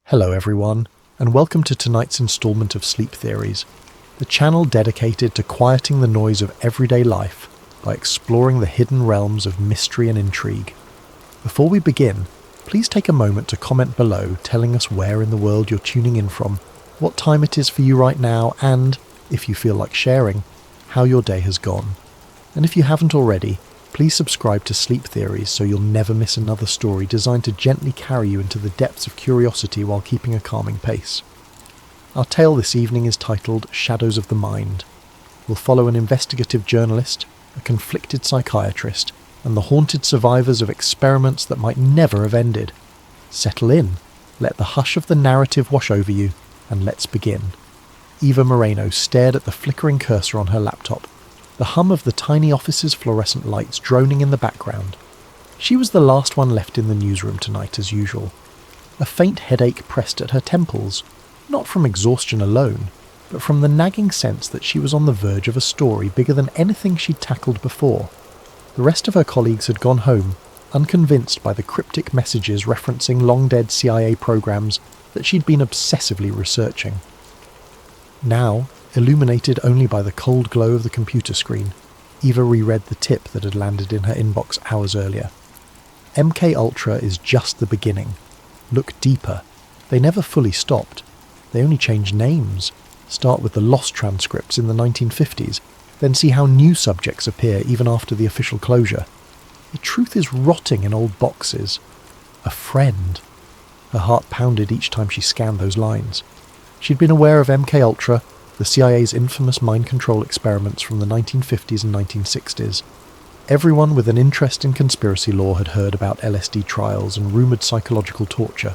Hello everyone, and welcome to tonight's instalment of Sleep Theories, the channel dedicated to quieting the noise of everyday life by exploring the hidden realms of mystery and intrigue. Before we begin, please take a moment to comment below telling us where in the world you're tuning in from, what time it is for you right now, and, if you feel like sharing, how your day has gone. And if you haven't already, please subscribe to Sleep Theories so you'll never miss another story designed to gently carry you into the depths of curiosity while keeping a calming pace. Our tale this evening is titled Shadows of the Mind. We'll follow an investigative journalist, a conflicted psychiatrist, and the haunted survivors of experiments that might never have ended. Settle in, let the hush of the narrative wash over you, and let's begin. Eva Moreno stared at the flickering cursor on her laptop, the hum of the tiny office's fluorescent lights droning in the background. She was the last one left in the newsroom tonight as usual. A faint headache pressed at her temples, not from exhaustion alone, but from the nagging sense that she was on the verge of a story bigger than anything she'd tackled before. The rest of her colleagues had gone home, unconvinced by the cryptic messages referencing long-dead CIA programs that she'd been obsessively researching. Now, illuminated only by the cold glow of the computer screen, Eva reread the tip that had landed in her inbox hours earlier. MK Ultra is just the beginning. Look deeper. They never fully stopped. They only changed names. Start with the lost transcripts in the 1950s, then see how new subjects appear even after the official closure. The truth is rotting in old boxes. A friend. Her heart pounded each time she scanned those lines. She'd been aware of MK Ultra, the CIA's infamous mind control experiments from the 1950s and 1960s. Everyone with an interest in conspiracy law had heard about LSD trials and rumoured psychological torture.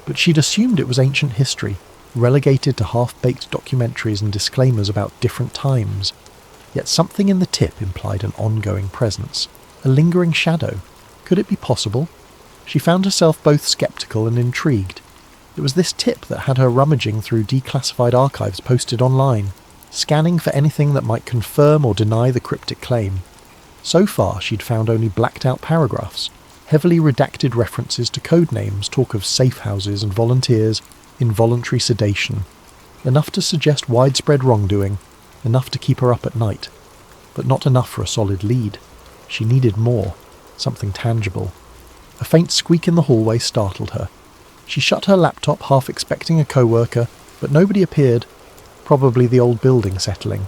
But she'd assumed it was ancient history, relegated to half-baked documentaries and disclaimers about different times. Yet something in the tip implied an ongoing presence, a lingering shadow. Could it be possible? She found herself both sceptical and intrigued. It was this tip that had her rummaging through declassified archives posted online, scanning for anything that might confirm or deny the cryptic claim. So far, she'd found only blacked-out paragraphs, heavily redacted references to code names, talk of safe houses and volunteers, involuntary sedation. Enough to suggest widespread wrongdoing, enough to keep her up at night. But not enough for a solid lead. She needed more, something tangible. A faint squeak in the hallway startled her. She shut her laptop, half expecting a co-worker, but nobody appeared, probably the old building settling.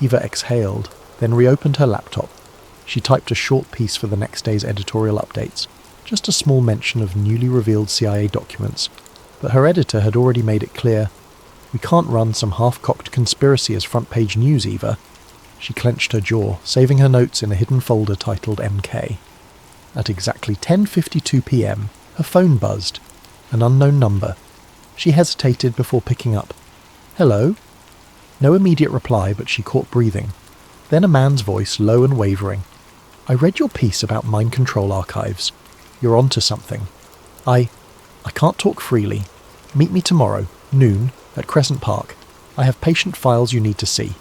Eva exhaled, then reopened her laptop. She typed a short piece for the next day's editorial updates, just a small mention of newly revealed CIA documents, but her editor had already made it clear, "We can't run some half-cocked conspiracy as front-page news, Eva." She clenched her jaw, saving her notes in a hidden folder titled MK. At exactly 10:52 p.m, her phone buzzed. An unknown number. She hesitated before picking up. "Hello?" No immediate reply, but she caught breathing. Then a man's voice, low and wavering. "I read your piece about mind control archives. You're onto something. I can't talk freely. Meet me tomorrow, noon, at Crescent Park. I have patient files you need to see."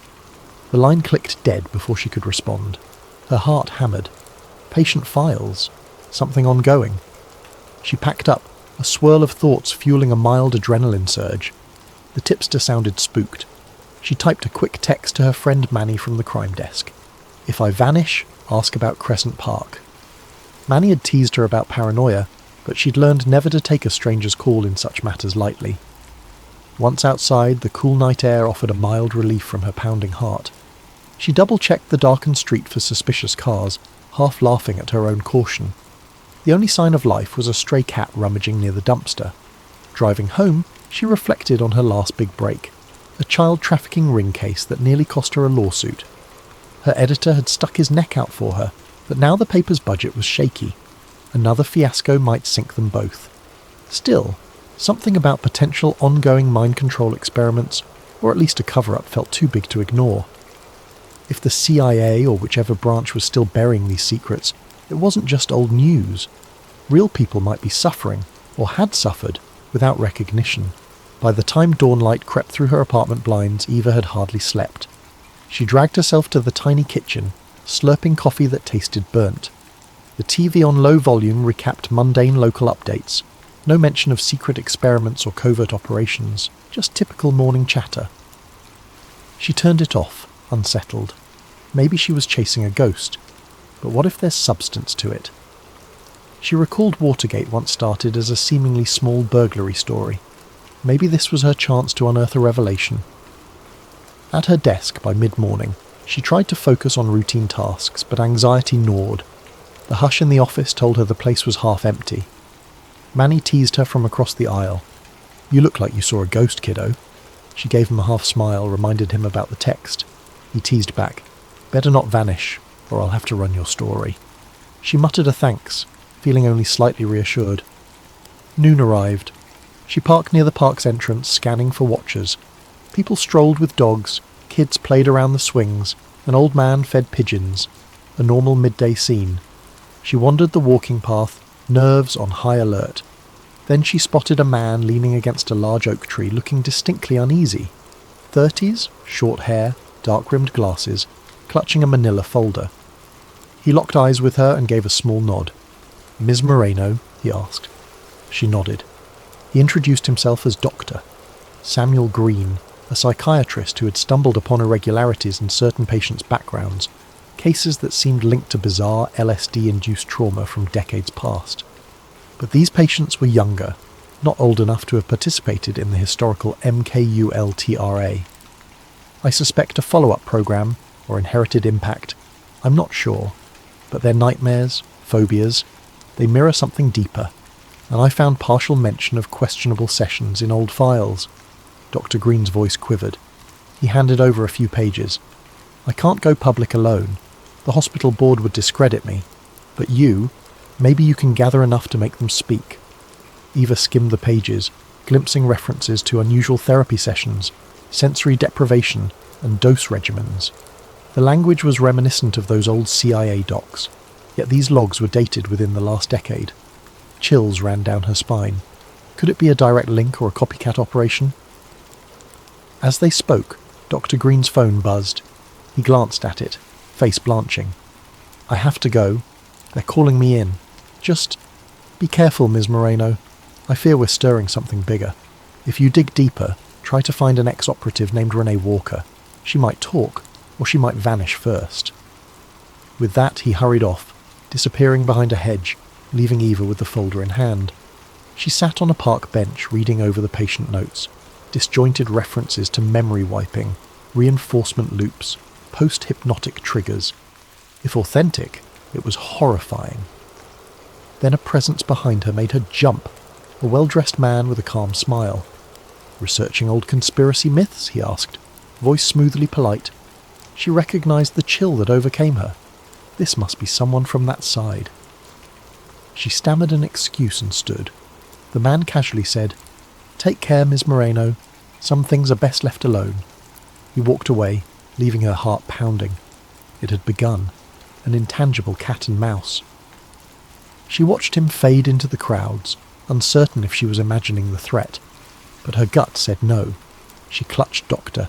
The line clicked dead before she could respond. Her heart hammered. Patient files? Something ongoing? She packed up, a swirl of thoughts fueling a mild adrenaline surge. The tipster sounded spooked. She typed a quick text to her friend Manny from the crime desk. "If I vanish, ask about Crescent Park." Manny had teased her about paranoia, but she'd learned never to take a stranger's call in such matters lightly. Once outside, the cool night air offered a mild relief from her pounding heart. She double-checked the darkened street for suspicious cars, half laughing at her own caution. The only sign of life was a stray cat rummaging near the dumpster. Driving home, she reflected on her last big break, a child trafficking ring case that nearly cost her a lawsuit. Her editor had stuck his neck out for her, but now the paper's budget was shaky. Another fiasco might sink them both. Still, something about potential ongoing mind control experiments, or at least a cover-up, felt too big to ignore. If the CIA or whichever branch was still burying these secrets, it wasn't just old news. Real people might be suffering, or had suffered, without recognition. By the time dawnlight crept through her apartment blinds, Eva had hardly slept. She dragged herself to the tiny kitchen, slurping coffee that tasted burnt. The TV on low volume recapped mundane local updates. No mention of secret experiments or covert operations, just typical morning chatter. She turned it off, unsettled. Maybe she was chasing a ghost, but what if there's substance to it? She recalled Watergate once started as a seemingly small burglary story. Maybe this was her chance to unearth a revelation. At her desk by mid-morning, she tried to focus on routine tasks, but anxiety gnawed. The hush in the office told her the place was half empty. Manny teased her from across the aisle. "You look like you saw a ghost, kiddo." She gave him a half smile, reminded him about the text. He teased back, "Better not vanish, or I'll have to run your story." She muttered a thanks, feeling only slightly reassured. Noon arrived. She parked near the park's entrance, scanning for watchers. People strolled with dogs, kids played around the swings, an old man fed pigeons. A normal midday scene. She wandered the walking path, nerves on high alert. Then she spotted a man leaning against a large oak tree, looking distinctly uneasy. 30s, short hair, dark-rimmed glasses, clutching a manila folder. He locked eyes with her and gave a small nod. "Ms. Moreno?" he asked. She nodded. He introduced himself as Doctor Samuel Green, a psychiatrist who had stumbled upon irregularities in certain patients' backgrounds, cases that seemed linked to bizarre LSD-induced trauma from decades past. But these patients were younger, not old enough to have participated in the historical MKULTRA. "I suspect a follow-up program, or inherited impact. I'm not sure. But their nightmares, phobias, they mirror something deeper, and I found partial mention of questionable sessions in old files." Dr. Green's voice quivered. He handed over a few pages. "I can't go public alone. The hospital board would discredit me. But you, maybe you can gather enough to make them speak." Eva skimmed the pages, glimpsing references to unusual therapy sessions, sensory deprivation, and dose regimens. The language was reminiscent of those old CIA docs, yet these logs were dated within the last decade. Chills ran down her spine. Could it be a direct link or a copycat operation? As they spoke, Dr. Green's phone buzzed. He glanced at it, face blanching. "I have to go. They're calling me in. Just be careful, Ms. Moreno. I fear we're stirring something bigger. If you dig deeper, try to find an ex-operative named Renee Walker. She might talk, or she might vanish first." With that, he hurried off, disappearing behind a hedge, leaving Eva with the folder in hand. She sat on a park bench reading over the patient notes, disjointed references to memory wiping, reinforcement loops, post-hypnotic triggers. If authentic, it was horrifying. Then a presence behind her made her jump, a well-dressed man with a calm smile. "Researching old conspiracy myths?" he asked, voice smoothly polite. She recognized the chill that overcame her. This must be someone from that side. She stammered an excuse and stood. The man casually said, "Take care, Ms. Moreno. Some things are best left alone." He walked away, leaving her heart pounding. It had begun, an intangible cat and mouse. She watched him fade into the crowds, uncertain if she was imagining the threat. But her gut said no. She clutched Doctor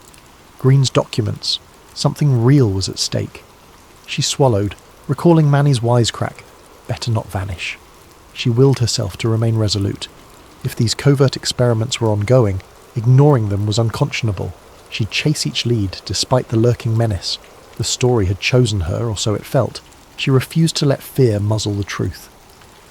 Green's documents. Something real was at stake. She swallowed, recalling Manny's wisecrack. Better not vanish. She willed herself to remain resolute. If these covert experiments were ongoing, ignoring them was unconscionable. She'd chase each lead, despite the lurking menace. The story had chosen her, or so it felt. She refused to let fear muzzle the truth.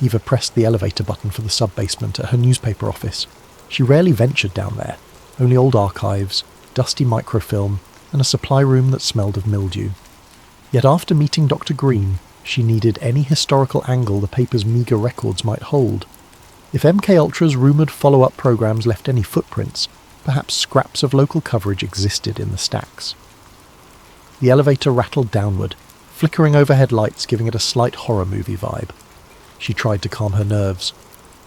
Eva pressed the elevator button for the sub-basement at her newspaper office. She rarely ventured down there. Only old archives, dusty microfilm, and a supply room that smelled of mildew. Yet after meeting Dr. Green, she needed any historical angle the paper's meagre records might hold. If MKUltra's rumoured follow-up programs left any footprints, perhaps scraps of local coverage existed in the stacks. The elevator rattled downward, flickering overhead lights giving it a slight horror movie vibe. She tried to calm her nerves.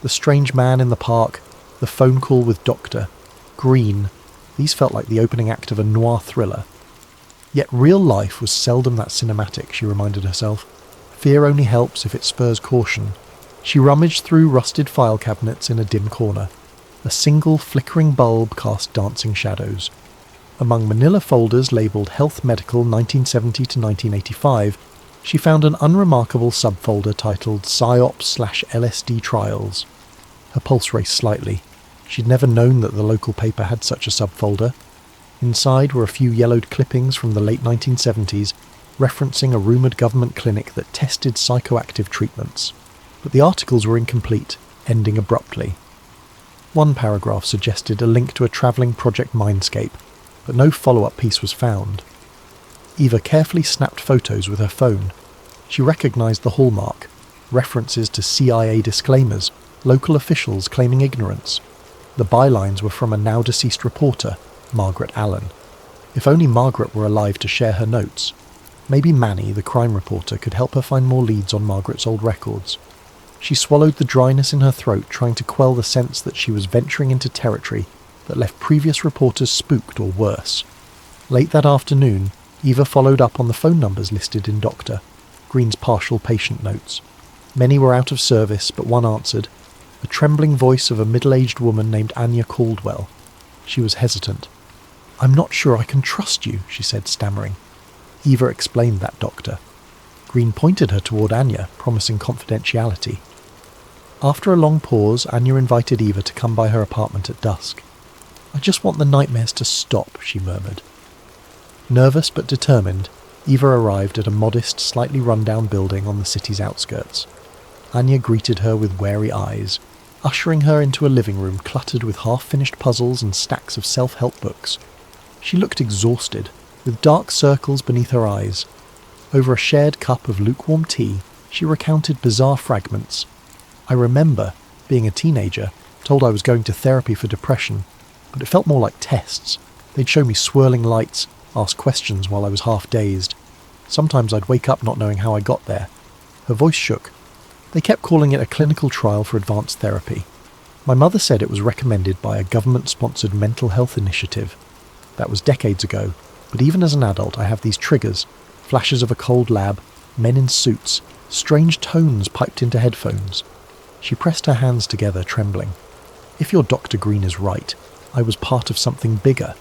The strange man in the park, the phone call with Dr. Green, these felt like the opening act of a noir thriller. Yet real life was seldom that cinematic, she reminded herself. Fear only helps if it spurs caution. She rummaged through rusted file cabinets in a dim corner. A single flickering bulb cast dancing shadows. Among manila folders labelled Health Medical 1970 to 1985, she found an unremarkable subfolder titled PsyOps/LSD Trials. Her pulse raced slightly. She'd never known that the local paper had such a subfolder. Inside were a few yellowed clippings from the late 1970s, referencing a rumoured government clinic that tested psychoactive treatments. But the articles were incomplete, ending abruptly. One paragraph suggested a link to a travelling Project Mindscape, but no follow-up piece was found. Eva carefully snapped photos with her phone. She recognised the hallmark, references to CIA disclaimers, local officials claiming ignorance. The bylines were from a now-deceased reporter, Margaret Allen. If only Margaret were alive to share her notes. Maybe Manny, the crime reporter, could help her find more leads on Margaret's old records. She swallowed the dryness in her throat, trying to quell the sense that she was venturing into territory that left previous reporters spooked or worse. Late that afternoon, Eva followed up on the phone numbers listed in Dr. Green's partial patient notes. Many were out of service, but one answered, a trembling voice of a middle-aged woman named Anya Caldwell. She was hesitant. "I'm not sure I can trust you," she said, stammering. Eva explained that doctor. Green pointed her toward Anya, promising confidentiality. After a long pause, Anya invited Eva to come by her apartment at dusk. "I just want the nightmares to stop," she murmured. Nervous but determined, Eva arrived at a modest, slightly run-down building on the city's outskirts. Anya greeted her with wary eyes, ushering her into a living room cluttered with half-finished puzzles and stacks of self-help books. She looked exhausted, with dark circles beneath her eyes. Over a shared cup of lukewarm tea, she recounted bizarre fragments. "I remember, being a teenager, told I was going to therapy for depression, but it felt more like tests. They'd show me swirling lights, ask questions while I was half-dazed. Sometimes I'd wake up not knowing how I got there." Her voice shook. "They kept calling it a clinical trial for advanced therapy. My mother said it was recommended by a government-sponsored mental health initiative. That was decades ago, but even as an adult I have these triggers, flashes of a cold lab, men in suits, strange tones piped into headphones." She pressed her hands together, trembling. "If your Dr. Green is right, I was part of something bigger.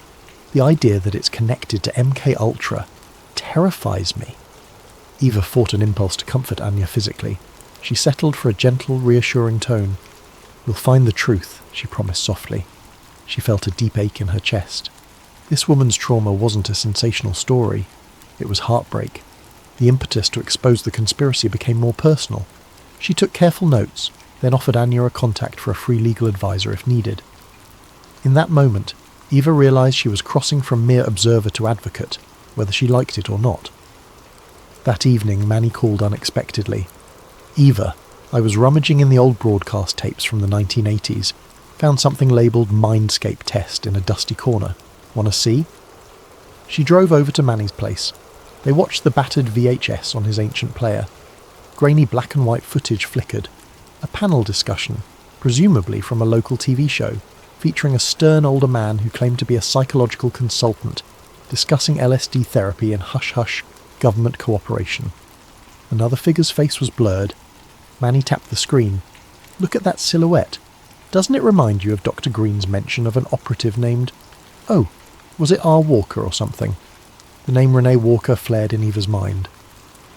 The idea that it's connected to MK Ultra terrifies me." Eva fought an impulse to comfort Anya physically. She settled for a gentle, reassuring tone. "We'll find the truth," she promised softly. She felt a deep ache in her chest. This woman's trauma wasn't a sensational story. It was heartbreak. The impetus to expose the conspiracy became more personal. She took careful notes, then offered Anya a contact for a free legal advisor if needed. In that moment, Eva realised she was crossing from mere observer to advocate, whether she liked it or not. That evening, Manny called unexpectedly. "Eva, I was rummaging in the old broadcast tapes from the 1980s. Found something labelled Mindscape Test in a dusty corner. Want to see?" She drove over to Manny's place. They watched the battered VHS on his ancient player. Grainy black and white footage flickered. A panel discussion, presumably from a local TV show, featuring a stern older man who claimed to be a psychological consultant, discussing LSD therapy and hush-hush government cooperation. Another figure's face was blurred. Manny tapped the screen. "Look at that silhouette. Doesn't it remind you of Dr. Green's mention of an operative named... Oh, was it R. Walker or something?" The name Renee Walker flared in Eva's mind.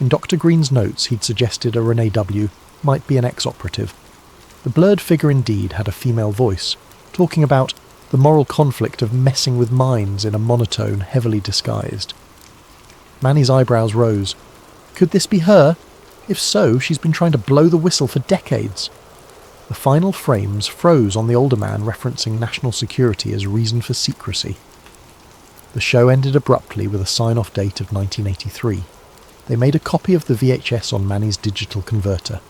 In Dr. Green's notes he'd suggested a Renee W. might be an ex-operative. The blurred figure indeed had a female voice, talking about the moral conflict of messing with minds in a monotone heavily disguised. Manny's eyebrows rose. Could this be her? If so, she's been trying to blow the whistle for decades. The final frames froze on the older man referencing national security as reason for secrecy. The show ended abruptly with a sign-off date of 1983. They made a copy of the VHS on Manny's digital converter.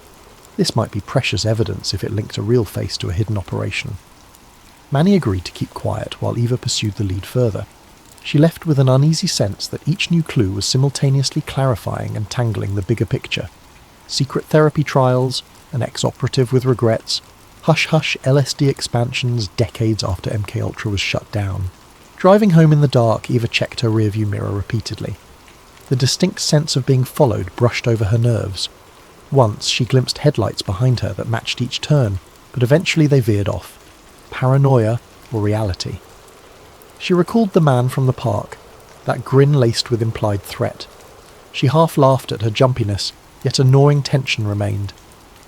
This might be precious evidence if it linked a real face to a hidden operation. Manny agreed to keep quiet while Eva pursued the lead further. She left with an uneasy sense that each new clue was simultaneously clarifying and tangling the bigger picture. Secret therapy trials, an ex-operative with regrets, hush-hush LSD expansions decades after MKUltra was shut down. Driving home in the dark, Eva checked her rearview mirror repeatedly. The distinct sense of being followed brushed over her nerves. Once she glimpsed headlights behind her that matched each turn, but eventually they veered off. Paranoia or reality? She recalled the man from the park, that grin laced with implied threat. She half laughed at her jumpiness, yet a gnawing tension remained.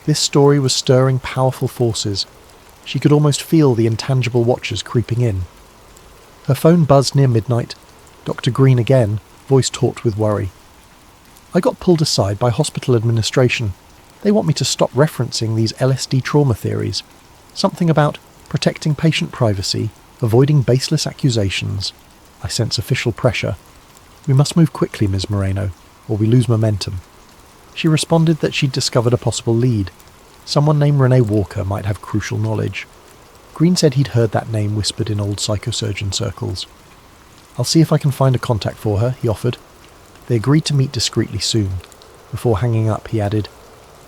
This story was stirring powerful forces. She could almost feel the intangible watchers creeping in. Her phone buzzed near midnight. Dr. Green again, voice taut with worry. I got pulled aside by hospital administration. They want me to stop referencing these LSD trauma theories. Something about protecting patient privacy, avoiding baseless accusations. I sense official pressure. We must move quickly, Ms. Moreno, or we lose momentum. She responded that she'd discovered a possible lead. Someone named Renee Walker might have crucial knowledge. Green said he'd heard that name whispered in old psychosurgeon circles. I'll see if I can find a contact for her, he offered. They agreed to meet discreetly soon. Before hanging up, he added,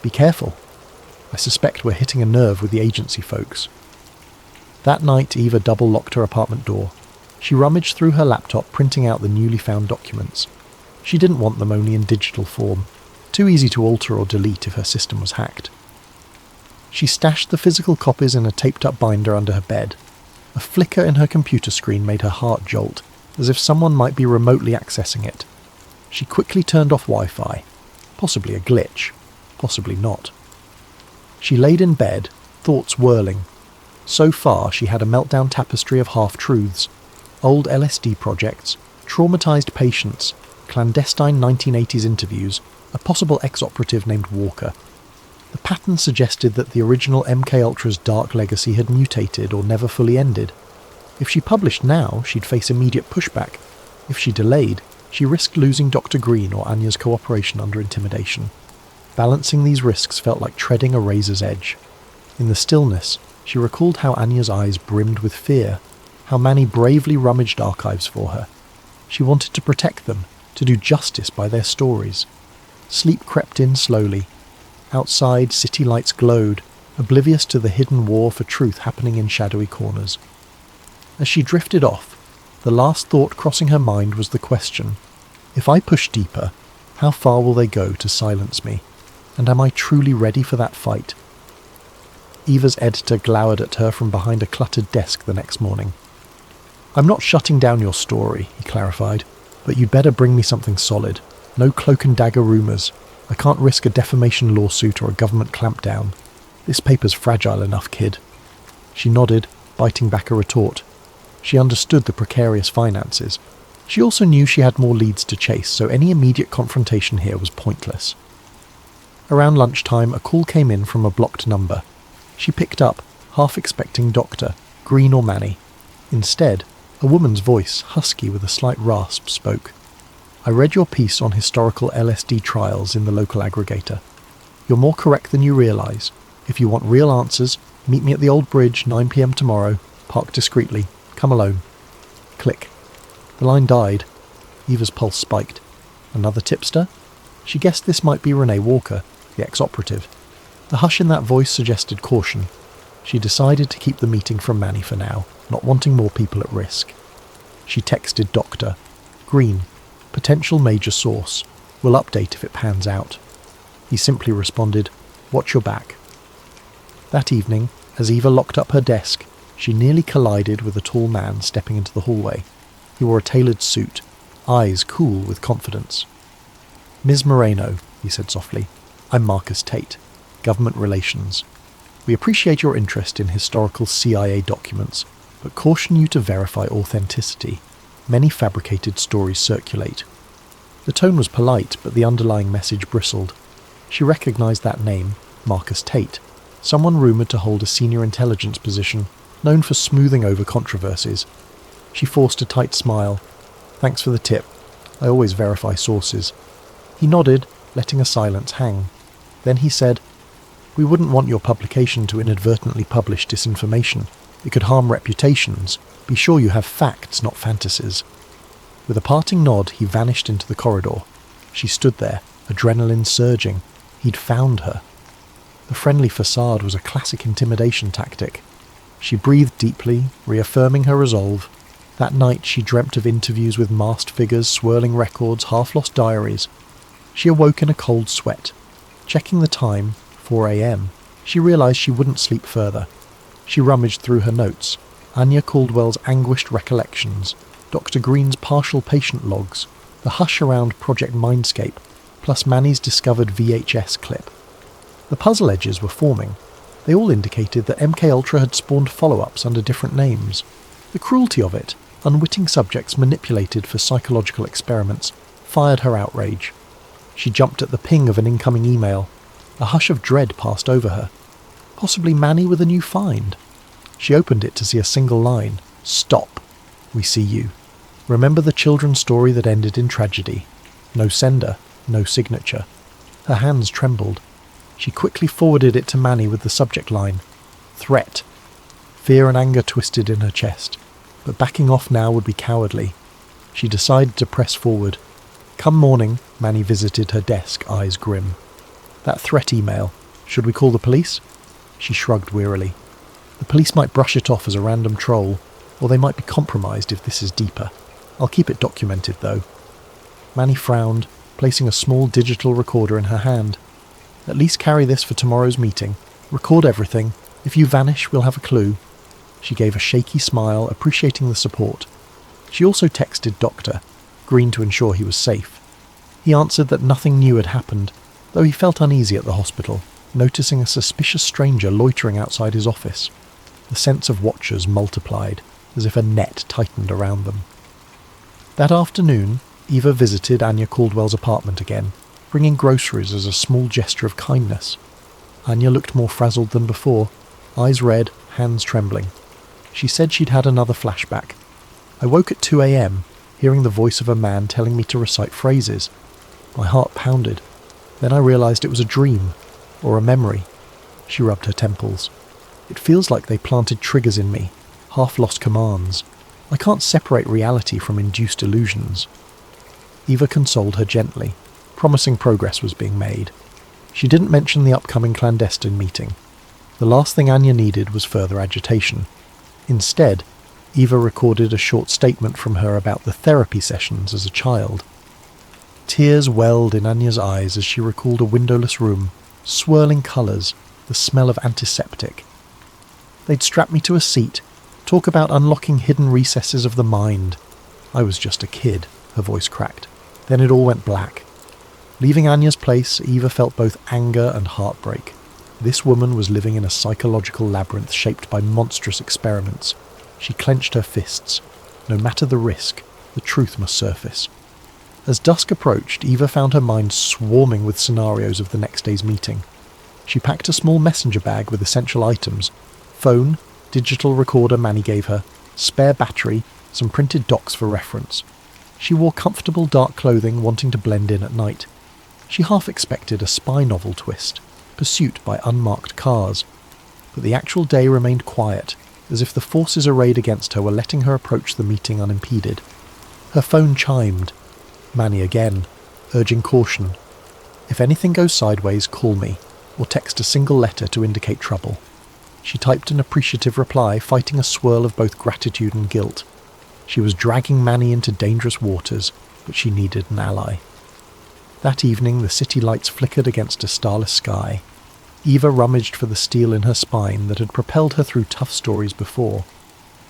Be careful. I suspect we're hitting a nerve with the agency folks. That night, Eva double-locked her apartment door. She rummaged through her laptop, printing out the newly found documents. She didn't want them only in digital form. Too easy to alter or delete if her system was hacked. She stashed the physical copies in a taped-up binder under her bed. A flicker in her computer screen made her heart jolt, as if someone might be remotely accessing it. She quickly turned off Wi-Fi. Possibly a glitch. Possibly not. She laid in bed, thoughts whirling. So far, she had a meltdown tapestry of half-truths. Old LSD projects, traumatized patients, clandestine 1980s interviews, a possible ex-operative named Walker. The pattern suggested that the original MKUltra's dark legacy had mutated or never fully ended. If she published now, she'd face immediate pushback. If she delayed, she risked losing Dr. Green or Anya's cooperation under intimidation. Balancing these risks felt like treading a razor's edge. In the stillness, she recalled how Anya's eyes brimmed with fear, how Manny bravely rummaged archives for her. She wanted to protect them, to do justice by their stories. Sleep crept in slowly. Outside, city lights glowed, oblivious to the hidden war for truth happening in shadowy corners. As she drifted off, the last thought crossing her mind was the question, if I push deeper, how far will they go to silence me? And am I truly ready for that fight? Eva's editor glowered at her from behind a cluttered desk the next morning. I'm not shutting down your story, he clarified, but you'd better bring me something solid. No cloak and dagger rumours. I can't risk a defamation lawsuit or a government clampdown. This paper's fragile enough, kid. She nodded, biting back a retort. She understood the precarious finances. She also knew she had more leads to chase, so any immediate confrontation here was pointless. Around lunchtime, a call came in from a blocked number. She picked up, half expecting Doctor, Green or Manny. Instead, a woman's voice, husky with a slight rasp, spoke. I read your piece on historical LSD trials in the local aggregator. You're more correct than you realise. If you want real answers, meet me at the old bridge, 9 p.m. tomorrow. Park discreetly. Come alone. Click. The line died. Eva's pulse spiked. Another tipster? She guessed this might be Renee Walker, the ex-operative. The hush in that voice suggested caution. She decided to keep the meeting from Manny for now, not wanting more people at risk. She texted Doctor. Green. Potential major source. We'll update if it pans out. He simply responded, Watch your back. That evening, as Eva locked up her desk, she nearly collided with a tall man stepping into the hallway. He wore a tailored suit, eyes cool with confidence. Ms. Moreno, he said softly, I'm Marcus Tate, Government Relations. We appreciate your interest in historical CIA documents, but caution you to verify authenticity. Many fabricated stories circulate. The tone was polite, but the underlying message bristled. She recognised that name, Marcus Tate, someone rumoured to hold a senior intelligence position, known for smoothing over controversies. She forced a tight smile. Thanks for the tip. I always verify sources. He nodded, letting a silence hang. Then he said, We wouldn't want your publication to inadvertently publish disinformation. It could harm reputations. Be sure you have facts, not fantasies. With a parting nod, he vanished into the corridor. She stood there, adrenaline surging. He'd found her. The friendly facade was a classic intimidation tactic. She breathed deeply, reaffirming her resolve. That night she dreamt of interviews with masked figures, swirling records, half-lost diaries. She awoke in a cold sweat. Checking the time, 4 a.m., she realised she wouldn't sleep further. She rummaged through her notes. Anya Caldwell's anguished recollections, Dr. Green's partial patient logs, the hush around Project Mindscape, plus Manny's discovered VHS clip. The puzzle edges were forming. They all indicated that MKUltra had spawned follow-ups under different names. The cruelty of it, unwitting subjects manipulated for psychological experiments, fired her outrage. She jumped at the ping of an incoming email. A hush of dread passed over her. Possibly Manny with a new find. She opened it to see a single line. "Stop. We see you. Remember the children's story that ended in tragedy. No sender, no signature." Her hands trembled. She quickly forwarded it to Manny with the subject line, "Threat." Fear and anger twisted in her chest, but backing off now would be cowardly. She decided to press forward. Come morning, Manny visited her desk, eyes grim. "That threat email. Should we call the police?" She shrugged wearily. "The police might brush it off as a random troll, or they might be compromised if this is deeper. I'll keep it documented, though." Manny frowned, placing a small digital recorder in her hand. "At least carry this for tomorrow's meeting. Record everything. If you vanish, we'll have a clue." She gave a shaky smile, appreciating the support. She also texted Doctor Green to ensure he was safe. He answered that nothing new had happened, though he felt uneasy at the hospital, noticing a suspicious stranger loitering outside his office. The sense of watchers multiplied, as if a net tightened around them. That afternoon, Eva visited Anya Caldwell's apartment again, bringing groceries as a small gesture of kindness. Anya looked more frazzled than before, eyes red, hands trembling. She said she'd had another flashback. "I woke at 2 a.m., hearing the voice of a man telling me to recite phrases. My heart pounded. Then I realized it was a dream, or a memory." She rubbed her temples. "It feels like they planted triggers in me, half-lost commands. I can't separate reality from induced illusions." Eva consoled her gently, promising progress was being made. She didn't mention the upcoming clandestine meeting. The last thing Anya needed was further agitation. Instead, Eva recorded a short statement from her about the therapy sessions as a child. Tears welled in Anya's eyes as she recalled a windowless room, swirling colours, the smell of antiseptic. "They'd strap me to a seat, talk about unlocking hidden recesses of the mind. I was just a kid," her voice cracked. Then it all went black. Leaving Anya's place, Eva felt both anger and heartbreak. This woman was living in a psychological labyrinth shaped by monstrous experiments. She clenched her fists. No matter the risk, the truth must surface. As dusk approached, Eva found her mind swarming with scenarios of the next day's meeting. She packed a small messenger bag with essential items: phone, digital recorder Manny gave her, spare battery, some printed docs for reference. She wore comfortable dark clothing, wanting to blend in at night. She half expected a spy novel twist, pursuit by unmarked cars. But the actual day remained quiet, as if the forces arrayed against her were letting her approach the meeting unimpeded. Her phone chimed. Manny again, urging caution. "If anything goes sideways, call me, or text a single letter to indicate trouble." She typed an appreciative reply, fighting a swirl of both gratitude and guilt. She was dragging Manny into dangerous waters, but she needed an ally. That evening, the city lights flickered against a starless sky. Eva rummaged for the steel in her spine that had propelled her through tough stories before.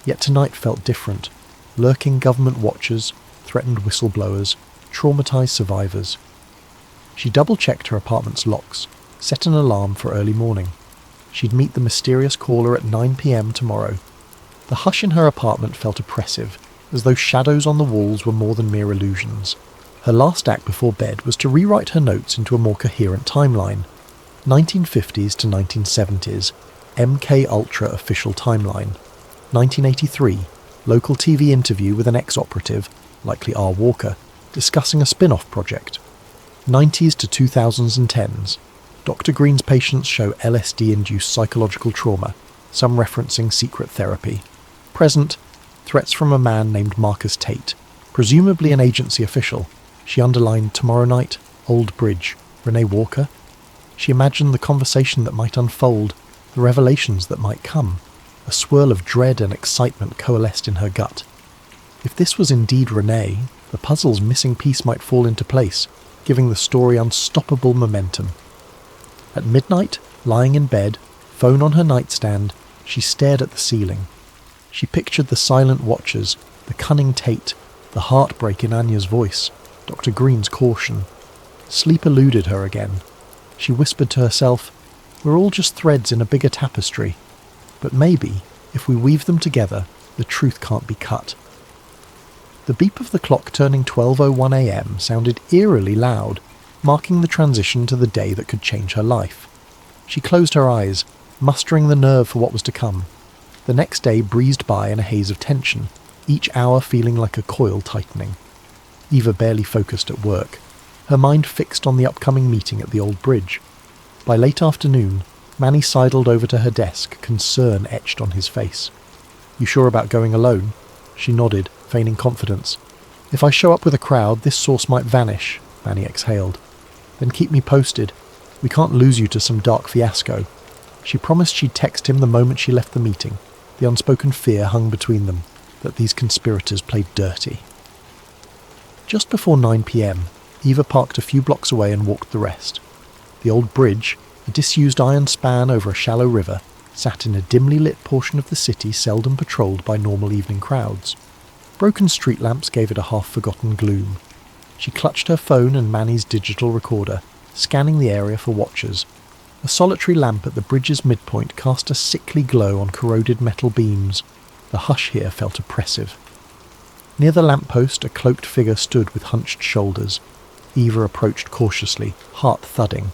Yet tonight felt different. Lurking government watchers, threatened whistleblowers, traumatized survivors. She double-checked her apartment's locks, set an alarm for early morning. She'd meet the mysterious caller at 9 p.m. tomorrow. The hush in her apartment felt oppressive, as though shadows on the walls were more than mere illusions. Her last act before bed was to rewrite her notes into a more coherent timeline. 1950s to 1970s, MKUltra official timeline. 1983, local TV interview with an ex-operative, likely R. Walker, discussing a spin-off project. 90s to 2010s, Dr. Green's patients show LSD-induced psychological trauma, some referencing secret therapy. Present, threats from a man named Marcus Tate, presumably an agency official. She underlined tomorrow night, Old Bridge, Renee Walker. She imagined the conversation that might unfold, the revelations that might come. A swirl of dread and excitement coalesced in her gut. If this was indeed Renee, the puzzle's missing piece might fall into place, giving the story unstoppable momentum. At midnight, lying in bed, phone on her nightstand, she stared at the ceiling. She pictured the silent watchers, the cunning Tate, the heartbreak in Anya's voice, Dr. Green's caution. Sleep eluded her again. She whispered to herself, We're all just threads in a bigger tapestry. But maybe, if we weave them together, the truth can't be cut. The beep of the clock turning 12:01 a.m. sounded eerily loud, marking the transition to the day that could change her life. She closed her eyes, mustering the nerve for what was to come. The next day breezed by in a haze of tension, each hour feeling like a coil tightening. Eva barely focused at work, her mind fixed on the upcoming meeting at the old bridge. By late afternoon, Manny sidled over to her desk, concern etched on his face. "You sure about going alone?" She nodded, feigning confidence. "If I show up with a crowd, this source might vanish," Manny exhaled. "Then keep me posted. We can't lose you to some dark fiasco." She promised she'd text him the moment she left the meeting. The unspoken fear hung between them, that these conspirators played dirty. Just before 9 p.m, Eva parked a few blocks away and walked the rest. The old bridge, a disused iron span over a shallow river, sat in a dimly lit portion of the city seldom patrolled by normal evening crowds. Broken street lamps gave it a half-forgotten gloom. She clutched her phone and Manny's digital recorder, scanning the area for watchers. A solitary lamp at the bridge's midpoint cast a sickly glow on corroded metal beams. The hush here felt oppressive. Near the lamppost, a cloaked figure stood with hunched shoulders. Eva approached cautiously, heart thudding.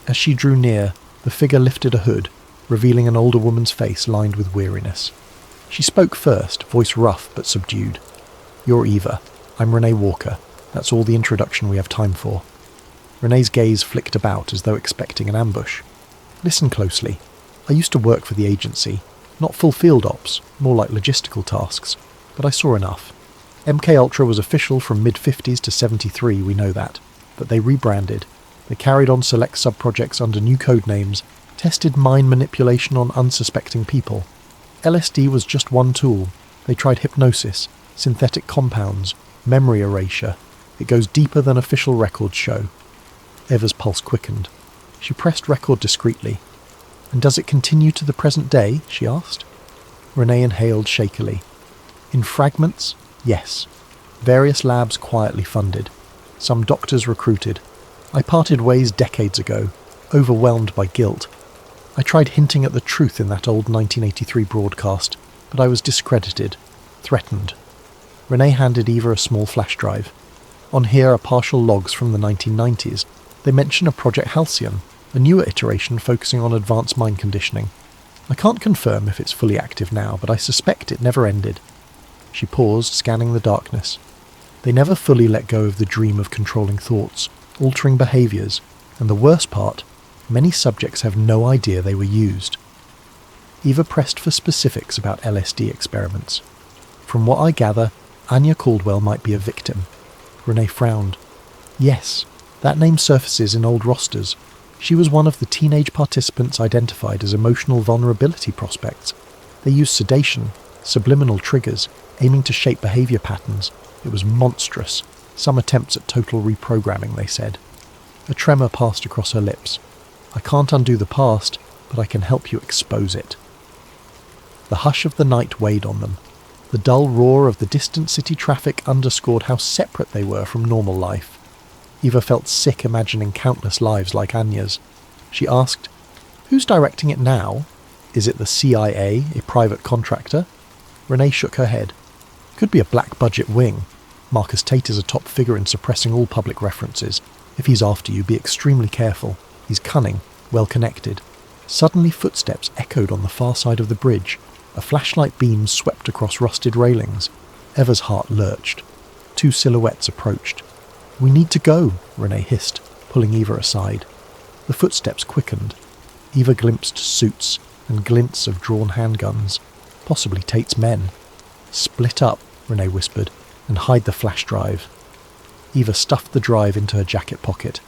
As she drew near, the figure lifted a hood, revealing an older woman's face lined with weariness. She spoke first, voice rough but subdued. "You're Eva. I'm Renee Walker. That's all the introduction we have time for." Renee's gaze flicked about as though expecting an ambush. "Listen closely. I used to work for the agency. Not full field ops, more like logistical tasks. But I saw enough. MK Ultra was official from mid-50s to 73, we know that. But they rebranded. They carried on select sub-projects under new code names, tested mind manipulation on unsuspecting people. LSD was just one tool. They tried hypnosis, synthetic compounds, memory erasure. It goes deeper than official records show." Eva's pulse quickened. She pressed record discreetly. "And does it continue to the present day?" she asked. Renee inhaled shakily. "In fragments, yes. Various labs quietly funded. Some doctors recruited. I parted ways decades ago, overwhelmed by guilt. I tried hinting at the truth in that old 1983 broadcast, but I was discredited, threatened." Renee handed Eva a small flash drive. On here are partial logs from the 1990s. They mention a Project Halcyon, a newer iteration focusing on advanced mind conditioning. I can't confirm if it's fully active now, but I suspect it never ended. She paused, scanning the darkness. They never fully let go of the dream of controlling thoughts, altering behaviours, and the worst part, many subjects have no idea they were used. Eva pressed for specifics about LSD experiments. "From what I gather, Anya Caldwell might be a victim." Renee frowned. "Yes, that name surfaces in old rosters. She was one of the teenage participants identified as emotional vulnerability prospects. They used sedation, subliminal triggers, aiming to shape behaviour patterns. It was monstrous. Some attempts at total reprogramming, they said. A tremor passed across her lips. "I can't undo the past, but I can help you expose it." The hush of the night weighed on them. The dull roar of the distant city traffic underscored how separate they were from normal life. Eva felt sick imagining countless lives like Anya's. She asked, "Who's directing it now? Is it the CIA, a private contractor?" Renee shook her head. "Could be a black-budget wing. Marcus Tate is a top figure in suppressing all public references. If he's after you, be extremely careful. He's cunning, well-connected." Suddenly footsteps echoed on the far side of the bridge. A flashlight beam swept across rusted railings. Eva's heart lurched. Two silhouettes approached. "We need to go," Renee hissed, pulling Eva aside. The footsteps quickened. Eva glimpsed suits and glints of drawn handguns, possibly Tate's men. "Split up," Renee whispered, "and hide the flash drive." Eva stuffed the drive into her jacket pocket.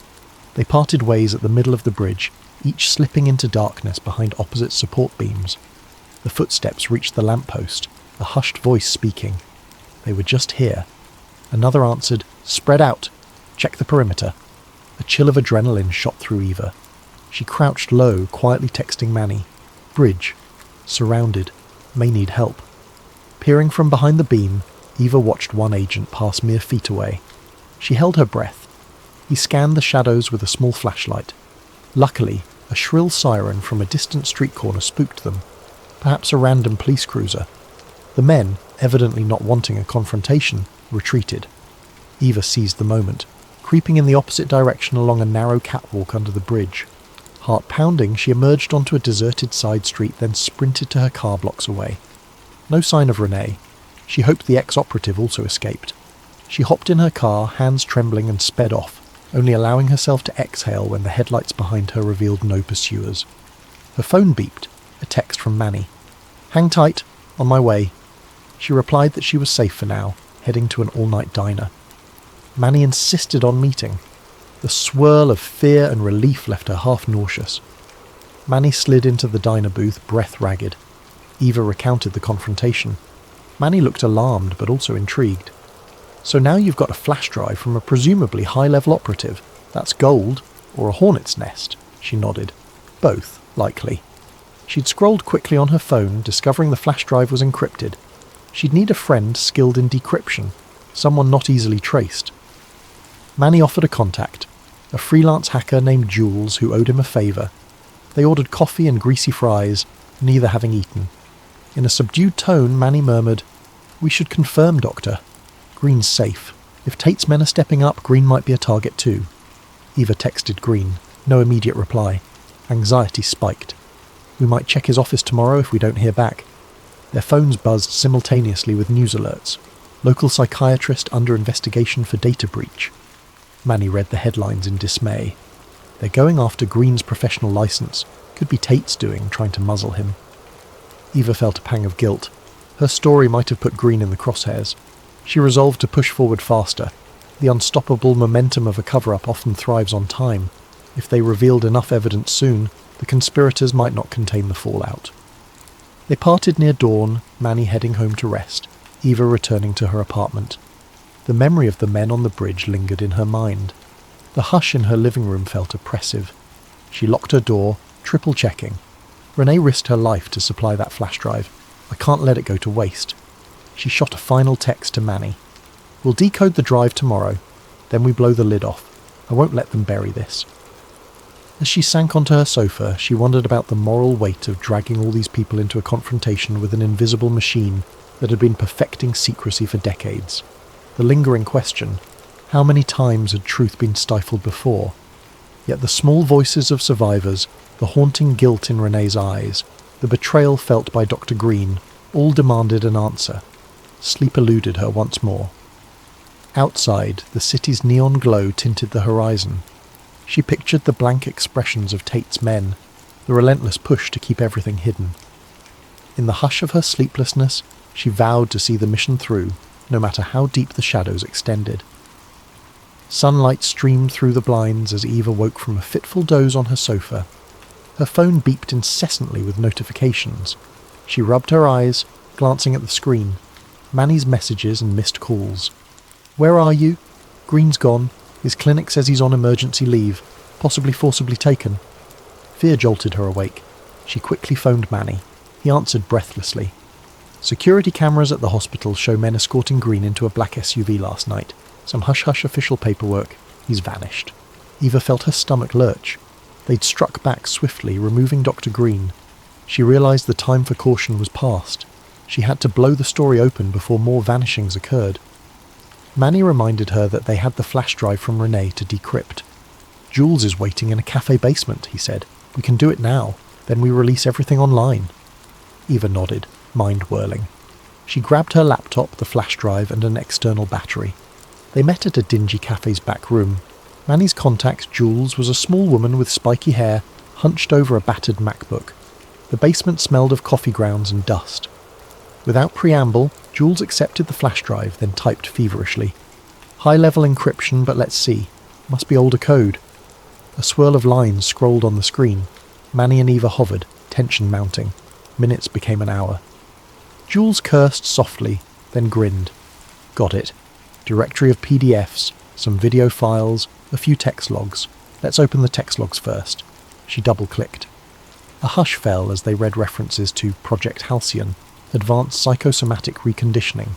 They parted ways at the middle of the bridge, each slipping into darkness behind opposite support beams. The footsteps reached the lamppost, a hushed voice speaking. They were just here. Another answered, "Spread out. Check the perimeter." A chill of adrenaline shot through Eva. She crouched low, quietly texting Manny. "Bridge. Surrounded. May need help." Peering from behind the beam, Eva watched one agent pass mere feet away. She held her breath. He scanned the shadows with a small flashlight. Luckily, A shrill siren from a distant street corner spooked them, perhaps a random police cruiser. The men, evidently not wanting a confrontation, retreated. Eva seized the moment, creeping in the opposite direction along a narrow catwalk under the bridge. Heart pounding, she emerged onto a deserted side street, then sprinted to her car blocks away. No sign of Renee. She hoped the ex-operative also escaped. She hopped in her car, hands trembling, and sped off, only allowing herself to exhale when the headlights behind her revealed no pursuers. Her phone beeped, a text from Manny. "Hang tight, on my way." She replied that she was safe for now, heading to an all-night diner. Manny insisted on meeting. The swirl of fear and relief left her half nauseous. Manny slid into the diner booth, breath ragged. Eva recounted the confrontation. Manny looked alarmed, but also intrigued. "So now you've got a flash drive from a presumably high-level operative. That's gold, or a hornet's nest," she nodded. "Both, likely." She'd scrolled quickly on her phone, discovering the flash drive was encrypted. She'd need a friend skilled in decryption, someone not easily traced. Manny offered a contact, a freelance hacker named Jules who owed him a favour. They ordered coffee and greasy fries, neither having eaten. In a subdued tone, Manny murmured, "We should confirm, Doctor. Green's safe. If Tate's men are stepping up, Green might be a target too." Eva texted Green. No immediate reply. Anxiety spiked. "We might check his office tomorrow if we don't hear back." Their phones buzzed simultaneously with news alerts. Local psychiatrist under investigation for data breach. Manny read the headlines in dismay. They're going after Green's professional license. Could be Tate's doing, trying to muzzle him. Eva felt a pang of guilt. Her story might have put Green in the crosshairs. She resolved to push forward faster. The unstoppable momentum of a cover-up often thrives on time. If they revealed enough evidence soon, the conspirators might not contain the fallout. They parted near dawn, Manny heading home to rest, Eva returning to her apartment. The memory of the men on the bridge lingered in her mind. The hush in her living room felt oppressive. She locked her door, triple-checking. Renee risked her life to supply that flash drive. I can't let it go to waste. She shot a final text to Manny. "We'll decode the drive tomorrow. Then we blow the lid off. I won't let them bury this." As she sank onto her sofa, she wondered about the moral weight of dragging all these people into a confrontation with an invisible machine that had been perfecting secrecy for decades. The lingering question, how many times had truth been stifled before? Yet the small voices of survivors, the haunting guilt in Renee's eyes, the betrayal felt by Dr. Green, all demanded an answer. Sleep eluded her once more. Outside, the city's neon glow tinted the horizon. She pictured the blank expressions of Tate's men, the relentless push to keep everything hidden. In the hush of her sleeplessness, she vowed to see the mission through, no matter how deep the shadows extended. Sunlight streamed through the blinds as Eva woke from a fitful doze on her sofa. Her phone beeped incessantly with notifications. She rubbed her eyes, glancing at the screen. Manny's messages and missed calls. "Where are you? Green's gone. His clinic says he's on emergency leave, possibly forcibly taken." Fear jolted her awake. She quickly phoned Manny. He answered breathlessly. "Security cameras at the hospital show men escorting Green into a black SUV last night. Some hush-hush official paperwork. He's vanished." Eva felt her stomach lurch. They'd struck back swiftly, removing Dr. Green. She realized the time for caution was past. She had to blow the story open before more vanishings occurred. Manny reminded her that they had the flash drive from Renee to decrypt. "Jules is waiting in a cafe basement," he said. "We can do it now. Then we release everything online." Eva nodded, mind whirling. She grabbed her laptop, the flash drive, and an external battery. They met at a dingy cafe's back room. Manny's contact, Jules, was a small woman with spiky hair, hunched over a battered MacBook. The basement smelled of coffee grounds and dust. Without preamble, Jules accepted the flash drive, then typed feverishly. "High-level encryption, but let's see. Must be older code." A swirl of lines scrolled on the screen. Manny and Eva hovered, tension mounting. Minutes became an hour. Jules cursed softly, then grinned. "Got it. Directory of PDFs, some video files, a few text logs. Let's open the text logs first." She double-clicked. A hush fell as they read references to Project Halcyon, Advanced Psychosomatic Reconditioning,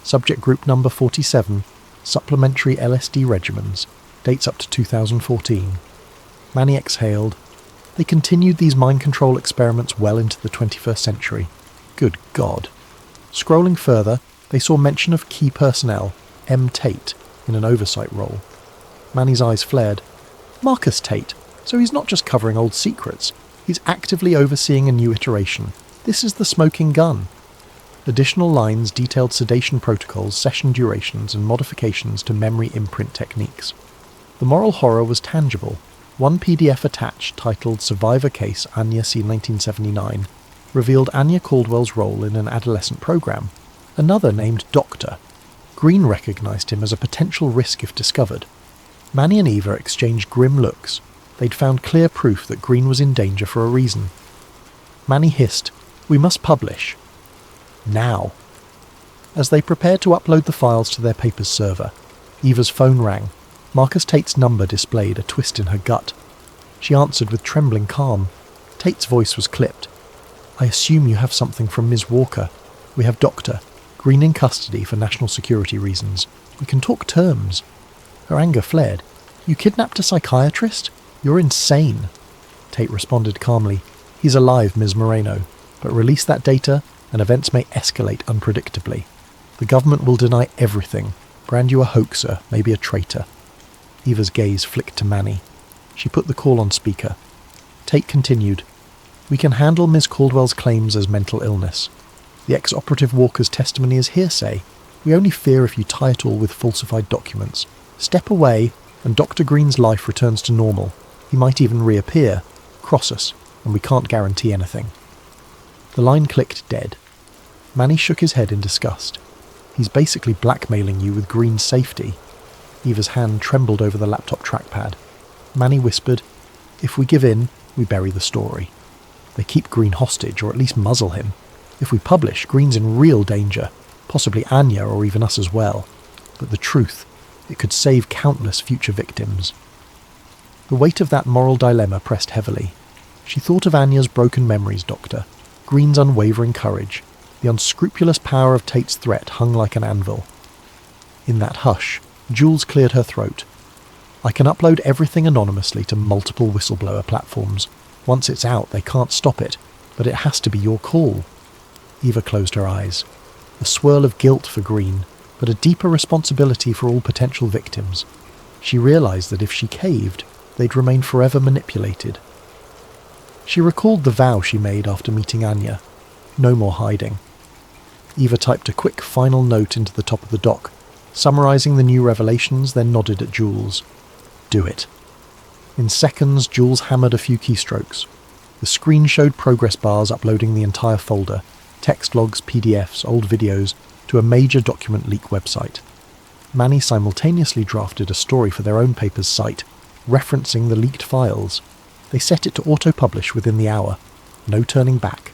Subject Group Number 47, Supplementary LSD Regimens, dates up to 2014. Manny exhaled. They continued these mind control experiments well into the 21st century. Good God. Scrolling further, they saw mention of key personnel, M. Tate, in an oversight role. Manny's eyes flared. Marcus Tate, so he's not just covering old secrets, he's actively overseeing a new iteration. This is the smoking gun. Additional lines detailed sedation protocols, session durations, and modifications to memory imprint techniques. The moral horror was tangible. One PDF attached, titled Survivor Case Anya C. 1979, revealed Anya Caldwell's role in an adolescent program. Another, named Doctor. Green recognised him as a potential risk if discovered. Manny and Eva exchanged grim looks. They'd found clear proof that Green was in danger for a reason. Manny hissed, "We must publish. Now." As they prepared to upload the files to their paper's server, Eva's phone rang. Marcus Tate's number displayed, a twist in her gut. She answered with trembling calm. Tate's voice was clipped. "I assume you have something from Ms. Walker. We have Doctor. Green in custody for national security reasons. We can talk terms." Her anger flared. "You kidnapped a psychiatrist? You're insane." Tate responded calmly. "He's alive, Ms. Moreno, but release that data and events may escalate unpredictably. The government will deny everything, brand you a hoaxer, maybe a traitor." Eva's gaze flicked to Manny. She put the call on speaker. Tate continued, "We can handle Ms. Caldwell's claims as mental illness. The ex-operative Walker's testimony is hearsay. We only fear if you tie it all with falsified documents. Step away, and Dr. Green's life returns to normal. He might even reappear, cross us, and we can't guarantee anything." The line clicked dead. Manny shook his head in disgust. "He's basically blackmailing you with Green's safety." Eva's hand trembled over the laptop trackpad. Manny whispered, "If we give in, we bury the story. They keep Green hostage, or at least muzzle him. If we publish, Green's in real danger, possibly Anya or even us as well. But the truth, it could save countless future victims." The weight of that moral dilemma pressed heavily. She thought of Anya's broken memories, Doctor, Green's unwavering courage. The unscrupulous power of Tate's threat hung like an anvil. In that hush, Jules cleared her throat. "I can upload everything anonymously to multiple whistleblower platforms. Once it's out, they can't stop it, but it has to be your call." Eva closed her eyes. A swirl of guilt for Green, but a deeper responsibility for all potential victims. She realised that if she caved, they'd remain forever manipulated. She recalled the vow she made after meeting Anya. No more hiding. Eva typed a quick final note into the top of the doc, summarising the new revelations, then nodded at Jules. "Do it." In seconds, Jules hammered a few keystrokes. The screen showed progress bars uploading the entire folder, text logs, PDFs, old videos, to a major document leak website. Manny simultaneously drafted a story for their own paper's site, referencing the leaked files. They set it to auto-publish within the hour. No turning back.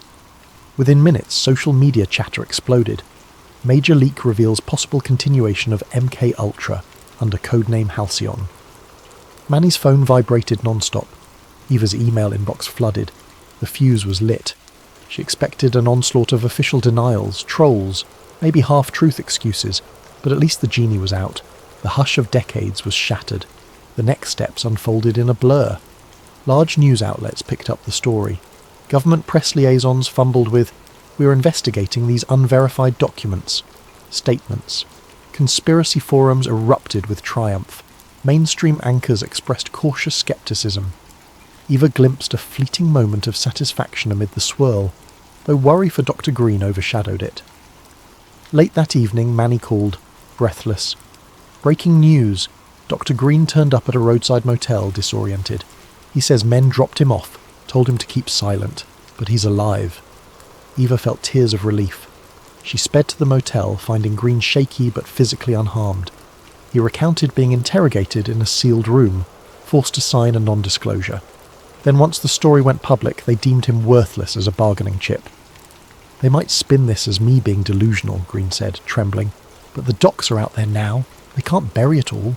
Within minutes, social media chatter exploded. Major leak reveals possible continuation of MK Ultra under codename Halcyon. Manny's phone vibrated non-stop. Eva's email inbox flooded. The fuse was lit. She expected an onslaught of official denials, trolls, maybe half-truth excuses, but at least the genie was out. The hush of decades was shattered. The next steps unfolded in a blur. Large news outlets picked up the story. Government press liaisons fumbled with, "We're investigating these unverified documents." Statements. Conspiracy forums erupted with triumph. Mainstream anchors expressed cautious skepticism. Eva glimpsed a fleeting moment of satisfaction amid the swirl, though worry for Dr. Green overshadowed it. Late that evening, Manny called, breathless. "Breaking news. Dr. Green turned up at a roadside motel, disoriented. He says men dropped him off, told him to keep silent, but he's alive." Eva felt tears of relief. She sped to the motel, finding Green shaky but physically unharmed. He recounted being interrogated in a sealed room, forced to sign a non-disclosure. Then once the story went public, they deemed him worthless as a bargaining chip. "They might spin this as me being delusional," Green said, trembling. "But the docs are out there now. They can't bury it all."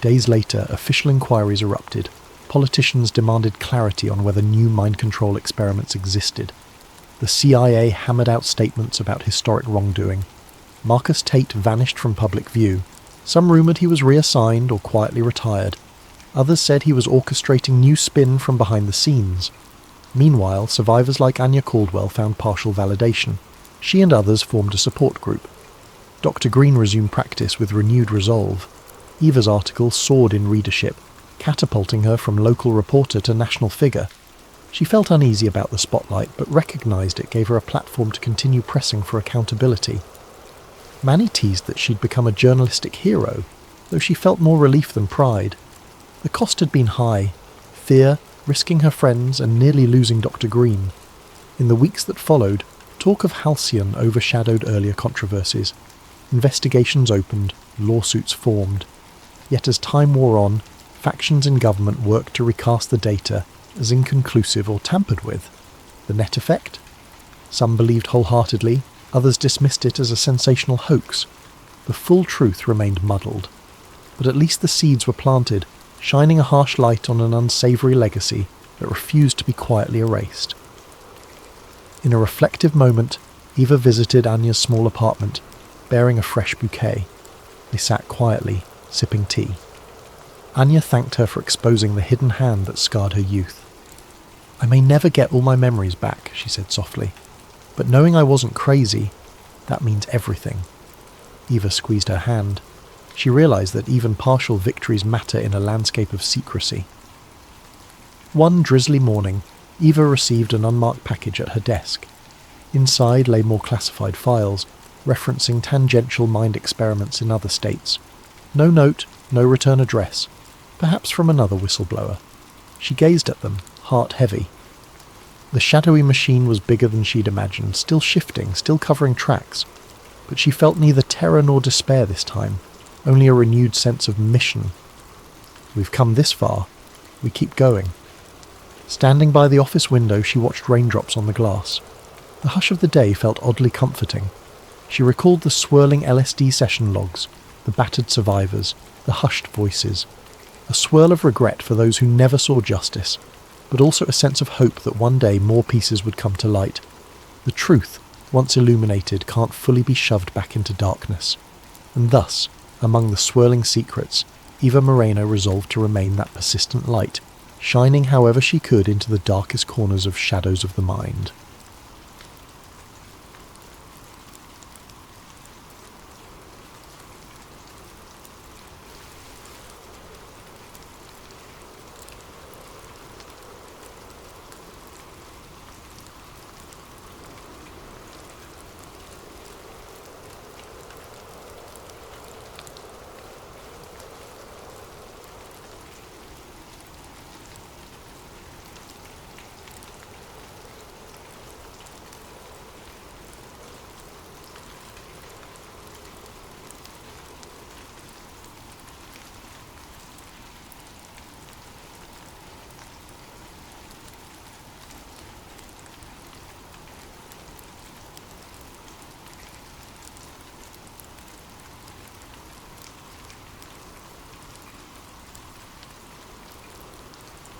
Days later, official inquiries erupted. Politicians demanded clarity on whether new mind control experiments existed. The CIA hammered out statements about historic wrongdoing. Marcus Tate vanished from public view. Some rumoured he was reassigned or quietly retired. Others said he was orchestrating new spin from behind the scenes. Meanwhile, survivors like Anya Caldwell found partial validation. She and others formed a support group. Dr. Green resumed practice with renewed resolve. Eva's article soared in readership, catapulting her from local reporter to national figure. She felt uneasy about the spotlight, but recognised it gave her a platform to continue pressing for accountability. Manny teased that she'd become a journalistic hero, though she felt more relief than pride. The cost had been high: fear, risking her friends, and nearly losing Dr. Green. In the weeks that followed, talk of Halcyon overshadowed earlier controversies. Investigations opened, lawsuits formed. Yet as time wore on, factions in government worked to recast the data as inconclusive or tampered with. The net effect? Some believed wholeheartedly, others dismissed it as a sensational hoax. The full truth remained muddled. But at least the seeds were planted, shining a harsh light on an unsavoury legacy that refused to be quietly erased. In a reflective moment, Eva visited Anya's small apartment, bearing a fresh bouquet. They sat quietly, sipping tea. Anya thanked her for exposing the hidden hand that scarred her youth. "I may never get all my memories back," she said softly, "but knowing I wasn't crazy, that means everything." Eva squeezed her hand. She realised that even partial victories matter in a landscape of secrecy. One drizzly morning, Eva received an unmarked package at her desk. Inside lay more classified files, referencing tangential mind experiments in other states. No note, no return address, perhaps from another whistleblower. She gazed at them, heart heavy. The shadowy machine was bigger than she'd imagined, still shifting, still covering tracks. But she felt neither terror nor despair this time, only a renewed sense of mission. We've come this far, we keep going. Standing by the office window, she watched raindrops on the glass. The hush of the day felt oddly comforting. She recalled the swirling LSD session logs, the battered survivors, the hushed voices. A swirl of regret for those who never saw justice, but also a sense of hope that one day more pieces would come to light. The truth, once illuminated, can't fully be shoved back into darkness. And thus, among the swirling secrets, Eva Moreno resolved to remain that persistent light, shining however she could into the darkest corners of shadows of the mind.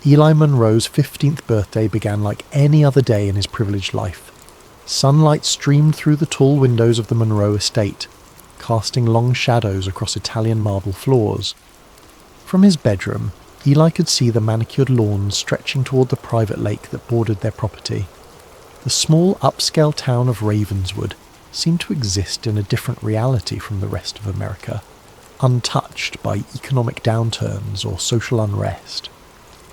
Eli Monroe's 15th birthday began like any other day in his privileged life. Sunlight streamed through the tall windows of the Monroe estate, casting long shadows across Italian marble floors. From his bedroom, Eli could see the manicured lawns stretching toward the private lake that bordered their property. The small upscale town of Ravenswood seemed to exist in a different reality from the rest of America, untouched by economic downturns or social unrest.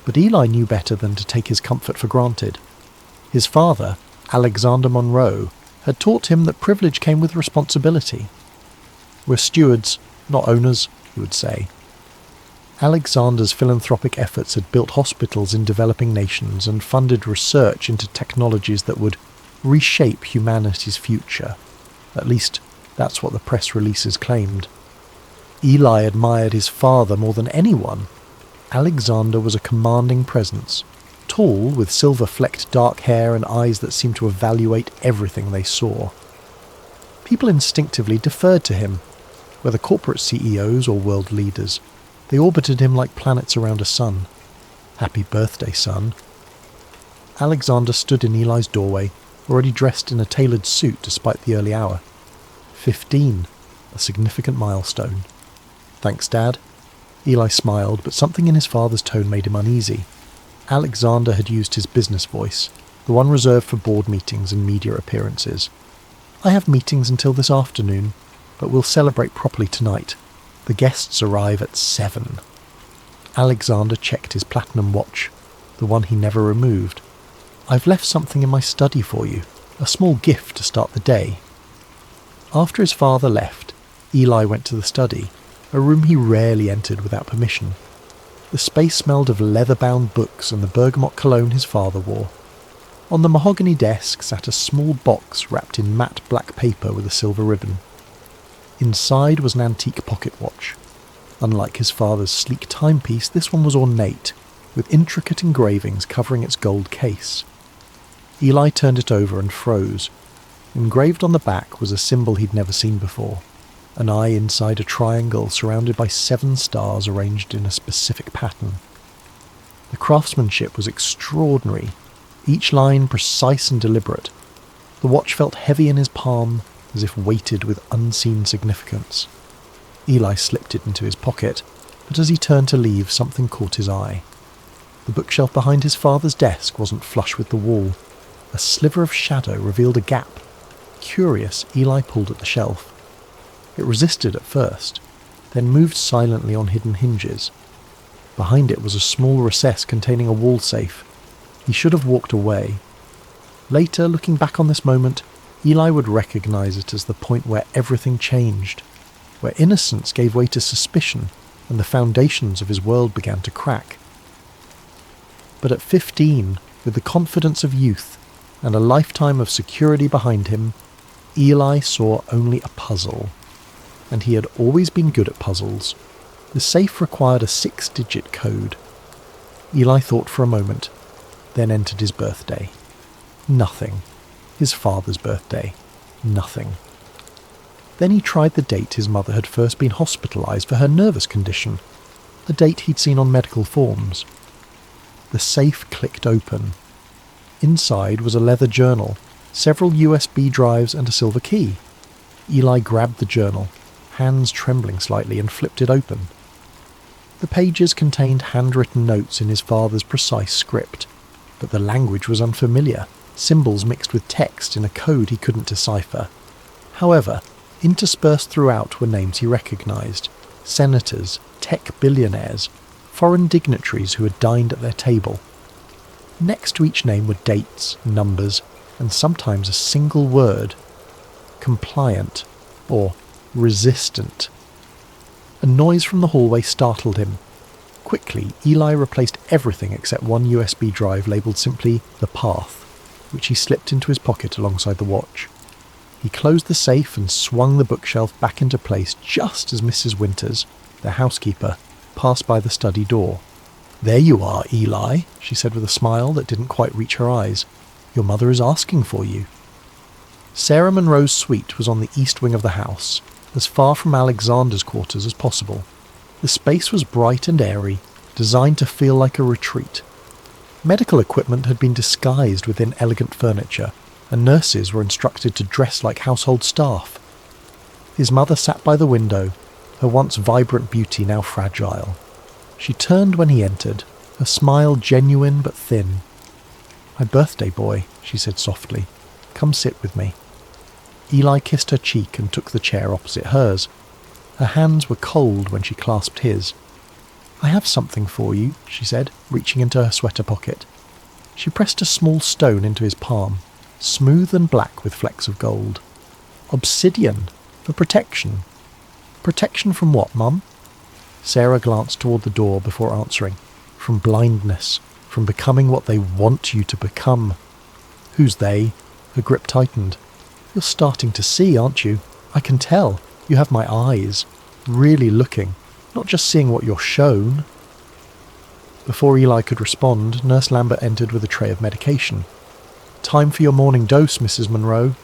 But Eli knew better than to take his comfort for granted. His father, Alexander Monroe, had taught him that privilege came with responsibility. "We're stewards, not owners," he would say. Alexander's philanthropic efforts had built hospitals in developing nations and funded research into technologies that would reshape humanity's future. At least, that's what the press releases claimed. Eli admired his father more than anyone. Alexander was a commanding presence, tall, with silver-flecked dark hair and eyes that seemed to evaluate everything they saw. People instinctively deferred to him, whether corporate CEOs or world leaders. They orbited him like planets around a sun. Happy birthday, son. Alexander stood in Eli's doorway, already dressed in a tailored suit despite the early hour. 15, a significant milestone. "Thanks, Dad." Eli smiled, but something in his father's tone made him uneasy. Alexander had used his business voice, the one reserved for board meetings and media appearances. I have meetings until this afternoon, but we'll celebrate properly tonight. The guests arrive at 7. Alexander checked his platinum watch, the one he never removed. I've left something in my study for you, a small gift to start the day. After his father left, Eli went to the study, a room he rarely entered without permission. The space smelled of leather-bound books and the bergamot cologne his father wore. On the mahogany desk sat a small box wrapped in matte black paper with a silver ribbon. Inside was an antique pocket watch. Unlike his father's sleek timepiece, this one was ornate, with intricate engravings covering its gold case. Eli turned it over and froze. Engraved on the back was a symbol he'd never seen before, an eye inside a triangle surrounded by 7 stars arranged in a specific pattern. The craftsmanship was extraordinary, each line precise and deliberate. The watch felt heavy in his palm, as if weighted with unseen significance. Eli slipped it into his pocket, but as he turned to leave, something caught his eye. The bookshelf behind his father's desk wasn't flush with the wall. A sliver of shadow revealed a gap. Curious, Eli pulled at the shelf. It resisted at first, then moved silently on hidden hinges. Behind it was a small recess containing a wall safe. He should have walked away. Later, looking back on this moment, Eli would recognize it as the point where everything changed, where innocence gave way to suspicion and the foundations of his world began to crack. But at 15, with the confidence of youth and a lifetime of security behind him, Eli saw only a puzzle. And he had always been good at puzzles. The safe required a 6-digit code. Eli thought for a moment, then entered his birthday. Nothing. His father's birthday. Nothing. Then he tried the date his mother had first been hospitalised for her nervous condition, a date he'd seen on medical forms. The safe clicked open. Inside was a leather journal, several USB drives and a silver key. Eli grabbed the journal, hands trembling slightly, and flipped it open. The pages contained handwritten notes in his father's precise script, but the language was unfamiliar, symbols mixed with text in a code he couldn't decipher. However, interspersed throughout were names he recognised: senators, tech billionaires, foreign dignitaries who had dined at their table. Next to each name were dates, numbers, and sometimes a single word: compliant or resistant. A noise from the hallway startled him. Quickly, Eli replaced everything except one USB drive labelled simply The Path, which he slipped into his pocket alongside the watch. He closed the safe and swung the bookshelf back into place just as Mrs. Winters, the housekeeper, passed by the study door. "There you are, Eli," she said with a smile that didn't quite reach her eyes. "Your mother is asking for you." Sarah Monroe's suite was on the east wing of the house, as far from Alexander's quarters as possible. The space was bright and airy, designed to feel like a retreat. Medical equipment had been disguised within elegant furniture, and nurses were instructed to dress like household staff. His mother sat by the window, her once vibrant beauty now fragile. She turned when he entered, her smile genuine but thin. "My birthday boy," she said softly. "Come sit with me." Eli kissed her cheek and took the chair opposite hers. Her hands were cold when she clasped his. "I have something for you," she said, reaching into her sweater pocket. She pressed a small stone into his palm, smooth and black with flecks of gold. "Obsidian, for protection." "Protection from what, Mum?" Sarah glanced toward the door before answering. "From blindness, from becoming what they want you to become." "Who's they?" Her grip tightened. "You're starting to see, aren't you? I can tell. You have my eyes. Really looking, not just seeing what you're shown." Before Eli could respond, Nurse Lambert entered with a tray of medication. "Time for your morning dose, Mrs. Monroe."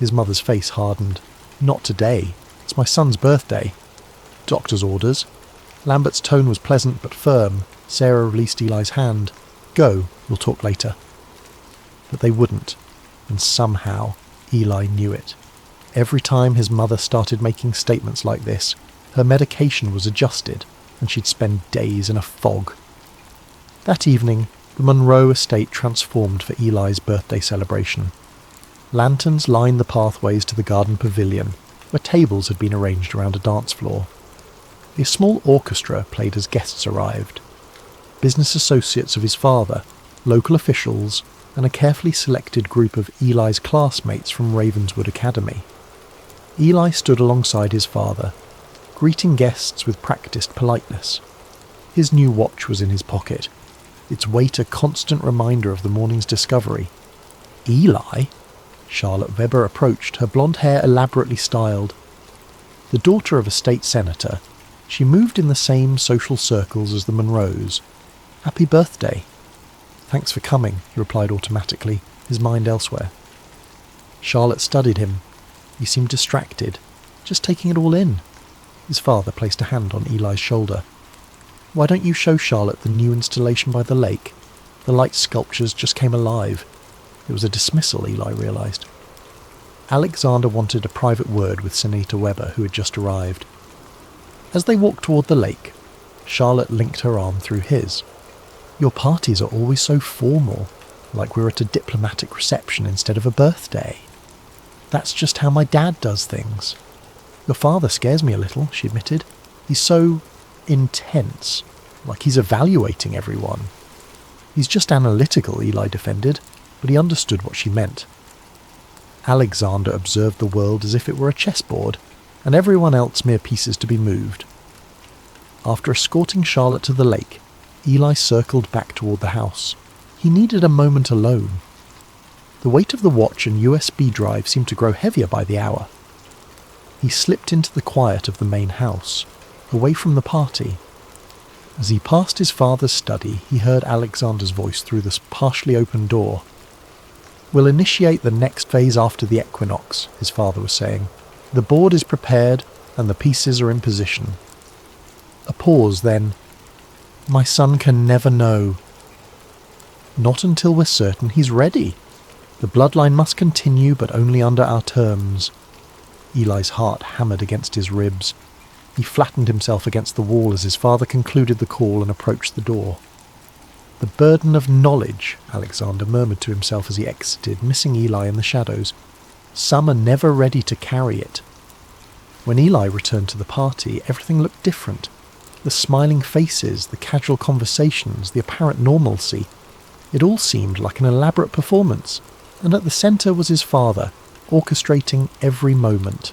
His mother's face hardened. "Not today. It's my son's birthday." "Doctor's orders." Lambert's tone was pleasant but firm. Sarah released Eli's hand. "Go, we'll talk later." But they wouldn't, and somehow Eli knew it. Every time his mother started making statements like this, her medication was adjusted, and she'd spend days in a fog. That evening, the Monroe estate transformed for Eli's birthday celebration. Lanterns lined the pathways to the garden pavilion, where tables had been arranged around a dance floor. A small orchestra played as guests arrived. Business associates of his father, local officials, and a carefully selected group of Eli's classmates from Ravenswood Academy. Eli stood alongside his father, greeting guests with practiced politeness. His new watch was in his pocket, its weight a constant reminder of the morning's discovery. Eli? Charlotte Weber approached, her blonde hair elaborately styled. The daughter of a state senator, she moved in the same social circles as the Monroes. Happy birthday. Thanks for coming, he replied automatically, his mind elsewhere. Charlotte studied him. He seemed distracted, just taking it all in. His father placed a hand on Eli's shoulder. Why don't you show Charlotte the new installation by the lake? The light sculptures just came alive. It was a dismissal, Eli realised. Alexander wanted a private word with Senator Weber, who had just arrived. As they walked toward the lake, Charlotte linked her arm through his. Your parties are always so formal, like we're at a diplomatic reception instead of a birthday. That's just how my dad does things. Your father scares me a little, she admitted. He's so intense, like he's evaluating everyone. He's just analytical, Eli defended, but he understood what she meant. Alexander observed the world as if it were a chessboard, and everyone else mere pieces to be moved. After escorting Charlotte to the lake, Eli circled back toward the house. He needed a moment alone. The weight of the watch and USB drive seemed to grow heavier by the hour. He slipped into the quiet of the main house, away from the party. As he passed his father's study, he heard Alexander's voice through the partially open door. We'll initiate the next phase after the equinox, his father was saying. The board is prepared and the pieces are in position. A pause, then. My son can never know. Not until we're certain he's ready. The bloodline must continue, but only under our terms. Eli's heart hammered against his ribs. He flattened himself against the wall as his father concluded the call and approached the door. The burden of knowledge, Alexander murmured to himself as he exited, missing Eli in the shadows. Some are never ready to carry it. When Eli returned to the party, everything looked different. The smiling faces, the casual conversations, the apparent normalcy. It all seemed like an elaborate performance, and at the centre was his father, orchestrating every moment.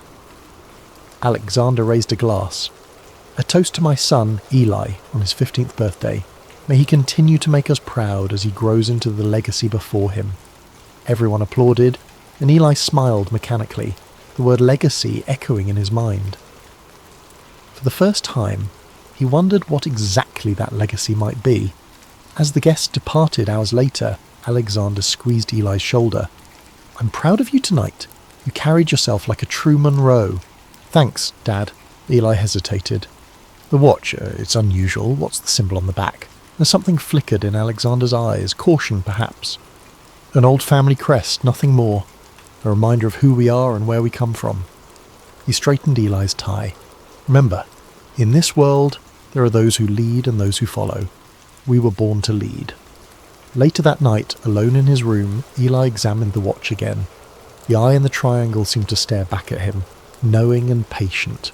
Alexander raised a glass. A toast to my son, Eli, on his 15th birthday. May he continue to make us proud as he grows into the legacy before him. Everyone applauded, and Eli smiled mechanically, the word legacy echoing in his mind. For the first time, he wondered what exactly that legacy might be. As the guests departed hours later, Alexander squeezed Eli's shoulder. I'm proud of you tonight. You carried yourself like a true Monroe. Thanks, Dad. Eli hesitated. The watch, it's unusual. What's the symbol on the back? There's something flickered in Alexander's eyes, caution perhaps. An old family crest, nothing more. A reminder of who we are and where we come from. He straightened Eli's tie. Remember, in this world, there are those who lead and those who follow. We were born to lead. Later that night, alone in his room, Eli examined the watch again. The eye in the triangle seemed to stare back at him, knowing and patient.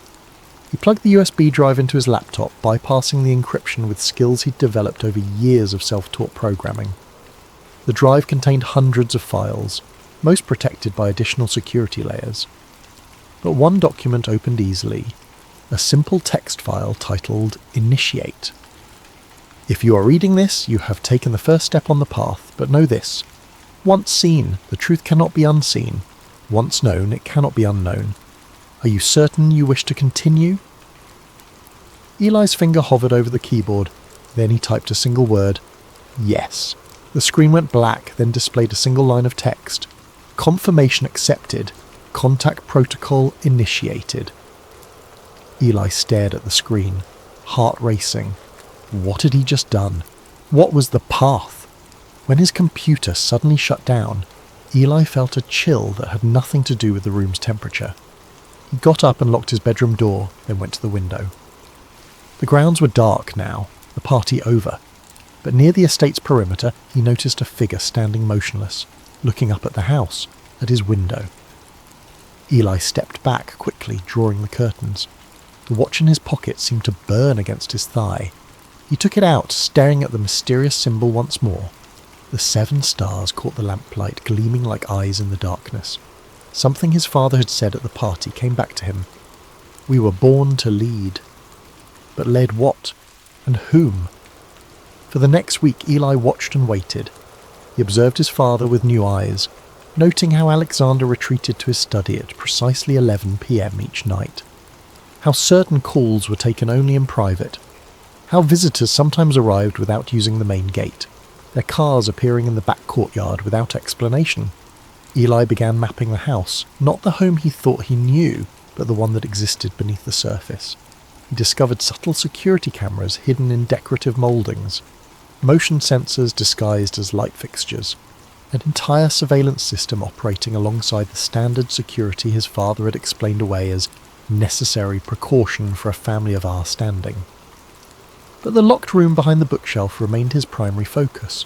He plugged the USB drive into his laptop, bypassing the encryption with skills he'd developed over years of self-taught programming. The drive contained hundreds of files, most protected by additional security layers. But one document opened easily, a simple text file titled Initiate. If you are reading this, you have taken the first step on the path, but know this. Once seen, the truth cannot be unseen. Once known, it cannot be unknown. Are you certain you wish to continue? Eli's finger hovered over the keyboard. Then he typed a single word. Yes. The screen went black, then displayed a single line of text. Confirmation accepted. Contact protocol initiated. Eli stared at the screen, heart racing. What had he just done? What was the path? When his computer suddenly shut down, Eli felt a chill that had nothing to do with the room's temperature. He got up and locked his bedroom door, then went to the window. The grounds were dark now, the party over, but near the estate's perimeter he noticed a figure standing motionless, looking up at the house, at his window. Eli stepped back quickly, drawing the curtains. The watch in his pocket seemed to burn against his thigh. He took it out, staring at the mysterious symbol once more. The 7 stars caught the lamplight, gleaming like eyes in the darkness. Something his father had said at the party came back to him. We were born to lead. But led what? And whom? For the next week Eli watched and waited. He observed his father with new eyes, noting how Alexander retreated to his study at precisely 11 p.m. each night. How certain calls were taken only in private. How visitors sometimes arrived without using the main gate, their cars appearing in the back courtyard without explanation. Eli began mapping the house, not the home he thought he knew, but the one that existed beneath the surface. He discovered subtle security cameras hidden in decorative mouldings, motion sensors disguised as light fixtures, an entire surveillance system operating alongside the standard security his father had explained away as necessary precaution for a family of our standing. But the locked room behind the bookshelf remained his primary focus.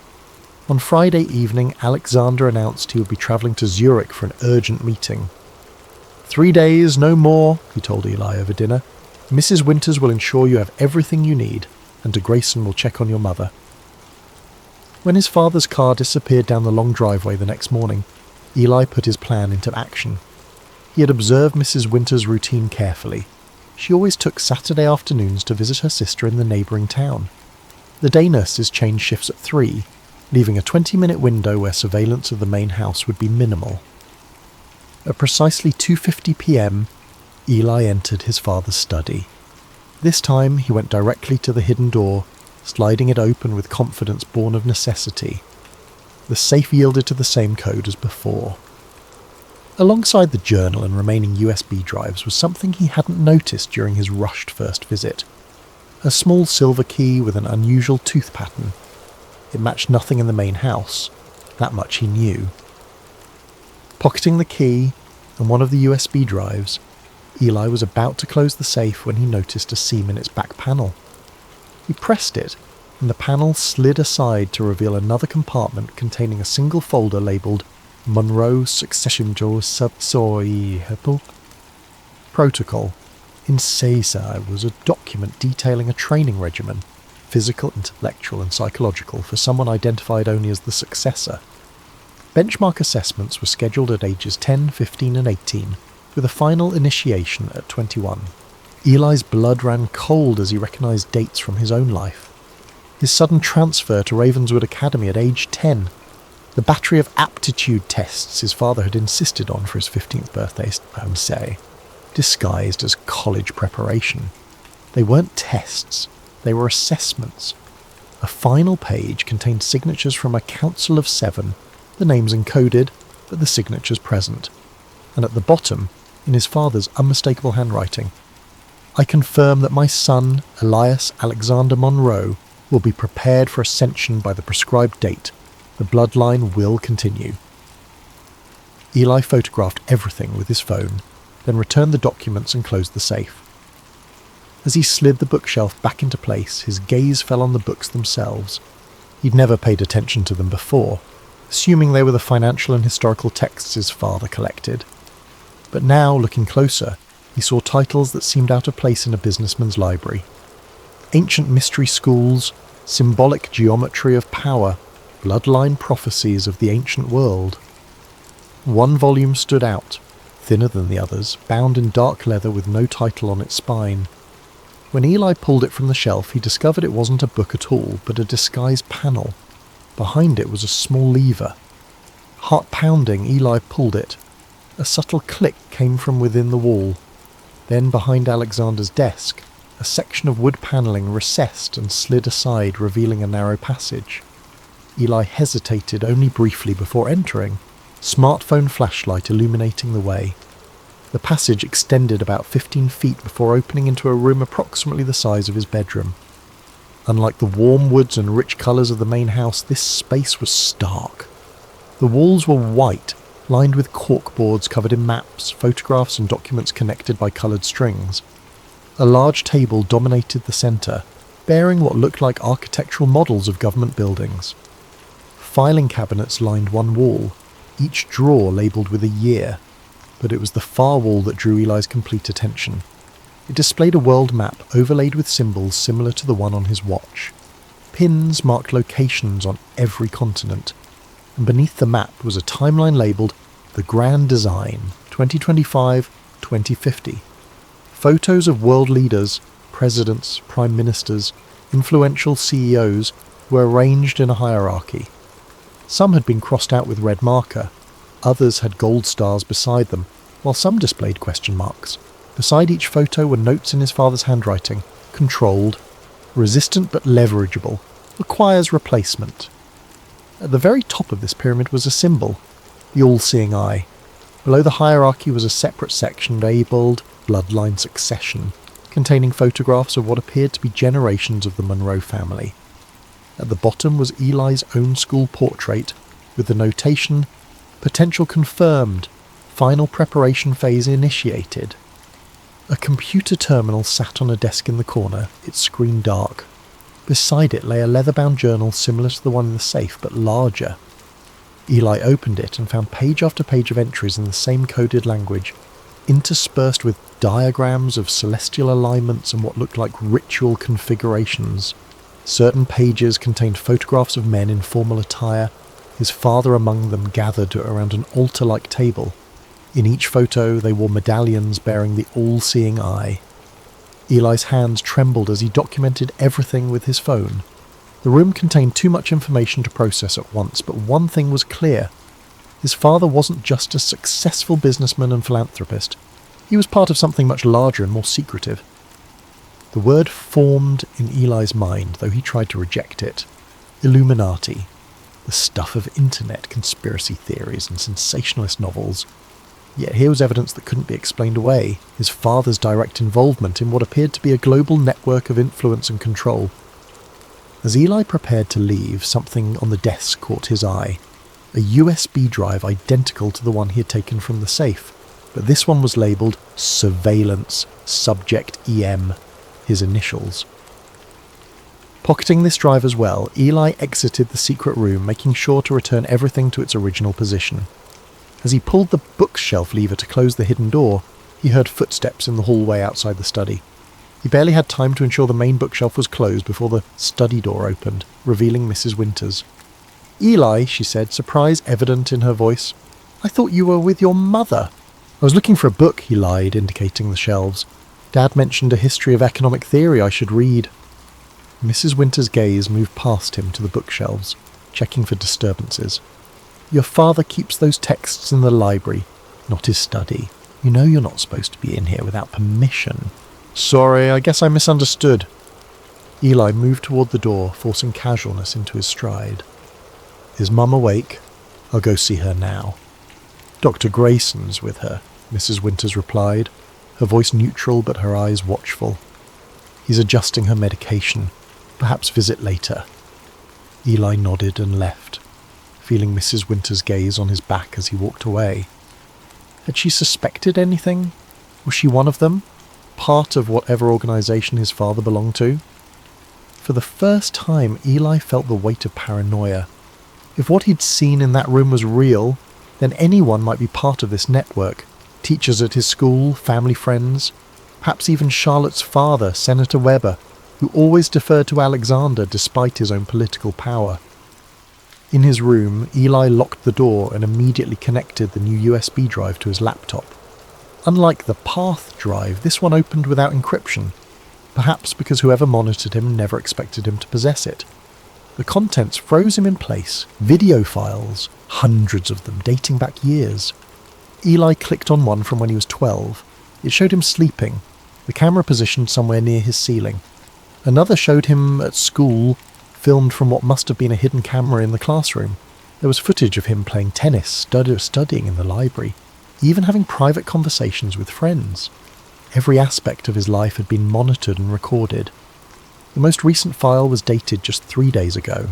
On Friday evening, Alexander announced he would be travelling to Zurich for an urgent meeting. 3 days, no more, he told Eli over dinner. Mrs. Winters will ensure you have everything you need, and De Grayson will check on your mother. When his father's car disappeared down the long driveway the next morning, Eli put his plan into action. He had observed Mrs. Winters' routine carefully. She always took Saturday afternoons to visit her sister in the neighbouring town. The day nurses changed shifts at 3, leaving a 20-minute window where surveillance of the main house would be minimal. At precisely 2:50 p.m, Eli entered his father's study. This time he went directly to the hidden door, sliding it open with confidence born of necessity. The safe yielded to the same code as before. Alongside the journal and remaining USB drives was something he hadn't noticed during his rushed first visit. A small silver key with an unusual tooth pattern. It matched nothing in the main house. That much he knew. Pocketing the key and one of the USB drives, Eli was about to close the safe when he noticed a seam in its back panel. He pressed it, and the panel slid aside to reveal another compartment containing a single folder labelled Monroe Succession Subsoy Protocol. In Caesar was a document detailing a training regimen, physical, intellectual and psychological, for someone identified only as the successor. Benchmark assessments were scheduled at ages 10, 15 and 18, with a final initiation at 21. Eli's blood ran cold as he recognised dates from his own life. His sudden transfer to Ravenswood Academy at age 10, the battery of aptitude tests his father had insisted on for his 15th birthday, disguised as college preparation. They weren't tests, they were assessments. A final page contained signatures from a council of 7, the names encoded, but the signatures present. And at the bottom, in his father's unmistakable handwriting, I confirm that my son, Elias Alexander Monroe, will be prepared for ascension by the prescribed date. The bloodline will continue. Eli photographed everything with his phone, then returned the documents and closed the safe. As he slid the bookshelf back into place, his gaze fell on the books themselves. He'd never paid attention to them before, assuming they were the financial and historical texts his father collected. But now, looking closer, he saw titles that seemed out of place in a businessman's library. Ancient mystery schools, symbolic geometry of power, bloodline prophecies of the ancient world. One volume stood out, thinner than the others, bound in dark leather with no title on its spine. When Eli pulled it from the shelf, he discovered it wasn't a book at all, but a disguised panel. Behind it was a small lever. Heart pounding, Eli pulled it. A subtle click came from within the wall. Then behind Alexander's desk, a section of wood panelling recessed and slid aside, revealing a narrow passage. Eli hesitated only briefly before entering, smartphone flashlight illuminating the way. The passage extended about 15 feet before opening into a room approximately the size of his bedroom. Unlike the warm woods and rich colours of the main house, this space was stark. The walls were white, lined with corkboards covered in maps, photographs and documents connected by coloured strings. A large table dominated the centre, bearing what looked like architectural models of government buildings. Filing cabinets lined one wall, each drawer labelled with a year, but it was the far wall that drew Eli's complete attention. It displayed a world map overlaid with symbols similar to the one on his watch. Pins marked locations on every continent, and beneath the map was a timeline labelled The Grand Design 2025-2050. Photos of world leaders, presidents, prime ministers, influential CEOs were arranged in a hierarchy. Some had been crossed out with red marker, others had gold stars beside them, while some displayed question marks. Beside each photo were notes in his father's handwriting: controlled, resistant but leverageable, requires replacement. At the very top of this pyramid was a symbol, the all-seeing eye. Below the hierarchy was a separate section labelled Bloodline Succession, containing photographs of what appeared to be generations of the Monroe family. At the bottom was Eli's own school portrait, with the notation, potential confirmed, final preparation phase initiated. A computer terminal sat on a desk in the corner, its screen dark. Beside it lay a leather-bound journal similar to the one in the safe, but larger. Eli opened it and found page after page of entries in the same coded language, interspersed with diagrams of celestial alignments and what looked like ritual configurations. Certain pages contained photographs of men in formal attire, his father among them gathered around an altar-like table. In each photo they wore medallions bearing the all-seeing eye. Eli's hands trembled as he documented everything with his phone. The room contained too much information to process at once, but one thing was clear. His father wasn't just a successful businessman and philanthropist. He was part of something much larger and more secretive. The word formed in Eli's mind, though he tried to reject it. Illuminati. The stuff of internet conspiracy theories and sensationalist novels. Yet here was evidence that couldn't be explained away, his father's direct involvement in what appeared to be a global network of influence and control. As Eli prepared to leave, something on the desk caught his eye. A USB drive identical to the one he had taken from the safe, but this one was labelled Surveillance Subject EM, his initials. Pocketing this drive as well, Eli exited the secret room, making sure to return everything to its original position. As he pulled the bookshelf lever to close the hidden door, he heard footsteps in the hallway outside the study. He barely had time to ensure the main bookshelf was closed before the study door opened, revealing Mrs. Winters. "Eli," she said, surprise evident in her voice. "I thought you were with your mother." "I was looking for a book," he lied, indicating the shelves. "Dad mentioned a history of economic theory I should read." Mrs. Winters' gaze moved past him to the bookshelves, checking for disturbances. "Your father keeps those texts in the library, not his study. You know you're not supposed to be in here without permission." "Sorry, I guess I misunderstood." Eli moved toward the door, forcing casualness into his stride. "Is Mum awake? I'll go see her now." "Dr. Grayson's with her," Mrs. Winters replied, her voice neutral but her eyes watchful. "He's adjusting her medication. Perhaps visit later." Eli nodded and left, feeling Mrs. Winters' gaze on his back as he walked away. Had she suspected anything? Was she one of them? Part of whatever organisation his father belonged to? For the first time, Eli felt the weight of paranoia. If what he'd seen in that room was real, then anyone might be part of this network. Teachers at his school, family friends, perhaps even Charlotte's father, Senator Weber, who always deferred to Alexander despite his own political power. In his room, Eli locked the door and immediately connected the new USB drive to his laptop. Unlike the Path drive, this one opened without encryption, perhaps because whoever monitored him never expected him to possess it. The contents froze him in place, video files, hundreds of them dating back years. Eli clicked on one from when he was 12. It showed him sleeping, the camera positioned somewhere near his ceiling. Another showed him at school, filmed from what must have been a hidden camera in the classroom. There was footage of him playing tennis, studying in the library, even having private conversations with friends. Every aspect of his life had been monitored and recorded. The most recent file was dated just 3 days ago,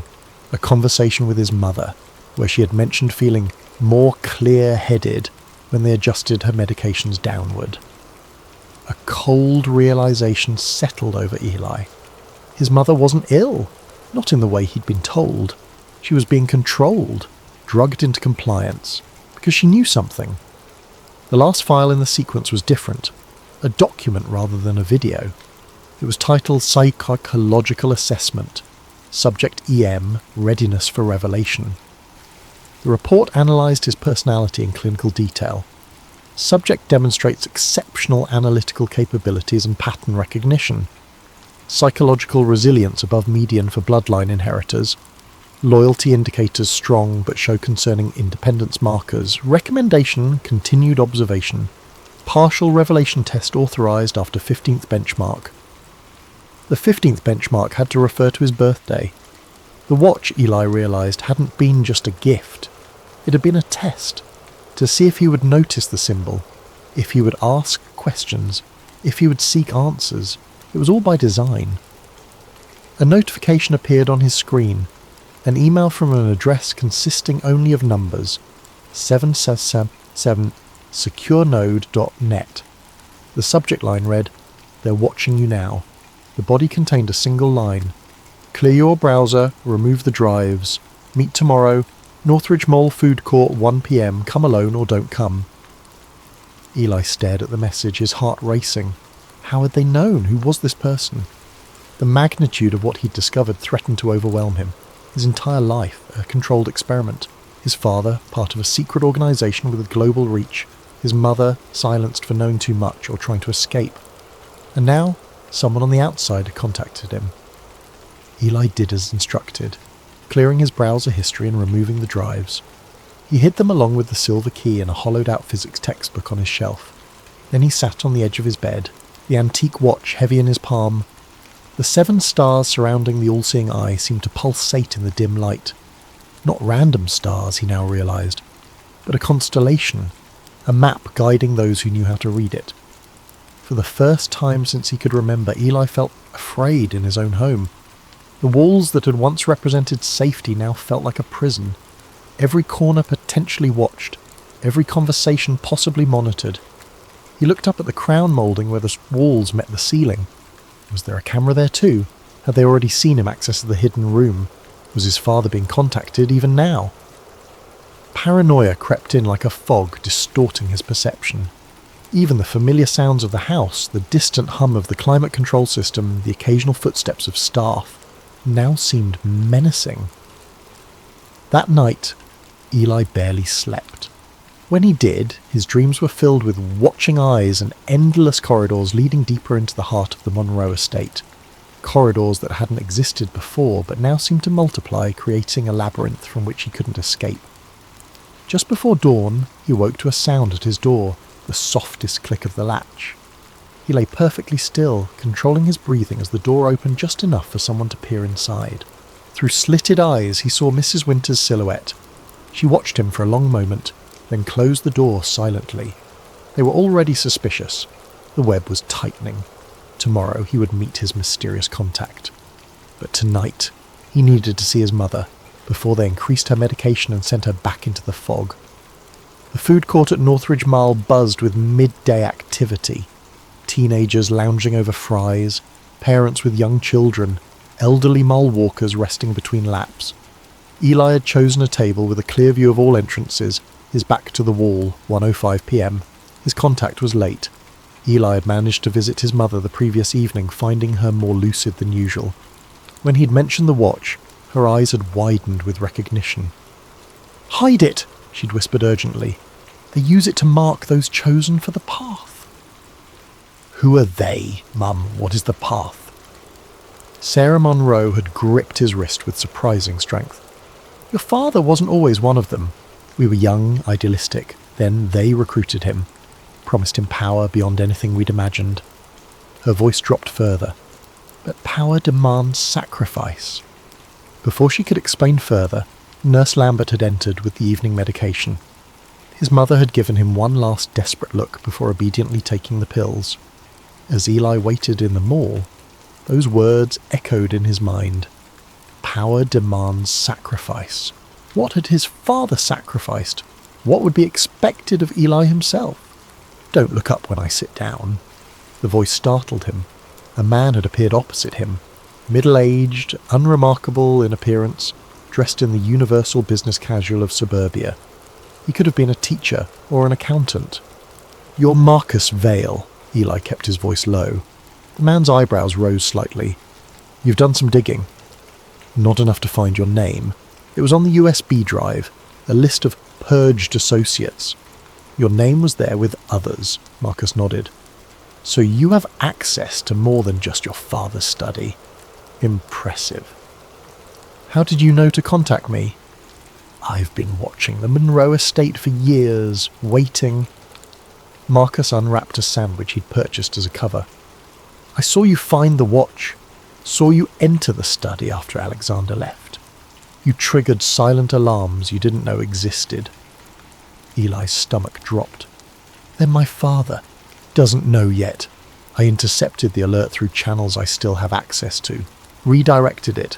a conversation with his mother, where she had mentioned feeling more clear-headed when they adjusted her medications downward. A cold realization settled over Eli. His mother wasn't ill, not in the way he'd been told. She was being controlled, drugged into compliance, because she knew something. The last file in the sequence was different, a document rather than a video. It was titled Psychological Assessment, Subject EM, Readiness for Revelation. The report analysed his personality in clinical detail. Subject demonstrates exceptional analytical capabilities and pattern recognition. Psychological resilience above median for bloodline inheritors. Loyalty indicators strong but show concerning independence markers. Recommendation, continued observation. Partial revelation test authorised after 15th benchmark. The 15th benchmark had to refer to his birthday. The watch, Eli realised, hadn't been just a gift. It had been a test, to see if he would notice the symbol, if he would ask questions, if he would seek answers. It was all by design. A notification appeared on his screen, an email from an address consisting only of numbers, 777 securenode.net. The subject line read, "They're watching you now." The body contained a single line. "Clear your browser, remove the drives. Meet tomorrow, Northridge Mall Food Court, 1 p.m. Come alone or don't come." Eli stared at the message, his heart racing. How had they known? Who was this person? The magnitude of what he'd discovered threatened to overwhelm him. His entire life, a controlled experiment. His father, part of a secret organisation with a global reach. His mother, silenced for knowing too much or trying to escape. And now, someone on the outside had contacted him. Eli did as instructed, clearing his browser history and removing the drives. He hid them along with the silver key in a hollowed-out physics textbook on his shelf. Then he sat on the edge of his bed, the antique watch heavy in his palm. The 7 stars surrounding the all-seeing eye seemed to pulsate in the dim light. Not random stars, he now realised, but a constellation, a map guiding those who knew how to read it. For the first time since he could remember, Eli felt afraid in his own home. The walls that had once represented safety now felt like a prison. Every corner potentially watched, every conversation possibly monitored. He looked up at the crown moulding where the walls met the ceiling. Was there a camera there too? Had they already seen him access the hidden room? Was his father being contacted even now? Paranoia crept in like a fog, distorting his perception. Even the familiar sounds of the house, the distant hum of the climate control system, the occasional footsteps of staff, now seemed menacing. That night, Eli barely slept. When he did, his dreams were filled with watching eyes and endless corridors leading deeper into the heart of the Monroe estate. Corridors that hadn't existed before, but now seemed to multiply, creating a labyrinth from which he couldn't escape. Just before dawn, he woke to a sound at his door, the softest click of the latch. He lay perfectly still, controlling his breathing as the door opened just enough for someone to peer inside. Through slitted eyes, he saw Mrs. Winter's silhouette. She watched him for a long moment, then closed the door silently. They were already suspicious. The web was tightening. Tomorrow he would meet his mysterious contact. But tonight, he needed to see his mother, before they increased her medication and sent her back into the fog. The food court at Northridge Mall buzzed with midday activity. Teenagers lounging over fries, parents with young children, elderly mall walkers resting between laps. Eli had chosen a table with a clear view of all entrances, his back to the wall, 1:05 p.m. His contact was late. Eli had managed to visit his mother the previous evening, finding her more lucid than usual. When he'd mentioned the watch, her eyes had widened with recognition. "Hide it!" she'd whispered urgently. "They use it to mark those chosen for the path." "Who are they, Mum? What is the path?" Sarah Monroe had gripped his wrist with surprising strength. "Your father wasn't always one of them. We were young, idealistic. Then they recruited him, promised him power beyond anything we'd imagined." Her voice dropped further. "But power demands sacrifice." Before she could explain further, Nurse Lambert had entered with the evening medication. His mother had given him one last desperate look before obediently taking the pills. As Eli waited in the mall, those words echoed in his mind. Power demands sacrifice. What had his father sacrificed? What would be expected of Eli himself? "Don't look up when I sit down." The voice startled him. A man had appeared opposite him, middle-aged, unremarkable in appearance, dressed in the universal business casual of suburbia. He could have been a teacher or an accountant. "You're Marcus Vale," Eli kept his voice low. The man's eyebrows rose slightly. "You've done some digging." "Not enough to find your name. It was on the USB drive, a list of purged associates. Your name was there with others," Marcus nodded. "So you have access to more than just your father's study. Impressive. How did you know to contact me?" "I've been watching the Monroe estate for years, waiting." Marcus unwrapped a sandwich he'd purchased as a cover. "I saw you find the watch. Saw you enter the study after Alexander left. You triggered silent alarms you didn't know existed." Eli's stomach dropped. "Then my father doesn't know yet. I intercepted the alert through channels I still have access to, redirected it,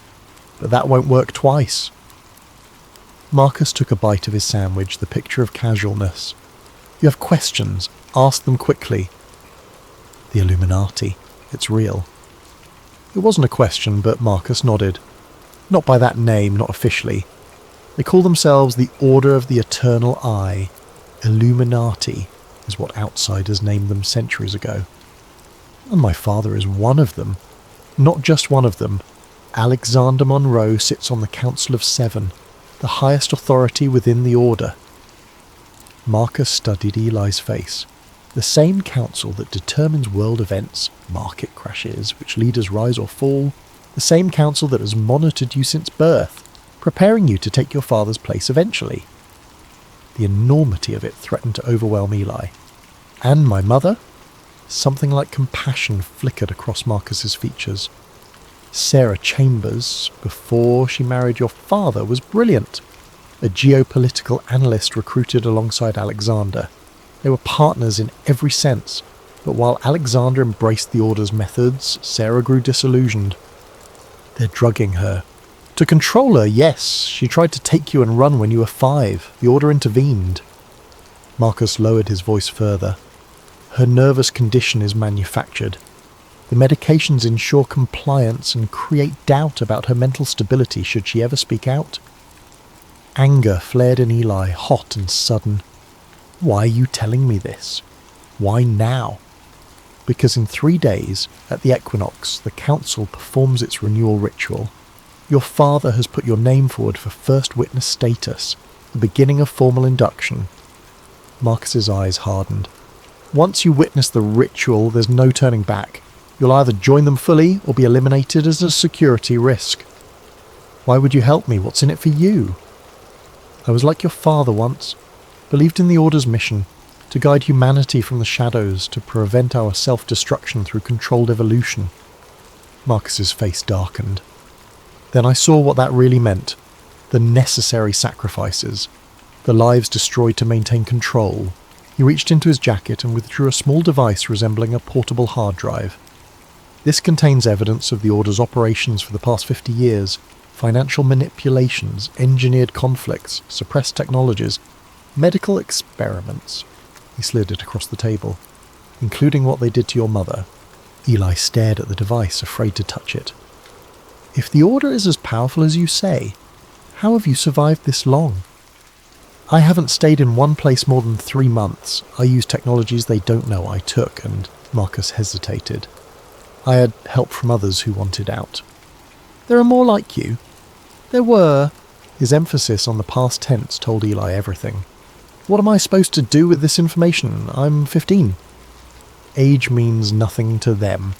but that won't work twice." Marcus took a bite of his sandwich, the picture of casualness. "You have questions, ask them quickly." "The Illuminati, it's real." It wasn't a question, but Marcus nodded. "Not by that name, not officially. They call themselves the Order of the Eternal Eye. Illuminati is what outsiders named them centuries ago. And my father is one of them. Not just one of them. Alexander Monroe sits on the Council of Seven, the highest authority within the Order." Marcus studied Eli's face. "The same council that determines world events, market crashes, which leaders rise or fall. The same council that has monitored you since birth, preparing you to take your father's place eventually." The enormity of it threatened to overwhelm Eli. "And my mother?" Something like compassion flickered across Marcus's features. "Sarah Chambers, before she married your father, was brilliant. A geopolitical analyst recruited alongside Alexander. They were partners in every sense, but while Alexander embraced the Order's methods, Sarah grew disillusioned. They're drugging her. To control her, yes. She tried to take you and run when you were 5. The Order intervened." Marcus lowered his voice further. "Her nervous condition is manufactured. The medications ensure compliance and create doubt about her mental stability should she ever speak out." Anger flared in Eli, hot and sudden. "Why are you telling me this? Why now?" "Because in 3 days, at the equinox, the council performs its renewal ritual. Your father has put your name forward for first witness status, the beginning of formal induction." Marcus's eyes hardened. "Once you witness the ritual, there's no turning back. You'll either join them fully or be eliminated as a security risk." "Why would you help me? What's in it for you?" "I was like your father once. Believed in the Order's mission, to guide humanity from the shadows, to prevent our self-destruction through controlled evolution." Marcus's face darkened. "Then I saw what that really meant. The necessary sacrifices. The lives destroyed to maintain control." He reached into his jacket and withdrew a small device resembling a portable hard drive. "This contains evidence of the Order's operations for the past 50 years. Financial manipulations, engineered conflicts, suppressed technologies, medical experiments." He slid it across the table. "Including what they did to your mother." Eli stared at the device, afraid to touch it. "If the Order is as powerful as you say, how have you survived this long?" "I haven't stayed in one place more than 3 months. I used technologies they don't know I took," and Marcus hesitated. "I had help from others who wanted out." "There are more like you." "There were." His emphasis on the past tense told Eli everything. "What am I supposed to do with this information? I'm 15. Age means nothing to them.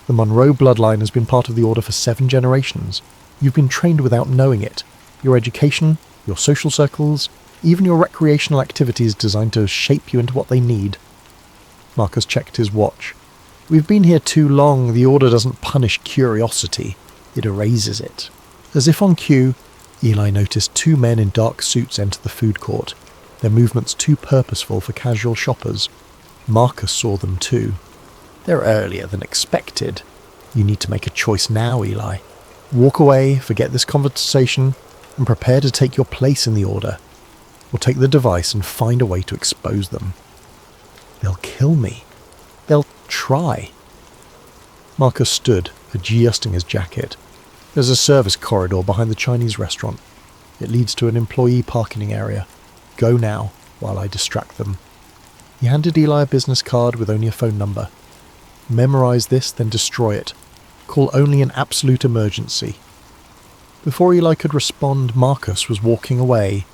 The Monroe bloodline has been part of the Order for 7 generations. You've been trained without knowing it. Your education, your social circles, even your recreational activities designed to shape you into what they need." Marcus checked his watch. "We've been here too long. The Order doesn't punish curiosity. It erases it." As if on cue, Eli noticed 2 men in dark suits enter the food court, their movements too purposeful for casual shoppers. Marcus saw them too. "They're earlier than expected. You need to make a choice now, Eli. Walk away, forget this conversation, and prepare to take your place in the Order. Or take the device and find a way to expose them." "They'll kill me." "They'll try." Marcus stood, adjusting his jacket. "There's a service corridor behind the Chinese restaurant. It leads to an employee parking area. Go now, while I distract them." He handed Eli a business card with only a phone number. "Memorize this, then destroy it. Call only in absolute emergency." Before Eli could respond, Marcus was walking away,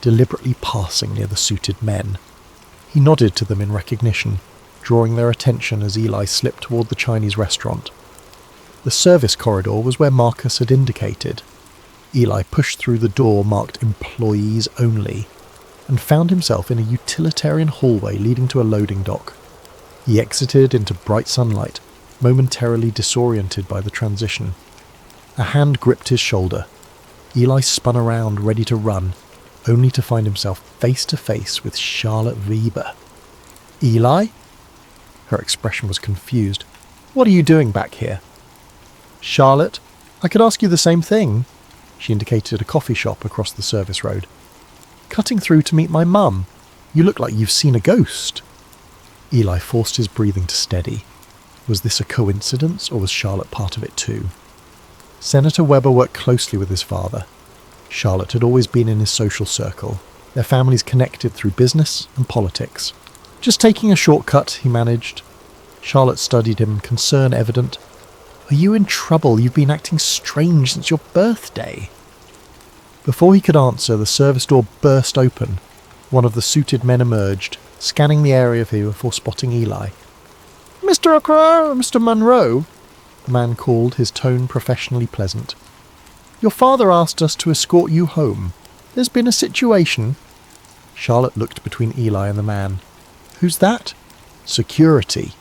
deliberately passing near the suited men. He nodded to them in recognition, drawing their attention as Eli slipped toward the Chinese restaurant. The service corridor was where Marcus had indicated. Eli pushed through the door marked "Employees Only" and found himself in a utilitarian hallway leading to a loading dock. He exited into bright sunlight, momentarily disoriented by the transition. A hand gripped his shoulder. Eli spun around, ready to run, only to find himself face to face with Charlotte Weber. "Eli?" Her expression was confused. "What are you doing back here?" "Charlotte, I could ask you the same thing." She indicated a coffee shop across the service road. "Cutting through to meet my mum. You look like you've seen a ghost." Eli forced his breathing to steady. Was this a coincidence, or was Charlotte part of it too? Senator Weber worked closely with his father. Charlotte had always been in his social circle, their families connected through business and politics. "Just taking a shortcut," he managed. Charlotte studied him, concern evident. "Are you in trouble? You've been acting strange since your birthday." Before he could answer, the service door burst open. One of the suited men emerged, scanning the area before spotting Eli. "Mr. O'Connor, Mr. Monroe," the man called, his tone professionally pleasant. "Your father asked us to escort you home. There's been a situation." Charlotte looked between Eli and the man. "Who's that?" "Security."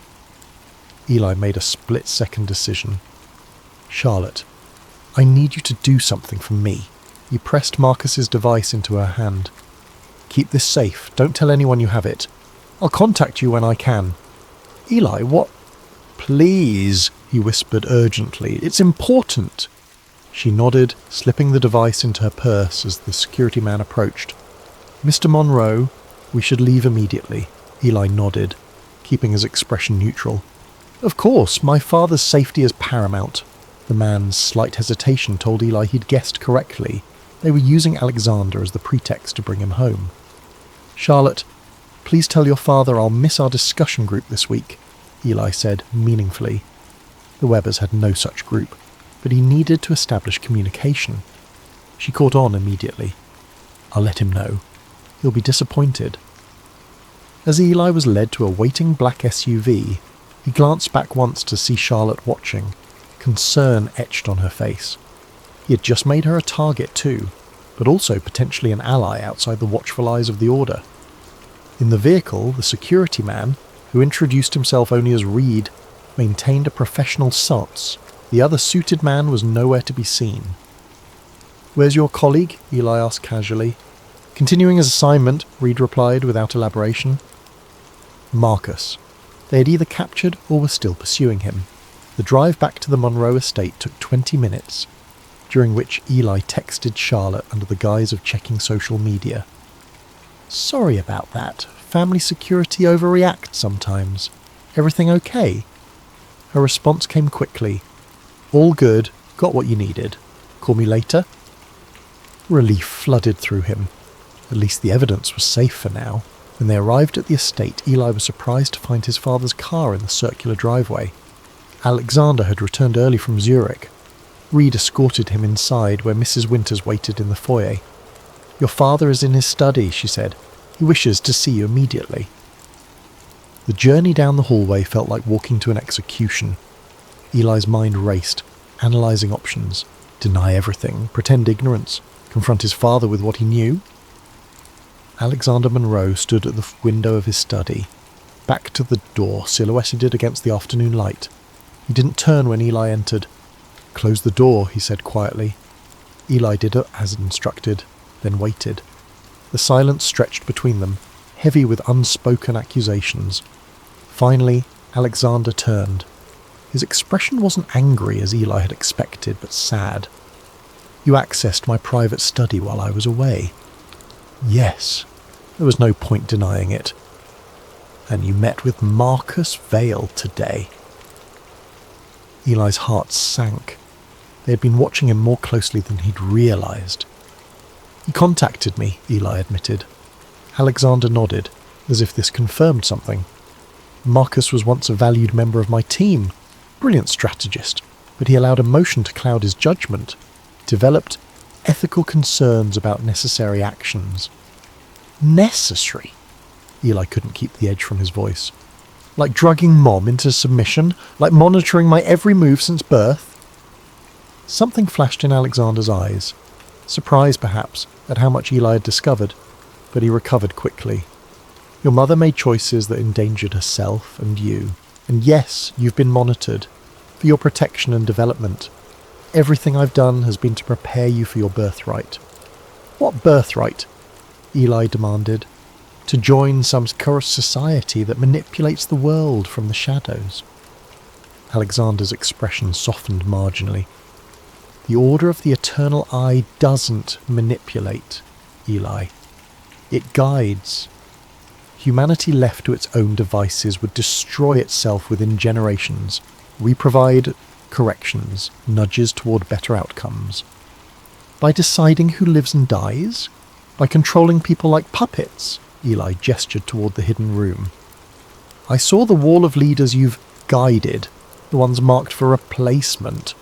Eli made a split-second decision. "Charlotte, I need you to do something for me." He pressed Marcus's device into her hand. "Keep this safe. Don't tell anyone you have it. I'll contact you when I can." "Eli, what?" "Please," he whispered urgently. "It's important." She nodded, slipping the device into her purse as the security man approached. "Mr. Monroe, we should leave immediately." Eli nodded, keeping his expression neutral. "Of course, my father's safety is paramount." The man's slight hesitation told Eli he'd guessed correctly. They were using Alexander as the pretext to bring him home. "Charlotte, please tell your father I'll miss our discussion group this week," Eli said meaningfully. The Webbers had no such group, but he needed to establish communication. She caught on immediately. "I'll let him know. He'll be disappointed." As Eli was led to a waiting black SUV, he glanced back once to see Charlotte watching, concern etched on her face. He had just made her a target too, but also potentially an ally outside the watchful eyes of the Order. In the vehicle, the security man, who introduced himself only as Reed, maintained a professional stance. The other suited man was nowhere to be seen. "Where's your colleague?" Eli asked casually. "Continuing his assignment," Reed replied without elaboration. Marcus. They had either captured or were still pursuing him. The drive back to the Monroe estate took 20 minutes, during which Eli texted Charlotte under the guise of checking social media. "Sorry about that. Family security overreacts sometimes. Everything okay?" Her response came quickly. "All good. Got what you needed. Call me later?" Relief flooded through him. At least the evidence was safe for now. When they arrived at the estate, Eli was surprised to find his father's car in the circular driveway. Alexander had returned early from Zurich. Reed escorted him inside where Mrs. Winters waited in the foyer. "Your father is in his study," she said. "He wishes to see you immediately." The journey down the hallway felt like walking to an execution. Eli's mind raced, analysing options. Deny everything, pretend ignorance, confront his father with what he knew. Alexander Monroe stood at the window of his study, back to the door silhouetted against the afternoon light. He didn't turn when Eli entered. "Close the door," he said quietly. Eli did as instructed, then waited. The silence stretched between them, heavy with unspoken accusations. Finally, Alexander turned. His expression wasn't angry as Eli had expected, but sad. "You accessed my private study while I was away." "Yes." There was no point denying it. And you met with Marcus Vale today. Eli's heart sank. They had been watching him more closely than he'd realized. He contacted me, Eli admitted. Alexander nodded, as if this confirmed something. Marcus was once a valued member of my team, brilliant strategist, but he allowed emotion to cloud his judgment, developed ethical concerns about necessary actions. Necessary? Eli couldn't keep the edge from his voice. Like drugging Mom into submission? Like monitoring my every move since birth? Something flashed in Alexander's eyes. Surprise, perhaps, at how much Eli had discovered, but he recovered quickly. Your mother made choices that endangered herself and you. And yes, you've been monitored. For your protection and development. Everything I've done has been to prepare you for your birthright. What birthright? Eli demanded. To join some cursed society that manipulates the world from the shadows. Alexander's expression softened marginally. The Order of the Eternal Eye doesn't manipulate, Eli. It guides. Humanity left to its own devices would destroy itself within generations. We provide corrections, nudges toward better outcomes. By deciding who lives and dies? By controlling people like puppets? Eli gestured toward the hidden room. I saw the wall of leaders you've guided, the ones marked for replacement.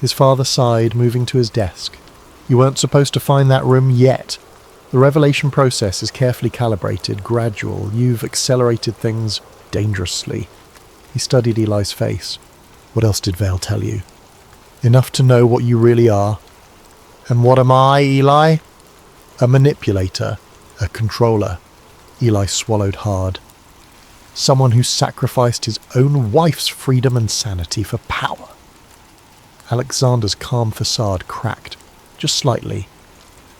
His father sighed, moving to his desk. You weren't supposed to find that room yet. The revelation process is carefully calibrated, gradual. You've accelerated things dangerously. He studied Eli's face. What else did Vale tell you? Enough to know what you really are. And what am I, Eli? A manipulator. A controller. Eli swallowed hard. Someone who sacrificed his own wife's freedom and sanity for power. Alexander's calm facade cracked, just slightly.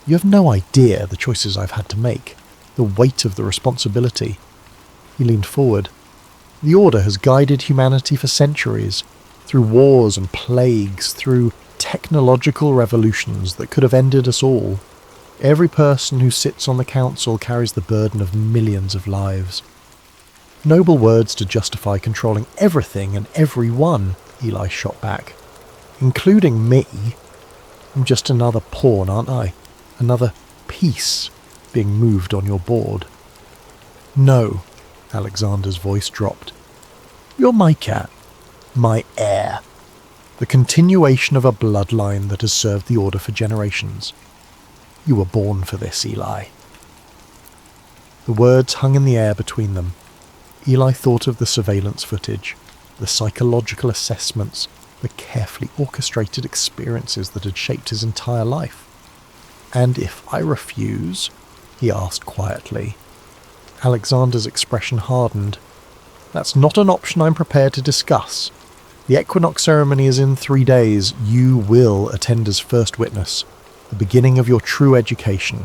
You have no idea the choices I've had to make, the weight of the responsibility. He leaned forward. The Order has guided humanity for centuries, through wars and plagues, through technological revolutions that could have ended us all. Every person who sits on the council carries the burden of millions of lives. Noble words to justify controlling everything and everyone, Eli shot back. Including me. I'm just another pawn, aren't I? Another piece being moved on your board. No, Alexander's voice dropped. You're my cat, my heir. The continuation of a bloodline that has served the Order for generations. You were born for this, Eli. The words hung in the air between them. Eli thought of the surveillance footage, the psychological assessments, the carefully orchestrated experiences that had shaped his entire life. And if I refuse? He asked quietly. Alexander's expression hardened. That's not an option I'm prepared to discuss. The equinox ceremony is in 3 days. You will attend as first witness. The beginning of your true education.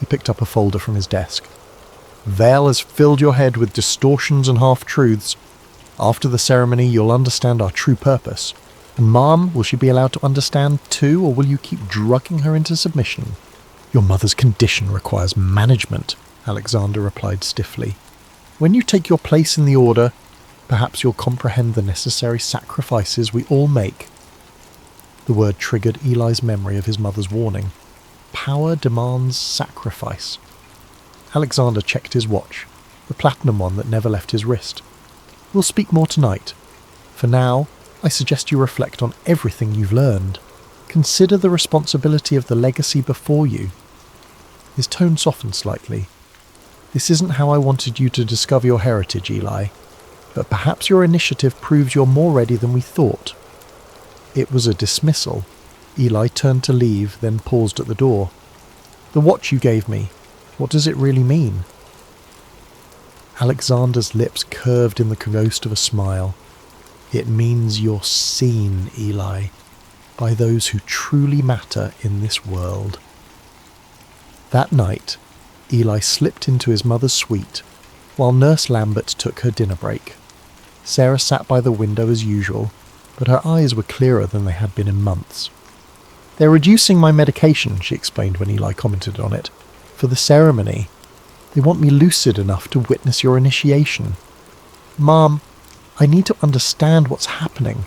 He picked up a folder from his desk. Vale has filled your head with distortions and half-truths. After the ceremony, you'll understand our true purpose. And Mom, will she be allowed to understand too, or will you keep drugging her into submission? Your mother's condition requires management, Alexander replied stiffly. When you take your place in the Order, perhaps you'll comprehend the necessary sacrifices we all make. The word triggered Eli's memory of his mother's warning. Power demands sacrifice. Alexander checked his watch, the platinum one that never left his wrist. We'll speak more tonight. For now, I suggest you reflect on everything you've learned. Consider the responsibility of the legacy before you. His tone softened slightly. This isn't how I wanted you to discover your heritage, Eli, but perhaps your initiative proves you're more ready than we thought. It was a dismissal. Eli turned to leave, then paused at the door. The watch you gave me, what does it really mean? Alexander's lips curved in the ghost of a smile. It means you're seen, Eli, by those who truly matter in this world. That night, Eli slipped into his mother's suite, while Nurse Lambert took her dinner break. Sarah sat by the window as usual, but her eyes were clearer than they had been in months. They're reducing my medication, she explained when Eli commented on it, for the ceremony. They want me lucid enough to witness your initiation. Mom, I need to understand what's happening.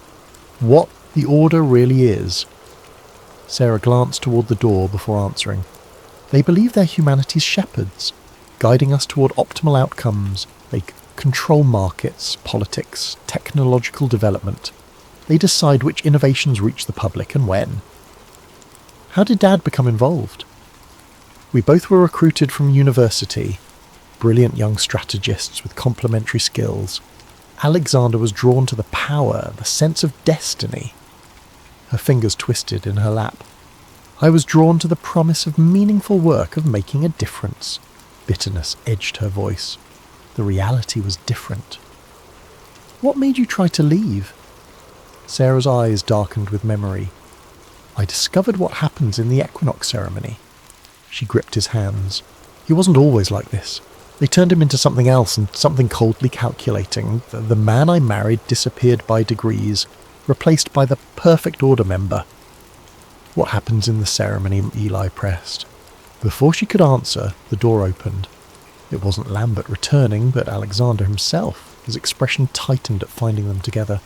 What the order really is." Sarah glanced toward the door before answering. "They believe they're humanity's shepherds, guiding us toward optimal outcomes. They control markets, politics, technological development. They decide which innovations reach the public and when." "How did Dad become involved?" "We both were recruited from university, brilliant young strategists with complementary skills. Alexander was drawn to the power, the sense of destiny." Her fingers twisted in her lap. "I was drawn to the promise of meaningful work, of making a difference." Bitterness edged her voice. The reality was different. "What made you try to leave?" Sarah's eyes darkened with memory. "I discovered what happens in the equinox ceremony." She gripped his hands. "He wasn't always like this. They turned him into something else, and something coldly calculating. The man I married disappeared by degrees, replaced by the perfect order member." "What happens in the ceremony?" Eli pressed. Before she could answer, the door opened. It wasn't Lambert returning, but Alexander himself. His expression tightened at finding them together.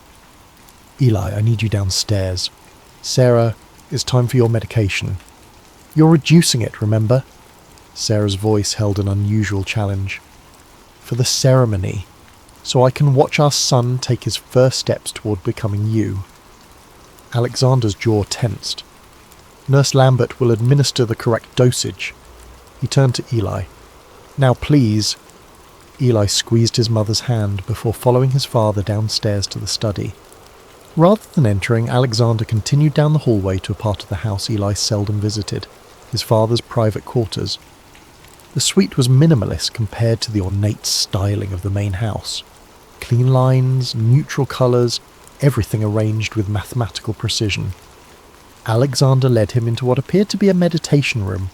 "Eli, I need you downstairs. Sarah, it's time for your medication. You're reducing it, remember?" Sarah's voice held an unusual challenge. "For the ceremony, so I can watch our son take his first steps toward becoming you." Alexander's jaw tensed. "Nurse Lambert will administer the correct dosage." He turned to Eli. "Now please." Eli squeezed his mother's hand before following his father downstairs to the study. Rather than entering, Alexander continued down the hallway to a part of the house Eli seldom visited, his father's private quarters. The suite was minimalist compared to the ornate styling of the main house. Clean lines, neutral colours, everything arranged with mathematical precision. Alexander led him into what appeared to be a meditation room,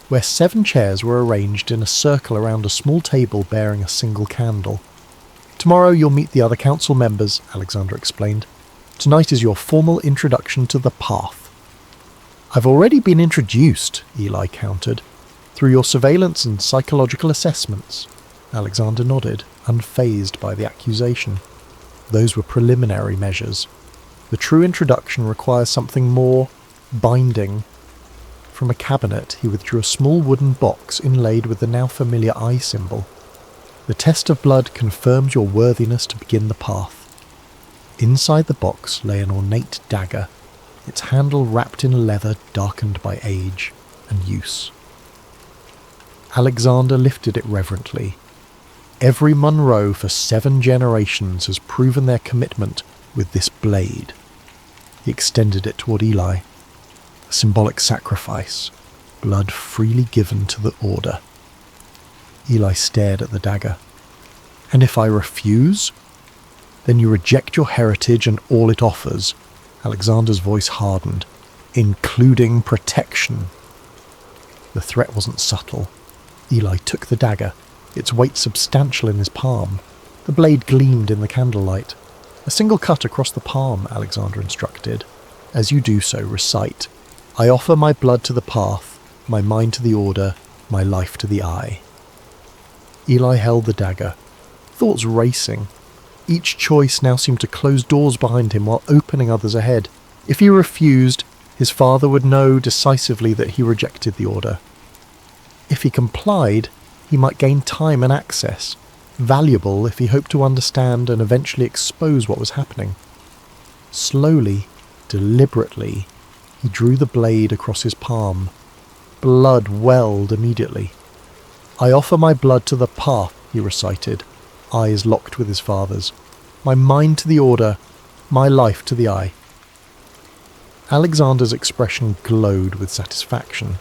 where 7 chairs were arranged in a circle around a small table bearing a single candle. "Tomorrow you'll meet the other council members," Alexander explained. "Tonight is your formal introduction to the path." "I've already been introduced," Eli countered, "through your surveillance and psychological assessments." Alexander nodded, unfazed by the accusation. "Those were preliminary measures. The true introduction requires something more binding." From a cabinet, he withdrew a small wooden box inlaid with the now familiar eye symbol. "The test of blood confirms your worthiness to begin the path." Inside the box lay an ornate dagger, its handle wrapped in leather darkened by age and use. Alexander lifted it reverently. "Every Monroe for 7 generations has proven their commitment with this blade." He extended it toward Eli. "A symbolic sacrifice, blood freely given to the order." Eli stared at the dagger. "And if I refuse?" "Then you reject your heritage and all it offers." Alexander's voice hardened. "Including protection." The threat wasn't subtle. Eli took the dagger, its weight substantial in his palm. The blade gleamed in the candlelight. "A single cut across the palm," Alexander instructed. "As you do so, recite, 'I offer my blood to the path, my mind to the order, my life to the eye.'" Eli held the dagger, thoughts racing. Each choice now seemed to close doors behind him while opening others ahead. If he refused, his father would know decisively that he rejected the order. If he complied, he might gain time and access, valuable if he hoped to understand and eventually expose what was happening. Slowly, deliberately, he drew the blade across his palm. Blood welled immediately. "I offer my blood to the path," he recited, eyes locked with his father's. "My mind to the order, my life to the eye." Alexander's expression glowed with satisfaction.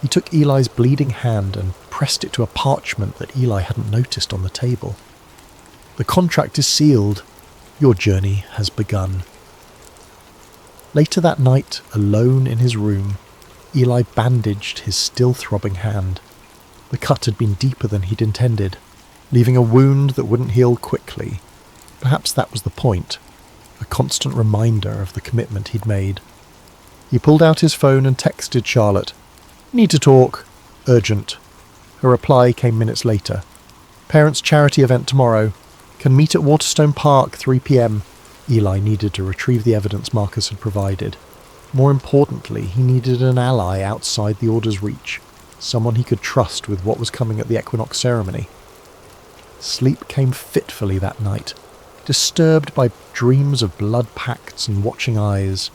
He took Eli's bleeding hand and pressed it to a parchment that Eli hadn't noticed on the table. "The contract is sealed. Your journey has begun." Later that night, alone in his room, Eli bandaged his still throbbing hand. The cut had been deeper than he'd intended, leaving a wound that wouldn't heal quickly. Perhaps that was the point, a constant reminder of the commitment he'd made. He pulled out his phone and texted Charlotte. "Need to talk. Urgent." Her reply came minutes later. Parents' charity event tomorrow. Can meet at Waterstone Park, 3 p.m. Eli needed to retrieve the evidence Marcus had provided. More importantly, he needed an ally outside the Order's reach, someone he could trust with what was coming at the equinox ceremony. Sleep came fitfully that night, disturbed by dreams of blood pacts and watching eyes.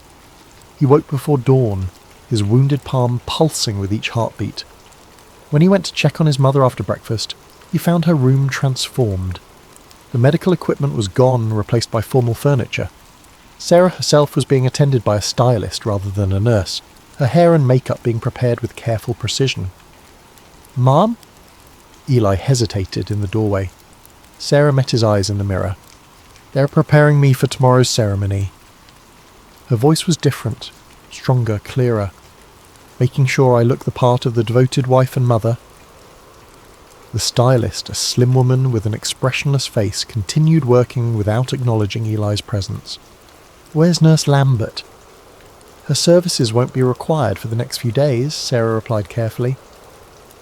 He woke before dawn, his wounded palm pulsing with each heartbeat. When he went to check on his mother after breakfast, he found her room transformed. The medical equipment was gone, replaced by formal furniture. Sarah herself was being attended by a stylist rather than a nurse, her hair and makeup being prepared with careful precision. "Mom?" Eli hesitated in the doorway. Sarah met his eyes in the mirror. "They're preparing me for tomorrow's ceremony." Her voice was different, stronger, clearer. "Making sure I look the part of the devoted wife and mother." The stylist, a slim woman with an expressionless face, continued working without acknowledging Eli's presence. "Where's Nurse Lambert?" "Her services won't be required for the next few days," Sarah replied carefully.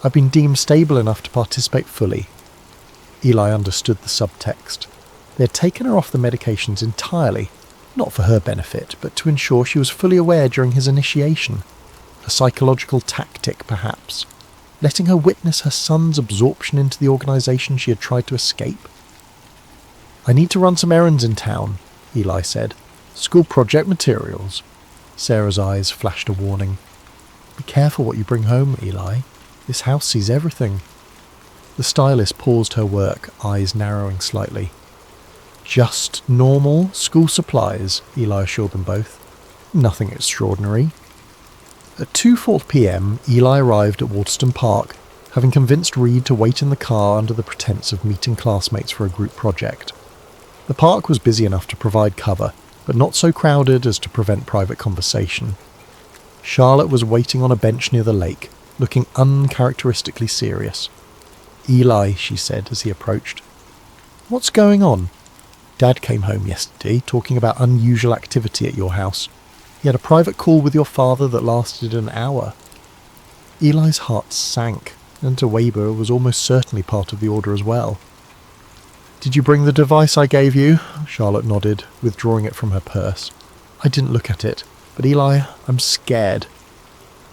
"I've been deemed stable enough to participate fully." Eli understood the subtext. They had taken her off the medications entirely, not for her benefit, but to ensure she was fully aware during his initiation. A psychological tactic, perhaps, letting her witness her son's absorption into the organisation she had tried to escape. "I need to run some errands in town," Eli said. "School project materials." Sarah's eyes flashed a warning. "Be careful what you bring home, Eli. This house sees everything." The stylist paused her work, eyes narrowing slightly. "Just normal school supplies," Eli assured them both. "Nothing extraordinary." At 2:40 p.m, Eli arrived at Waterstone Park, having convinced Reed to wait in the car under the pretense of meeting classmates for a group project. The park was busy enough to provide cover, but not so crowded as to prevent private conversation. Charlotte was waiting on a bench near the lake, looking uncharacteristically serious. "Eli," she said as he approached. "What's going on?" "Dad came home yesterday talking about unusual activity at your house. He had a private call with your father that lasted an hour." Eli's heart sank, and to Weber was almost certainly part of the order as well. "Did you bring the device I gave you?" Charlotte nodded, withdrawing it from her purse. "I didn't look at it, but Eli, I'm scared.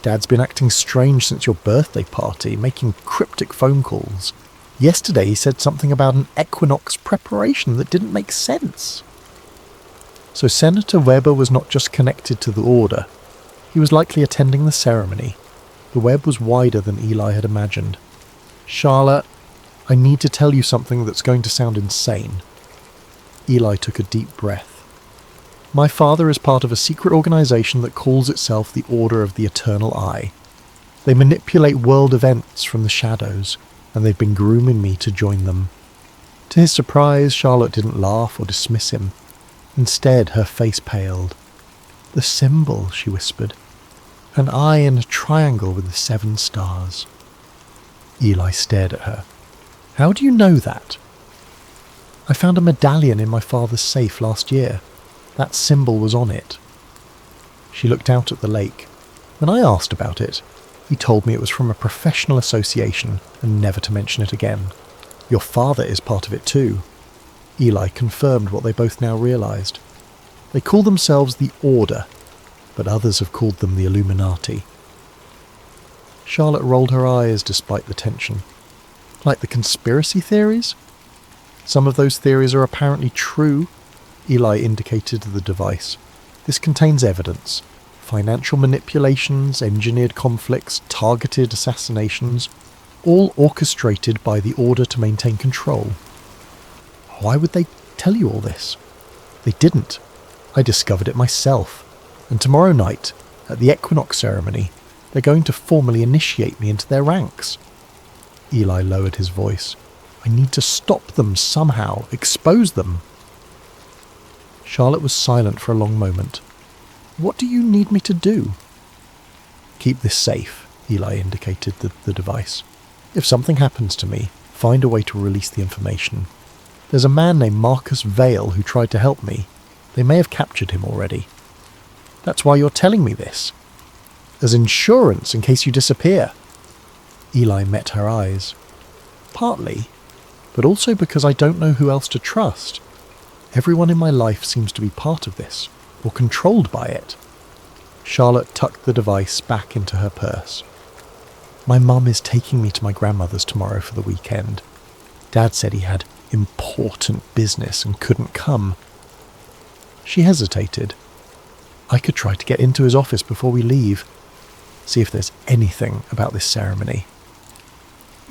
Dad's been acting strange since your birthday party, making cryptic phone calls. Yesterday he said something about an equinox preparation that didn't make sense." So Senator Weber was not just connected to the order. He was likely attending the ceremony. The web was wider than Eli had imagined. "Charlotte, I need to tell you something that's going to sound insane." Eli took a deep breath. "My father is part of a secret organization that calls itself the Order of the Eternal Eye. They manipulate world events from the shadows, and they've been grooming me to join them." To his surprise, Charlotte didn't laugh or dismiss him. Instead, her face paled. "The symbol," she whispered. "An eye in a triangle with the 7 stars." Eli stared at her. "How do you know that?" "I found a medallion in my father's safe last year. That symbol was on it." She looked out at the lake. "When I asked about it, he told me it was from a professional association and never to mention it again. Your father is part of it too." Eli confirmed what they both now realized. They call themselves the Order, but others have called them the Illuminati. Charlotte rolled her eyes despite the tension. "Like the conspiracy theories?" "Some of those theories are apparently true." Eli indicated the device. "This contains evidence. Financial manipulations, engineered conflicts, targeted assassinations, all orchestrated by the Order to maintain control." "Why would they tell you all this?" "They didn't. I discovered it myself. And tomorrow night, at the equinox ceremony, they're going to formally initiate me into their ranks." Eli lowered his voice. "I need to stop them somehow, expose them." Charlotte was silent for a long moment. "What do you need me to do?" "Keep this safe," Eli indicated the device. "If something happens to me, find a way to release the information. There's a man named Marcus Vale who tried to help me. They may have captured him already." "That's why you're telling me this?" "As insurance in case you disappear." Eli met her eyes. Partly, but also because I don't know who else to trust. Everyone in my life seems to be part of this, or controlled by it. Charlotte tucked the device back into her purse. My mum is taking me to my grandmother's tomorrow for the weekend. Dad said he had important business and couldn't come. She hesitated. I could try to get into his office before we leave, see if there's anything about this ceremony.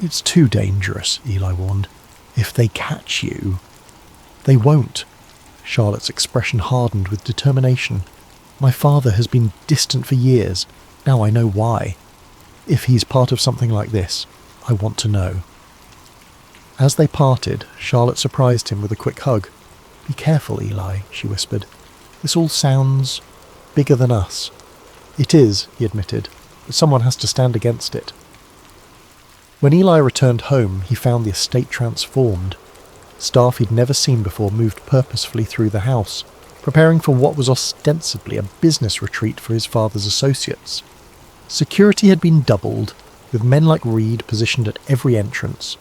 It's too dangerous, Eli warned. If they catch you... They won't. Charlotte's expression hardened with determination. My father has been distant for years. Now I know why. If he's part of something like this, I want to know. As they parted, Charlotte surprised him with a quick hug. Be careful, Eli, she whispered. This all sounds bigger than us. It is, he admitted, but someone has to stand against it. When Eli returned home, he found the estate transformed. Staff he'd never seen before moved purposefully through the house, preparing for what was ostensibly a business retreat for his father's associates. Security had been doubled, with men like Reed positioned at every entrance.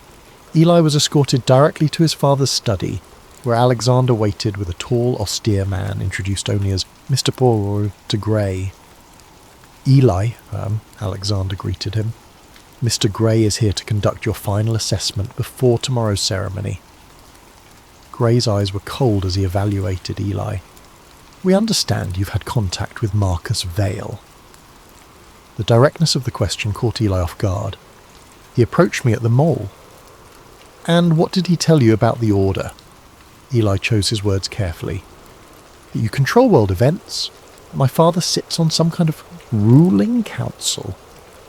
Eli was escorted directly to his father's study, where Alexander waited with a tall, austere man introduced only as Mr. Poirot de Grey. Eli, Alexander greeted him. Mr. Grey is here to conduct your final assessment before tomorrow's ceremony. Grey's eyes were cold as he evaluated Eli. We understand you've had contact with Marcus Vale. The directness of the question caught Eli off guard. He approached me at the mole. And what did he tell you about the Order? Eli chose his words carefully. That you control world events. My father sits on some kind of ruling council.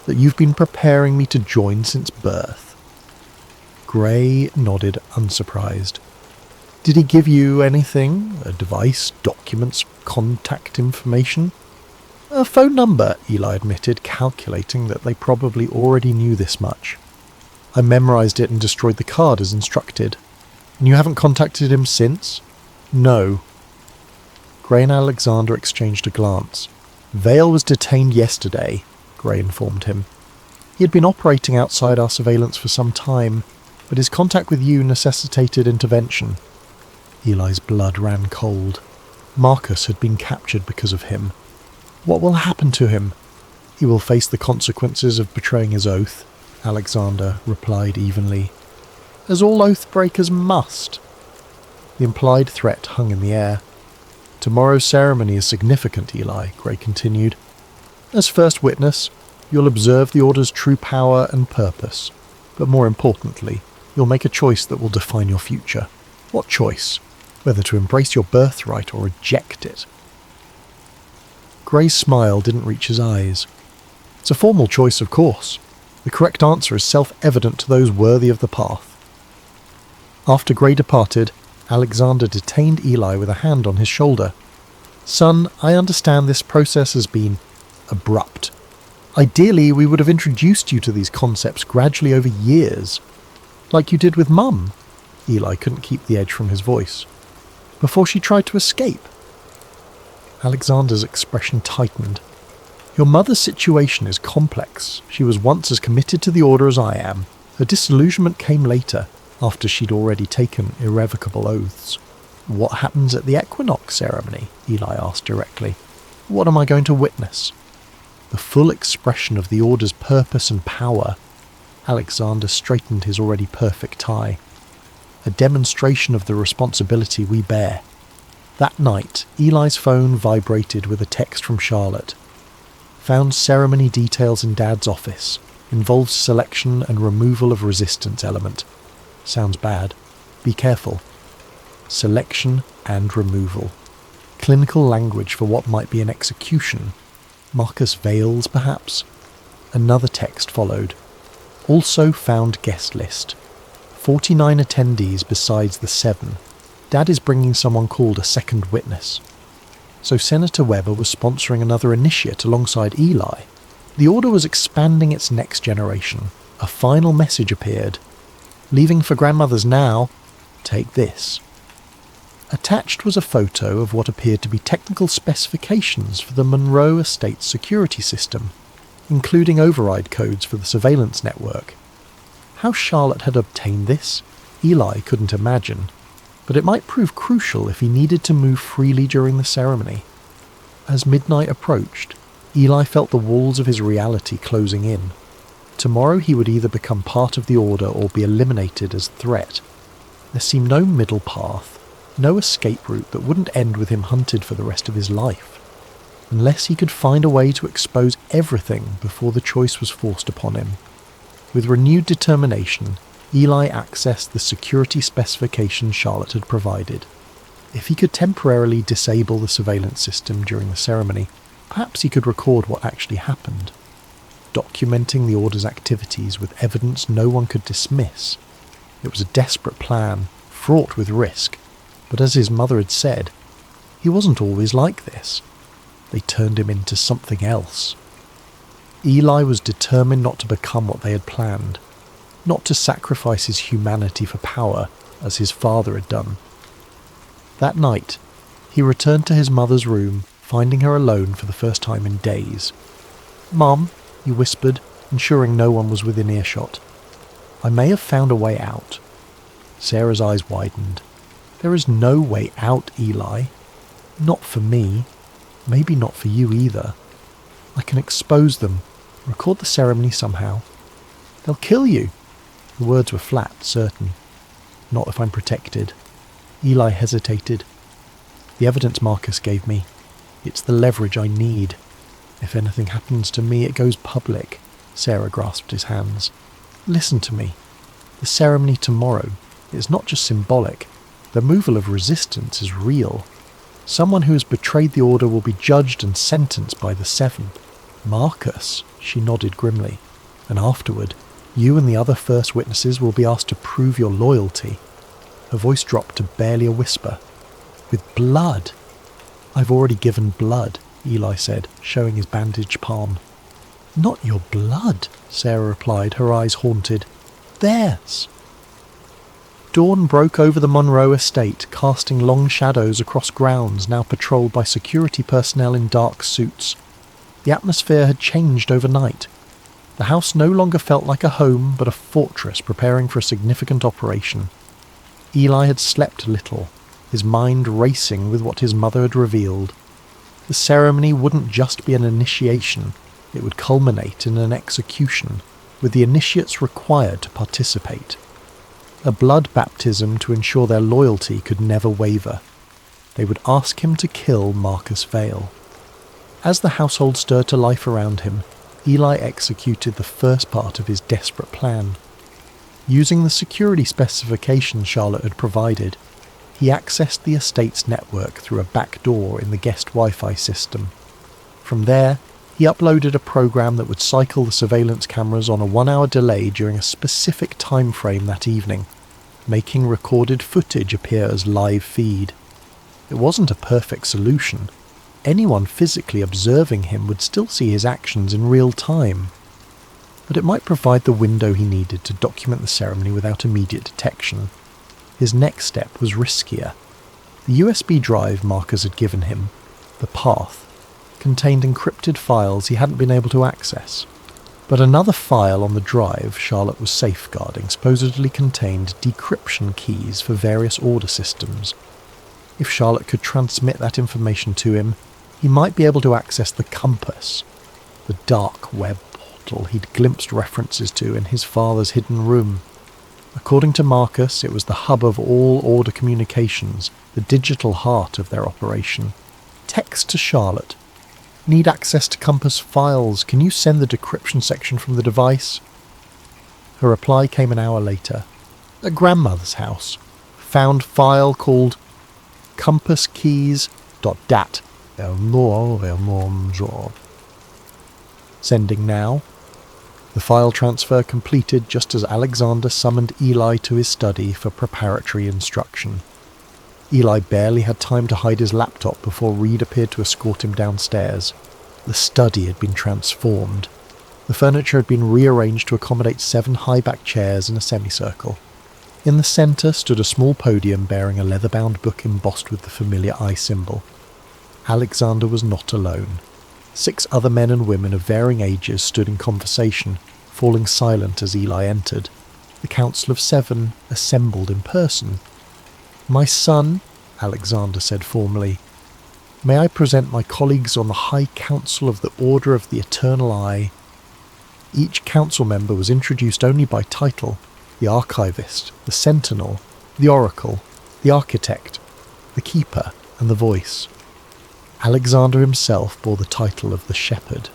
That you've been preparing me to join since birth. Grey nodded unsurprised. Did he give you anything? A device, documents, contact information? A phone number, Eli admitted, calculating that they probably already knew this much. I memorized it and destroyed the card as instructed. And you haven't contacted him since? No. Grey and Alexander exchanged a glance. Vale was detained yesterday, Grey informed him. He had been operating outside our surveillance for some time, but his contact with you necessitated intervention. Eli's blood ran cold. Marcus had been captured because of him. What will happen to him? He will face the consequences of betraying his oath, Alexander replied evenly. As all oath breakers must. The implied threat hung in the air. Tomorrow's ceremony is significant, Eli, Grey continued. As first witness, you'll observe the Order's true power and purpose. But more importantly, you'll make a choice that will define your future. What choice? Whether to embrace your birthright or reject it. Grey's smile didn't reach his eyes. It's a formal choice, of course. The correct answer is self-evident to those worthy of the path. After Grey departed, Alexander detained Eli with a hand on his shoulder. Son, I understand this process has been abrupt. Ideally, we would have introduced you to these concepts gradually over years. Like you did with Mum. Eli couldn't keep the edge from his voice. Before she tried to escape. Alexander's expression tightened. Your mother's situation is complex. She was once as committed to the Order as I am. Her disillusionment came later, after she'd already taken irrevocable oaths. What happens at the equinox ceremony? Eli asked directly. What am I going to witness? The full expression of the Order's purpose and power. Alexander straightened his already perfect tie. A demonstration of the responsibility we bear. That night, Eli's phone vibrated with a text from Charlotte. Found ceremony details in Dad's office. Involves selection and removal of resistance element. Sounds bad. Be careful. Selection and removal. Clinical language for what might be an execution. Marcus Vale's, perhaps? Another text followed. Also found guest list. 49 attendees besides the 7. Dad is bringing someone called a second witness. So Senator Weber was sponsoring another initiate alongside Eli. The Order was expanding its next generation. A final message appeared. Leaving for grandmother's now, take this. Attached was a photo of what appeared to be technical specifications for the Monroe Estate's security system. including override codes for the surveillance network. How Charlotte had obtained this, Eli couldn't imagine, but it might prove crucial if he needed to move freely during the ceremony. As midnight approached, Eli felt the walls of his reality closing in. Tomorrow he would either become part of the Order or be eliminated as a threat. There seemed no middle path, no escape route that wouldn't end with him hunted for the rest of his life, unless he could find a way to expose everything before the choice was forced upon him. With renewed determination, Eli accessed the security specifications Charlotte had provided. If he could temporarily disable the surveillance system during the ceremony, perhaps he could record what actually happened, documenting the Order's activities with evidence no one could dismiss. It was a desperate plan, fraught with risk, but as his mother had said, he wasn't always like this. They turned him into something else. Eli was determined not to become what they had planned, not to sacrifice his humanity for power as his father had done. That night, he returned to his mother's room, finding her alone for the first time in days. "Mom," he whispered, ensuring no one was within earshot. "I may have found a way out." Sarah's eyes widened. "There is no way out, Eli. Not for me. Maybe not for you either. I can expose them, record the ceremony somehow. They'll kill you." The words were flat, certain. "Not if I'm protected." Eli hesitated. "The evidence Marcus gave me. It's the leverage I need. If anything happens to me, it goes public." Sarah grasped his hands. "Listen to me. The ceremony tomorrow is not just symbolic. The removal of resistance is real. Someone who has betrayed the Order will be judged and sentenced by the Seven. Marcus," she nodded grimly, "and afterward, you and the other first witnesses will be asked to prove your loyalty." Her voice dropped to barely a whisper. "With blood." "I've already given blood," Eli said, showing his bandaged palm. "Not your blood," Sarah replied, her eyes haunted. "Theirs." Dawn broke over the Monroe estate, casting long shadows across grounds now patrolled by security personnel in dark suits. The atmosphere had changed overnight. The house no longer felt like a home, but a fortress preparing for a significant operation. Eli had slept little, his mind racing with what his mother had revealed. The ceremony wouldn't just be an initiation, it would culminate in an execution, with the initiates required to participate. A blood baptism to ensure their loyalty could never waver. They would ask him to kill Marcus Vale. As the household stirred to life around him, Eli executed the first part of his desperate plan. Using the security specifications Charlotte had provided, he accessed the estate's network through a back door in the guest Wi-Fi system. From there, he uploaded a program that would cycle the surveillance cameras on a 1-hour delay during a specific time frame that evening, making recorded footage appear as live feed. It wasn't a perfect solution. Anyone physically observing him would still see his actions in real time. But it might provide the window he needed to document the ceremony without immediate detection. His next step was riskier. The USB drive Marcus had given him, the Path, contained encrypted files he hadn't been able to access. But another file on the drive Charlotte was safeguarding supposedly contained decryption keys for various Order systems. If Charlotte could transmit that information to him, he might be able to access the Compass, the dark web portal he'd glimpsed references to in his father's hidden room. According to Marcus, it was the hub of all Order communications, the digital heart of their operation. Text to Charlotte. "Need access to Compass files. Can you send the decryption section from the device?" Her reply came an hour later. "At grandmother's house. Found file called compasskeys.dat. Sending now." The file transfer completed just as Alexander summoned Eli to his study for preparatory instruction. Eli barely had time to hide his laptop before Reed appeared to escort him downstairs. The study had been transformed. The furniture had been rearranged to accommodate 7 high-backed chairs in a semicircle. In the centre stood a small podium bearing a leather-bound book embossed with the familiar eye symbol. Alexander was not alone. 6 other men and women of varying ages stood in conversation, falling silent as Eli entered. The Council of 7 assembled in person. "My son," Alexander said formally, "may I present my colleagues on the High Council of the Order of the Eternal Eye." Each council member was introduced only by title: the Archivist, the Sentinel, the Oracle, the Architect, the Keeper, and the Voice. Alexander himself bore the title of the Shepherd.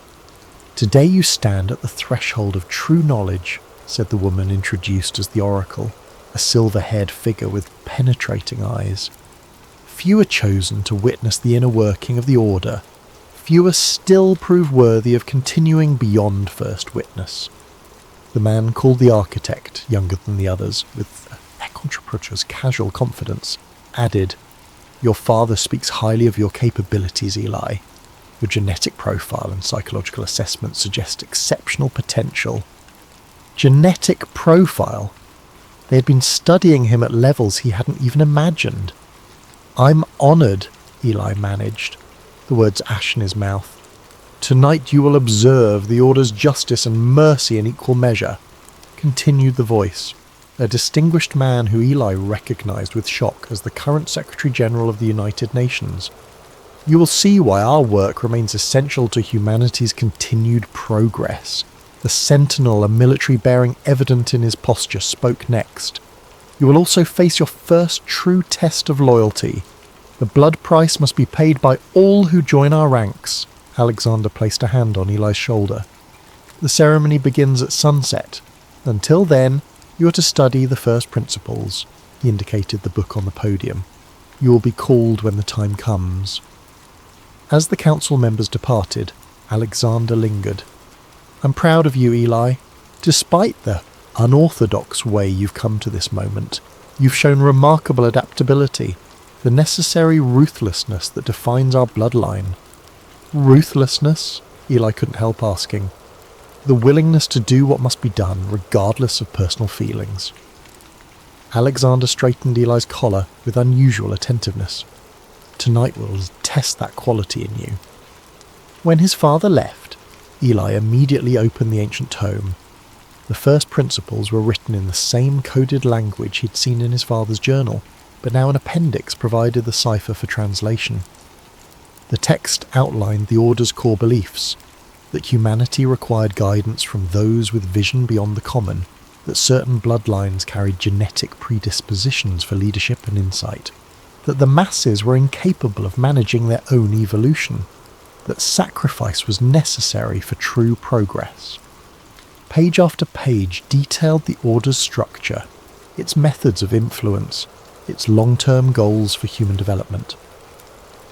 "Today you stand at the threshold of true knowledge," said the woman introduced as the Oracle, a silver-haired figure with penetrating eyes. "Few are chosen to witness the inner working of the Order. Fewer still prove worthy of continuing beyond first witness." The man called the Architect, younger than the others, with Econtraputra's casual confidence, added, "Your father speaks highly of your capabilities, Eli. Your genetic profile and psychological assessment suggest exceptional potential." Genetic profile? They had been studying him at levels he hadn't even imagined. "I'm honoured," Eli managed, the words ash in his mouth. "Tonight you will observe the Order's justice and mercy in equal measure," continued the voice, a distinguished man who Eli recognised with shock as the current Secretary-General of the United Nations. "You will see why our work remains essential to humanity's continued progress." The Sentinel, a military bearing evident in his posture, spoke next. "You will also face your first true test of loyalty. The blood price must be paid by all who join our ranks." Alexander placed a hand on Eli's shoulder. "The ceremony begins at sunset. Until then, you are to study the first principles." He indicated the book on the podium. "You will be called when the time comes." As the council members departed, Alexander lingered. "I'm proud of you, Eli. Despite the unorthodox way you've come to this moment, you've shown remarkable adaptability, the necessary ruthlessness that defines our bloodline." "Ruthlessness?" Eli couldn't help asking. "The willingness to do what must be done, regardless of personal feelings." Alexander straightened Eli's collar with unusual attentiveness. "Tonight will test that quality in you." When his father left, Eli immediately opened the ancient tome. The first principles were written in the same coded language he'd seen in his father's journal, but now an appendix provided the cipher for translation. The text outlined the Order's core beliefs: that humanity required guidance from those with vision beyond the common, that certain bloodlines carried genetic predispositions for leadership and insight, that the masses were incapable of managing their own evolution, that sacrifice was necessary for true progress. Page after page detailed the Order's structure, its methods of influence, its long-term goals for human development.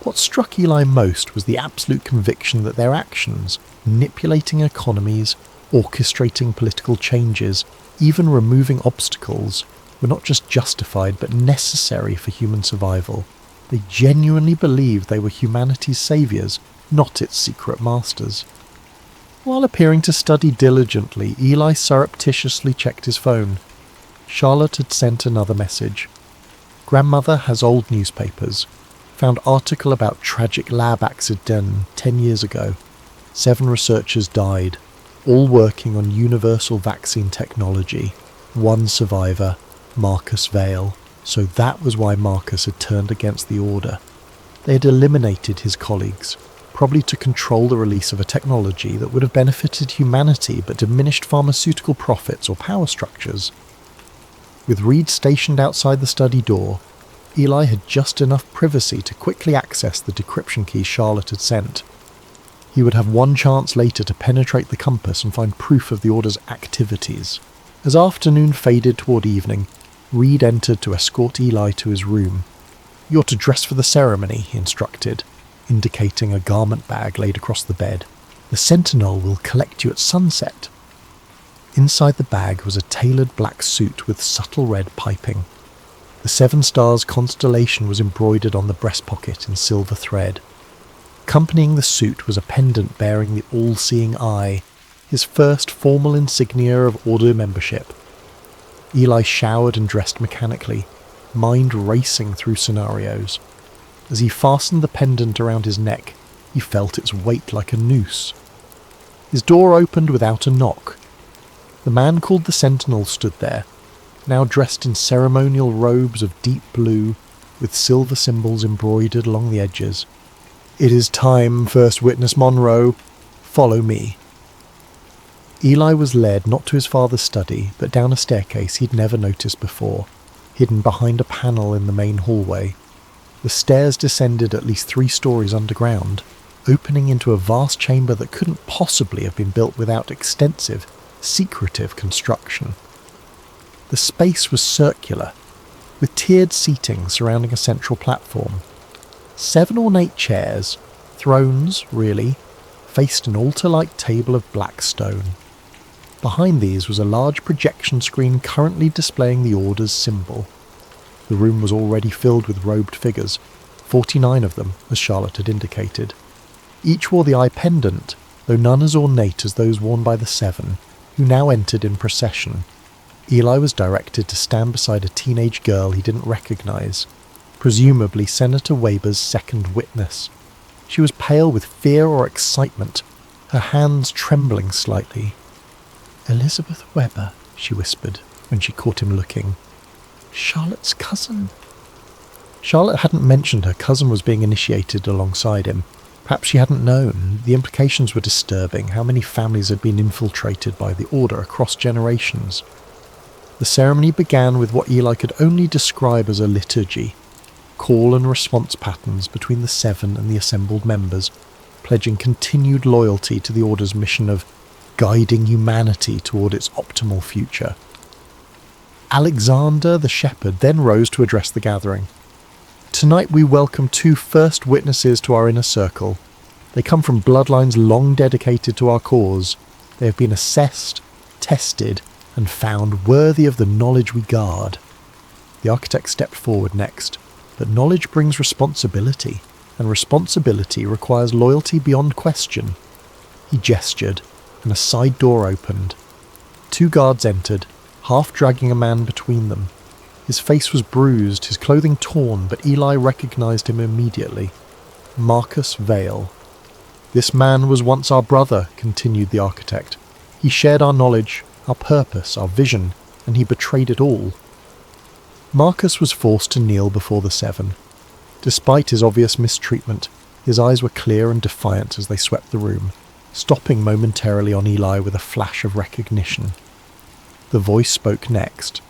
What struck Eli most was the absolute conviction that their actions, manipulating economies, orchestrating political changes, even removing obstacles, were not just justified but necessary for human survival. They genuinely believed they were humanity's saviours, not its secret masters. While appearing to study diligently, Eli surreptitiously checked his phone. Charlotte had sent another message. "Grandmother has old newspapers. Found article about tragic lab accident 10 years ago. 7 researchers died, all working on universal vaccine technology. 1 survivor, Marcus Vale." So that was why Marcus had turned against the Order. They had eliminated his colleagues, probably to control the release of a technology that would have benefited humanity but diminished pharmaceutical profits or power structures. With Reed stationed outside the study door, Eli had just enough privacy to quickly access the decryption key Charlotte had sent. He would have one chance later to penetrate the compass and find proof of the Order's activities. As afternoon faded toward evening, Reed entered to escort Eli to his room. "You're to dress for the ceremony," he instructed, indicating a garment bag laid across the bed. "The Sentinel will collect you at sunset." Inside the bag was a tailored black suit with subtle red piping. The 7 stars constellation was embroidered on the breast pocket in silver thread. Accompanying the suit was a pendant bearing the all-seeing eye, his first formal insignia of Order membership. Eli showered and dressed mechanically, mind racing through scenarios. As he fastened the pendant around his neck, He felt its weight like a noose. His door opened without a knock. The man called the sentinel stood there, now dressed in ceremonial robes of deep blue, with silver symbols embroidered along the edges. "It is time, first witness Monroe. Follow me." Eli was led not to his father's study, but down a staircase he'd never noticed before, hidden behind a panel in the main hallway. The stairs descended at least 3 stories underground, opening into a vast chamber that couldn't possibly have been built without extensive, secretive construction. The space was circular, with tiered seating surrounding a central platform. 7 ornate chairs, thrones really, faced an altar-like table of black stone. Behind these was a large projection screen currently displaying the Order's symbol. The room was already filled with robed figures, 49 of them, as Charlotte had indicated. Each wore the eye pendant, though none as ornate as those worn by the 7, who now entered in procession. Eli was directed to stand beside a teenage girl he didn't recognize, presumably Senator Weber's second witness. She was pale with fear or excitement, her hands trembling slightly. "Elizabeth Weber," she whispered when she caught him looking. "Charlotte's cousin." Charlotte hadn't mentioned her cousin was being initiated alongside him. Perhaps she hadn't known. The implications were disturbing. How many families had been infiltrated by the Order across generations? The ceremony began with what Eli could only describe as a liturgy, call and response patterns between the 7 and the assembled members, pledging continued loyalty to the Order's mission of guiding humanity toward its optimal future. Alexander the Shepherd then rose to address the gathering. "Tonight we welcome 2 first witnesses to our inner circle. They come from bloodlines long dedicated to our cause. They have been assessed, tested, and found worthy of the knowledge we guard." The architect stepped forward next, but knowledge brings responsibility, and responsibility requires loyalty beyond question. He gestured, and a side door opened. 2 guards entered, half dragging a man between them. His face was bruised, his clothing torn, but Eli recognized him immediately. Marcus Vale. "This man was once our brother," continued the architect. "He shared our knowledge, our purpose, our vision, and he betrayed it all." Marcus was forced to kneel before the 7. Despite his obvious mistreatment, his eyes were clear and defiant as they swept the room, stopping momentarily on Eli with a flash of recognition. The voice spoke next.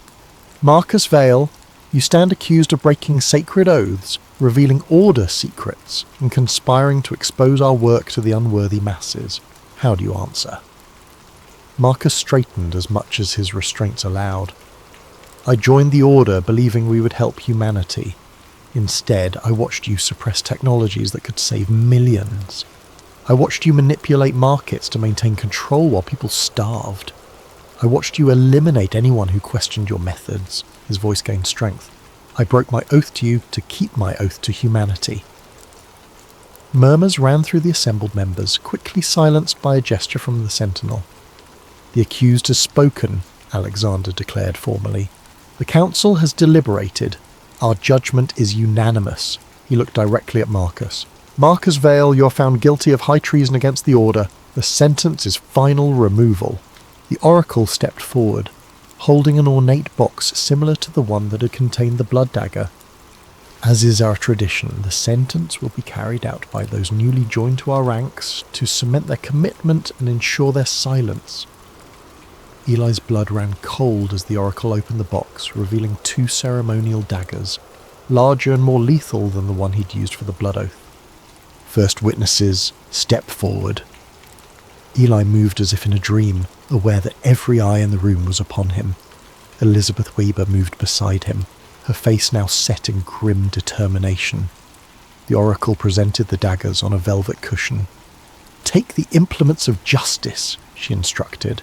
"Marcus Vale, you stand accused of breaking sacred oaths, revealing Order secrets, and conspiring to expose our work to the unworthy masses. How do you answer?" Marcus straightened as much as his restraints allowed. "I joined the Order believing we would help humanity. Instead, I watched you suppress technologies that could save millions. I watched you manipulate markets to maintain control while people starved. I watched you eliminate anyone who questioned your methods." His voice gained strength. "I broke my oath to you to keep my oath to humanity." Murmurs ran through the assembled members, quickly silenced by a gesture from the sentinel. "The accused has spoken," Alexander declared formally. "The council has deliberated. Our judgment is unanimous." He looked directly at Marcus. "Marcus Vale, you are found guilty of high treason against the Order. The sentence is final removal." The oracle stepped forward, holding an ornate box similar to the one that had contained the blood dagger. "As is our tradition, the sentence will be carried out by those newly joined to our ranks to cement their commitment and ensure their silence." Eli's blood ran cold as the oracle opened the box, revealing 2 ceremonial daggers, larger and more lethal than the one he'd used for the blood oath. "First witnesses, step forward." Eli moved as if in a dream, aware that every eye in the room was upon him. Elizabeth Weber moved beside him, her face now set in grim determination. The oracle presented the daggers on a velvet cushion. "Take the implements of justice," she instructed.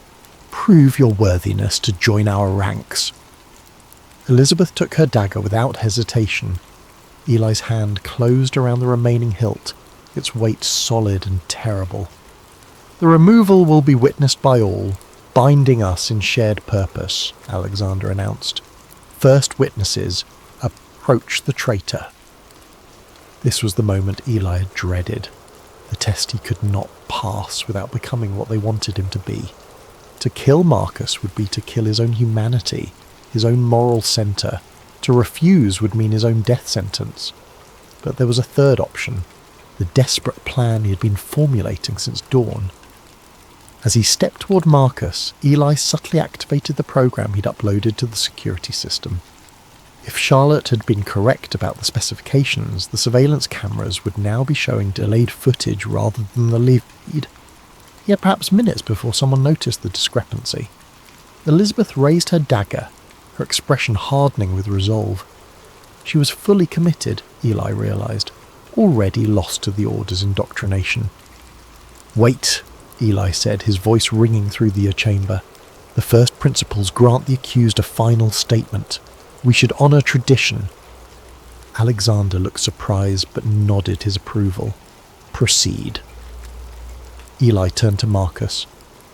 "Prove your worthiness to join our ranks." Elizabeth took her dagger without hesitation. Eli's hand closed around the remaining hilt, its weight solid and terrible. "The removal will be witnessed by all, binding us in shared purpose," Alexander announced. "First witnesses, approach the traitor." This was the moment Eli had dreaded. The test he could not pass without becoming what they wanted him to be. To kill Marcus would be to kill his own humanity, his own moral centre. To refuse would mean his own death sentence. But there was a third option, the desperate plan he had been formulating since dawn. As he stepped toward Marcus, Eli subtly activated the program he'd uploaded to the security system. If Charlotte had been correct about the specifications, the surveillance cameras would now be showing delayed footage rather than the live feed. He had perhaps minutes before someone noticed the discrepancy. Elizabeth raised her dagger, her expression hardening with resolve. She was fully committed, Eli realised, already lost to the Order's indoctrination. "Wait," Eli said, his voice ringing through the chamber. "The first principles grant the accused a final statement. We should honour tradition." Alexander looked surprised but nodded his approval. "Proceed." Eli turned to Marcus.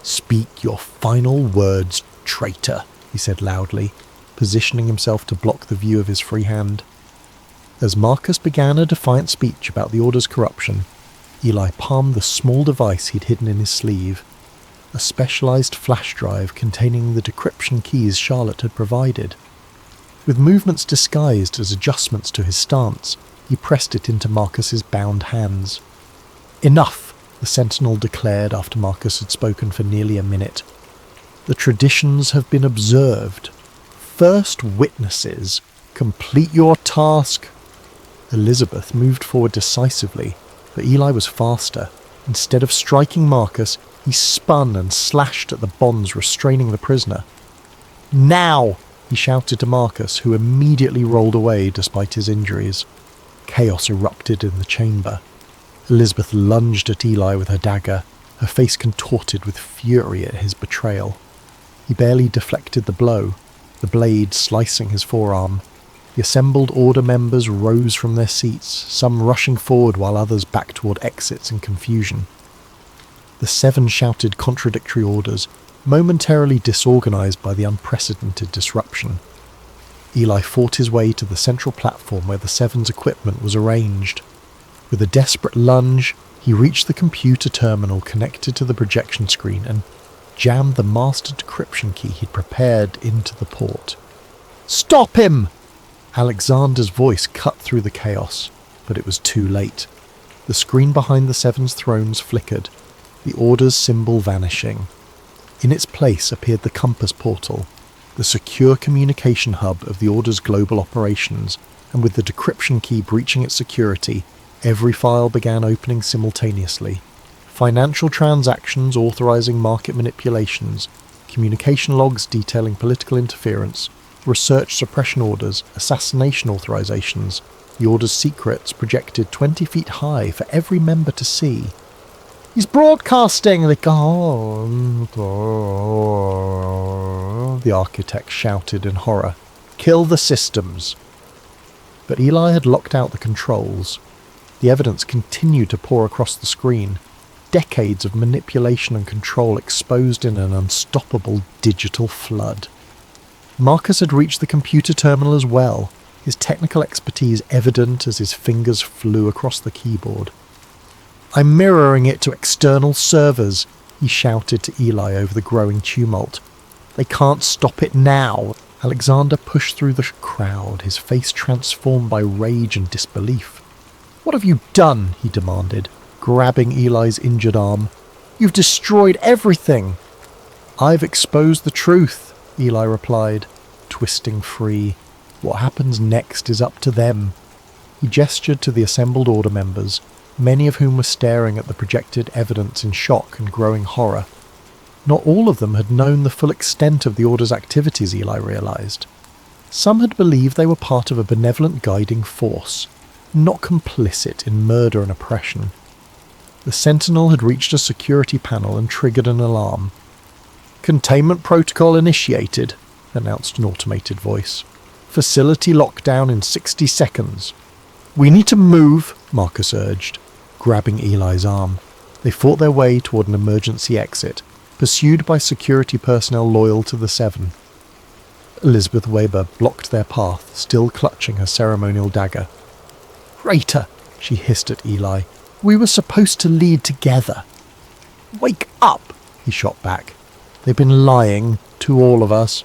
"Speak your final words, traitor," he said loudly, positioning himself to block the view of his free hand. As Marcus began a defiant speech about the Order's corruption, Eli palmed the small device he'd hidden in his sleeve, a specialised flash drive containing the decryption keys Charlotte had provided. With movements disguised as adjustments to his stance, he pressed it into Marcus's bound hands. "Enough," the sentinel declared after Marcus had spoken for nearly a minute. "The traditions have been observed. First witnesses, complete your task." Elizabeth moved forward decisively, but Eli was faster. Instead of striking Marcus, he spun and slashed at the bonds restraining the prisoner. "Now!" he shouted to Marcus, who immediately rolled away despite his injuries. Chaos erupted in the chamber. Elizabeth lunged at Eli with her dagger, her face contorted with fury at his betrayal. He barely deflected the blow, the blade slicing his forearm. The assembled Order members rose from their seats, some rushing forward while others backed toward exits in confusion. The 7 shouted contradictory orders, momentarily disorganized by the unprecedented disruption. Eli fought his way to the central platform where the 7's equipment was arranged. With a desperate lunge, he reached the computer terminal connected to the projection screen and jammed the master decryption key he'd prepared into the port. "Stop him!" Alexander's voice cut through the chaos, but it was too late. The screen behind the 7's thrones flickered, the Order's symbol vanishing. In its place appeared the compass portal, the secure communication hub of the Order's global operations, and with the decryption key breaching its security, every file began opening simultaneously. Financial transactions authorizing market manipulations, communication logs detailing political interference, research suppression orders, assassination authorizations, the Order's secrets projected 20 feet high for every member to see. "He's broadcasting!" the architect shouted in horror. "Kill the systems!" But Eli had locked out the controls. The evidence continued to pour across the screen, decades of manipulation and control exposed in an unstoppable digital flood. Marcus had reached the computer terminal as well, his technical expertise evident as his fingers flew across the keyboard. "I'm mirroring it to external servers," he shouted to Eli over the growing tumult. "They can't stop it now." Alexander pushed through the crowd, his face transformed by rage and disbelief. "What have you done?" he demanded, grabbing Eli's injured arm. "You've destroyed everything." "I've exposed the truth," Eli replied, twisting free. "What happens next is up to them." He gestured to the assembled Order members, many of whom were staring at the projected evidence in shock and growing horror. Not all of them had known the full extent of the Order's activities, Eli realized. Some had believed they were part of a benevolent guiding force, not complicit in murder and oppression. The Sentinel had reached a security panel and triggered an alarm. "Containment protocol initiated," announced an automated voice. "Facility lockdown in 60 seconds. "We need to move," Marcus urged, grabbing Eli's arm. They fought their way toward an emergency exit, pursued by security personnel loyal to the 7. Elizabeth Weber blocked their path, still clutching her ceremonial dagger. "Traitor!" she hissed at Eli. We were supposed to lead together. Wake up, he shot back. They've been lying to all of us.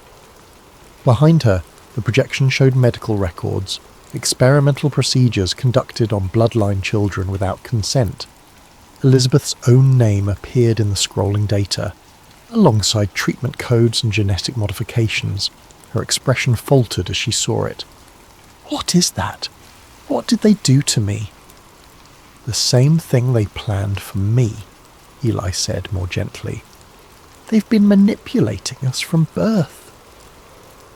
Behind her, the projection showed medical records, experimental procedures conducted on bloodline children without consent. Elizabeth's own name appeared in the scrolling data, alongside treatment codes and genetic modifications. Her expression faltered as she saw it. What is that? What did they do to me? The same thing they planned for me, Eli said more gently. They've been manipulating us from birth.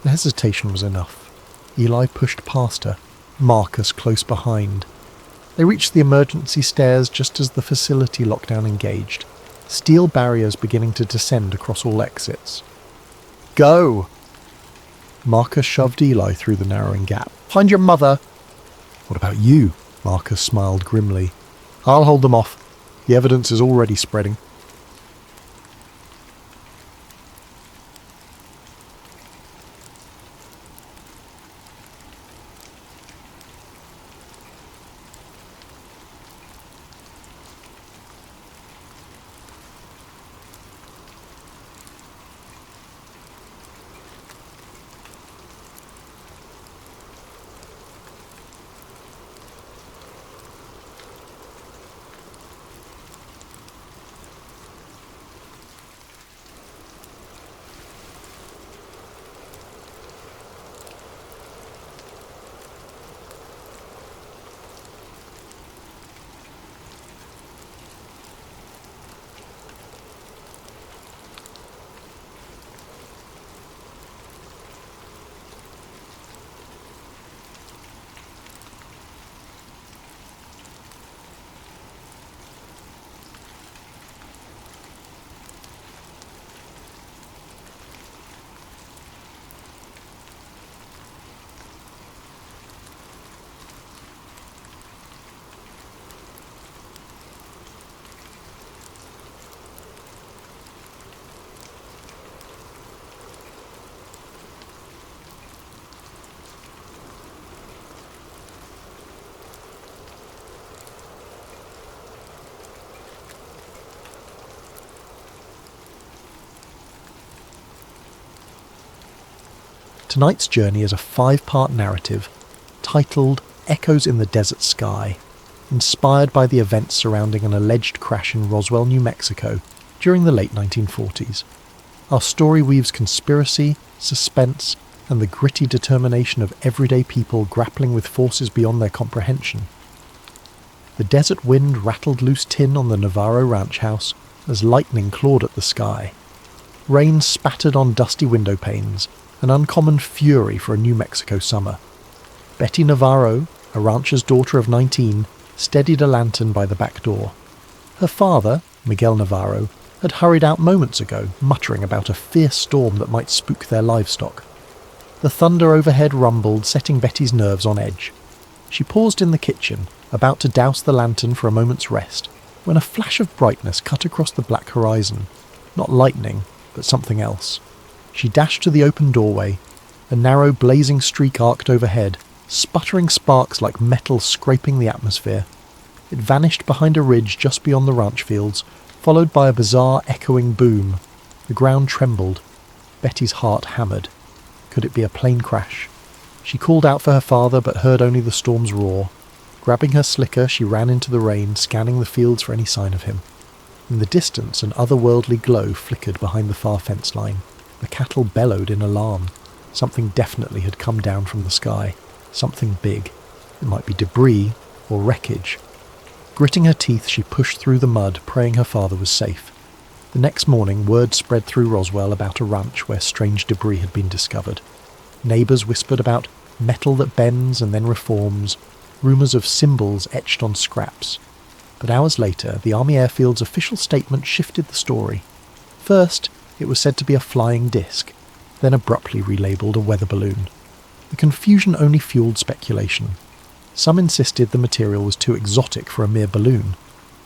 The hesitation was enough. Eli pushed past her, Marcus close behind. They reached the emergency stairs just as the facility lockdown engaged, steel barriers beginning to descend across all exits. Go! Marcus shoved Eli through the narrowing gap. Find your mother! What about you? Marcus smiled grimly. I'll hold them off. The evidence is already spreading. Tonight's journey is a 5-part narrative titled Echoes in the Desert Sky, inspired by the events surrounding an alleged crash in Roswell, New Mexico during the late 1940s. Our story weaves conspiracy, suspense, and the gritty determination of everyday people grappling with forces beyond their comprehension. The desert wind rattled loose tin on the Navarro ranch house as lightning clawed at the sky. Rain spattered on dusty window panes, an uncommon fury for a New Mexico summer. Betty Navarro, a rancher's daughter of 19, steadied a lantern by the back door. Her father, Miguel Navarro, had hurried out moments ago, muttering about a fierce storm that might spook their livestock. The thunder overhead rumbled, setting Betty's nerves on edge. She paused in the kitchen, about to douse the lantern for a moment's rest, when a flash of brightness cut across the black horizon. Not lightning, but something else. She dashed to the open doorway. A narrow, blazing streak arced overhead, sputtering sparks like metal scraping the atmosphere. It vanished behind a ridge just beyond the ranch fields, followed by a bizarre, echoing boom. The ground trembled. Betty's heart hammered. Could it be a plane crash? She called out for her father, but heard only the storm's roar. Grabbing her slicker, she ran into the rain, scanning the fields for any sign of him. In the distance, an otherworldly glow flickered behind the far fence line. The cattle bellowed in alarm. Something definitely had come down from the sky. Something big. It might be debris or wreckage. Gritting her teeth, she pushed through the mud, praying her father was safe. The next morning, word spread through Roswell about a ranch where strange debris had been discovered. Neighbours whispered about metal that bends and then reforms, rumours of symbols etched on scraps. But hours later, the Army Airfield's official statement shifted the story. First, it was said to be a flying disc, then abruptly relabelled a weather balloon. The confusion only fueled speculation. Some insisted the material was too exotic for a mere balloon.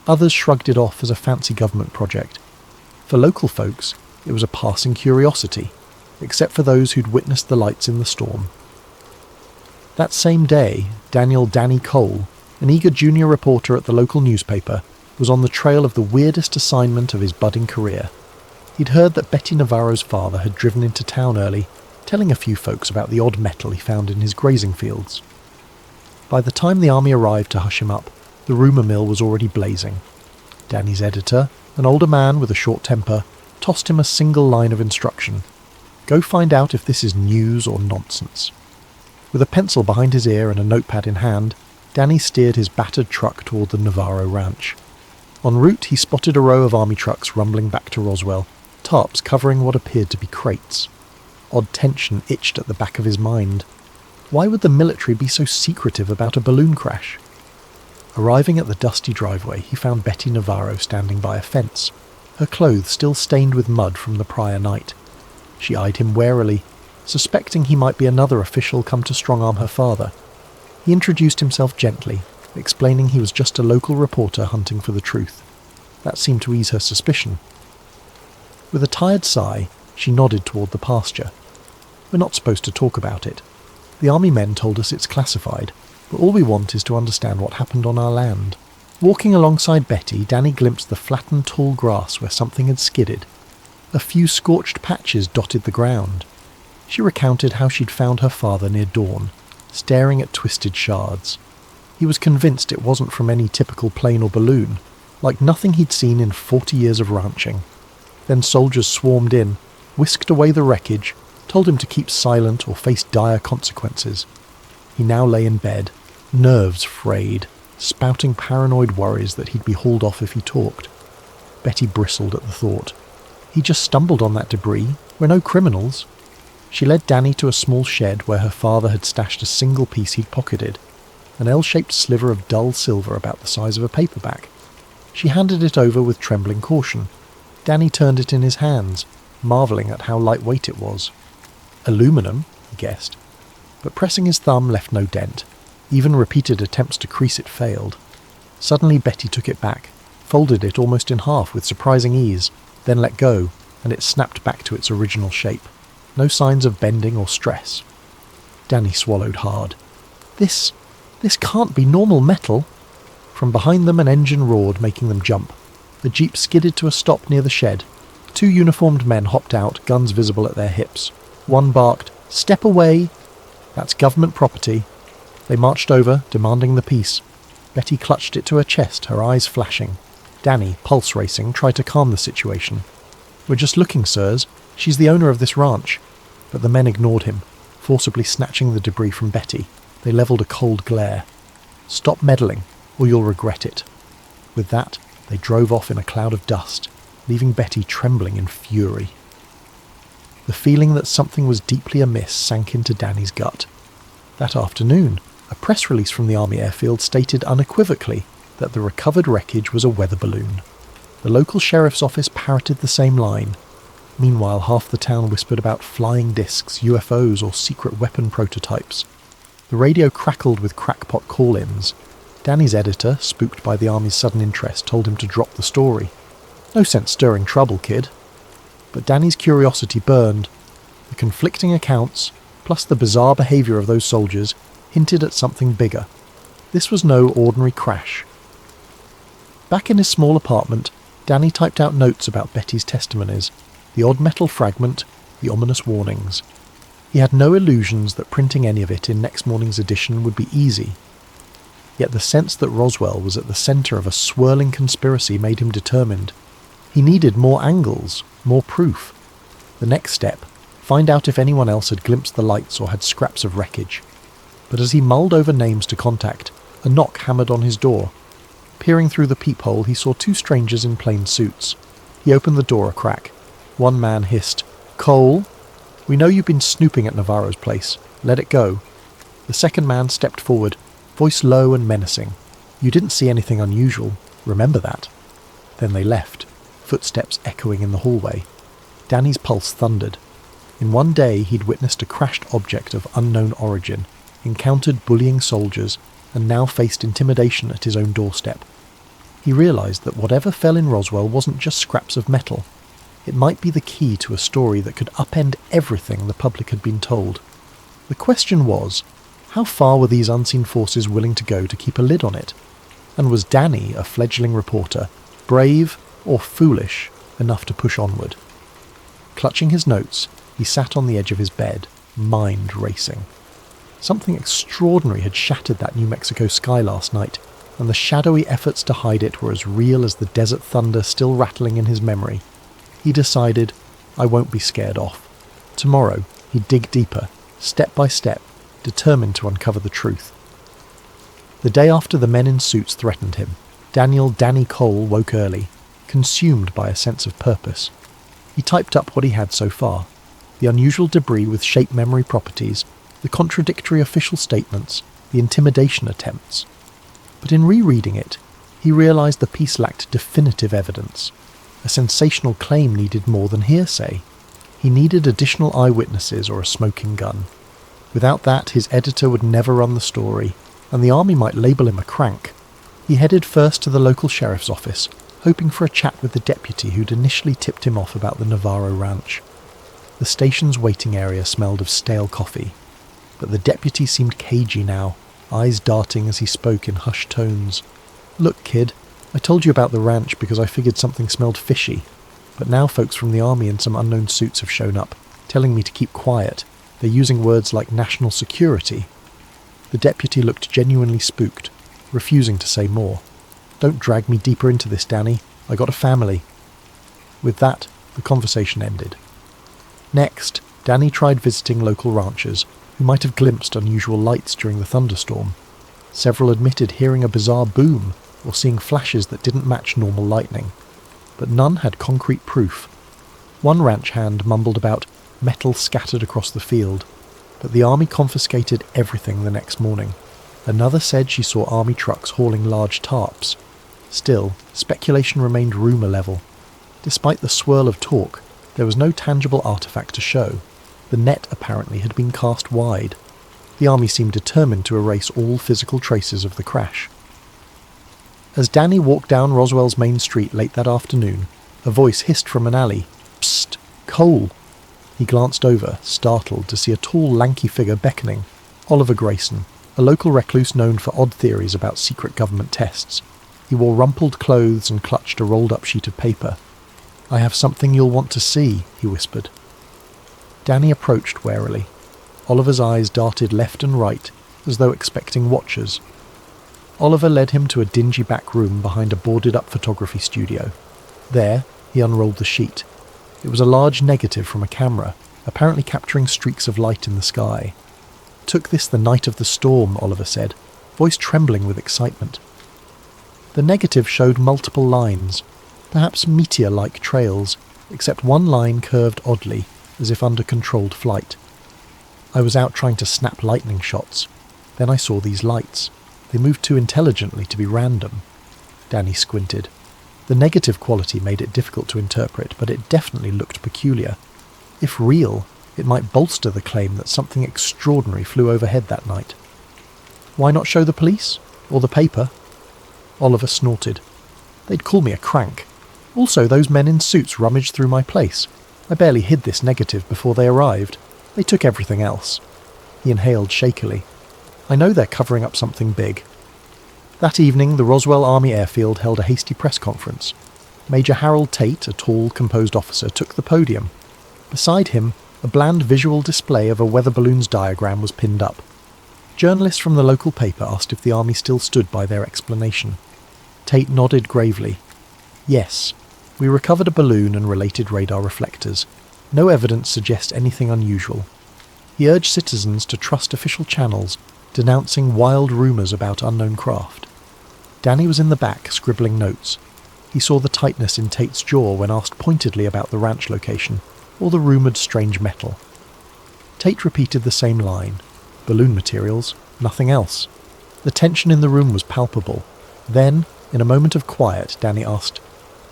Others shrugged it off as a fancy government project. For local folks, it was a passing curiosity, except for those who'd witnessed the lights in the storm. That same day, Daniel "Danny" Cole, an eager junior reporter at the local newspaper, was on the trail of the weirdest assignment of his budding career. He'd heard that Betty Navarro's father had driven into town early, telling a few folks about the odd metal he found in his grazing fields. By the time the army arrived to hush him up, the rumour mill was already blazing. Danny's editor, an older man with a short temper, tossed him a single line of instruction. Go find out if this is news or nonsense. With a pencil behind his ear and a notepad in hand, Danny steered his battered truck toward the Navarro ranch. En route, he spotted a row of army trucks rumbling back to Roswell, tarps covering what appeared to be crates. Odd tension itched at the back of his mind. Why would the military be so secretive about a balloon crash? Arriving at the dusty driveway, he found Betty Navarro standing by a fence, her clothes still stained with mud from the prior night. She eyed him warily, suspecting he might be another official come to strong-arm her father. He introduced himself gently, explaining he was just a local reporter hunting for the truth. That seemed to ease her suspicion. With a tired sigh, she nodded toward the pasture. We're not supposed to talk about it. The army men told us it's classified, but all we want is to understand what happened on our land. Walking alongside Betty, Danny glimpsed the flattened tall grass where something had skidded. A few scorched patches dotted the ground. She recounted how she'd found her father near dawn, staring at twisted shards. He was convinced it wasn't from any typical plane or balloon, like nothing he'd seen in 40 years of ranching. Then soldiers swarmed in, whisked away the wreckage, told him to keep silent or face dire consequences. He now lay in bed, nerves frayed, spouting paranoid worries that he'd be hauled off if he talked. Betty bristled at the thought. He just stumbled on that debris. We're no criminals. She led Danny to a small shed where her father had stashed a single piece he'd pocketed, an L-shaped sliver of dull silver about the size of a paperback. She handed it over with trembling caution. Danny turned it in his hands, marvelling at how lightweight it was. Aluminum, he guessed, but pressing his thumb left no dent. Even repeated attempts to crease it failed. Suddenly Betty took it back, folded it almost in half with surprising ease, then let go, and it snapped back to its original shape. No signs of bending or stress. Danny swallowed hard. This can't be normal metal. From behind them an engine roared, making them jump. The jeep skidded to a stop near the shed. 2 uniformed men hopped out, guns visible at their hips. One barked, "Step away!" That's government property. They marched over, demanding the piece. Betty clutched it to her chest, her eyes flashing. Danny, pulse racing, tried to calm the situation. "We're just looking, sirs. She's the owner of this ranch." But the men ignored him, forcibly snatching the debris from Betty. They levelled a cold glare. "Stop meddling, or you'll regret it." With that, they drove off in a cloud of dust, leaving Betty trembling in fury. The feeling that something was deeply amiss sank into Danny's gut. That afternoon, a press release from the Army airfield stated unequivocally that the recovered wreckage was a weather balloon. The local sheriff's office parroted the same line. Meanwhile, half the town whispered about flying discs, UFOs, or secret weapon prototypes. The radio crackled with crackpot call-ins. Danny's editor, spooked by the Army's sudden interest, told him to drop the story. No sense stirring trouble, kid. But Danny's curiosity burned. The conflicting accounts, plus the bizarre behaviour of those soldiers, hinted at something bigger. This was no ordinary crash. Back in his small apartment, Danny typed out notes about Betty's testimonies, the odd metal fragment, the ominous warnings. He had no illusions that printing any of it in next morning's edition would be easy. Yet the sense that Roswell was at the centre of a swirling conspiracy made him determined. He needed more angles, more proof. The next step, find out if anyone else had glimpsed the lights or had scraps of wreckage. But as he mulled over names to contact, a knock hammered on his door. Peering through the peephole, he saw 2 strangers in plain suits. He opened the door a crack. One man hissed, "Cole? We know you've been snooping at Navarro's place. Let it go." The second man stepped forward, voice low and menacing. "You didn't see anything unusual. Remember that." Then they left, footsteps echoing in the hallway. Danny's pulse thundered. In one day he'd witnessed a crashed object of unknown origin, encountered bullying soldiers, and now faced intimidation at his own doorstep. He realised that whatever fell in Roswell wasn't just scraps of metal. It might be the key to a story that could upend everything the public had been told. The question was, How far were these unseen forces willing to go to keep a lid on it? And was Danny, a fledgling reporter, brave or foolish enough to push onward? Clutching his notes, he sat on the edge of his bed, mind racing. Something extraordinary had shattered that New Mexico sky last night, and the shadowy efforts to hide it were as real as the desert thunder still rattling in his memory. He decided, I won't be scared off. Tomorrow, he'd dig deeper, step by step, determined to uncover the truth. The day after the men in suits threatened him, Danny Cole woke early, consumed by a sense of purpose. He typed up what he had so far: the unusual debris with shape memory properties, the contradictory official statements, the intimidation attempts. But in rereading it, he realised the piece lacked definitive evidence. A sensational claim needed more than hearsay. He needed additional eyewitnesses or a smoking gun. Without that, his editor would never run the story, and the army might label him a crank. He headed first to the local sheriff's office, hoping for a chat with the deputy who'd initially tipped him off about the Navarro ranch. The station's waiting area smelled of stale coffee, but the deputy seemed cagey now, eyes darting as he spoke in hushed tones. Look, kid, I told you about the ranch because I figured something smelled fishy, but now folks from the army in some unknown suits have shown up, telling me to keep quiet. They're using words like national security. The deputy looked genuinely spooked, refusing to say more. Don't drag me deeper into this, Danny. I got a family. With that, the conversation ended. Next, Danny tried visiting local ranchers, who might have glimpsed unusual lights during the thunderstorm. Several admitted hearing a bizarre boom or seeing flashes that didn't match normal lightning, but none had concrete proof. One ranch hand mumbled about metal scattered across the field, but the army confiscated everything the next morning. Another said she saw army trucks hauling large tarps. Still, speculation remained rumour level. Despite the swirl of talk, there was no tangible artefact to show. The net apparently had been cast wide. The army seemed determined to erase all physical traces of the crash. As Danny walked down Roswell's main street late that afternoon, a voice hissed from an alley. Psst! Cole! He glanced over, startled, to see a tall, lanky figure beckoning. Oliver Grayson, a local recluse known for odd theories about secret government tests. He wore rumpled clothes and clutched a rolled-up sheet of paper. I have something you'll want to see, he whispered. Danny approached warily. Oliver's eyes darted left and right, as though expecting watchers. Oliver led him to a dingy back room behind a boarded-up photography studio. There, he unrolled the sheet. It was a large negative from a camera, apparently capturing streaks of light in the sky. Took this the night of the storm, Oliver said, voice trembling with excitement. The negative showed multiple lines, perhaps meteor-like trails, except one line curved oddly, as if under controlled flight. I was out trying to snap lightning shots. Then I saw these lights. They moved too intelligently to be random. Danny squinted. The negative quality made it difficult to interpret, but it definitely looked peculiar. If real, it might bolster the claim that something extraordinary flew overhead that night. Why not show the police? Or the paper? Oliver snorted. They'd call me a crank. Also, those men in suits rummaged through my place. I barely hid this negative before they arrived. They took everything else. He inhaled shakily. I know they're covering up something big. That evening, the Roswell Army Airfield held a hasty press conference. Major Harold Tate, a tall, composed officer, took the podium. Beside him, a bland visual display of a weather balloon's diagram was pinned up. Journalists from the local paper asked if the army still stood by their explanation. Tate nodded gravely. Yes, we recovered a balloon and related radar reflectors. No evidence suggests anything unusual. He urged citizens to trust official channels, denouncing wild rumours about unknown craft. Danny was in the back, scribbling notes. He saw the tightness in Tate's jaw when asked pointedly about the ranch location, or the rumoured strange metal. Tate repeated the same line. Balloon materials, nothing else. The tension in the room was palpable. Then, in a moment of quiet, Danny asked,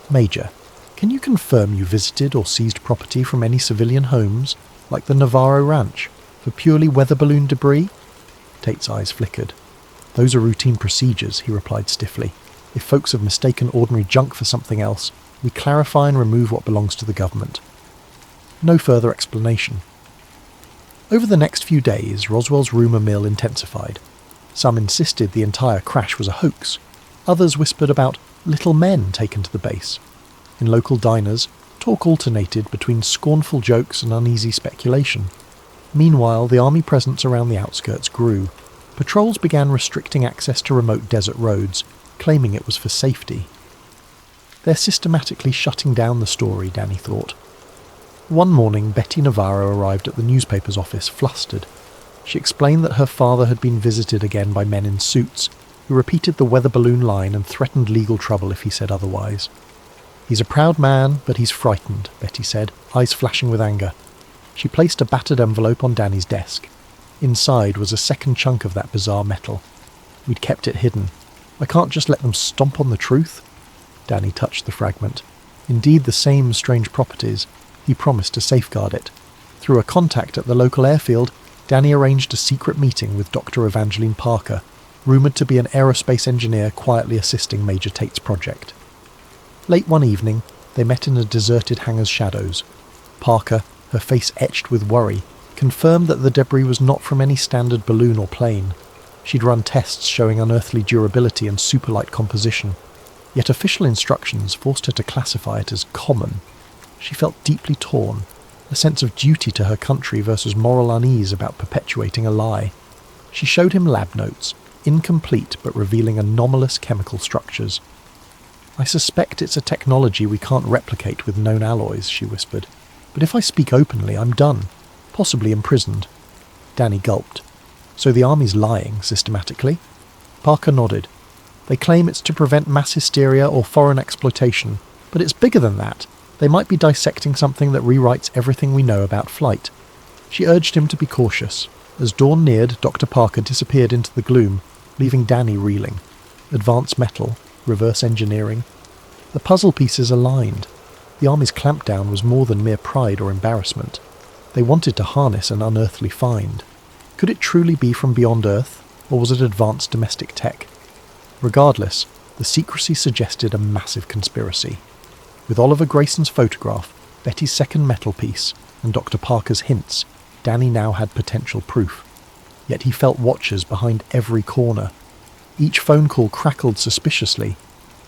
Major, can you confirm you visited or seized property from any civilian homes, like the Navarro Ranch, for purely weather balloon debris? Tate's eyes flickered. Those are routine procedures, he replied stiffly. If folks have mistaken ordinary junk for something else, we clarify and remove what belongs to the government. No further explanation. Over the next few days, Roswell's rumour mill intensified. Some insisted the entire crash was a hoax. Others whispered about little men taken to the base. In local diners, talk alternated between scornful jokes and uneasy speculation. Meanwhile, the army presence around the outskirts grew. Patrols began restricting access to remote desert roads, claiming it was for safety. They're systematically shutting down the story, Danny thought. One morning, Betty Navarro arrived at the newspaper's office, flustered. She explained that her father had been visited again by men in suits, who repeated the weather balloon line and threatened legal trouble if he said otherwise. "He's a proud man, but he's frightened," Betty said, eyes flashing with anger. She placed a battered envelope on Danny's desk. Inside was a second chunk of that bizarre metal. We'd kept it hidden. I can't just let them stomp on the truth. Danny touched the fragment. Indeed the same strange properties. He promised to safeguard it. Through a contact at the local airfield, Danny arranged a secret meeting with Dr. Evangeline Parker, rumoured to be an aerospace engineer quietly assisting Major Tate's project. Late one evening, they met in a deserted hangar's shadows. Parker, her face etched with worry, confirmed that the debris was not from any standard balloon or plane. She'd run tests showing unearthly durability and superlight composition, yet official instructions forced her to classify it as common. She felt deeply torn, a sense of duty to her country versus moral unease about perpetuating a lie. She showed him lab notes, incomplete but revealing anomalous chemical structures. "I suspect it's a technology we can't replicate with known alloys," she whispered. "But if I speak openly, I'm done, possibly imprisoned." Danny gulped. "So the army's lying, systematically?" Parker nodded. "They claim it's to prevent mass hysteria or foreign exploitation, but it's bigger than that. They might be dissecting something that rewrites everything we know about flight." She urged him to be cautious. As dawn neared, Dr. Parker disappeared into the gloom, leaving Danny reeling. Advanced metal, reverse engineering. The puzzle pieces aligned. The army's clampdown was more than mere pride or embarrassment. They wanted to harness an unearthly find. Could it truly be from beyond Earth, or was it advanced domestic tech? Regardless, the secrecy suggested a massive conspiracy. With Oliver Grayson's photograph, Betty's second metal piece, and Dr. Parker's hints, Danny now had potential proof. Yet he felt watchers behind every corner. Each phone call crackled suspiciously.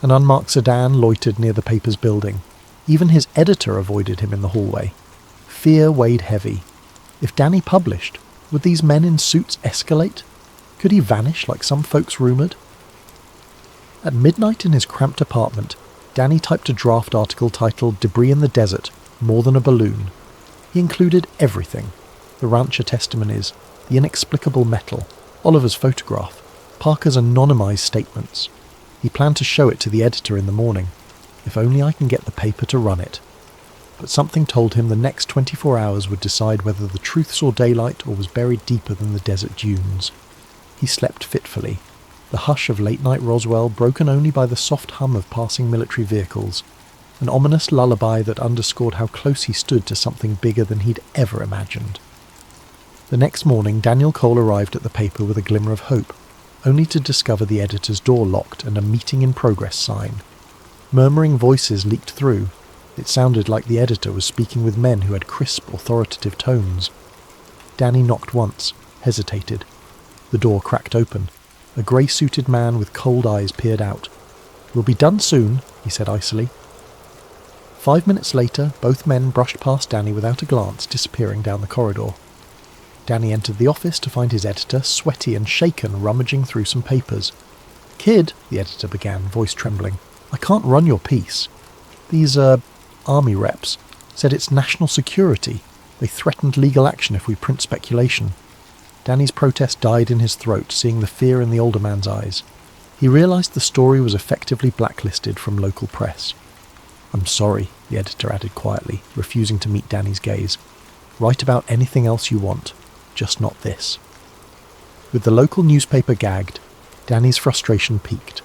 An unmarked sedan loitered near the paper's building. Even his editor avoided him in the hallway. Fear weighed heavy. If Danny published, would these men in suits escalate? Could he vanish like some folks rumoured? At midnight in his cramped apartment, Danny typed a draft article titled "Debris in the Desert, More Than a Balloon." He included everything. The rancher testimonies, the inexplicable metal, Oliver's photograph, Parker's anonymised statements. He planned to show it to the editor in the morning. If only I can get the paper to run it. But something told him the next 24 hours would decide whether the truth saw daylight or was buried deeper than the desert dunes. He slept fitfully, the hush of late-night Roswell broken only by the soft hum of passing military vehicles, an ominous lullaby that underscored how close he stood to something bigger than he'd ever imagined. The next morning, Daniel Cole arrived at the paper with a glimmer of hope, only to discover the editor's door locked and a meeting in progress sign. Murmuring voices leaked through. It sounded like the editor was speaking with men who had crisp, authoritative tones. Danny knocked once, hesitated. The door cracked open. A grey-suited man with cold eyes peered out. "We'll be done soon," he said icily. 5 minutes later, both men brushed past Danny without a glance, disappearing down the corridor. Danny entered the office to find his editor, sweaty and shaken, rummaging through some papers. "Kid," the editor began, voice trembling, "I can't run your piece. These, army reps said it's national security. They threatened legal action if we print speculation." Danny's protest died in his throat, seeing the fear in the older man's eyes. He realised the story was effectively blacklisted from local press. "I'm sorry," the editor added quietly, refusing to meet Danny's gaze. "Write about anything else you want, just not this." With the local newspaper gagged, Danny's frustration peaked.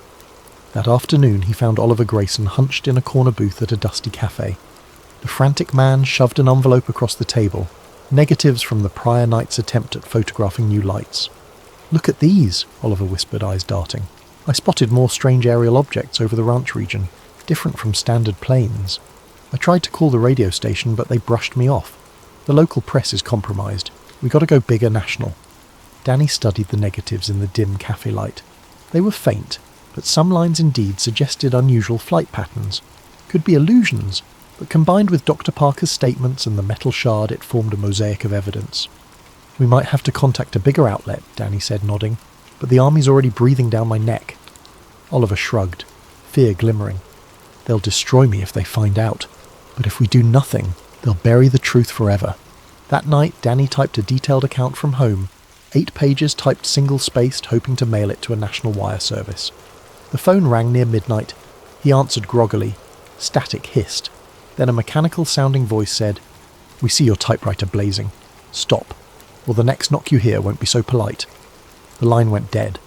That afternoon he found Oliver Grayson hunched in a corner booth at a dusty cafe. The frantic man shoved an envelope across the table, negatives from the prior night's attempt at photographing new lights. "Look at these," Oliver whispered, eyes darting. "I spotted more strange aerial objects over the ranch region, different from standard planes. I tried to call the radio station, but they brushed me off. The local press is compromised. We gotta go bigger national. Danny studied the negatives in the dim cafe light. They were faint, but some lines indeed suggested unusual flight patterns. Could be illusions, but combined with Dr. Parker's statements and the metal shard, it formed a mosaic of evidence. We might have to contact a bigger outlet, Danny said, nodding, but the army's already breathing down my neck. Oliver shrugged, fear glimmering. They'll destroy me if they find out, but if we do nothing, they'll bury the truth forever. That night, Danny typed a detailed account from home, 8 pages typed single-spaced, hoping to mail it to a national wire service. The phone rang near midnight. He answered groggily. Static hissed. Then a mechanical-sounding voice said, "We see your typewriter blazing. Stop, or the next knock you hear won't be so polite." The line went dead.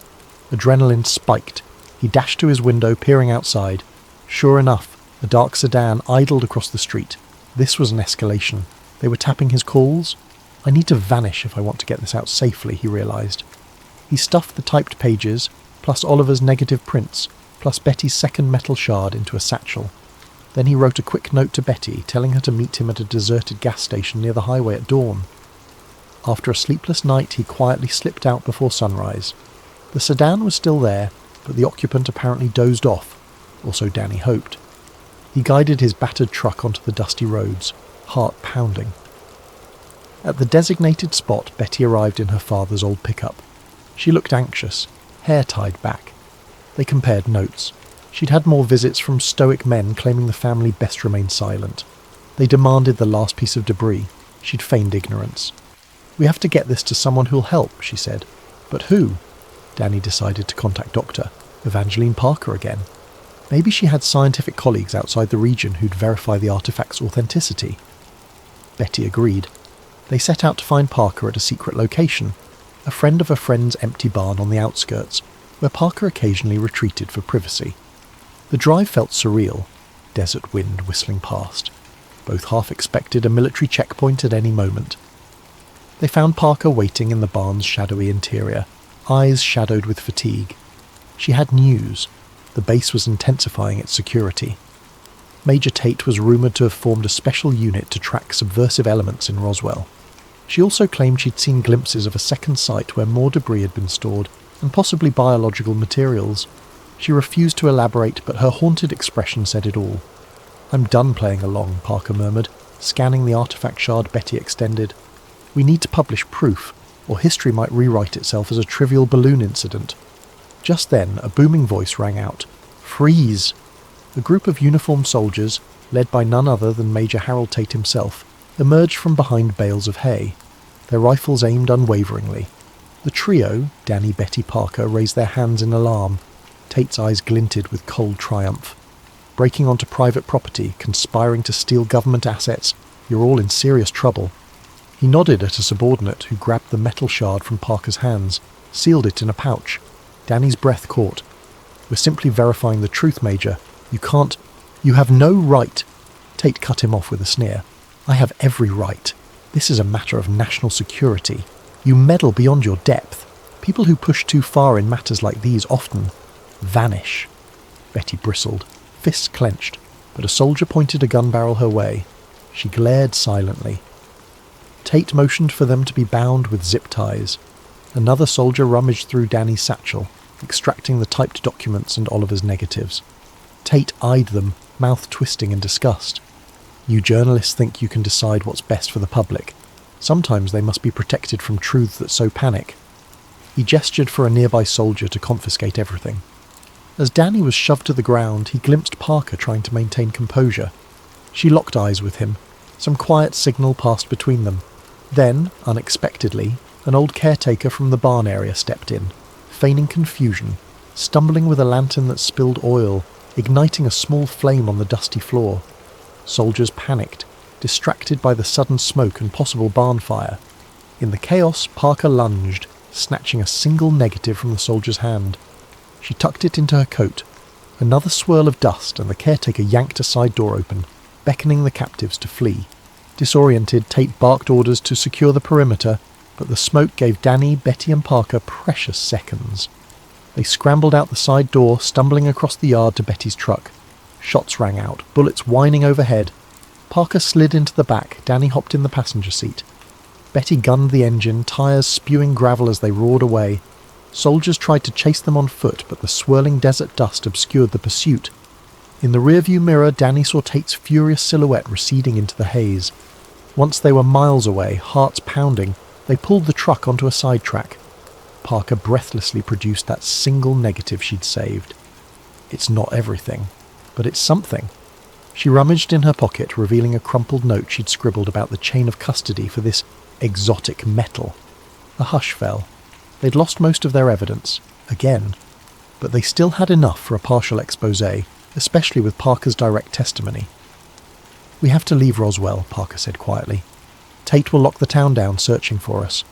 Adrenaline spiked. He dashed to his window, peering outside. Sure enough, a dark sedan idled across the street. This was an escalation. They were tapping his calls. I need to vanish if I want to get this out safely, he realised. He stuffed the typed pages, plus Oliver's negative prints, plus Betty's second metal shard into a satchel. Then he wrote a quick note to Betty, telling her to meet him at a deserted gas station near the highway at dawn. After a sleepless night, he quietly slipped out before sunrise. The sedan was still there, but the occupant apparently dozed off, or so Danny hoped. He guided his battered truck onto the dusty roads, heart pounding. At the designated spot, Betty arrived in her father's old pickup. She looked anxious, hair tied back. They compared notes. She'd had more visits from stoic men claiming the family best remain silent. They demanded the last piece of debris. She'd feigned ignorance. "We have to get this to someone who'll help," she said. "But who?" Danny decided to contact Dr. Evangeline Parker again. Maybe she had scientific colleagues outside the region who'd verify the artifact's authenticity. Betty agreed. They set out to find Parker at a secret location, a friend of a friend's empty barn on the outskirts, where Parker occasionally retreated for privacy. The drive felt surreal, desert wind whistling past. Both half expected a military checkpoint at any moment. They found Parker waiting in the barn's shadowy interior, eyes shadowed with fatigue. She had news. The base was intensifying its security. Major Tate was rumoured to have formed a special unit to track subversive elements in Roswell. She also claimed she'd seen glimpses of a second site where more debris had been stored, and possibly biological materials. She refused to elaborate, but her haunted expression said it all. "I'm done playing along," Parker murmured, scanning the artifact shard Betty extended. "We need to publish proof, or history might rewrite itself as a trivial balloon incident." Just then, a booming voice rang out. "Freeze!" A group of uniformed soldiers, led by none other than Major Harold Tate himself, emerged from behind bales of hay, their rifles aimed unwaveringly. The trio, Danny, Betty, Parker, raised their hands in alarm. Tate's eyes glinted with cold triumph. "Breaking onto private property, conspiring to steal government assets, you're all in serious trouble." He nodded at a subordinate who grabbed the metal shard from Parker's hands, sealed it in a pouch. Danny's breath caught. "We're simply verifying the truth, Major. You have no right." Tate cut him off with a sneer. "I have every right. This is a matter of national security. You meddle beyond your depth. People who push too far in matters like these often vanish." Betty bristled, fists clenched, but a soldier pointed a gun barrel her way. She glared silently. Tate motioned for them to be bound with zip ties. Another soldier rummaged through Danny's satchel, extracting the typed documents and Oliver's negatives. Tate eyed them, mouth twisting in disgust. "You journalists think you can decide what's best for the public. Sometimes they must be protected from truths that sow panic." He gestured for a nearby soldier to confiscate everything. As Danny was shoved to the ground, he glimpsed Parker trying to maintain composure. She locked eyes with him. Some quiet signal passed between them. Then, unexpectedly, an old caretaker from the barn area stepped in, feigning confusion, stumbling with a lantern that spilled oil, igniting a small flame on the dusty floor. Soldiers panicked, distracted by the sudden smoke and possible barn fire. In the chaos, Parker lunged, snatching a single negative from the soldier's hand. She tucked it into her coat. Another swirl of dust, and the caretaker yanked a side door open, beckoning the captives to flee. Disoriented, Tate barked orders to secure the perimeter, but the smoke gave Danny, Betty and Parker precious seconds. They scrambled out the side door, stumbling across the yard to Betty's truck. Shots rang out, bullets whining overhead. Parker slid into the back, Danny hopped in the passenger seat. Betty gunned the engine, tyres spewing gravel as they roared away. Soldiers tried to chase them on foot, but the swirling desert dust obscured the pursuit. In the rearview mirror, Danny saw Tate's furious silhouette receding into the haze. Once they were miles away, hearts pounding, they pulled the truck onto a sidetrack. Parker breathlessly produced that single negative she'd saved. It's not everything, but it's something. She rummaged in her pocket, revealing a crumpled note she'd scribbled about the chain of custody for this exotic metal. A hush fell. They'd lost most of their evidence, again, but they still had enough for a partial exposé, especially with Parker's direct testimony. "We have to leave Roswell," Parker said quietly. "Tate will lock the town down searching for us.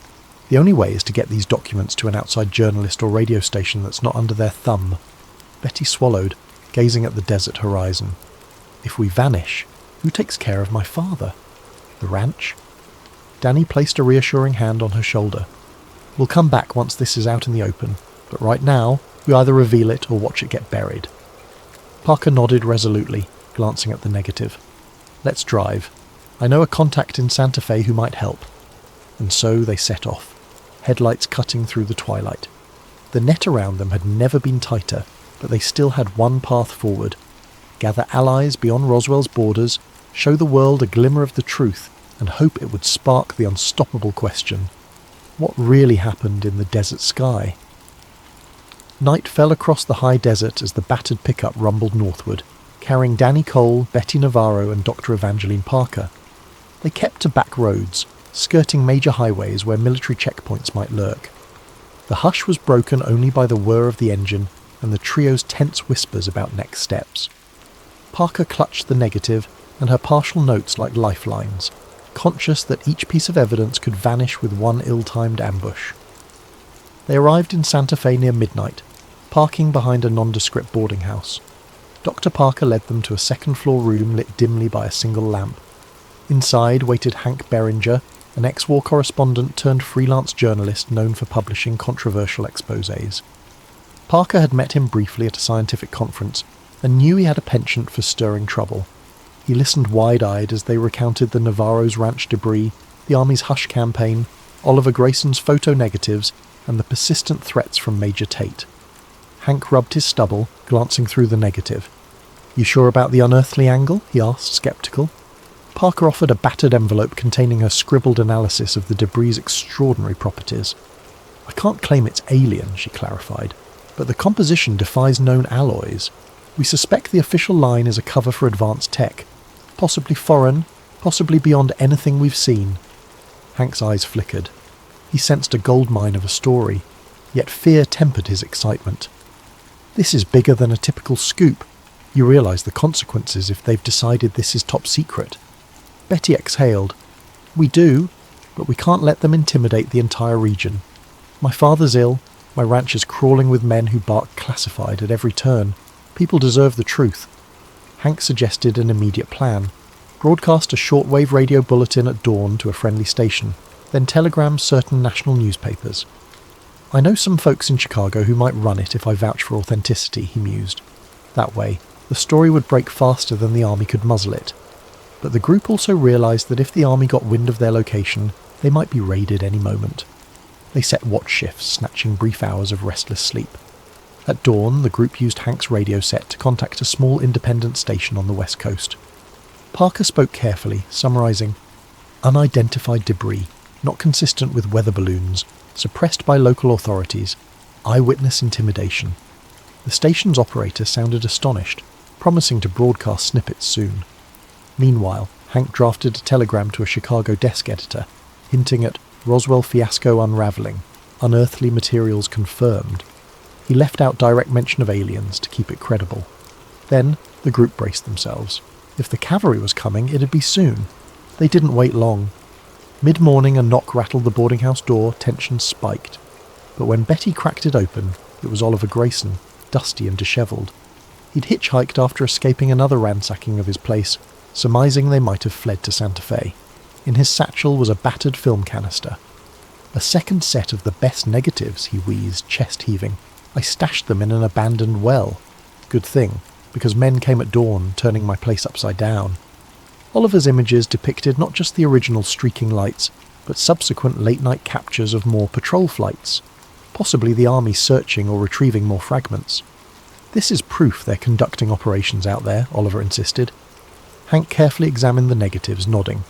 The only way is to get these documents to an outside journalist or radio station that's not under their thumb." Betty swallowed, gazing at the desert horizon. "If we vanish, who takes care of my father? The ranch?" Danny placed a reassuring hand on her shoulder. "We'll come back once this is out in the open, but right now, we either reveal it or watch it get buried." Parker nodded resolutely, glancing at the negative. "Let's drive. I know a contact in Santa Fe who might help." And so they set off, headlights cutting through the twilight. The net around them had never been tighter, but they still had one path forward. Gather allies beyond Roswell's borders, show the world a glimmer of the truth, and hope it would spark the unstoppable question: what really happened in the desert sky? Night fell across the high desert as the battered pickup rumbled northward, carrying Danny Cole, Betty Navarro, and Dr. Evangeline Parker. They kept to back roads, skirting major highways where military checkpoints might lurk. The hush was broken only by the whir of the engine and the trio's tense whispers about next steps. Parker clutched the negative and her partial notes like lifelines, conscious that each piece of evidence could vanish with one ill-timed ambush. They arrived in Santa Fe near midnight, parking behind a nondescript boarding house. Dr. Parker led them to a second-floor room lit dimly by a single lamp. Inside waited Hank Beringer, an ex-war correspondent turned freelance journalist known for publishing controversial exposés. Parker had met him briefly at a scientific conference and knew he had a penchant for stirring trouble. He listened wide-eyed as they recounted the Navarro's ranch debris, the Army's hush campaign, Oliver Grayson's photo negatives, and the persistent threats from Major Tate. Hank rubbed his stubble, glancing through the negative. "You sure about the unearthly angle?" he asked, sceptical. Parker offered a battered envelope containing her scribbled analysis of the debris' extraordinary properties. "I can't claim it's alien," she clarified, "but the composition defies known alloys. We suspect the official line is a cover for advanced tech. Possibly foreign, possibly beyond anything we've seen." Hank's eyes flickered. He sensed a goldmine of a story, yet fear tempered his excitement. "This is bigger than a typical scoop. You realise the consequences if they've decided this is top secret." Betty exhaled. "We do, but we can't let them intimidate the entire region. My father's ill, my ranch is crawling with men who bark classified at every turn. People deserve the truth." Hank suggested an immediate plan. Broadcast a shortwave radio bulletin at dawn to a friendly station, then telegram certain national newspapers. "I know some folks in Chicago who might run it if I vouch for authenticity," he mused. That way, the story would break faster than the Army could muzzle it. But the group also realised that if the Army got wind of their location, they might be raided any moment. They set watch shifts, snatching brief hours of restless sleep. At dawn, the group used Hank's radio set to contact a small independent station on the west coast. Parker spoke carefully, summarising, "Unidentified debris, not consistent with weather balloons, suppressed by local authorities, eyewitness intimidation." The station's operator sounded astonished, promising to broadcast snippets soon. Meanwhile, Hank drafted a telegram to a Chicago desk editor, hinting at Roswell fiasco unraveling, unearthly materials confirmed. He left out direct mention of aliens to keep it credible. Then, the group braced themselves. If the cavalry was coming, it'd be soon. They didn't wait long. Mid-morning, a knock rattled the boarding house door, tension spiked. But when Betty cracked it open, it was Oliver Grayson, dusty and dishevelled. He'd hitchhiked after escaping another ransacking of his place, surmising they might have fled to Santa Fe. In his satchel was a battered film canister. "A second set of the best negatives," he wheezed, chest-heaving. "I stashed them in an abandoned well. Good thing, because men came at dawn, turning my place upside down." Oliver's images depicted not just the original streaking lights, but subsequent late-night captures of more patrol flights, possibly the army searching or retrieving more fragments. This is proof they're conducting operations out there, Oliver insisted. Hank carefully examined the negatives, nodding.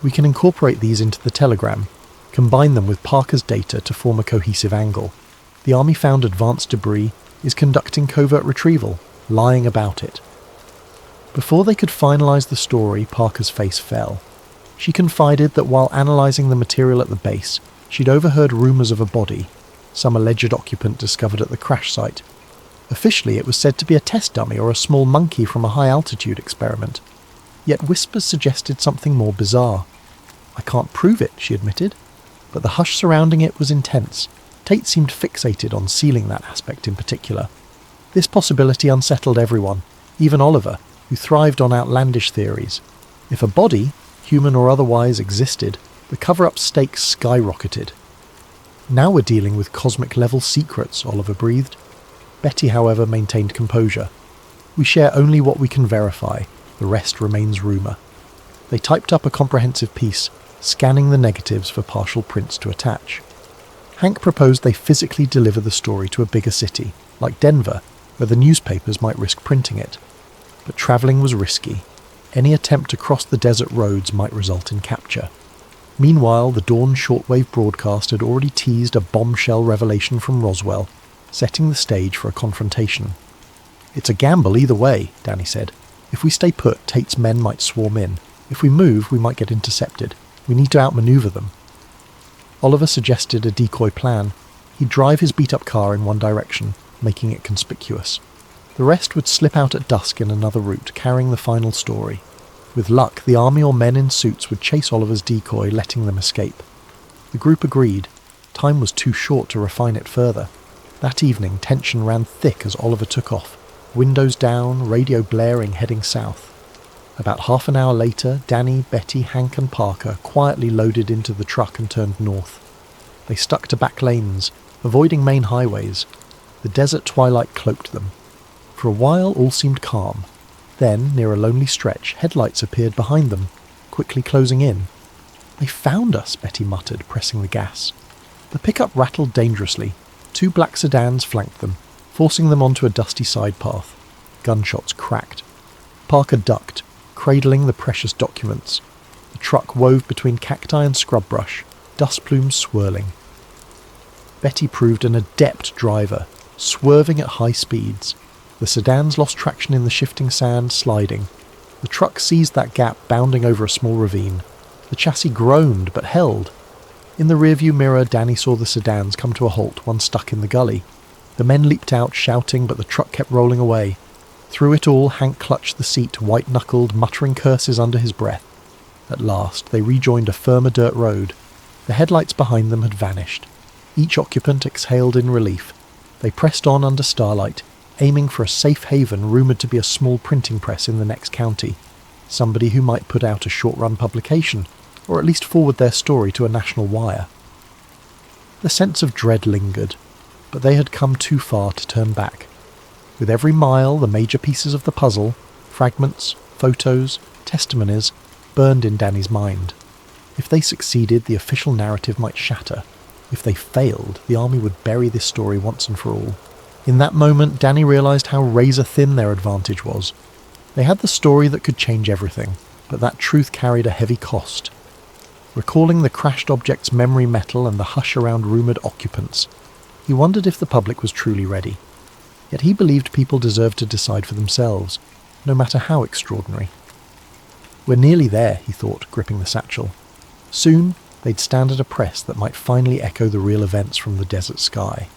We can incorporate these into the telegram, combine them with Parker's data to form a cohesive angle. The army found advanced debris, is conducting covert retrieval, lying about it. Before they could finalise the story, Parker's face fell. She confided that while analysing the material at the base, she'd overheard rumours of a body, some alleged occupant discovered at the crash site. Officially, it was said to be a test dummy or a small monkey from a high-altitude experiment. Yet whispers suggested something more bizarre. I can't prove it, she admitted, but the hush surrounding it was intense. Tate seemed fixated on sealing that aspect in particular. This possibility unsettled everyone, even Oliver, who thrived on outlandish theories. If a body, human or otherwise, existed, the cover-up stakes skyrocketed. Now we're dealing with cosmic-level secrets, Oliver breathed. Betty, however, maintained composure. We share only what we can verify. The rest remains rumour. They typed up a comprehensive piece, scanning the negatives for partial prints to attach. Hank proposed they physically deliver the story to a bigger city, like Denver, where the newspapers might risk printing it. But travelling was risky. Any attempt to cross the desert roads might result in capture. Meanwhile, the Dawn shortwave broadcast had already teased a bombshell revelation from Roswell, setting the stage for a confrontation. It's a gamble either way, Danny said. If we stay put, Tate's men might swarm in. If we move, we might get intercepted. We need to outmaneuver them. Oliver suggested a decoy plan. He'd drive his beat-up car in one direction, making it conspicuous. The rest would slip out at dusk in another route, carrying the final story. With luck, the army or men in suits would chase Oliver's decoy, letting them escape. The group agreed. Time was too short to refine it further. That evening, tension ran thick as Oliver took off, windows down, radio blaring, heading south. About half an hour later, Danny, Betty, Hank and Parker quietly loaded into the truck and turned north. They stuck to back lanes, avoiding main highways. The desert twilight cloaked them. For a while, all seemed calm. Then, near a lonely stretch, headlights appeared behind them, quickly closing in. "They found us," Betty muttered, pressing the gas. The pickup rattled dangerously. 2 black sedans flanked them, forcing them onto a dusty side path. Gunshots cracked. Parker ducked, cradling the precious documents. The truck wove between cacti and scrub brush, dust plumes swirling. Betty proved an adept driver, swerving at high speeds. The sedans lost traction in the shifting sand, sliding. The truck seized that gap, bounding over a small ravine. The chassis groaned, but held. In the rearview mirror, Danny saw the sedans come to a halt, one stuck in the gully. The men leaped out, shouting, but the truck kept rolling away. Through it all, Hank clutched the seat, white-knuckled, muttering curses under his breath. At last, they rejoined a firmer dirt road. The headlights behind them had vanished. Each occupant exhaled in relief. They pressed on under starlight, aiming for a safe haven rumoured to be a small printing press in the next county. Somebody who might put out a short-run publication, or at least forward their story to a national wire. The sense of dread lingered, but they had come too far to turn back. With every mile, the major pieces of the puzzle, fragments, photos, testimonies, burned in Danny's mind. If they succeeded, the official narrative might shatter. If they failed, the army would bury this story once and for all. In that moment, Danny realised how razor-thin their advantage was. They had the story that could change everything, but that truth carried a heavy cost. Recalling the crashed object's memory metal and the hush around rumoured occupants, he wondered if the public was truly ready. Yet he believed people deserved to decide for themselves, no matter how extraordinary. We're nearly there, he thought, gripping the satchel. Soon, they'd stand at a press that might finally echo the real events from the desert sky.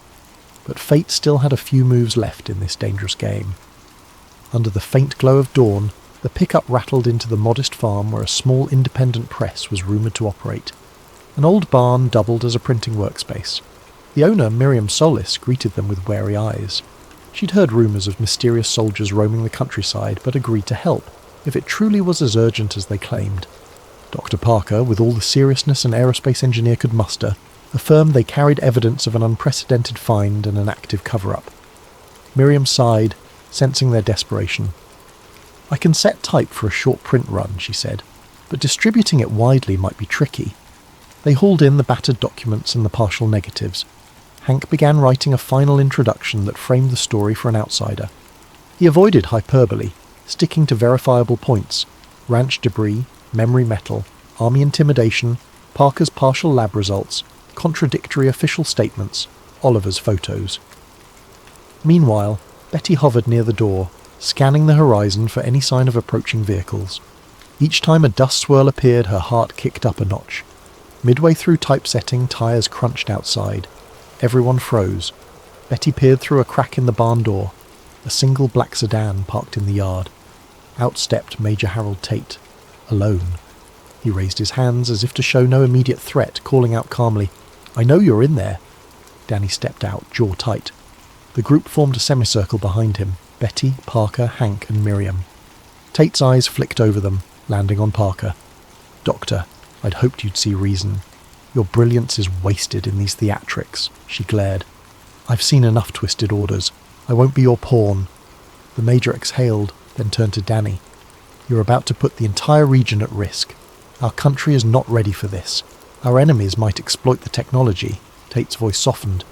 But fate still had a few moves left in this dangerous game. Under the faint glow of dawn, the pickup rattled into the modest farm where a small independent press was rumoured to operate. An old barn doubled as a printing workspace. The owner, Miriam Solis, greeted them with wary eyes. She'd heard rumours of mysterious soldiers roaming the countryside, but agreed to help, if it truly was as urgent as they claimed. Dr. Parker, with all the seriousness an aerospace engineer could muster, affirmed they carried evidence of an unprecedented find and an active cover-up. Miriam sighed, sensing their desperation. "I can set type for a short print run," she said, "but distributing it widely might be tricky." They hauled in the battered documents and the partial negatives. Hank began writing a final introduction that framed the story for an outsider. He avoided hyperbole, sticking to verifiable points: ranch debris, memory metal, army intimidation, Parker's partial lab results, contradictory official statements, Oliver's photos. Meanwhile, Betty hovered near the door, scanning the horizon for any sign of approaching vehicles. Each time a dust swirl appeared, her heart kicked up a notch. Midway through typesetting, tyres crunched outside. Everyone froze. Betty peered through a crack in the barn door. A single black sedan parked in the yard. Out stepped Major Harold Tate, alone. He raised his hands as if to show no immediate threat, calling out calmly, "I know you're in there." Danny stepped out, jaw tight. The group formed a semicircle behind him: Betty, Parker, Hank, and Miriam. Tate's eyes flicked over them, landing on Parker. "Doctor, I'd hoped you'd see reason. Your brilliance is wasted in these theatrics," she glared. "I've seen enough twisted orders. I won't be your pawn." The Major exhaled, then turned to Danny. "You're about to put the entire region at risk. Our country is not ready for this. Our enemies might exploit the technology." Tate's voice softened.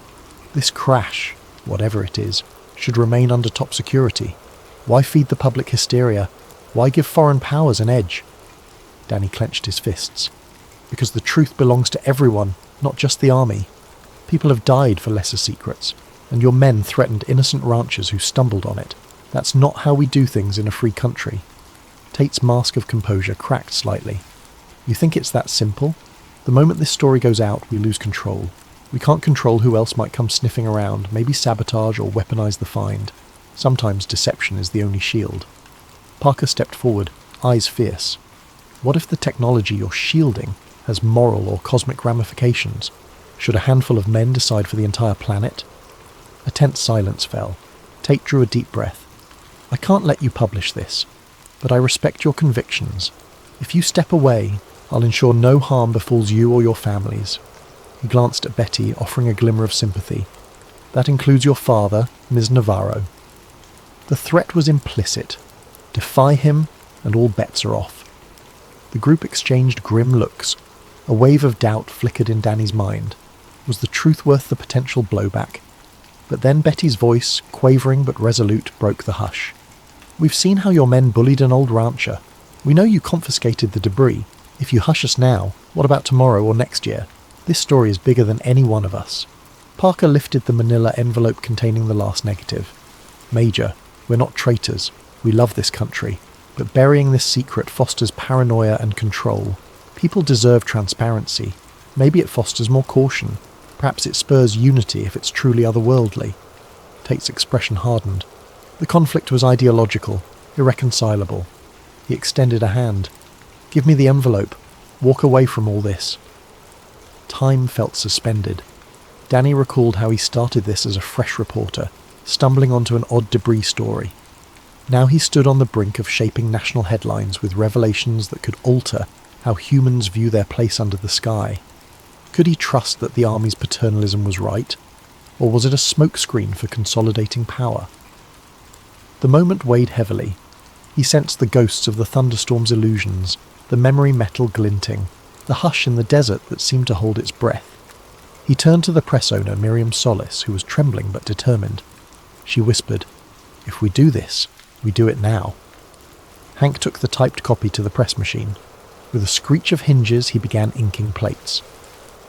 "This crash, whatever it is, should remain under top security. Why feed the public hysteria? Why give foreign powers an edge?" Danny clenched his fists. "Because the truth belongs to everyone, not just the army. People have died for lesser secrets, and your men threatened innocent ranchers who stumbled on it. That's not how we do things in a free country." Tate's mask of composure cracked slightly. "You think it's that simple? The moment this story goes out, we lose control. We can't control who else might come sniffing around, maybe sabotage or weaponize the find. Sometimes deception is the only shield." Parker stepped forward, eyes fierce. "What if the technology you're shielding has moral or cosmic ramifications? Should a handful of men decide for the entire planet?" A tense silence fell. Tate drew a deep breath. "I can't let you publish this, but I respect your convictions. If you step away, I'll ensure no harm befalls you or your families." He glanced at Betty, offering a glimmer of sympathy. "That includes your father, Ms. Navarro." The threat was implicit. Defy him, and all bets are off. The group exchanged grim looks. A wave of doubt flickered in Danny's mind. Was the truth worth the potential blowback? But then Betty's voice, quavering but resolute, broke the hush. "We've seen how your men bullied an old rancher. We know you confiscated the debris. If you hush us now, what about tomorrow or next year? This story is bigger than any one of us." Parker lifted the manila envelope containing the last negative. "Major, we're not traitors. We love this country. But burying this secret fosters paranoia and control. People deserve transparency. Maybe it fosters more caution. Perhaps it spurs unity if it's truly otherworldly." Tate's expression hardened. The conflict was ideological, irreconcilable. He extended a hand. "Give me the envelope. Walk away from all this." Time felt suspended. Danny recalled how he started this as a fresh reporter, stumbling onto an odd debris story. Now he stood on the brink of shaping national headlines with revelations that could alter how humans view their place under the sky. Could he trust that the army's paternalism was right? Or was it a smokescreen for consolidating power? The moment weighed heavily. He sensed the ghosts of the thunderstorm's illusions, the memory metal glinting, the hush in the desert that seemed to hold its breath. He turned to the press owner, Miriam Solis, who was trembling but determined. She whispered, "If we do this, we do it now." Hank took the typed copy to the press machine. With a screech of hinges, he began inking plates.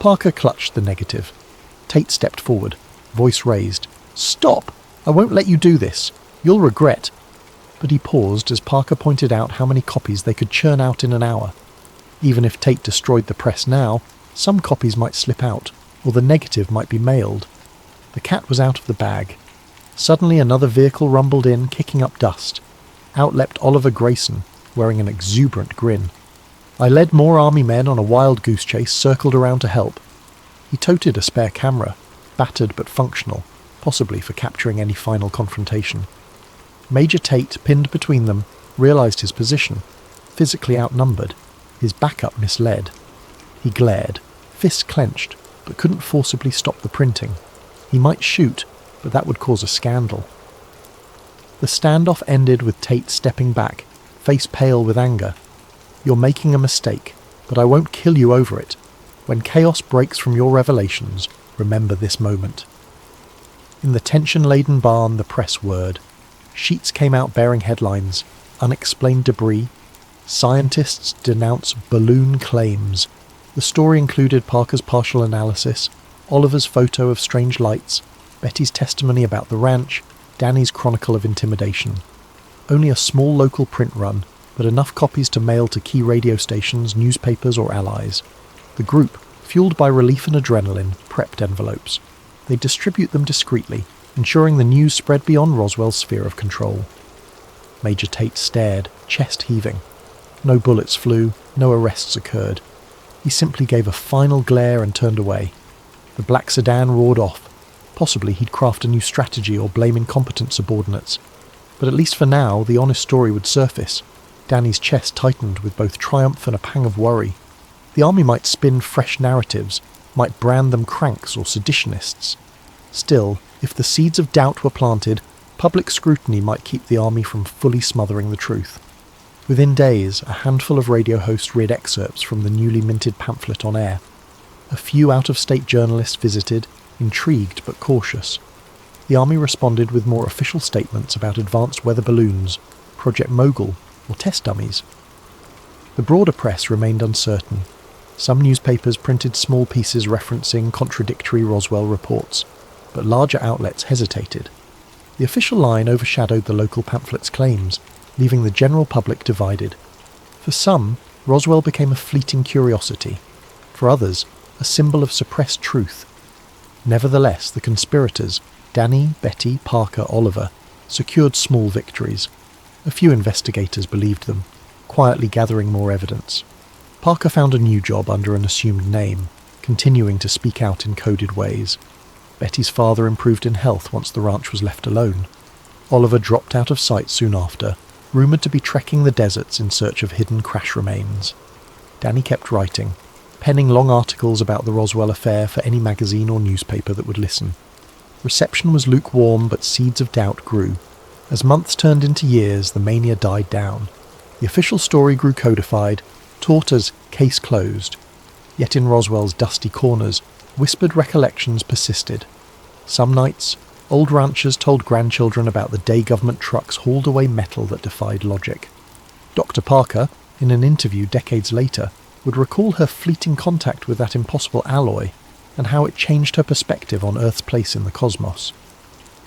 Parker clutched the negative. Tate stepped forward, voice raised. "Stop! I won't let you do this. You'll regret." But he paused as Parker pointed out how many copies they could churn out in an hour. Even if Tate destroyed the press now, some copies might slip out, or the negative might be mailed. The cat was out of the bag. Suddenly another vehicle rumbled in, kicking up dust. Out leapt Oliver Grayson, wearing an exuberant grin. "I led more army men on a wild goose chase, circled around to help." He toted a spare camera, battered but functional, possibly for capturing any final confrontation. Major Tate, pinned between them, realized his position. Physically outnumbered, his backup misled. He glared, fists clenched, but couldn't forcibly stop the printing. He might shoot, but that would cause a scandal. The standoff ended with Tate stepping back, face pale with anger. "You're making a mistake, but I won't kill you over it. When chaos breaks from your revelations, remember this moment. In the tension-laden barn, the press whirred. Sheets came out bearing headlines: unexplained debris, scientists denounce balloon claims. The story included Parker's partial analysis, Oliver's photo of strange lights, Betty's testimony about the ranch, Danny's chronicle of intimidation. Only a small local print run, but enough copies to mail to key radio stations, newspapers or allies. The group, fueled by relief and adrenaline, prepped envelopes. They distribute them discreetly, ensuring the news spread beyond Roswell's sphere of control. Major Tate stared, chest heaving. No bullets flew, no arrests occurred. He simply gave a final glare and turned away. The black sedan roared off. Possibly he'd craft a new strategy or blame incompetent subordinates. But at least for now, the honest story would surface. Danny's chest tightened with both triumph and a pang of worry. The army might spin fresh narratives, might brand them cranks or seditionists. Still, if the seeds of doubt were planted, public scrutiny might keep the army from fully smothering the truth. Within days, a handful of radio hosts read excerpts from the newly minted pamphlet on air. A few out-of-state journalists visited, intrigued but cautious. The army responded with more official statements about advanced weather balloons, Project Mogul, or test dummies. The broader press remained uncertain. Some newspapers printed small pieces referencing contradictory Roswell reports, but larger outlets hesitated. The official line overshadowed the local pamphlet's claims, leaving the general public divided. For some, Roswell became a fleeting curiosity. For others, a symbol of suppressed truth. Nevertheless, the conspirators, Danny, Betty, Parker, Oliver, secured small victories. A few investigators believed them, quietly gathering more evidence. Parker found a new job under an assumed name, continuing to speak out in coded ways. Betty's father improved in health once the ranch was left alone. Oliver dropped out of sight soon after, rumoured to be trekking the deserts in search of hidden crash remains. Danny kept writing, penning long articles about the Roswell affair for any magazine or newspaper that would listen. Reception was lukewarm, but seeds of doubt grew. As months turned into years, the mania died down. The official story grew codified, taught as case closed. Yet in Roswell's dusty corners, whispered recollections persisted. Some nights, old ranchers told grandchildren about the day government trucks hauled away metal that defied logic. Dr. Parker, in an interview decades later, would recall her fleeting contact with that impossible alloy and how it changed her perspective on Earth's place in the cosmos.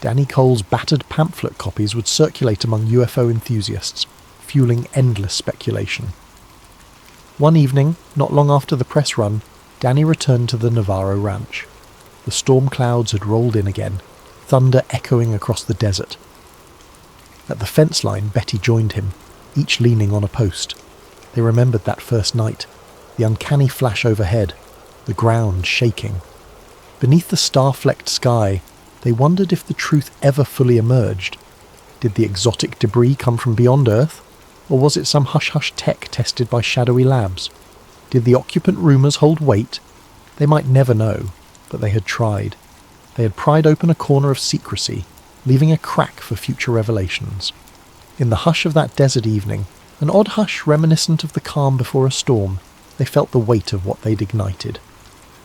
Danny Cole's battered pamphlet copies would circulate among UFO enthusiasts, fueling endless speculation. One evening, not long after the press run, Danny returned to the Navarro ranch. The storm clouds had rolled in again, thunder echoing across the desert. At the fence line, Betty joined him, each leaning on a post. They remembered that first night, the uncanny flash overhead, the ground shaking. Beneath the star-flecked sky, they wondered if the truth ever fully emerged. Did the exotic debris come from beyond Earth? Or was it some hush-hush tech tested by shadowy labs? Did the occupant rumours hold weight? They might never know, but they had tried. They had pried open a corner of secrecy, leaving a crack for future revelations. In the hush of that desert evening, an odd hush reminiscent of the calm before a storm, they felt the weight of what they'd ignited.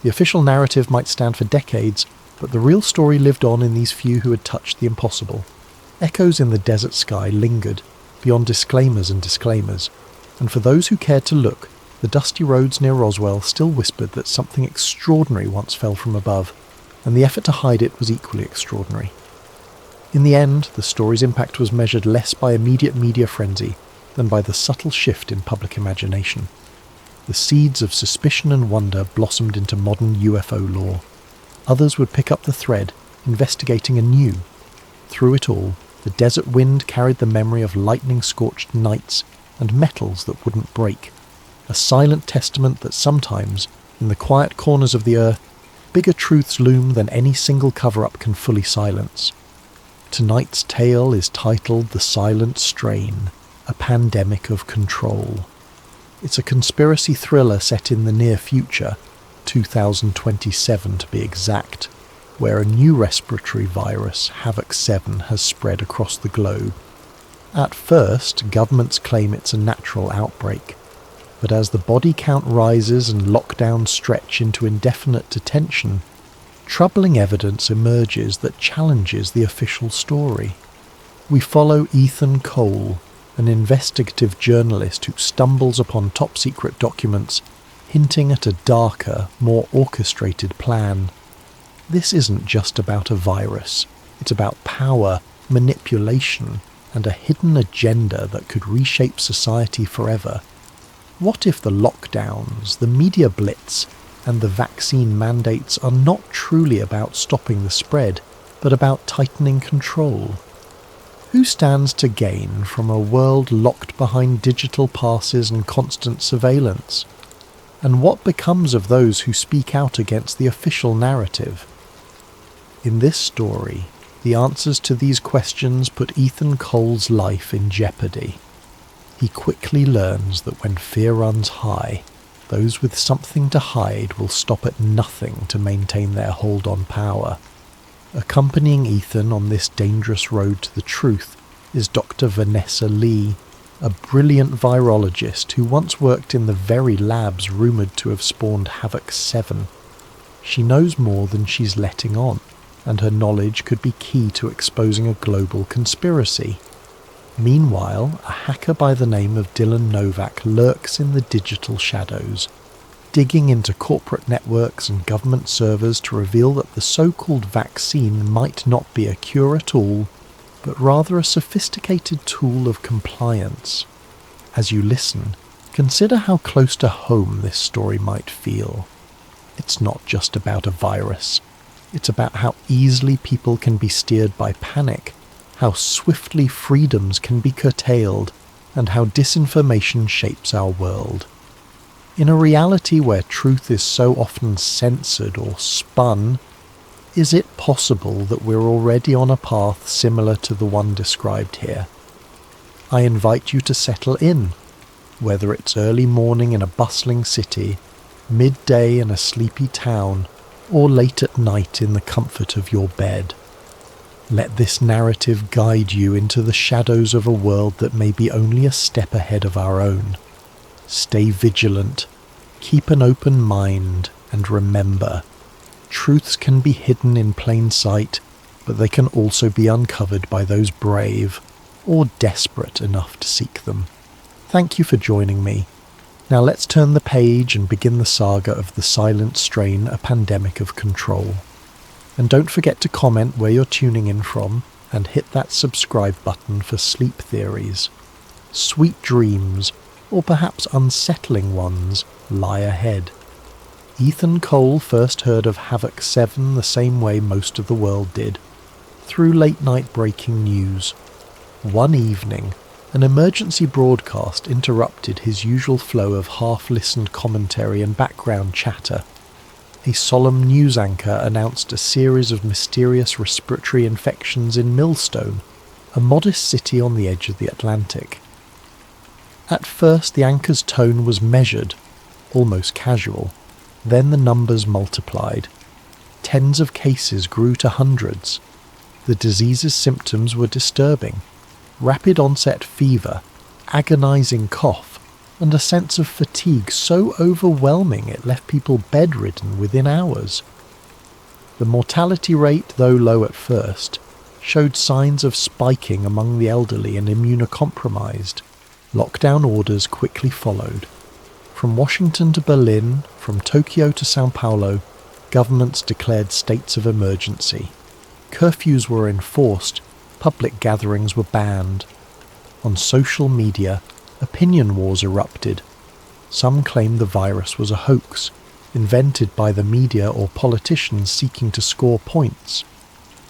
The official narrative might stand for decades, but the real story lived on in these few who had touched the impossible. Echoes in the desert sky lingered, beyond disclaimers and disclaimers, and for those who cared to look, the dusty roads near Roswell still whispered that something extraordinary once fell from above, and the effort to hide it was equally extraordinary. In the end, the story's impact was measured less by immediate media frenzy than by the subtle shift in public imagination. The seeds of suspicion and wonder blossomed into modern UFO lore. Others would pick up the thread, investigating anew. Through it all, the desert wind carried the memory of lightning-scorched nights and metals that wouldn't break, a silent testament that sometimes, in the quiet corners of the earth, bigger truths loom than any single cover-up can fully silence. Tonight's tale is titled The Silent Strain, a Pandemic of Control. It's a conspiracy thriller set in the near future, 2027 to be exact, where a new respiratory virus, Havoc 7, has spread across the globe. At first, governments claim it's a natural outbreak. But as the body count rises and lockdowns stretch into indefinite detention, troubling evidence emerges that challenges the official story. We follow Ethan Cole, an investigative journalist who stumbles upon top-secret documents hinting at a darker, more orchestrated plan. This isn't just about a virus. It's about power, manipulation, and a hidden agenda that could reshape society forever. What if the lockdowns, the media blitz, and the vaccine mandates are not truly about stopping the spread, but about tightening control? Who stands to gain from a world locked behind digital passes and constant surveillance? And what becomes of those who speak out against the official narrative? In this story, the answers to these questions put Ethan Cole's life in jeopardy. He quickly learns that when fear runs high, those with something to hide will stop at nothing to maintain their hold on power. Accompanying Ethan on this dangerous road to the truth is Dr. Vanessa Lee, a brilliant virologist who once worked in the very labs rumoured to have spawned Havoc 7. She knows more than she's letting on, and her knowledge could be key to exposing a global conspiracy. Meanwhile, a hacker by the name of Dylan Novak lurks in the digital shadows, digging into corporate networks and government servers to reveal that the so-called vaccine might not be a cure at all, but rather a sophisticated tool of compliance. As you listen, consider how close to home this story might feel. It's not just about a virus. It's about how easily people can be steered by panic, how swiftly freedoms can be curtailed, and how disinformation shapes our world. In a reality where truth is so often censored or spun, is it possible that we're already on a path similar to the one described here? I invite you to settle in, whether it's early morning in a bustling city, midday in a sleepy town, or late at night in the comfort of your bed. Let this narrative guide you into the shadows of a world that may be only a step ahead of our own. Stay vigilant, keep an open mind, and remember, truths can be hidden in plain sight, but they can also be uncovered by those brave or desperate enough to seek them. Thank you for joining me. Now let's turn the page and begin the saga of the silent strain, a pandemic of control. And don't forget to comment where you're tuning in from, and hit that subscribe button for sleep theories. Sweet dreams, or perhaps unsettling ones, lie ahead. Ethan Cole first heard of Havoc 7 the same way most of the world did, through late-night breaking news. One evening, an emergency broadcast interrupted his usual flow of half-listened commentary and background chatter. A solemn news anchor announced a series of mysterious respiratory infections in Millstone, a modest city on the edge of the Atlantic. At first the anchor's tone was measured, almost casual. Then the numbers multiplied. Tens of cases grew to hundreds. The disease's symptoms were disturbing. Rapid onset fever, agonizing cough, and a sense of fatigue so overwhelming it left people bedridden within hours. The mortality rate, though low at first, showed signs of spiking among the elderly and immunocompromised. Lockdown orders quickly followed. From Washington to Berlin, from Tokyo to Sao Paulo, governments declared states of emergency. Curfews were enforced, public gatherings were banned. On social media, opinion wars erupted. Some claimed the virus was a hoax, invented by the media or politicians seeking to score points.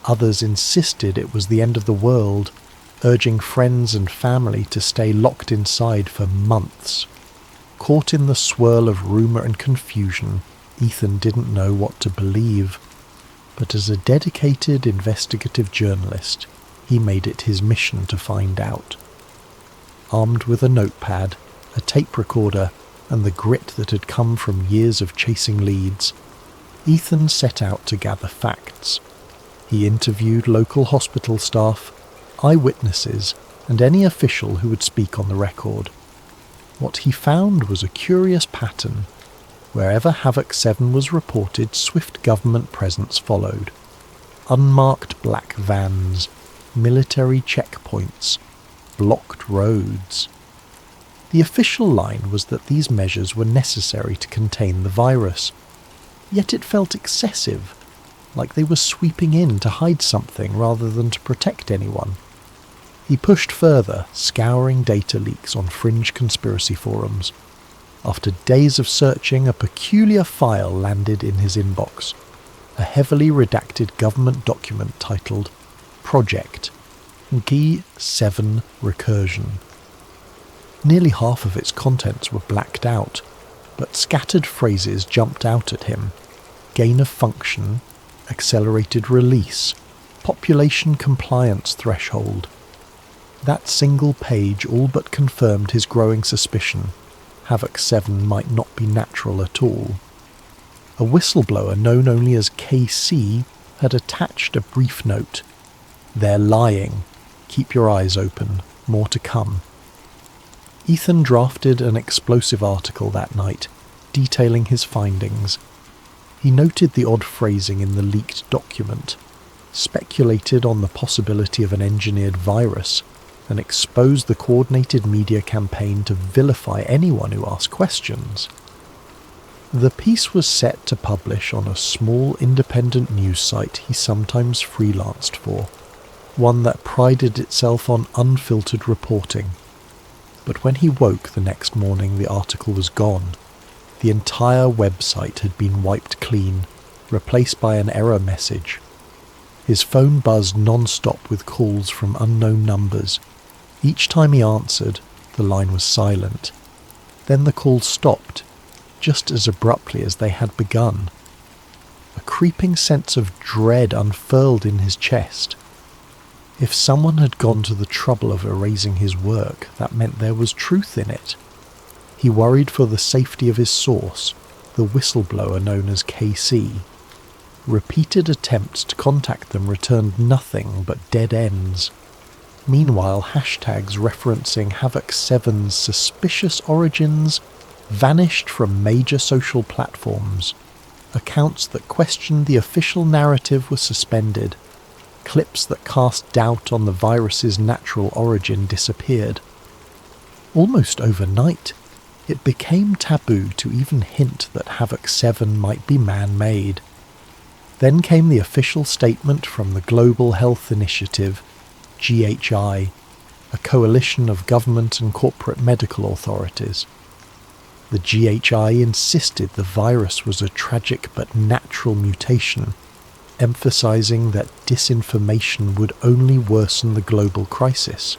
Others insisted it was the end of the world, urging friends and family to stay locked inside for months. Caught in the swirl of rumour and confusion, Ethan didn't know what to believe. But as a dedicated investigative journalist, he made it his mission to find out. Armed with a notepad, a tape recorder, and the grit that had come from years of chasing leads, Ethan set out to gather facts. He interviewed local hospital staff, eyewitnesses, and any official who would speak on the record. What he found was a curious pattern. Wherever Havoc 7 was reported, swift government presence followed. Unmarked black vans, military checkpoints, blocked roads. The official line was that these measures were necessary to contain the virus. Yet it felt excessive, like they were sweeping in to hide something rather than to protect anyone. He pushed further, scouring data leaks on fringe conspiracy forums. After days of searching, a peculiar file landed in his inbox. A heavily redacted government document titled Project G7 Recursion. Nearly half of its contents were blacked out, but scattered phrases jumped out at him. Gain of function, accelerated release, population compliance threshold. That single page all but confirmed his growing suspicion. Havoc 7 might not be natural at all. A whistleblower known only as KC had attached a brief note. "They're lying. Keep your eyes open. More to come." Ethan drafted an explosive article that night, detailing his findings. He noted the odd phrasing in the leaked document, speculated on the possibility of an engineered virus, and exposed the coordinated media campaign to vilify anyone who asked questions. The piece was set to publish on a small independent news site he sometimes freelanced for, one that prided itself on unfiltered reporting. But when he woke the next morning, the article was gone. The entire website had been wiped clean, replaced by an error message. His phone buzzed non-stop with calls from unknown numbers. Each time he answered, the line was silent. Then the calls stopped, just as abruptly as they had begun. A creeping sense of dread unfurled in his chest. If someone had gone to the trouble of erasing his work, that meant there was truth in it. He worried for the safety of his source, the whistleblower known as KC. Repeated attempts to contact them returned nothing but dead ends. Meanwhile, hashtags referencing Havoc 7's suspicious origins vanished from major social platforms. Accounts that questioned the official narrative were suspended. Clips that cast doubt on the virus's natural origin disappeared. Almost overnight, it became taboo to even hint that Havoc 7 might be man-made. Then came the official statement from the Global Health Initiative, GHI, a coalition of government and corporate medical authorities. The GHI insisted the virus was a tragic but natural mutation, emphasizing that disinformation would only worsen the global crisis.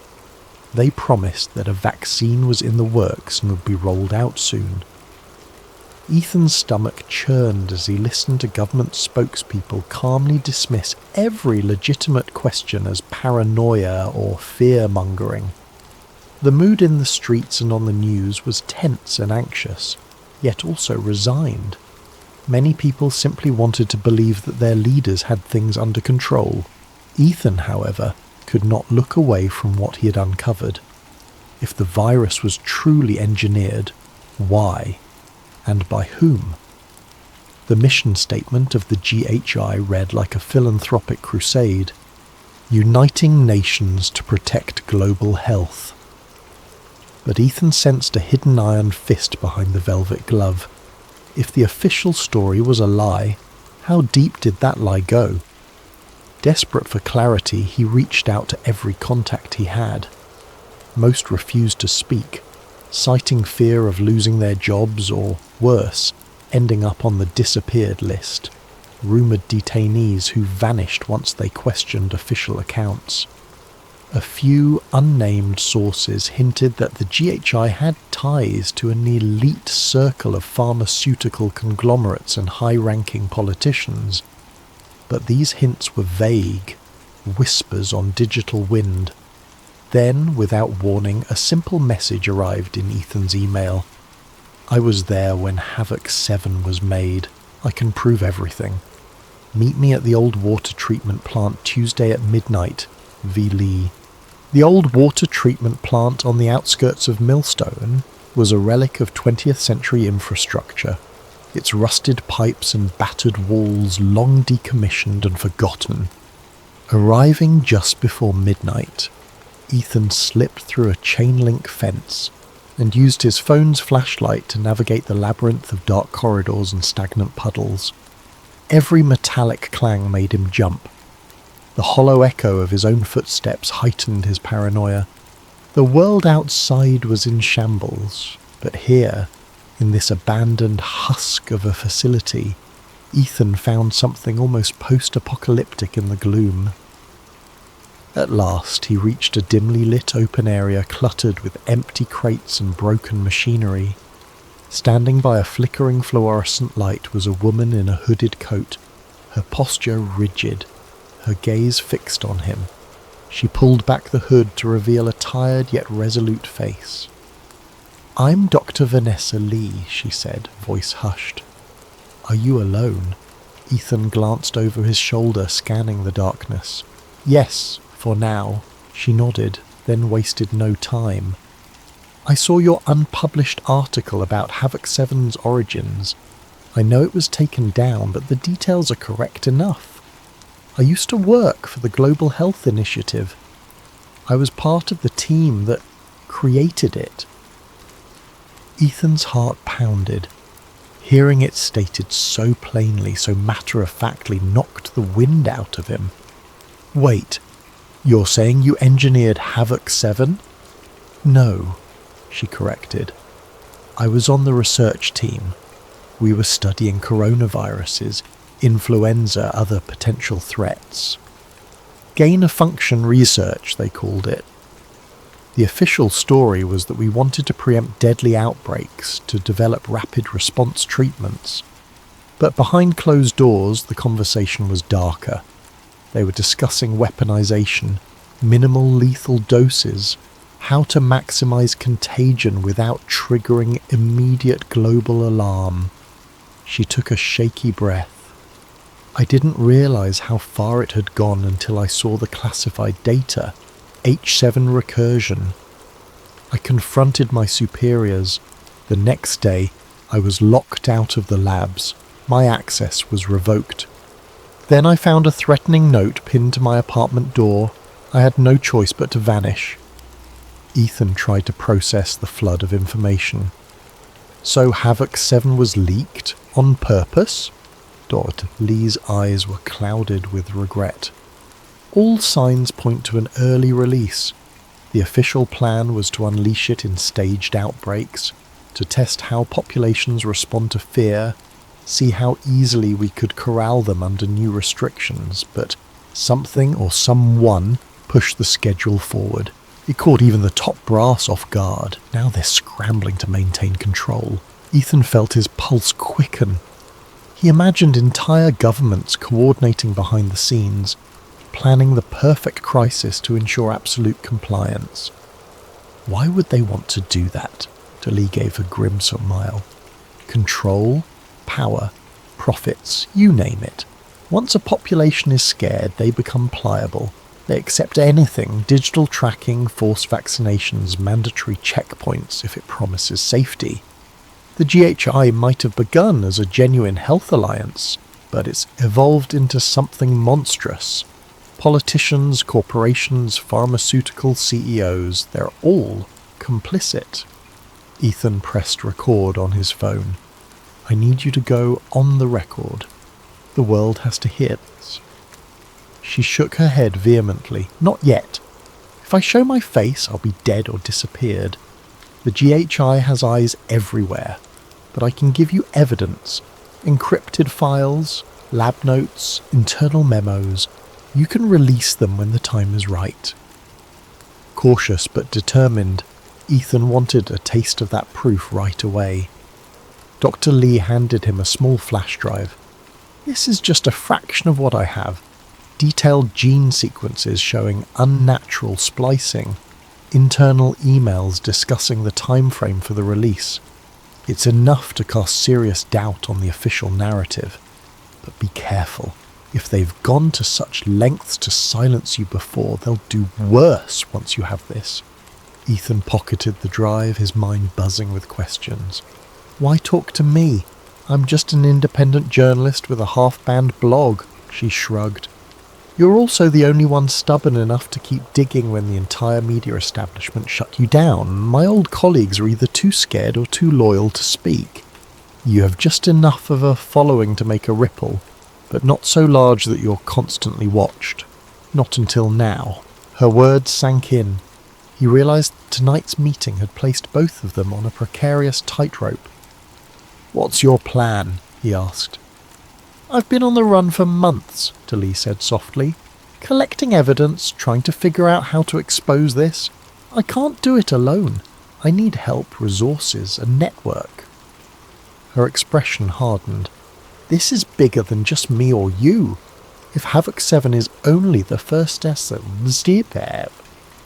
They promised that a vaccine was in the works and would be rolled out soon. Ethan's stomach churned as he listened to government spokespeople calmly dismiss every legitimate question as paranoia or fear-mongering. The mood in the streets and on the news was tense and anxious, yet also resigned. Many people simply wanted to believe that their leaders had things under control. Ethan, however, could not look away from what he had uncovered. If the virus was truly engineered, why? And by whom? The mission statement of the GHI read like a philanthropic crusade, uniting nations to protect global health. But Ethan sensed a hidden iron fist behind the velvet glove. If the official story was a lie, how deep did that lie go? Desperate for clarity, he reached out to every contact he had. Most refused to speak, citing fear of losing their jobs or, worse, ending up on the disappeared list, rumoured detainees who vanished once they questioned official accounts. A few unnamed sources hinted that the GHI had ties to an elite circle of pharmaceutical conglomerates and high-ranking politicians, but these hints were vague, whispers on digital wind. Then, without warning, a simple message arrived in Ethan's email. "I was there when Havoc 7 was made. I can prove everything. Meet me at the old water treatment plant Tuesday at midnight. V. Lee." The old water treatment plant on the outskirts of Millstone? was a relic of 20th century infrastructure, its rusted pipes and battered walls long decommissioned and forgotten. Arriving just before midnight, Ethan slipped through a chain-link fence and used his phone's flashlight to navigate the labyrinth of dark corridors and stagnant puddles. Every metallic clang made him jump. The hollow echo of his own footsteps heightened his paranoia. The world outside was in shambles, but here, in this abandoned husk of a facility, Ethan found something almost post-apocalyptic in the gloom. At last he reached a dimly lit open area cluttered with empty crates and broken machinery. Standing by a flickering fluorescent light was a woman in a hooded coat, her posture rigid, her gaze fixed on him. She pulled back the hood to reveal a tired yet resolute face. "I'm Dr. Vanessa Lee," she said, voice hushed. "Are you alone?" Ethan glanced over his shoulder, scanning the darkness. "Yes, for now," she nodded, then wasted no time. "I saw your unpublished article about Havoc 7's origins. I know it was taken down, but the details are correct enough. I used to work for the Global Health Initiative. I was part of the team that created it." Ethan's heart pounded. Hearing it stated so plainly, so matter-of-factly, knocked the wind out of him. "Wait, you're saying you engineered Havoc 7? "No," she corrected. "I was on the research team. We were studying coronaviruses, influenza, other potential threats. Gain-of-function research, they called it. The official story was that we wanted to preempt deadly outbreaks, to develop rapid response treatments. But behind closed doors, the conversation was darker. They were discussing weaponization, minimal lethal doses, how to maximize contagion without triggering immediate global alarm." She took a shaky breath. "I didn't realize how far it had gone until I saw the classified data, H7 recursion. I confronted my superiors. The next day, I was locked out of the labs. My access was revoked. Then I found a threatening note pinned to my apartment door. I had no choice but to vanish." Ethan tried to process the flood of information. "So Havoc 7 was leaked on purpose?" Dr. Lee's eyes were clouded with regret. "All signs point to an early release. The official plan was to unleash it in staged outbreaks, to test how populations respond to fear, see how easily we could corral them under new restrictions, but something or someone pushed the schedule forward. It caught even the top brass off guard. Now they're scrambling to maintain control." Ethan felt his pulse quicken. He imagined entire governments coordinating behind the scenes, planning the perfect crisis to ensure absolute compliance. Why would they want to do that? Lee gave a grim smile. Control, power, profits, you name it. Once a population is scared, they become pliable. They accept anything, digital tracking, forced vaccinations, mandatory checkpoints if it promises safety. The GHI might have begun as a genuine health alliance, but it's evolved into something monstrous. Politicians, corporations, pharmaceutical CEOs, they're all complicit. Ethan pressed record on his phone. "I need you to go on the record. The world has to hear this." She shook her head vehemently. "Not yet. If I show my face, I'll be dead or disappeared. The GHI has eyes everywhere, but I can give you evidence. Encrypted files, lab notes, internal memos. You can release them when the time is right." Cautious but determined, Ethan wanted a taste of that proof right away. Dr. Lee handed him a small flash drive. "This is just a fraction of what I have. Detailed gene sequences showing unnatural splicing, internal emails discussing the time frame for the release. It's enough to cast serious doubt on the official narrative. But be careful. If they've gone to such lengths to silence you before, they'll do worse once you have this." Ethan pocketed the drive, his mind buzzing with questions. Why talk to me? I'm just an independent journalist with a half-banned blog, she shrugged. You're also the only one stubborn enough to keep digging when the entire media establishment shut you down. My old colleagues are either too scared or too loyal to speak. You have just enough of a following to make a ripple, but not so large that you're constantly watched. Not until now. Her words sank in. He realised tonight's meeting had placed both of them on a precarious tightrope. What's your plan? He asked. I've been on the run for months, Talee said softly. Collecting evidence, trying to figure out how to expose this. I can't do it alone. I need help, resources, a network. Her expression hardened. This is bigger than just me or you. If Havoc 7 is only the first step,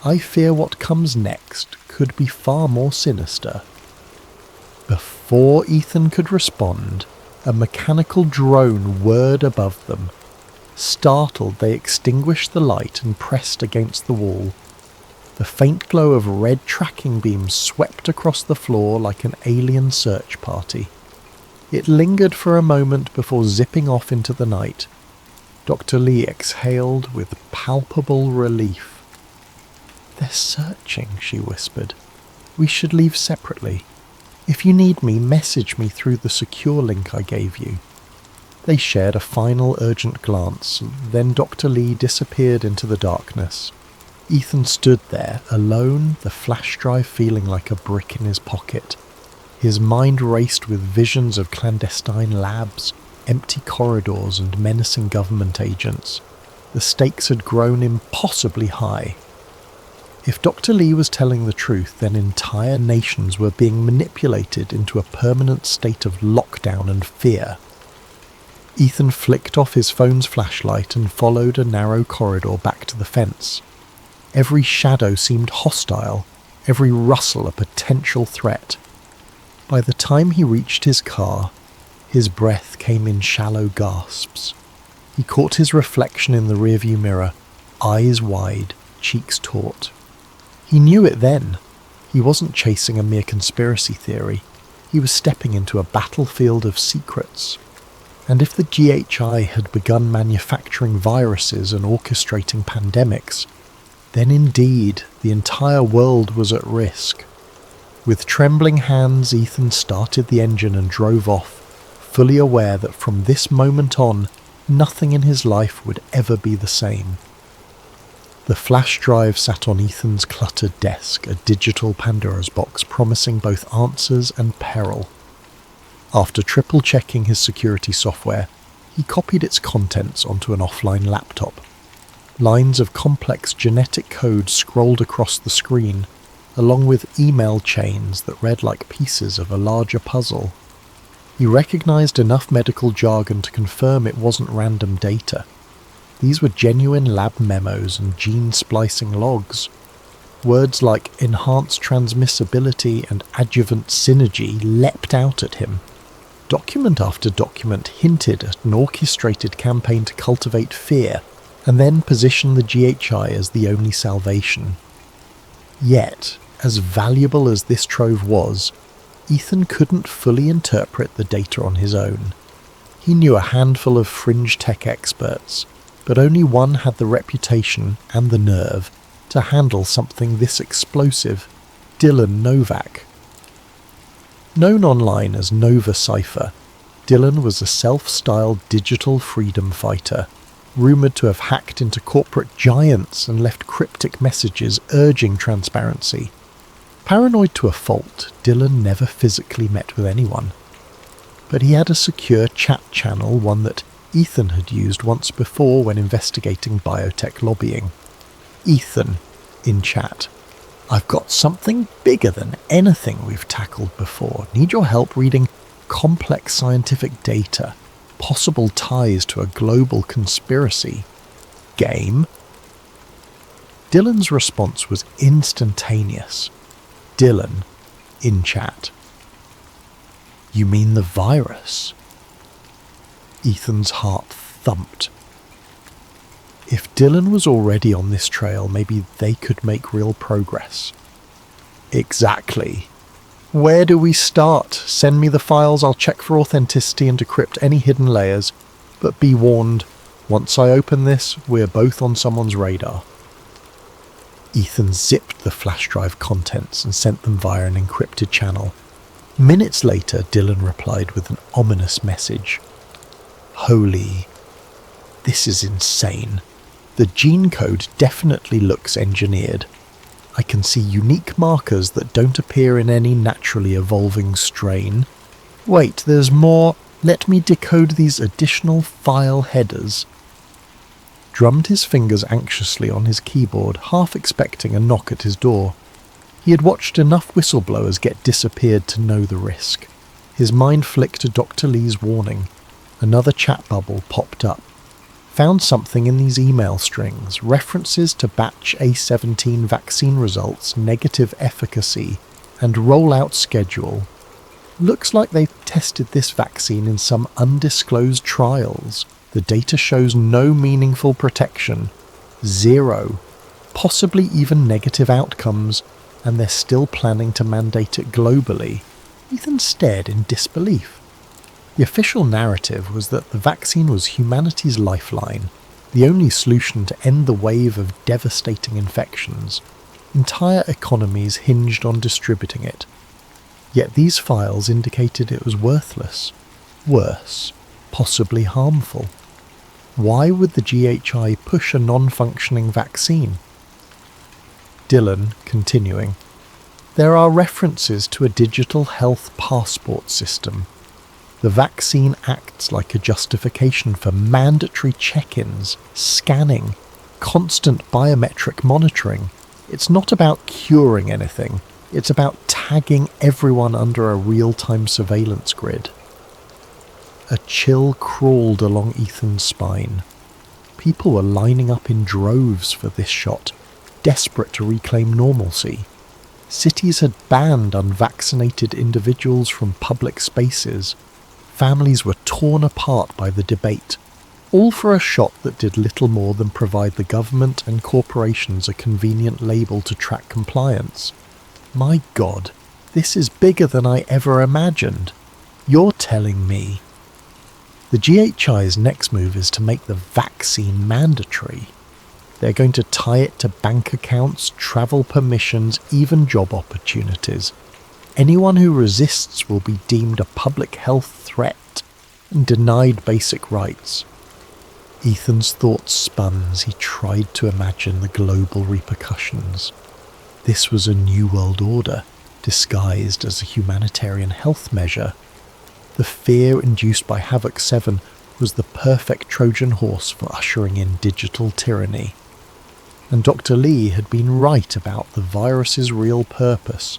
I fear what comes next could be far more sinister. Before Ethan could respond, a mechanical drone whirred above them. Startled, they extinguished the light and pressed against the wall. The faint glow of red tracking beams swept across the floor like an alien search party. It lingered for a moment before zipping off into the night. Dr. Lee exhaled with palpable relief. They're searching, she whispered. We should leave separately. If you need me, message me through the secure link I gave you. They shared a final urgent glance, then Dr. Lee disappeared into the darkness. Ethan stood there, alone, the flash drive feeling like a brick in his pocket. His mind raced with visions of clandestine labs, empty corridors and menacing government agents. The stakes had grown impossibly high. If Dr. Lee was telling the truth, then entire nations were being manipulated into a permanent state of lockdown and fear. Ethan flicked off his phone's flashlight and followed a narrow corridor back to the fence. Every shadow seemed hostile, every rustle a potential threat. By the time he reached his car, his breath came in shallow gasps. He caught his reflection in the rearview mirror, eyes wide, cheeks taut. He knew it then. He wasn't chasing a mere conspiracy theory. He was stepping into a battlefield of secrets. And if the GHI had begun manufacturing viruses and orchestrating pandemics, then indeed the entire world was at risk. With trembling hands, Ethan started the engine and drove off, fully aware that from this moment on, nothing in his life would ever be the same. The flash drive sat on Ethan's cluttered desk, a digital Pandora's box promising both answers and peril. After triple-checking his security software, he copied its contents onto an offline laptop. Lines of complex genetic code scrolled across the screen, along with email chains that read like pieces of a larger puzzle. He recognized enough medical jargon to confirm it wasn't random data. These were genuine lab memos and gene-splicing logs. Words like enhanced transmissibility and adjuvant synergy leapt out at him. Document after document hinted at an orchestrated campaign to cultivate fear, and then position the GHI as the only salvation. Yet, as valuable as this trove was, Ethan couldn't fully interpret the data on his own. He knew a handful of fringe tech experts, but only one had the reputation and the nerve to handle something this explosive: Dylan Novak. Known online as Nova Cypher, Dylan was a self-styled digital freedom fighter, rumoured to have hacked into corporate giants and left cryptic messages urging transparency. Paranoid to a fault, Dylan never physically met with anyone. But he had a secure chat channel, one that Ethan had used once before when investigating biotech lobbying. Ethan, in chat. I've got something bigger than anything we've tackled before. Need your help reading complex scientific data, possible ties to a global conspiracy. Game? Dylan's response was instantaneous. Dylan, in chat. You mean the virus? Ethan's heart thumped. If Dylan was already on this trail, maybe they could make real progress. Exactly. Where do we start? Send me the files, I'll check for authenticity and decrypt any hidden layers. But be warned, once I open this, we're both on someone's radar. Ethan zipped the flash drive contents and sent them via an encrypted channel. Minutes later, Dylan replied with an ominous message. Holy, this is insane. The gene code definitely looks engineered. I can see unique markers that don't appear in any naturally evolving strain. Wait, there's more. Let me decode these additional file headers. Drummed his fingers anxiously on his keyboard, half expecting a knock at his door. He had watched enough whistleblowers get disappeared to know the risk. His mind flicked to Dr. Lee's warning. Another chat bubble popped up. Found something in these email strings, references to batch A17 vaccine results, negative efficacy, and rollout schedule. Looks like they've tested this vaccine in some undisclosed trials. The data shows no meaningful protection. 0. Possibly even negative outcomes, and they're still planning to mandate it globally. Ethan stared in disbelief. The official narrative was that the vaccine was humanity's lifeline, the only solution to end the wave of devastating infections. Entire economies hinged on distributing it. Yet these files indicated it was worthless. Worse, possibly harmful. Why would the GHI push a non-functioning vaccine? Dylan, continuing. There are references to a digital health passport system. The vaccine acts like a justification for mandatory check-ins, scanning, constant biometric monitoring. It's not about curing anything. It's about tagging everyone under a real-time surveillance grid. A chill crawled along Ethan's spine. People were lining up in droves for this shot, desperate to reclaim normalcy. Cities had banned unvaccinated individuals from public spaces. Families were torn apart by the debate, all for a shot that did little more than provide the government and corporations a convenient label to track compliance. My God, this is bigger than I ever imagined. You're telling me. The GHI's next move is to make the vaccine mandatory. They're going to tie it to bank accounts, travel permissions, even job opportunities. Anyone who resists will be deemed a public health threat and denied basic rights. Ethan's thoughts spun as he tried to imagine the global repercussions. This was a new world order, disguised as a humanitarian health measure. The fear induced by Havoc 7 was the perfect Trojan horse for ushering in digital tyranny. And Dr. Lee had been right about the virus's real purpose.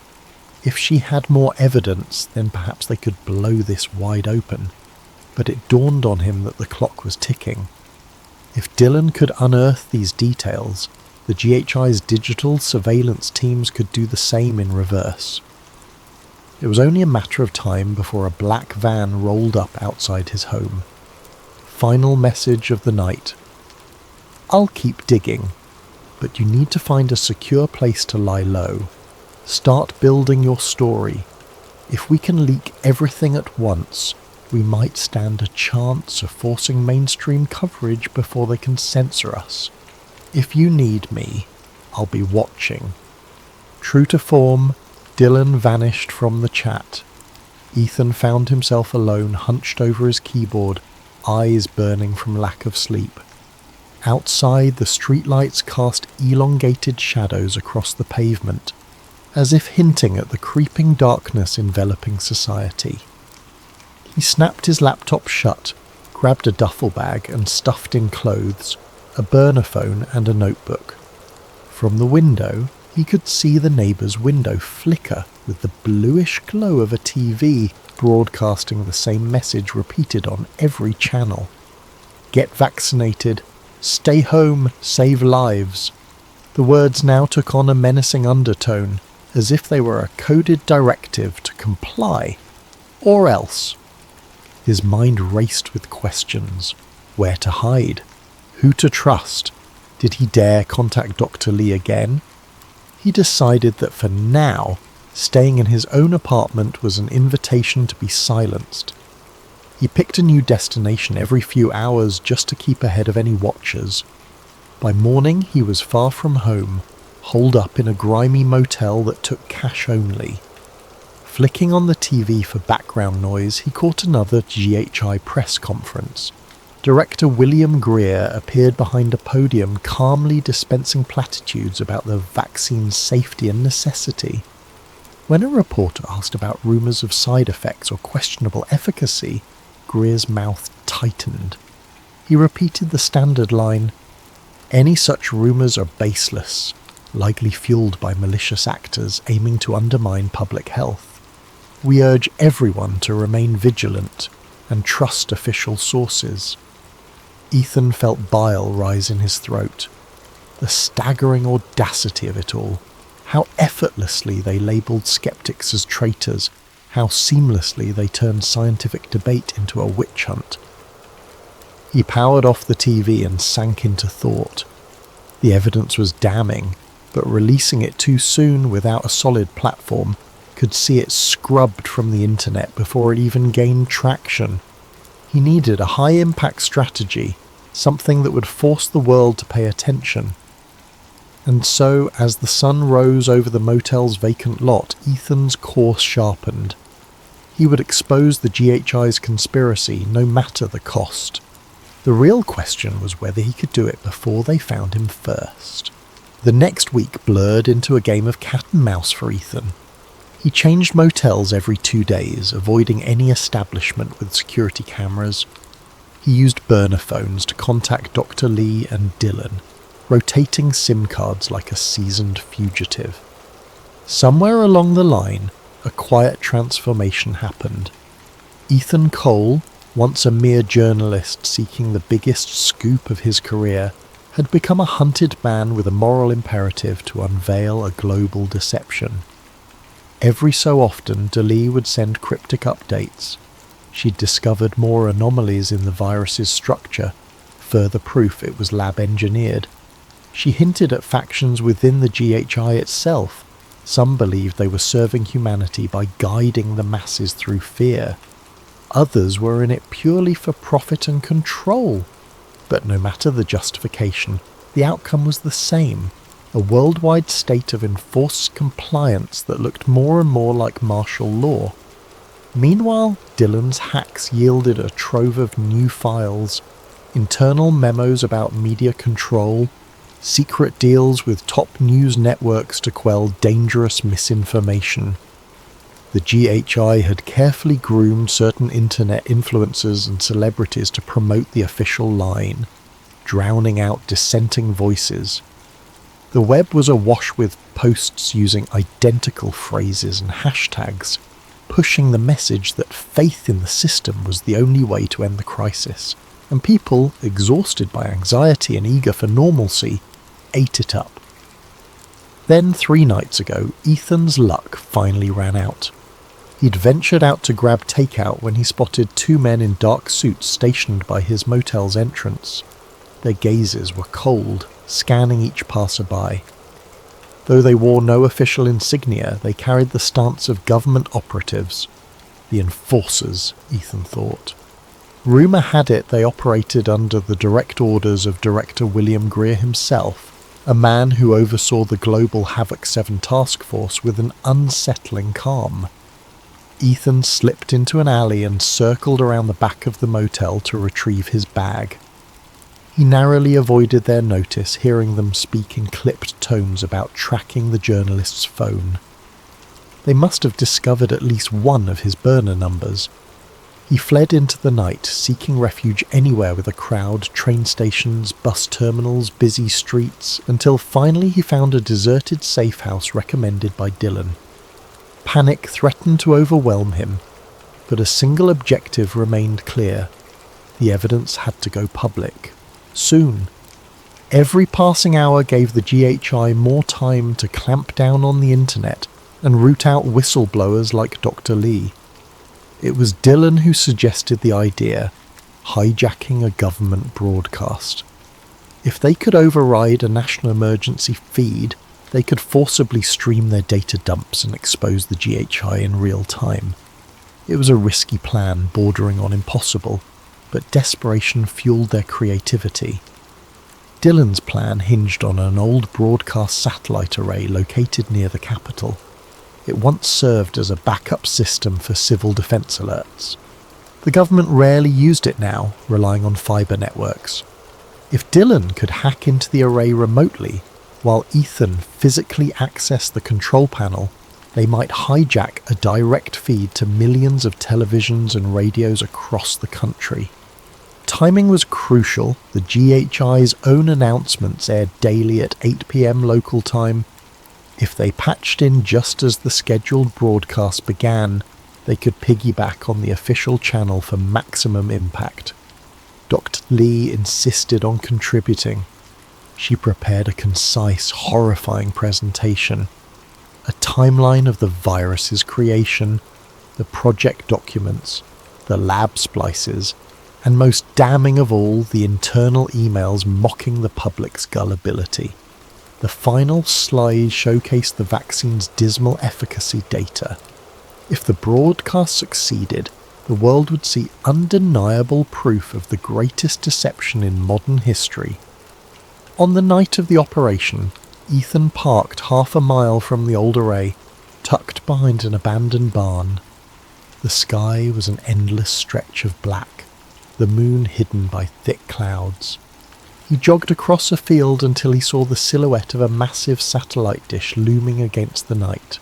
If she had more evidence, then perhaps they could blow this wide open. But it dawned on him that the clock was ticking. If Dylan could unearth these details, the GHI's digital surveillance teams could do the same in reverse. It was only a matter of time before a black van rolled up outside his home. Final message of the night. I'll keep digging, but you need to find a secure place to lie low. Start building your story. If we can leak everything at once, we might stand a chance of forcing mainstream coverage before they can censor us. If you need me, I'll be watching. True to form, Dylan vanished from the chat. Ethan found himself alone, hunched over his keyboard, eyes burning from lack of sleep. Outside, the streetlights cast elongated shadows across the pavement, as if hinting at the creeping darkness enveloping society. He snapped his laptop shut, grabbed a duffel bag and stuffed in clothes, a burner phone and a notebook. From the window, he could see the neighbour's window flicker with the bluish glow of a TV broadcasting the same message repeated on every channel. Get vaccinated. Stay home. Save lives. The words now took on a menacing undertone, as if they were a coded directive to comply. Or else. His mind raced with questions. Where to hide? Who to trust? Did he dare contact Dr. Lee again? He decided that for now Staying in his own apartment was an invitation to be silenced. He picked a new destination every few hours just to keep ahead of any watchers. By morning he was far from home, holed up in a grimy motel that took cash only. Flicking on the TV for background noise, he caught another GHI press conference. Director William Greer appeared behind a podium calmly dispensing platitudes about the vaccine's safety and necessity. When a reporter asked about rumours of side effects or questionable efficacy, Greer's mouth tightened. He repeated the standard line, "Any such rumours are baseless, likely fueled by malicious actors aiming to undermine public health. We urge everyone to remain vigilant and trust official sources." Ethan felt bile rise in his throat. The staggering audacity of it all. How effortlessly they labelled skeptics as traitors. How seamlessly they turned scientific debate into a witch hunt. He powered off the TV and sank into thought. The evidence was damning, but releasing it too soon without a solid platform could see it scrubbed from the internet before it even gained traction. He needed a high-impact strategy, something that would force the world to pay attention. And so, as the sun rose over the motel's vacant lot, Ethan's course sharpened. He would expose the GHI's conspiracy, no matter the cost. The real question was whether he could do it before they found him first. The next week blurred into a game of cat and mouse for Ethan. He changed motels every 2 days, avoiding any establishment with security cameras. He used burner phones to contact Dr. Lee and Dylan, rotating SIM cards like a seasoned fugitive. Somewhere along the line, a quiet transformation happened. Ethan Cole, once a mere journalist seeking the biggest scoop of his career, had become a hunted man with a moral imperative to unveil a global deception. Every so often, Delee would send cryptic updates. She'd discovered more anomalies in the virus's structure, further proof it was lab-engineered. She hinted at factions within the GHI itself. Some believed they were serving humanity by guiding the masses through fear. Others were in it purely for profit and control. But no matter the justification, the outcome was the same. A worldwide state of enforced compliance that looked more and more like martial law. Meanwhile, Dylan's hacks yielded a trove of new files, internal memos about media control, secret deals with top news networks to quell dangerous misinformation. The GHI had carefully groomed certain internet influencers and celebrities to promote the official line, drowning out dissenting voices. The web was awash with posts using identical phrases and hashtags, pushing the message that faith in the system was the only way to end the crisis, and people, exhausted by anxiety and eager for normalcy, ate it up. Then 3 nights ago, Ethan's luck finally ran out. He'd ventured out to grab takeout when he spotted 2 men in dark suits stationed by his motel's entrance. Their gazes were cold, scanning each passerby. Though they wore no official insignia, they carried the stance of government operatives. The enforcers, Ethan thought. Rumour had it they operated under the direct orders of Director William Greer himself, a man who oversaw the global Havoc 7 task force with an unsettling calm. Ethan slipped into an alley and circled around the back of the motel to retrieve his bag. He narrowly avoided their notice, hearing them speak in clipped tones about tracking the journalist's phone. They must have discovered at least one of his burner numbers. He fled into the night, seeking refuge anywhere with a crowd, train stations, bus terminals, busy streets, until finally he found a deserted safe house recommended by Dylan. Panic threatened to overwhelm him, but a single objective remained clear. The evidence had to go public. Soon. Every passing hour gave the GHI more time to clamp down on the internet and root out whistleblowers like Dr. Lee. It was Dylan who suggested the idea, hijacking a government broadcast. If they could override a national emergency feed, They could forcibly stream their data dumps and expose the GHI in real time. It was a risky plan bordering on impossible, but desperation fueled their creativity. Dylan's plan hinged on an old broadcast satellite array located near the capital. It once served as a backup system for civil defense alerts. The government rarely used it now, relying on fiber networks. If Dylan could hack into the array remotely, while Ethan physically accessed the control panel, they might hijack a direct feed to millions of televisions and radios across the country. Timing was crucial. The GHI's own announcements aired daily at 8 p.m. local time. If they patched in just as the scheduled broadcast began, they could piggyback on the official channel for maximum impact. Dr. Lee insisted on contributing. She prepared a concise, horrifying presentation. A timeline of the virus's creation, the project documents, the lab splices, and most damning of all, the internal emails mocking the public's gullibility. The final slide showcased the vaccine's dismal efficacy data. If the broadcast succeeded, the world would see undeniable proof of the greatest deception in modern history. On the night of the operation, Ethan parked half a mile from the old array, tucked behind an abandoned barn. The sky was an endless stretch of black, the moon hidden by thick clouds. He jogged across a field until he saw the silhouette of a massive satellite dish looming against the night.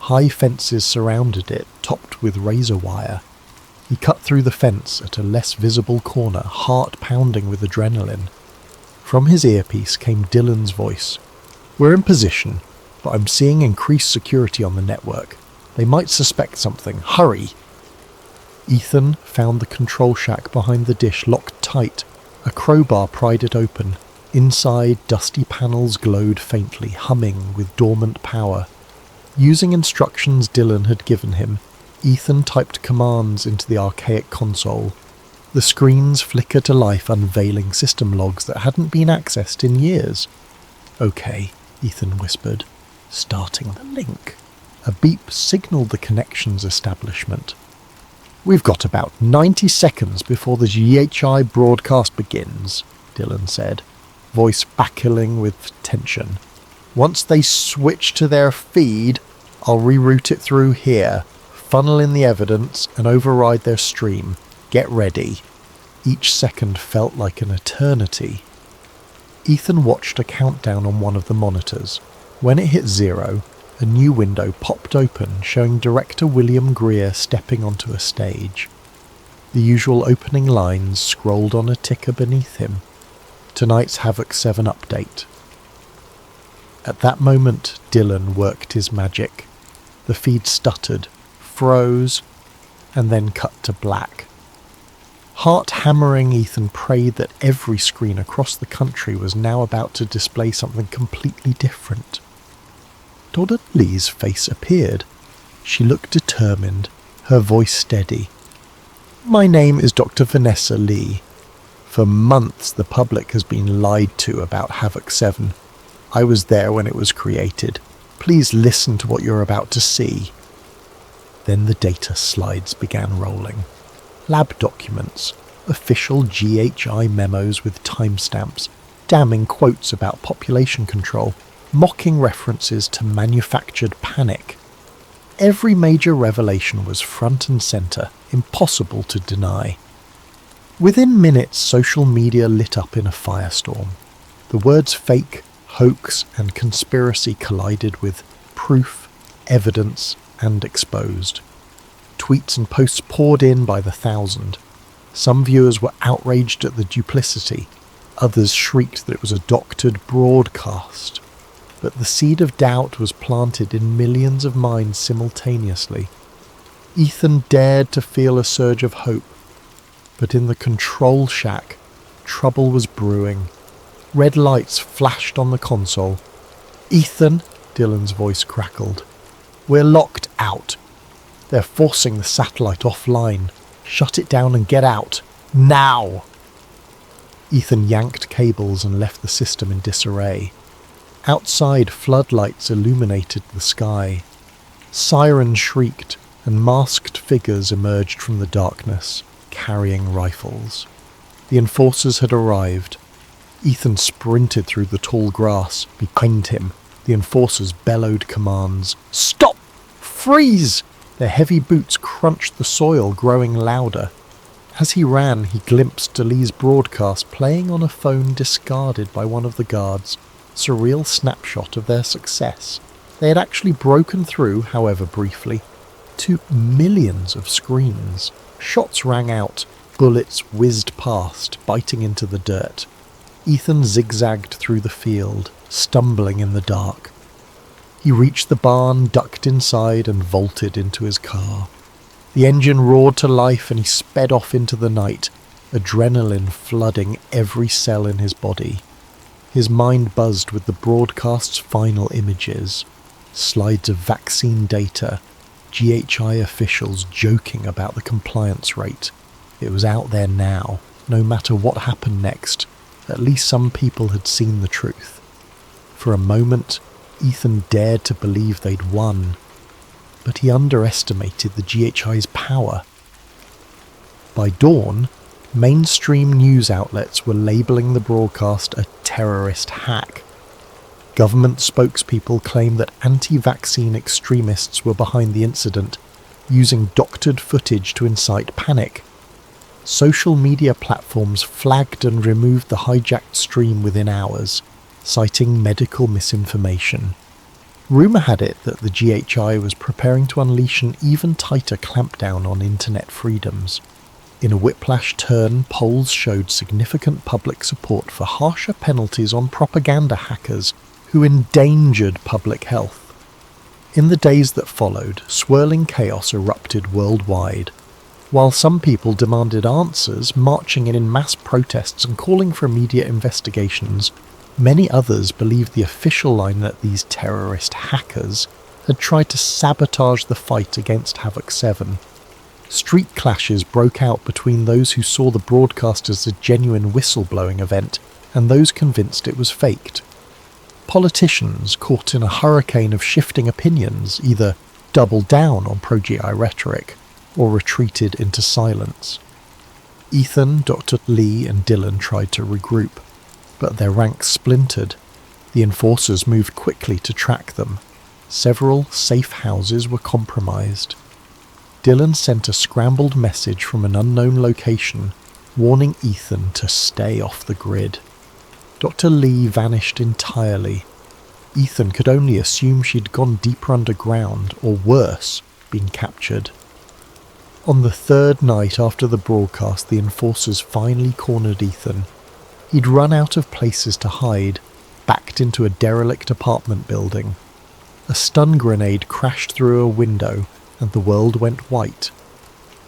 High fences surrounded it, topped with razor wire. He cut through the fence at a less visible corner, heart pounding with adrenaline. From his earpiece came Dylan's voice. "We're in position, but I'm seeing increased security on the network. They might suspect something. Hurry!" Ethan found the control shack behind the dish locked tight. A crowbar pried it open. Inside, dusty panels glowed faintly, humming with dormant power. Using instructions Dylan had given him, Ethan typed commands into the archaic console. The screens flickered to life, unveiling system logs that hadn't been accessed in years. "Okay," Ethan whispered, starting the link. A beep signalled the connection's establishment. "We've got about 90 seconds before the GHI broadcast begins," Dylan said, voice backilling with tension. "Once they switch to their feed, I'll reroute it through here, funnel in the evidence, and override their stream. Get ready." Each second felt like an eternity. Ethan watched a countdown on one of the monitors. When it hit 0, a new window popped open, showing director William Greer stepping onto a stage. The usual opening lines scrolled on a ticker beneath him. Tonight's Havoc 7 update. At that moment, Dylan worked his magic. The feed stuttered, froze, and then cut to black. Heart-hammering, Ethan prayed that every screen across the country was now about to display something completely different. Dr. Lee's face appeared. She looked determined, her voice steady. "My name is Dr. Vanessa Lee. For months the public has been lied to about Havoc 7. I was there when it was created. Please listen to what you're about to see." Then the data slides began rolling. Lab documents, official GHI memos with timestamps, damning quotes about population control, mocking references to manufactured panic. Every major revelation was front and centre, impossible to deny. Within minutes, social media lit up in a firestorm. The words fake, hoax, and conspiracy collided with proof, evidence, and exposed. Tweets and posts poured in by the thousand. Some viewers were outraged at the duplicity. Others shrieked that it was a doctored broadcast. But the seed of doubt was planted in millions of minds simultaneously. Ethan dared to feel a surge of hope. But in the control shack, trouble was brewing. Red lights flashed on the console. "Ethan," Dylan's voice crackled. "We're locked out. They're forcing the satellite offline. Shut it down and get out. Now!" Ethan yanked cables and left the system in disarray. Outside, floodlights illuminated the sky. Sirens shrieked, and masked figures emerged from the darkness, carrying rifles. The enforcers had arrived. Ethan sprinted through the tall grass. Behind him, the enforcers bellowed commands. "Stop! Freeze!" Their heavy boots crunched the soil, growing louder. As he ran, he glimpsed DeLee's broadcast playing on a phone discarded by one of the guards, a surreal snapshot of their success. They had actually broken through, however briefly, to millions of screens. Shots rang out, bullets whizzed past, biting into the dirt. Ethan zigzagged through the field, stumbling in the dark. He reached the barn, ducked inside, and vaulted into his car. The engine roared to life and he sped off into the night, adrenaline flooding every cell in his body. His mind buzzed with the broadcast's final images. Slides of vaccine data, GHI officials joking about the compliance rate. It was out there now. No matter what happened next, at least some people had seen the truth. For a moment, Ethan dared to believe they'd won, but he underestimated the GHI's power. By dawn, mainstream news outlets were labelling the broadcast a terrorist hack. Government spokespeople claimed that anti-vaccine extremists were behind the incident, using doctored footage to incite panic. Social media platforms flagged and removed the hijacked stream within hours, citing medical misinformation. Rumour had it that the GHI was preparing to unleash an even tighter clampdown on internet freedoms. In a whiplash turn, polls showed significant public support for harsher penalties on propaganda hackers who endangered public health. In the days that followed, swirling chaos erupted worldwide. While some people demanded answers, marching in mass protests and calling for immediate investigations, many others believed the official line that these terrorist hackers had tried to sabotage the fight against Havoc 7. Street clashes broke out between those who saw the broadcast as a genuine whistleblowing event and those convinced it was faked. Politicians, caught in a hurricane of shifting opinions, either doubled down on pro-GI rhetoric or retreated into silence. Ethan, Dr. Lee and Dylan tried to regroup, but their ranks splintered. The enforcers moved quickly to track them. Several safe houses were compromised. Dylan sent a scrambled message from an unknown location, warning Ethan to stay off the grid. Dr. Lee vanished entirely. Ethan could only assume she'd gone deeper underground, or worse, been captured. On the third night after the broadcast, the enforcers finally cornered Ethan. He'd run out of places to hide, backed into a derelict apartment building. A stun grenade crashed through a window, and the world went white.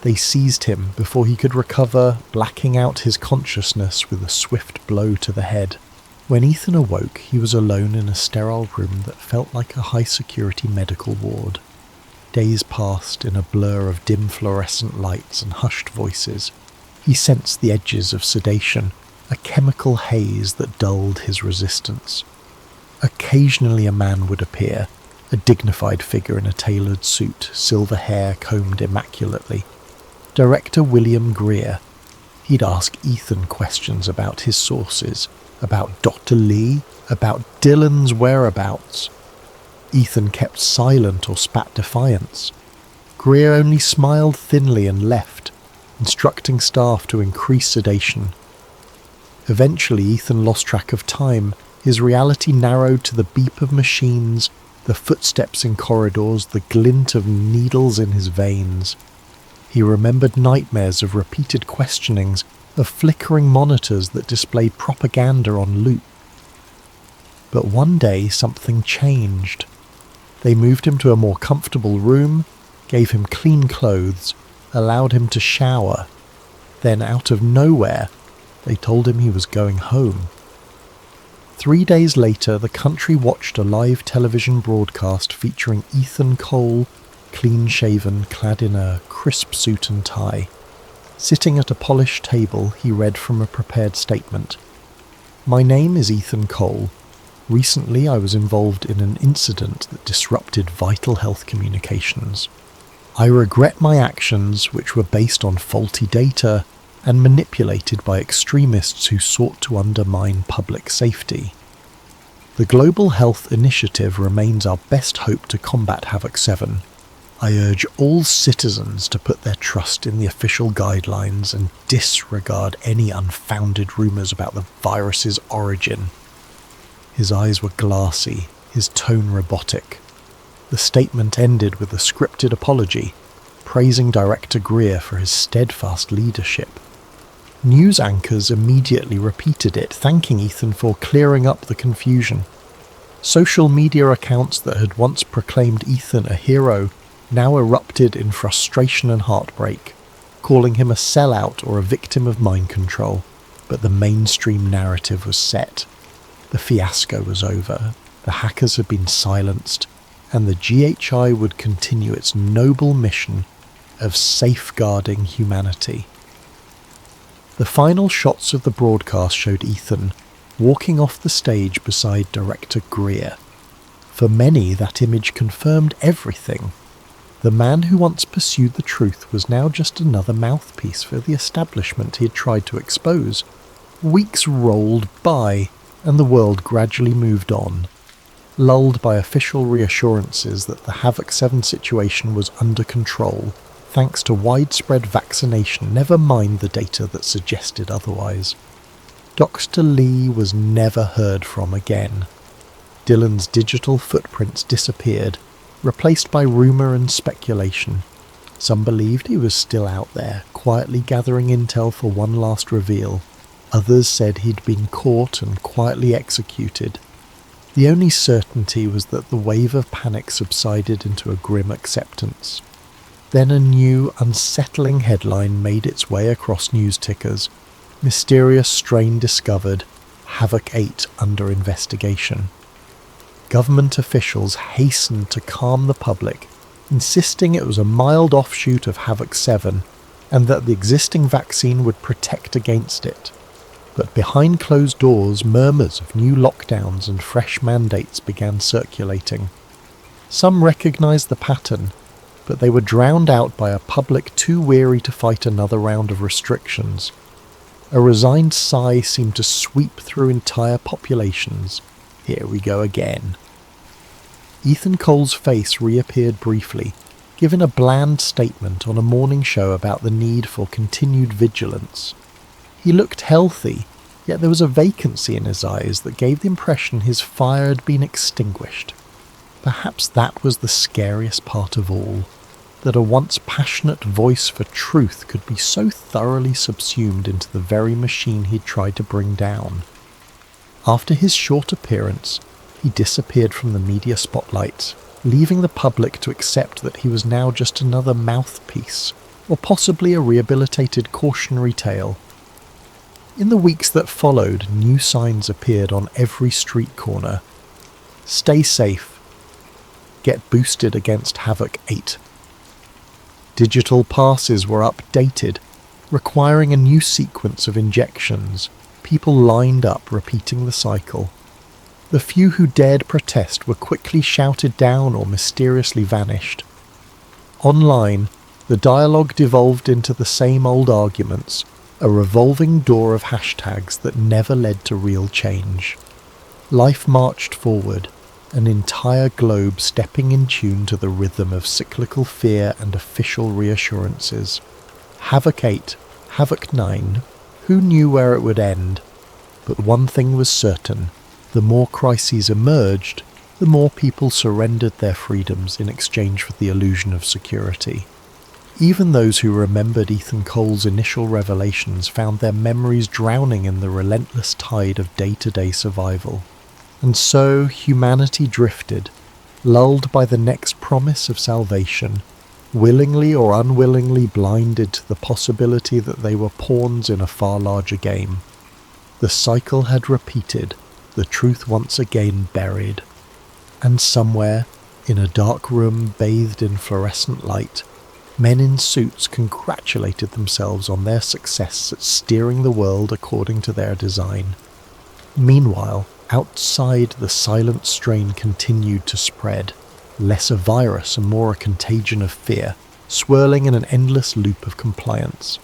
They seized him before he could recover, blacking out his consciousness with a swift blow to the head. When Ethan awoke, he was alone in a sterile room that felt like a high-security medical ward. Days passed in a blur of dim fluorescent lights and hushed voices. He sensed the edges of sedation, a chemical haze that dulled his resistance. Occasionally a man would appear, a dignified figure in a tailored suit, silver hair combed immaculately. Director William Greer. He'd ask Ethan questions about his sources, about Dr. Lee, about Dylan's whereabouts. Ethan kept silent or spat defiance. Greer only smiled thinly and left, instructing staff to increase sedation. Eventually Ethan lost track of time. His reality narrowed to the beep of machines, the footsteps in corridors, the glint of needles in his veins. He remembered nightmares of repeated questionings, of flickering monitors that displayed propaganda on loop. But one day something changed. They moved him to a more comfortable room, gave him clean clothes, allowed him to shower. Then, out of nowhere, they told him he was going home. 3 days later, the country watched a live television broadcast featuring Ethan Cole, clean-shaven, clad in a crisp suit and tie. Sitting at a polished table, he read from a prepared statement. "My name is Ethan Cole. Recently, I was involved in an incident that disrupted vital health communications. I regret my actions, which were based on faulty data and manipulated by extremists who sought to undermine public safety. The Global Health Initiative remains our best hope to combat Havoc 7. I urge all citizens to put their trust in the official guidelines and disregard any unfounded rumours about the virus's origin. His eyes were glassy, his tone robotic. The statement ended with a scripted apology, praising Director Greer for his steadfast leadership. News anchors immediately repeated it, thanking Ethan for clearing up the confusion. Social media accounts that had once proclaimed Ethan a hero now erupted in frustration and heartbreak, calling him a sellout or a victim of mind control. But the mainstream narrative was set. The fiasco was over, the hackers had been silenced, and the GHI would continue its noble mission of safeguarding humanity. The final shots of the broadcast showed Ethan walking off the stage beside Director Greer. For many, that image confirmed everything. The man who once pursued the truth was now just another mouthpiece for the establishment he had tried to expose. Weeks rolled by, and the world gradually moved on, lulled by official reassurances that the Havoc 7 situation was under control, thanks to widespread vaccination, never mind the data that suggested otherwise. Dr. Lee was never heard from again. Dylan's digital footprints disappeared, replaced by rumour and speculation. Some believed he was still out there, quietly gathering intel for one last reveal. Others said he'd been caught and quietly executed. The only certainty was that the wave of panic subsided into a grim acceptance. Then a new, unsettling headline made its way across news tickers. Mysterious strain discovered, Havoc 8 under investigation. Government officials hastened to calm the public, insisting it was a mild offshoot of Havoc 7 and that the existing vaccine would protect against it. But behind closed doors, murmurs of new lockdowns and fresh mandates began circulating. Some recognized the pattern, but they were drowned out by a public too weary to fight another round of restrictions. A resigned sigh seemed to sweep through entire populations. Here we go again. Ethan Cole's face reappeared briefly, giving a bland statement on a morning show about the need for continued vigilance. He looked healthy, yet there was a vacancy in his eyes that gave the impression his fire had been extinguished. Perhaps that was the scariest part of all, that a once passionate voice for truth could be so thoroughly subsumed into the very machine he'd tried to bring down. After his short appearance, he disappeared from the media spotlight, leaving the public to accept that he was now just another mouthpiece, or possibly a rehabilitated cautionary tale. In the weeks that followed, new signs appeared on every street corner. Stay safe. Get boosted against Havoc 8. Digital passes were updated, requiring a new sequence of injections. People lined up, repeating the cycle. The few who dared protest were quickly shouted down or mysteriously vanished. Online, the dialogue devolved into the same old arguments, a revolving door of hashtags that never led to real change. Life marched forward, an entire globe stepping in tune to the rhythm of cyclical fear and official reassurances. Havoc 8, Havoc 9, who knew where it would end? But one thing was certain, the more crises emerged, the more people surrendered their freedoms in exchange for the illusion of security. Even those who remembered Ethan Cole's initial revelations found their memories drowning in the relentless tide of day-to-day survival. And so humanity drifted, lulled by the next promise of salvation, willingly or unwillingly blinded to the possibility that they were pawns in a far larger game. The cycle had repeated, the truth once again buried. And somewhere, in a dark room bathed in fluorescent light, men in suits congratulated themselves on their success at steering the world according to their design. Meanwhile, Outside, the silent strain continued to spread, less a virus and more a contagion of fear, swirling in an endless loop of compliance.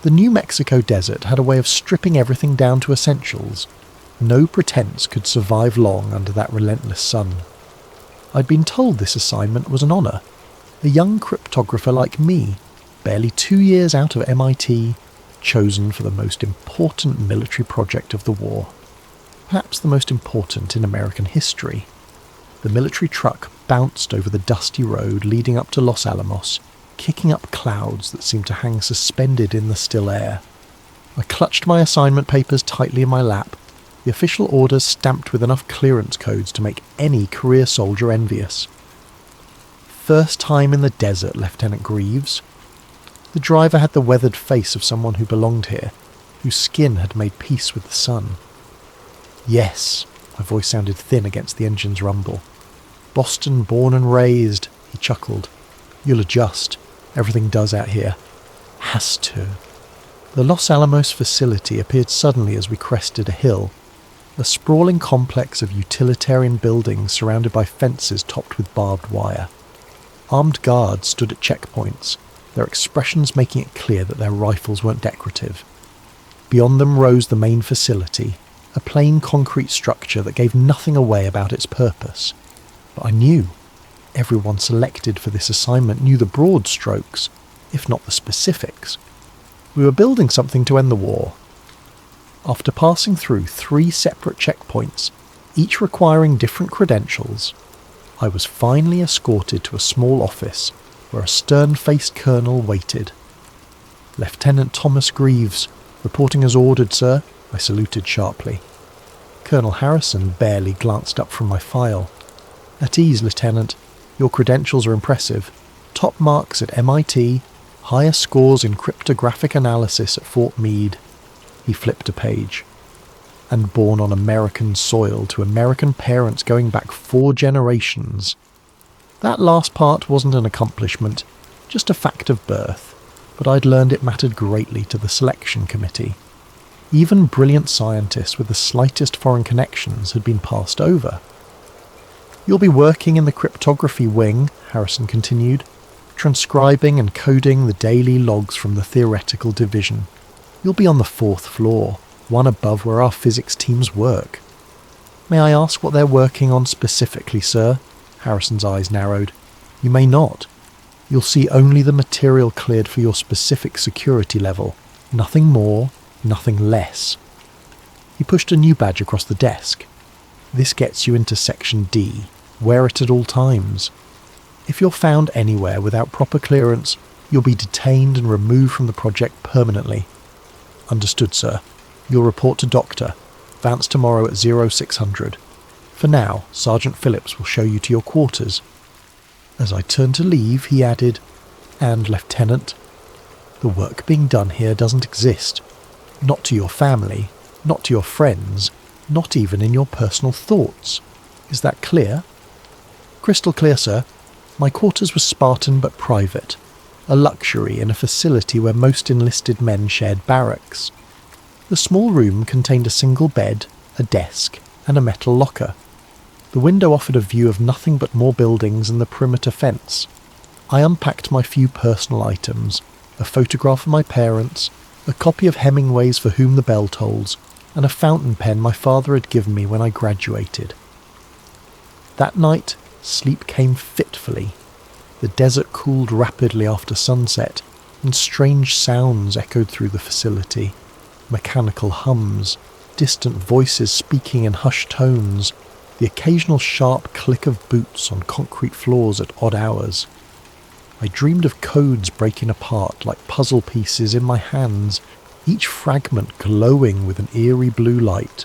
The New Mexico desert had a way of stripping everything down to essentials. No pretense could survive long under that relentless sun. I'd been told this assignment was an honour. A young cryptographer like me, barely 2 years out of MIT, chosen for the most important military project of the war. Perhaps the most important in American history. The military truck bounced over the dusty road leading up to Los Alamos, kicking up clouds that seemed to hang suspended in the still air. I clutched my assignment papers tightly in my lap, the official orders stamped with enough clearance codes to make any career soldier envious. First time in the desert, Lieutenant Greaves. The driver had the weathered face of someone who belonged here, whose skin had made peace with the sun. Yes, my voice sounded thin against the engine's rumble. Boston born and raised, he chuckled. You'll adjust. Everything does out here. Has to. The Los Alamos facility appeared suddenly as we crested a hill, a sprawling complex of utilitarian buildings surrounded by fences topped with barbed wire. Armed guards stood at checkpoints, their expressions making it clear that their rifles weren't decorative. Beyond them rose the main facility, a plain concrete structure that gave nothing away about its purpose. But I knew. Everyone selected for this assignment knew the broad strokes, if not the specifics. We were building something to end the war. After passing through 3 separate checkpoints, each requiring different credentials, I was finally escorted to a small office where a stern-faced colonel waited. Lieutenant Thomas Greaves, reporting as ordered, sir, I saluted sharply. Colonel Harrison barely glanced up from my file. At ease, Lieutenant. Your credentials are impressive. Top marks at MIT, higher scores in cryptographic analysis at Fort Meade. He flipped a page. And born on American soil to American parents going back 4 generations. That last part wasn't an accomplishment, just a fact of birth, but I'd learned it mattered greatly to the selection committee. Even brilliant scientists with the slightest foreign connections had been passed over. You'll be working in the cryptography wing, Harrison continued, transcribing and coding the daily logs from the theoretical division. You'll be on the 4th floor, one above where our physics teams work. May I ask what they're working on specifically, sir? Harrison's eyes narrowed. You may not. You'll see only the material cleared for your specific security level. Nothing more, nothing less. He pushed a new badge across the desk. This gets you into Section D. Wear it at all times. If you're found anywhere without proper clearance, you'll be detained and removed from the project permanently. Understood, sir. You'll report to Doctor. Vance tomorrow at 0600. For now, Sergeant Phillips will show you to your quarters. As I turned to leave, he added, And, Lieutenant, the work being done here doesn't exist. Not to your family, not to your friends, not even in your personal thoughts. Is that clear? Crystal clear, sir. My quarters were Spartan but private, a luxury in a facility where most enlisted men shared barracks. The small room contained a single bed, a desk, and a metal locker. The window offered a view of nothing but more buildings and the perimeter fence. I unpacked my few personal items, a photograph of my parents, a copy of Hemingway's For Whom the Bell Tolls, and a fountain pen my father had given me when I graduated. That night, sleep came fitfully. The desert cooled rapidly after sunset, and strange sounds echoed through the facility. Mechanical hums, distant voices speaking in hushed tones, the occasional sharp click of boots on concrete floors at odd hours. I dreamed of codes breaking apart like puzzle pieces in my hands, each fragment glowing with an eerie blue light.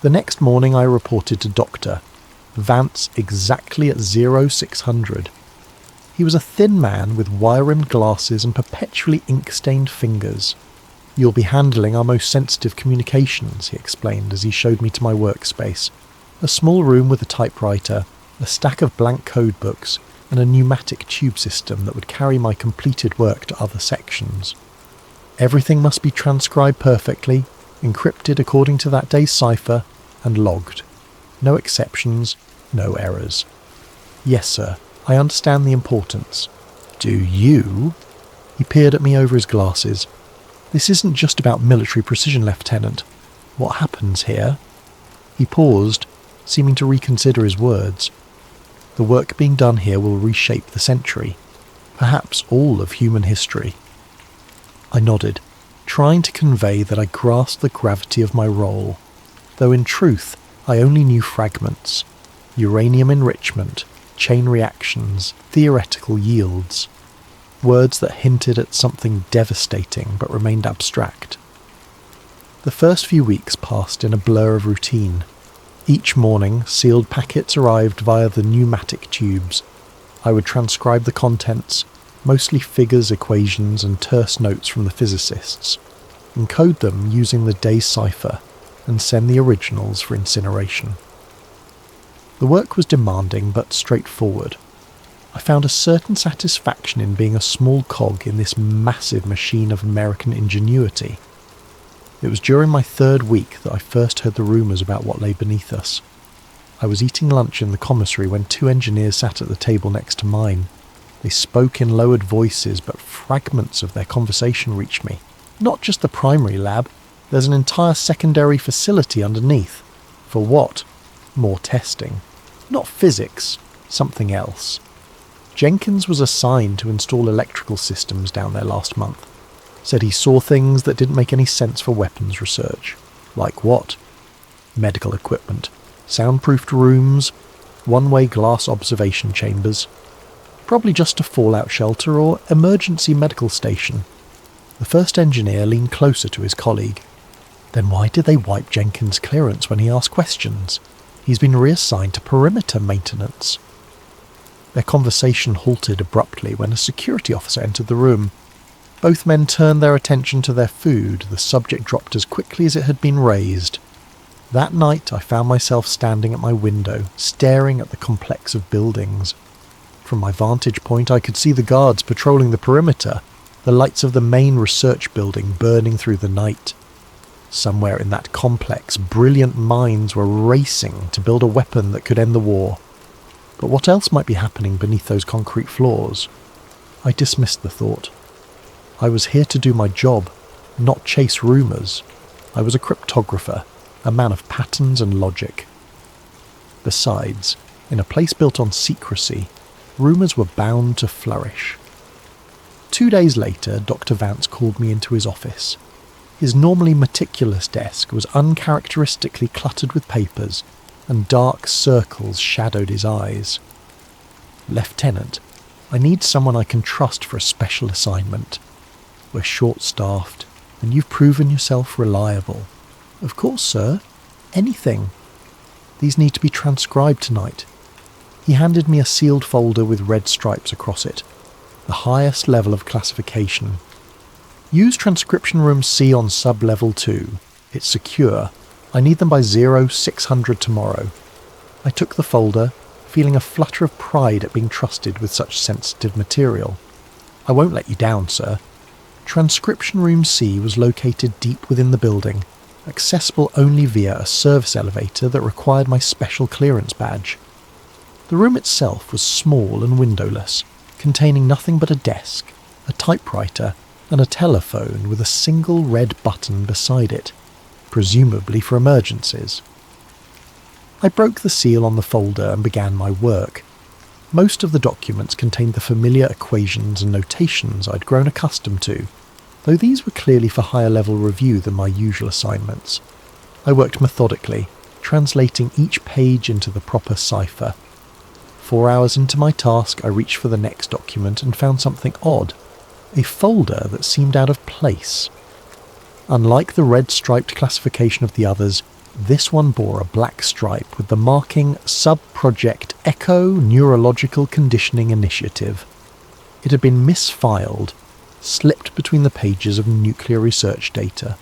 The next morning I reported to Doctor Vance exactly at 0600. He was a thin man with wire-rimmed glasses and perpetually ink-stained fingers. "You'll be handling our most sensitive communications," he explained as he showed me to my workspace. A small room with a typewriter, a stack of blank code books, and a pneumatic tube system that would carry my completed work to other sections. Everything must be transcribed perfectly, encrypted according to that day's cipher, and logged. No exceptions, no errors. "Yes, sir, I understand the importance." "Do you?" He peered at me over his glasses. "This isn't just about military precision, Lieutenant. What happens here?" He paused, seeming to reconsider his words. "The work being done here will reshape the century, perhaps all of human history." I nodded, trying to convey that I grasped the gravity of my role, though in truth I only knew fragments: uranium enrichment, chain reactions, theoretical yields, words that hinted at something devastating but remained abstract. The first few weeks passed in a blur of routine. Each morning, sealed packets arrived via the pneumatic tubes. I would transcribe the contents, mostly figures, equations, and terse notes from the physicists, encode them using the day's cipher, and send the originals for incineration. The work was demanding but straightforward. I found a certain satisfaction in being a small cog in this massive machine of American ingenuity. It was during my third week that I first heard the rumours about what lay beneath us. I was eating lunch in the commissary when two engineers sat at the table next to mine. They spoke in lowered voices, but fragments of their conversation reached me. Not just the primary lab, there's an entire secondary facility underneath. For what? More testing. Not physics, something else. Jenkins was assigned to install electrical systems down there last month. Said he saw things that didn't make any sense for weapons research. Like what? Medical equipment, soundproofed rooms, one-way glass observation chambers. Probably just a fallout shelter or emergency medical station. The first engineer leaned closer to his colleague. Then why did they wipe Jenkins' clearance when he asked questions? He's been reassigned to perimeter maintenance. Their conversation halted abruptly when a security officer entered the room. Both men turned their attention to their food. The subject dropped as quickly as it had been raised. That night I found myself standing at my window, staring at the complex of buildings. From my vantage point I could see the guards patrolling the perimeter, the lights of the main research building burning through the night. Somewhere in that complex, brilliant minds were racing to build a weapon that could end the war. But what else might be happening beneath those concrete floors? I dismissed the thought. I was here to do my job, not chase rumours. I was a cryptographer, a man of patterns and logic. Besides, in a place built on secrecy, rumours were bound to flourish. 2 days later, Dr. Vance called me into his office. His normally meticulous desk was uncharacteristically cluttered with papers, and dark circles shadowed his eyes. "Lieutenant, I need someone I can trust for a special assignment. We're short-staffed, and you've proven yourself reliable." "Of course, sir. Anything." "These need to be transcribed tonight." He handed me a sealed folder with red stripes across it, the highest level of classification. "Use transcription room C on sub-level 2. It's secure. I need them by 0600 tomorrow." I took the folder, feeling a flutter of pride at being trusted with such sensitive material. "I won't let you down, sir." Transcription room C was located deep within the building, accessible only via a service elevator that required my special clearance badge. The room itself was small and windowless, containing nothing but a desk, a typewriter, and a telephone with a single red button beside it, presumably for emergencies. I broke the seal on the folder and began my work. Most of the documents contained the familiar equations and notations I'd grown accustomed to, though these were clearly for higher-level review than my usual assignments. I worked methodically, translating each page into the proper cipher. 4 hours into my task, I reached for the next document and found something odd. A folder that seemed out of place. Unlike the red striped classification of the others, this one bore a black stripe with the marking Sub-Project Echo Neurological Conditioning Initiative. It had been misfiled, slipped between the pages of nuclear research data.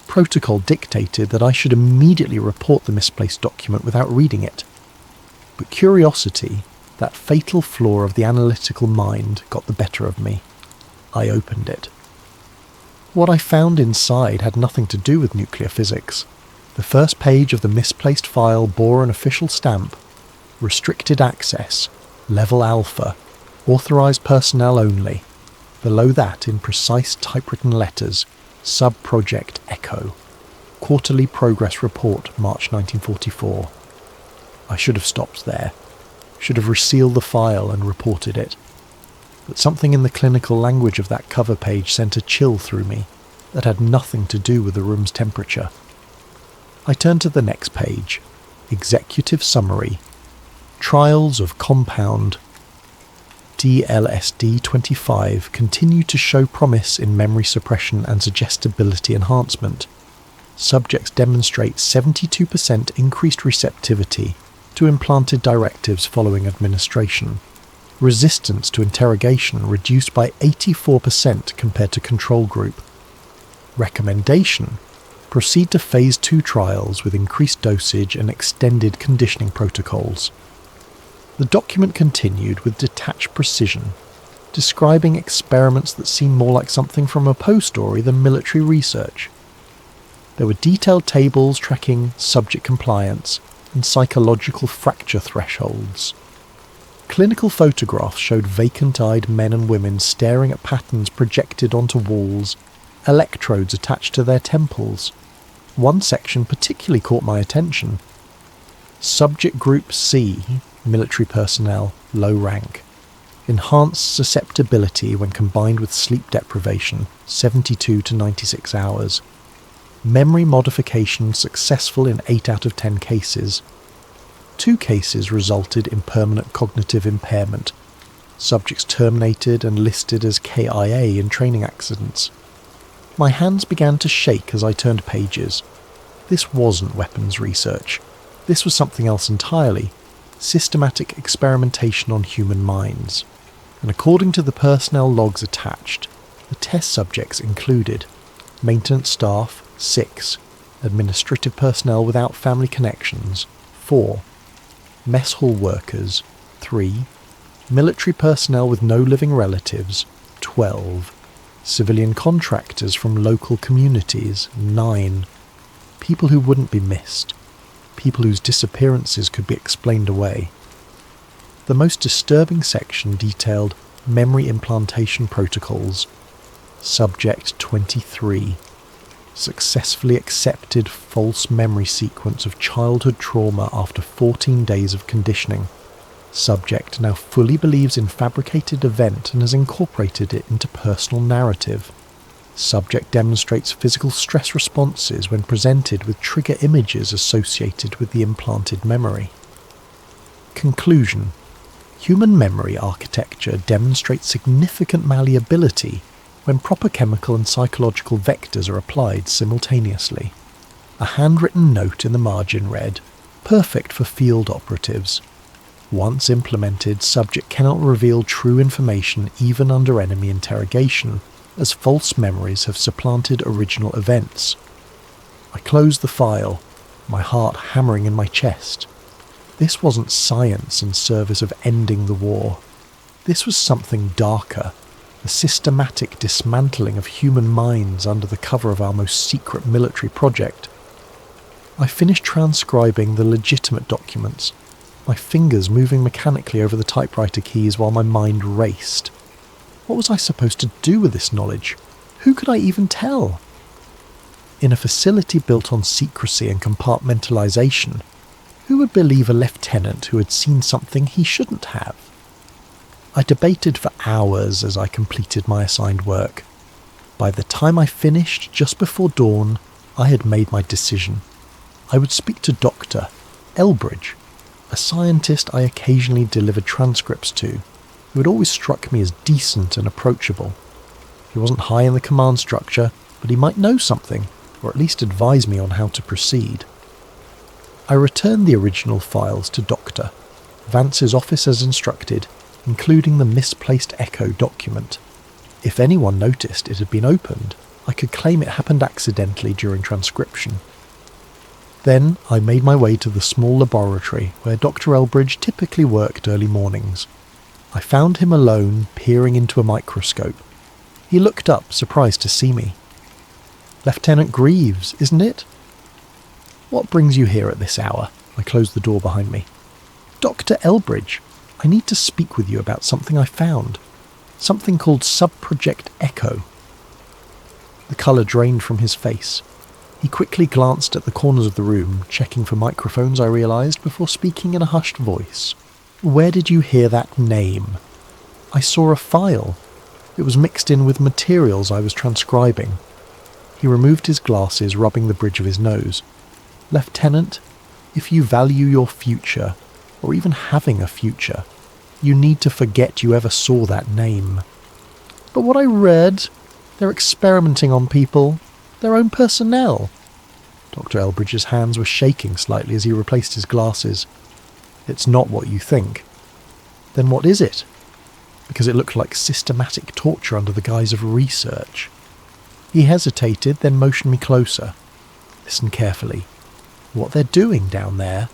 Protocol dictated that I should immediately report the misplaced document without reading it. But curiosity, that fatal flaw of the analytical mind, got the better of me. I opened it. What I found inside had nothing to do with nuclear physics. The first page of the misplaced file bore an official stamp. Restricted access. Level Alpha. Authorized personnel only. Below that, in precise typewritten letters, Sub-Project Echo. Quarterly Progress Report, March 1944. I should have stopped there. Should have resealed the file and reported it. But something in the clinical language of that cover page sent a chill through me that had nothing to do with the room's temperature. I turned to the next page. Executive Summary. Trials of Compound DLSD-25 continue to show promise in memory suppression and suggestibility enhancement. Subjects demonstrate 72% increased receptivity to implanted directives following administration. Resistance to interrogation reduced by 84% compared to control group. Recommendation: proceed to Phase 2 trials with increased dosage and extended conditioning protocols. The document continued with detached precision, describing experiments that seemed more like something from a Poe story than military research. There were detailed tables tracking subject compliance and psychological fracture thresholds. Clinical photographs showed vacant-eyed men and women staring at patterns projected onto walls, electrodes attached to their temples. One section particularly caught my attention. Subject Group C, military personnel, low rank. Enhanced susceptibility when combined with sleep deprivation, 72 to 96 hours. Memory modification successful in 8 out of 10 cases. 2 cases resulted in permanent cognitive impairment. Subjects terminated and listed as KIA in training accidents. My hands began to shake as I turned pages. This wasn't weapons research. This was something else entirely. Systematic experimentation on human minds. And according to the personnel logs attached, the test subjects included maintenance staff, 6, administrative personnel without family connections, 4, mess hall workers, 3, military personnel with no living relatives, 12, civilian contractors from local communities, 9, people who wouldn't be missed, people whose disappearances could be explained away. The most disturbing section detailed memory implantation protocols. Subject 23. Successfully accepted false memory sequence of childhood trauma after 14 days of conditioning. Subject now fully believes in fabricated event and has incorporated it into personal narrative. Subject demonstrates physical stress responses when presented with trigger images associated with the implanted memory. Conclusion: human memory architecture demonstrates significant malleability when proper chemical and psychological vectors are applied simultaneously. A handwritten note in the margin read, "Perfect for field operatives. Once implemented, subject cannot reveal true information even under enemy interrogation, as false memories have supplanted original events." I closed the file, my heart hammering in my chest. This wasn't science in service of ending the war. This was something darker, a systematic dismantling of human minds under the cover of our most secret military project. I finished transcribing the legitimate documents, my fingers moving mechanically over the typewriter keys while my mind raced. What was I supposed to do with this knowledge? Who could I even tell? In a facility built on secrecy and compartmentalization, who would believe a lieutenant who had seen something he shouldn't have? I debated for hours as I completed my assigned work. By the time I finished, just before dawn, I had made my decision. I would speak to Dr. Elbridge, a scientist I occasionally delivered transcripts to, who had always struck me as decent and approachable. He wasn't high in the command structure, but he might know something, or at least advise me on how to proceed. I returned the original files to Dr. Vance's office as instructed, including the misplaced echo document. If anyone noticed it had been opened, I could claim it happened accidentally during transcription. Then I made my way to the small laboratory where Dr. Elbridge typically worked early mornings. I found him alone, peering into a microscope. He looked up, surprised to see me. "Lieutenant Greaves, isn't it?" "What brings you here at this hour?" I closed the door behind me. "Dr. Elbridge, I need to speak with you about something I found. Something called Subproject Echo." The colour drained from his face. He quickly glanced at the corners of the room, checking for microphones, I realised, before speaking in a hushed voice. "Where did you hear that name?" "I saw a file. It was mixed in with materials I was transcribing." He removed his glasses, rubbing the bridge of his nose. "Lieutenant, if you value your future, or even having a future, you need to forget you ever saw that name." "But what I read, they're experimenting on people, their own personnel." Dr. Elbridge's hands were shaking slightly as he replaced his glasses. "It's not what you think." "Then what is it?" Because it looked like systematic torture under the guise of research. He hesitated, then motioned me closer. "Listen carefully. What they're doing down there,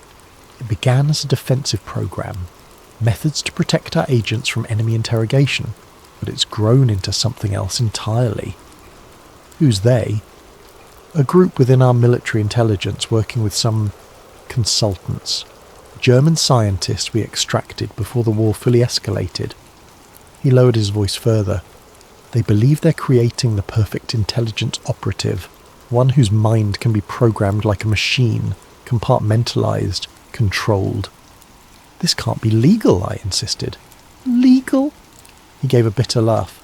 it began as a defensive program. Methods to protect our agents from enemy interrogation, but it's grown into something else entirely." "Who's they?" "A group within our military intelligence working with some consultants. German scientists we extracted before the war fully escalated." He lowered his voice further. "They believe they're creating the perfect intelligence operative, one whose mind can be programmed like a machine, compartmentalized, controlled." "This can't be legal," I insisted. "Legal?" He gave a bitter laugh.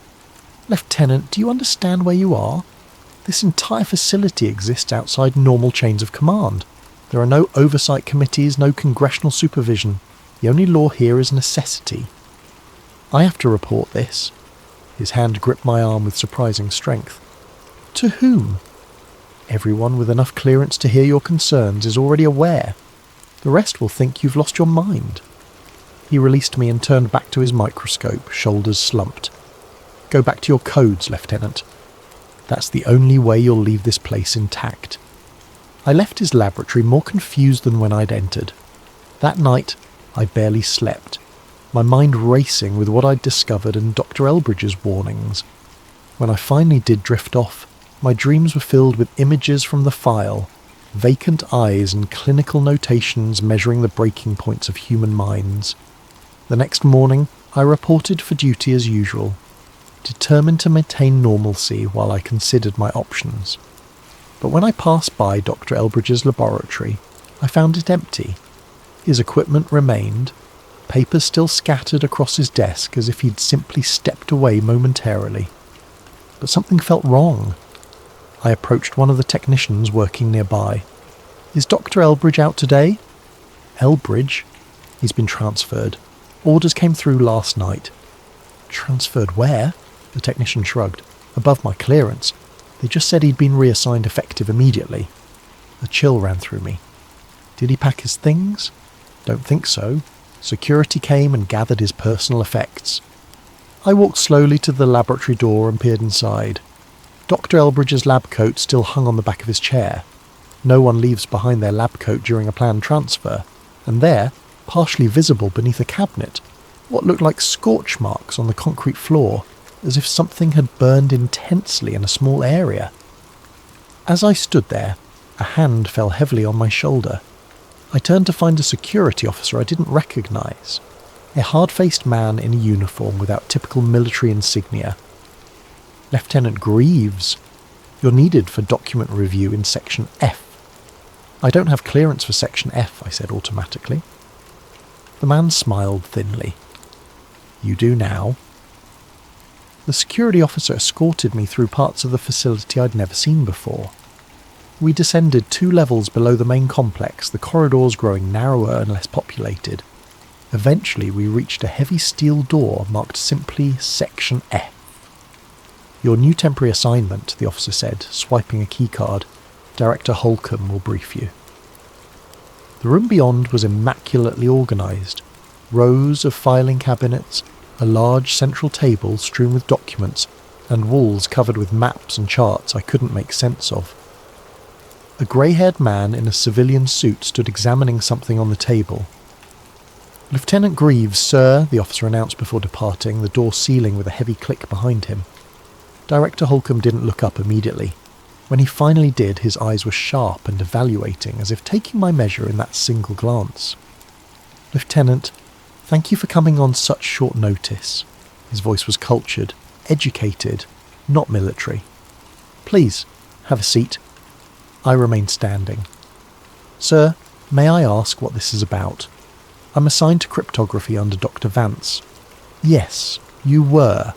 "Lieutenant, do you understand where you are? This entire facility exists outside normal chains of command. There are no oversight committees, no congressional supervision. The only law here is necessity. I have to report this." His hand gripped my arm with surprising strength. "To whom?" "Everyone with enough clearance to hear your concerns is already aware. The rest will think you've lost your mind." He released me and turned back to his microscope, shoulders slumped. "Go back to your codes, Lieutenant. That's the only way you'll leave this place intact." I left his laboratory more confused than when I'd entered. That night, I barely slept, my mind racing with what I'd discovered and Dr. Elbridge's warnings. When I finally did drift off, my dreams were filled with images from the file, vacant eyes and clinical notations measuring the breaking points of human minds. The next morning, I reported for duty as usual, determined to maintain normalcy while I considered my options. But when I passed by Dr. Elbridge's laboratory, I found it empty. His equipment remained, papers still scattered across his desk as if he'd simply stepped away momentarily. But something felt wrong. I approached one of the technicians working nearby. "Is Dr. Elbridge out today?" "Elbridge? He's been transferred. Orders came through last night." "Transferred where?" The technician shrugged. "Above my clearance. They just said he'd been reassigned effective immediately." A chill ran through me. "Did he pack his things?" "Don't think so. Security came and gathered his personal effects." I walked slowly to the laboratory door and peered inside. Dr. Elbridge's lab coat still hung on the back of his chair. No one leaves behind their lab coat during a planned transfer, and there, partially visible beneath a cabinet, what looked like scorch marks on the concrete floor, as if something had burned intensely in a small area. As I stood there, a hand fell heavily on my shoulder. I turned to find a security officer I didn't recognise, a hard-faced man in a uniform without typical military insignia. "Lieutenant Greaves, you're needed for document review in Section F." "I don't have clearance for Section F," I said automatically. The man smiled thinly. "You do now." The security officer escorted me through parts of the facility I'd never seen before. We descended 2 levels below the main complex, the corridors growing narrower and less populated. Eventually we reached a heavy steel door marked simply Section F. "Your new temporary assignment," the officer said, swiping a keycard. "Director Holcomb will brief you." The room beyond was immaculately organised. Rows of filing cabinets, a large central table strewn with documents, and walls covered with maps and charts I couldn't make sense of. A grey-haired man in a civilian suit stood examining something on the table. "Lieutenant Greaves, sir," the officer announced before departing, the door sealing with a heavy click behind him. Director Holcomb didn't look up immediately. When he finally did, his eyes were sharp and evaluating, as if taking my measure in that single glance. "Lieutenant, thank you for coming on such short notice." His voice was cultured, educated, not military. "Please, have a seat." I remained standing. "Sir, may I ask what this is about? I'm assigned to cryptography under Dr. Vance." "Yes, you were."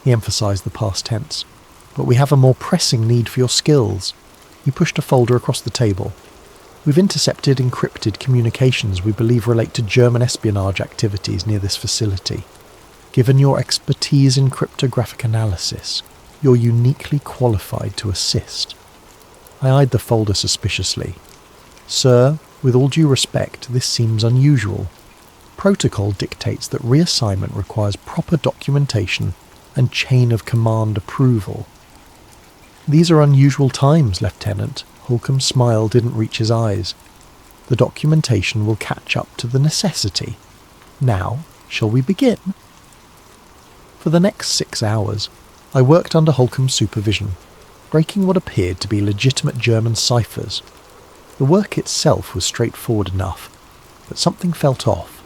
He emphasised the past tense. "But we have a more pressing need for your skills." He pushed a folder across the table. "We've intercepted encrypted communications we believe relate to German espionage activities near this facility. Given your expertise in cryptographic analysis, you're uniquely qualified to assist." I eyed the folder suspiciously. "Sir, with all due respect, this seems unusual. Protocol dictates that reassignment requires proper documentation and chain of command approval." "These are unusual times, Lieutenant." Holcomb's smile didn't reach his eyes. "The documentation will catch up to the necessity. Now, shall we begin?" For the next 6 hours, I worked under Holcomb's supervision, breaking what appeared to be legitimate German ciphers. The work itself was straightforward enough, but something felt off.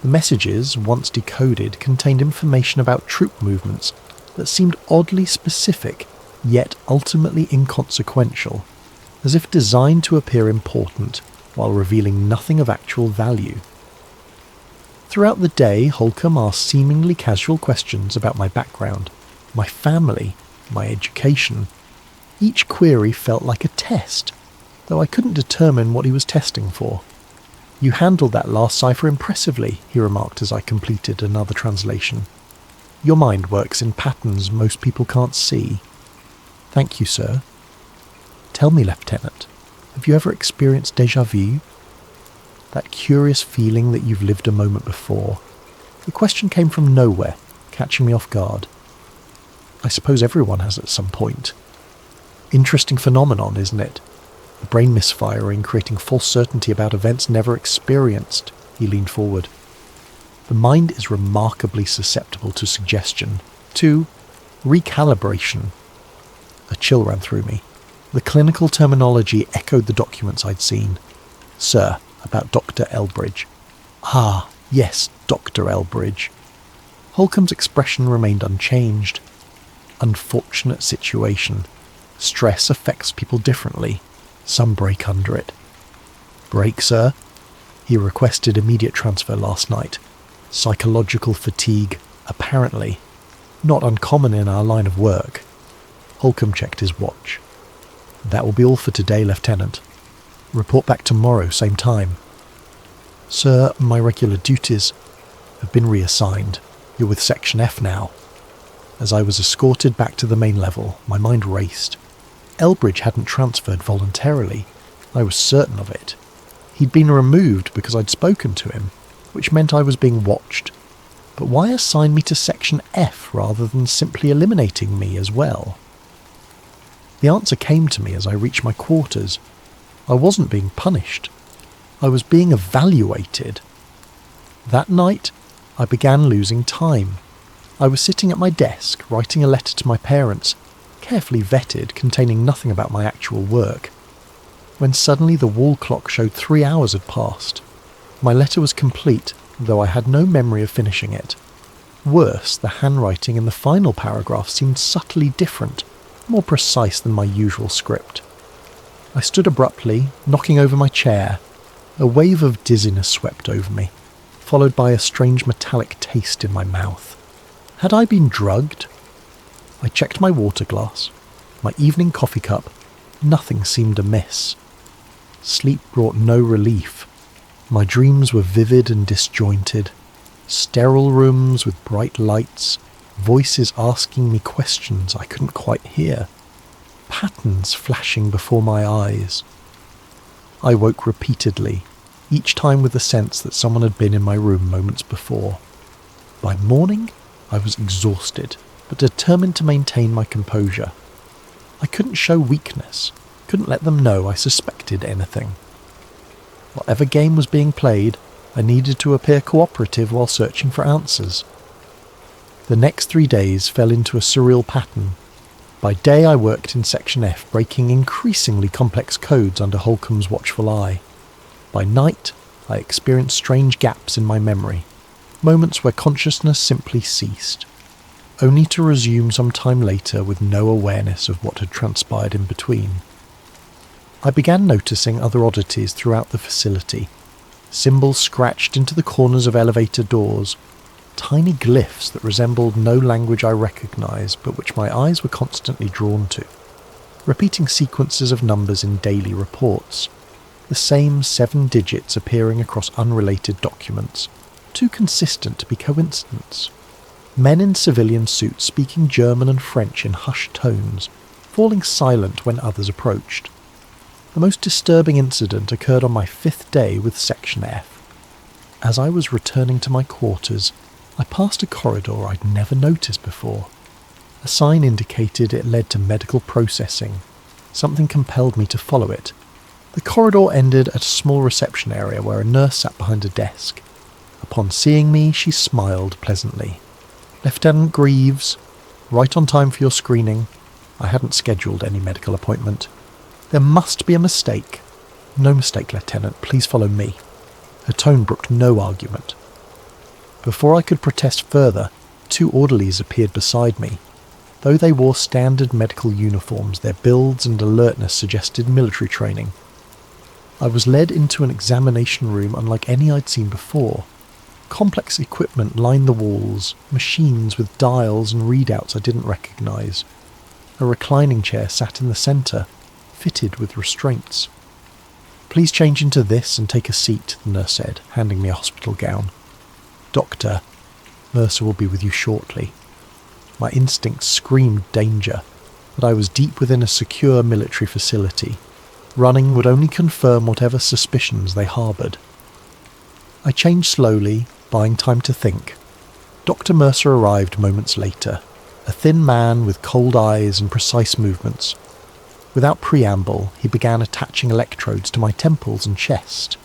The messages, once decoded, contained information about troop movements that seemed oddly specific, yet ultimately inconsequential, as if designed to appear important while revealing nothing of actual value. Throughout the day, Holcomb asked seemingly casual questions about my background, my family, my education. Each query felt like a test, though I couldn't determine what he was testing for. "You handled that last cipher impressively," he remarked as I completed another translation. "Your mind works in patterns most people can't see." "Thank you, sir." "Tell me, Lieutenant, have you ever experienced déjà vu? That curious feeling that you've lived a moment before?" The question came from nowhere, catching me off guard. "I suppose everyone has at some point. Interesting phenomenon, isn't it? The brain misfiring, creating false certainty about events never experienced." He leaned forward. "The mind is remarkably susceptible to suggestion, to recalibration." A chill ran through me. The clinical terminology echoed the documents I'd seen. "Sir, about Dr. Elbridge." "Ah, yes, Dr. Elbridge." Holcomb's expression remained unchanged. "Unfortunate situation. Stress affects people differently. Some break under it." "Break, sir?" "He requested immediate transfer last night. Psychological fatigue, apparently. Not uncommon in our line of work." Holcomb checked his watch. "That will be all for today, Lieutenant. Report back tomorrow, same time." "Sir, my regular duties have been reassigned. You're with Section F now." As I was escorted back to the main level, my mind raced. Elbridge hadn't transferred voluntarily. I was certain of it. He'd been removed because I'd spoken to him, which meant I was being watched. But why assign me to Section F rather than simply eliminating me as well? The answer came to me as I reached my quarters. I wasn't being punished. I was being evaluated. That night, I began losing time. I was sitting at my desk, writing a letter to my parents, carefully vetted, containing nothing about my actual work, when suddenly the wall clock showed 3 hours had passed. My letter was complete, though I had no memory of finishing it. Worse, the handwriting in the final paragraph seemed subtly different, more precise than my usual script. I stood abruptly, knocking over my chair. A wave of dizziness swept over me, followed by a strange metallic taste in my mouth. Had I been drugged? I checked my water glass, my evening coffee cup, Nothing seemed amiss. Sleep brought no relief. My dreams were vivid and disjointed. Sterile rooms with bright lights, voices asking me questions I couldn't quite hear, patterns flashing before my eyes. I woke repeatedly, each time with the sense that someone had been in my room moments before. By morning, I was exhausted, but determined to maintain my composure. I couldn't show weakness, couldn't let them know I suspected anything. Whatever game was being played, I needed to appear cooperative while searching for answers. The next 3 days fell into a surreal pattern. By day I worked in Section F, breaking increasingly complex codes under Holcomb's watchful eye. By night, I experienced strange gaps in my memory, moments where consciousness simply ceased, only to resume some time later with no awareness of what had transpired in between. I began noticing other oddities throughout the facility, symbols scratched into the corners of elevator doors, tiny glyphs that resembled no language I recognized but which my eyes were constantly drawn to, repeating sequences of numbers in daily reports, the same 7 digits appearing across unrelated documents, too consistent to be coincidence. Men in civilian suits speaking German and French in hushed tones, falling silent when others approached. The most disturbing incident occurred on my 5th day with Section F. As I was returning to my quarters, I passed a corridor I'd never noticed before. A sign indicated it led to medical processing. Something compelled me to follow it. The corridor ended at a small reception area where a nurse sat behind a desk. Upon seeing me, she smiled pleasantly. "Lieutenant Greaves, right on time for your screening." I hadn't scheduled any medical appointment. "There must be a mistake." "No mistake, Lieutenant. Please follow me." Her tone brooked no argument. Before I could protest further, 2 orderlies appeared beside me. Though they wore standard medical uniforms, their builds and alertness suggested military training. I was led into an examination room unlike any I'd seen before. Complex equipment lined the walls, machines with dials and readouts I didn't recognize. A reclining chair sat in the centre, fitted with restraints. "Please change into this and take a seat," the nurse said, handing me a hospital gown. "Doctor, Mercer will be with you shortly." My instincts screamed danger, but I was deep within a secure military facility. Running would only confirm whatever suspicions they harboured. I changed slowly, buying time to think. Dr. Mercer arrived moments later, a thin man with cold eyes and precise movements. Without preamble, he began attaching electrodes to my temples and chest.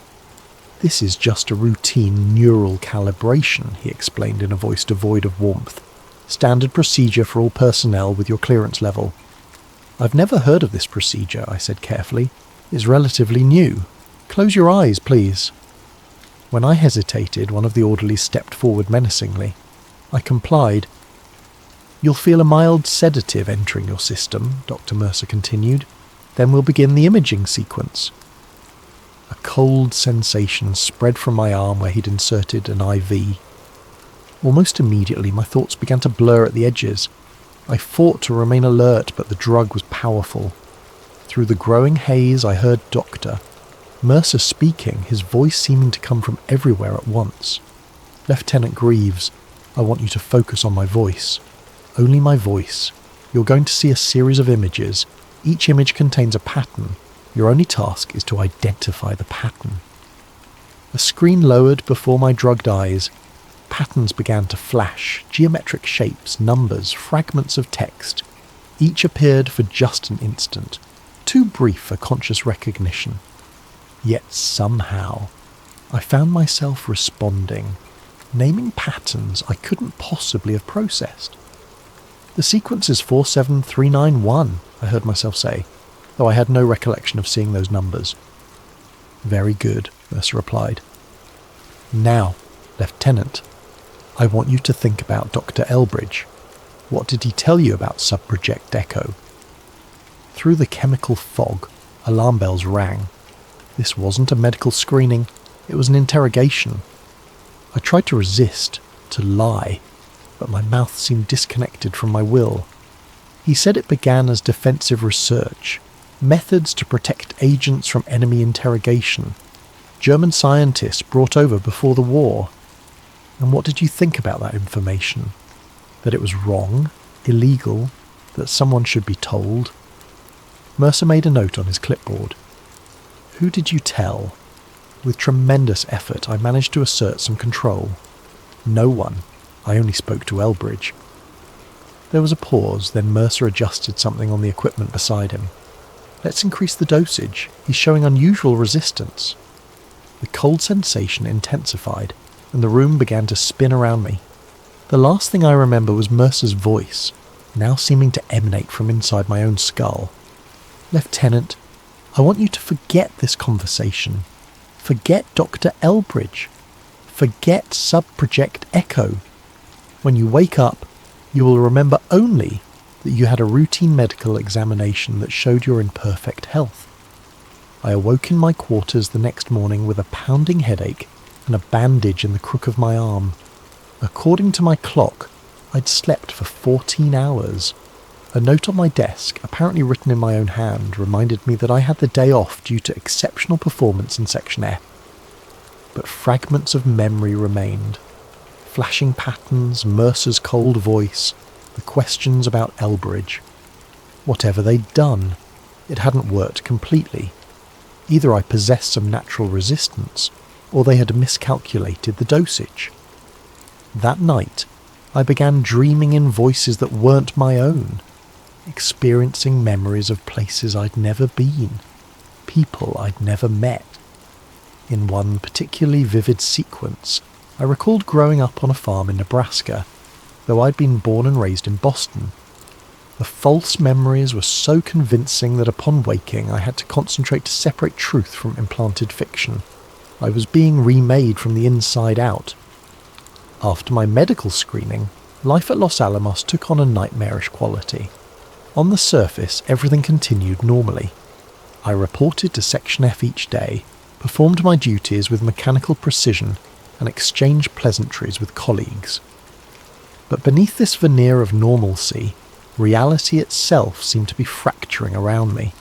"This is just a routine neural calibration," he explained in a voice devoid of warmth. "Standard procedure for all personnel with your clearance level." "I've never heard of this procedure," I said carefully. "It's relatively new. Close your eyes, please." When I hesitated, one of the orderlies stepped forward menacingly. I complied. "You'll feel a mild sedative entering your system," Dr. Mercer continued. "Then we'll begin the imaging sequence." A cold sensation spread from my arm where he'd inserted an IV. Almost immediately, my thoughts began to blur at the edges. I fought to remain alert, but the drug was powerful. Through the growing haze, I heard Doctor Mercer speaking, his voice seeming to come from everywhere at once. "Lieutenant Greaves, I want you to focus on my voice. Only my voice. You're going to see a series of images. Each image contains a pattern. Your only task is to identify the pattern." A screen lowered before my drugged eyes. Patterns began to flash, geometric shapes, numbers, fragments of text. Each appeared for just an instant, too brief for conscious recognition. Yet somehow, I found myself responding, naming patterns I couldn't possibly have processed. "The sequence is 47391, I heard myself say, though I had no recollection of seeing those numbers. "Very good," Mercer replied. "Now, Lieutenant, I want you to think about Dr. Elbridge. What did he tell you about Subproject Echo?" Through the chemical fog, alarm bells rang. This wasn't a medical screening, it was an interrogation. I tried to resist, to lie, but my mouth seemed disconnected from my will. He said it began as defensive research, Methods to protect agents from enemy interrogation. German scientists brought over before the war. And what did you think about that information? That it was wrong, illegal, that someone should be told? Mercer made a note on his clipboard. Who did you tell? With tremendous effort, I managed to assert some control. No one. I only spoke to Elbridge. There was a pause, then Mercer adjusted something on the equipment beside him. Let's increase the dosage. He's showing unusual resistance. The cold sensation intensified, and the room began to spin around me. The last thing I remember was Mercer's voice, now seeming to emanate from inside my own skull. Lieutenant, I want you to forget this conversation. Forget Dr. Elbridge. Forget Subproject Echo. When you wake up, you will remember only that you had a routine medical examination that showed you're in perfect health. I awoke in my quarters the next morning with a pounding headache and a bandage in the crook of my arm. According to my clock, I'd slept for 14 hours. A note on my desk, apparently written in my own hand, reminded me that I had the day off due to exceptional performance in Section F. But fragments of memory remained. Flashing patterns, Mercer's cold voice, the questions about Elbridge. Whatever they'd done, it hadn't worked completely. Either I possessed some natural resistance, or they had miscalculated the dosage. That night, I began dreaming in voices that weren't my own, experiencing memories of places I'd never been, people I'd never met. In one particularly vivid sequence, I recalled growing up on a farm in Nebraska, though I'd been born and raised in Boston. The false memories were so convincing that upon waking I had to concentrate to separate truth from implanted fiction. I was being remade from the inside out. After my medical screening, life at Los Alamos took on a nightmarish quality. On the surface, everything continued normally. I reported to Section F each day, performed my duties with mechanical precision, and exchanged pleasantries with colleagues. But beneath this veneer of normalcy, reality itself seemed to be fracturing around me.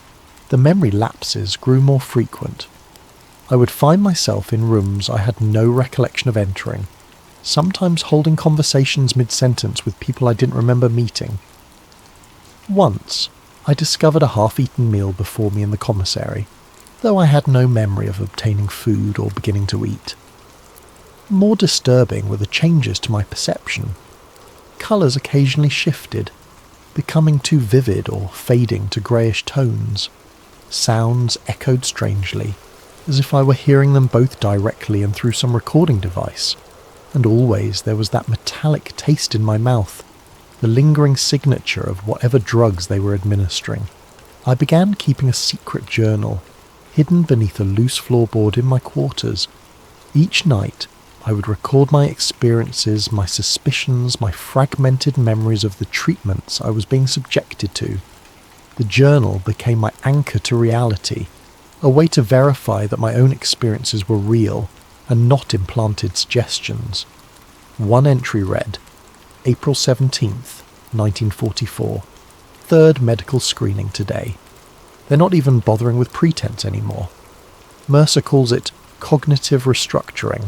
The memory lapses grew more frequent. I would find myself in rooms I had no recollection of entering, sometimes holding conversations mid-sentence with people I didn't remember meeting. Once, I discovered a half-eaten meal before me in the commissary, though I had no memory of obtaining food or beginning to eat. More disturbing were the changes to my perception. Colours occasionally shifted, becoming too vivid or fading to greyish tones. Sounds echoed strangely, as if I were hearing them both directly and through some recording device. And always there was that metallic taste in my mouth, the lingering signature of whatever drugs they were administering. I began keeping a secret journal, hidden beneath a loose floorboard in my quarters. Each night, I would record my experiences, my suspicions, my fragmented memories of the treatments I was being subjected to. The journal became my anchor to reality, a way to verify that my own experiences were real and not implanted suggestions. One entry read, April 17th, 1944. Third medical screening today. They're not even bothering with pretense anymore. Mercer calls it cognitive restructuring.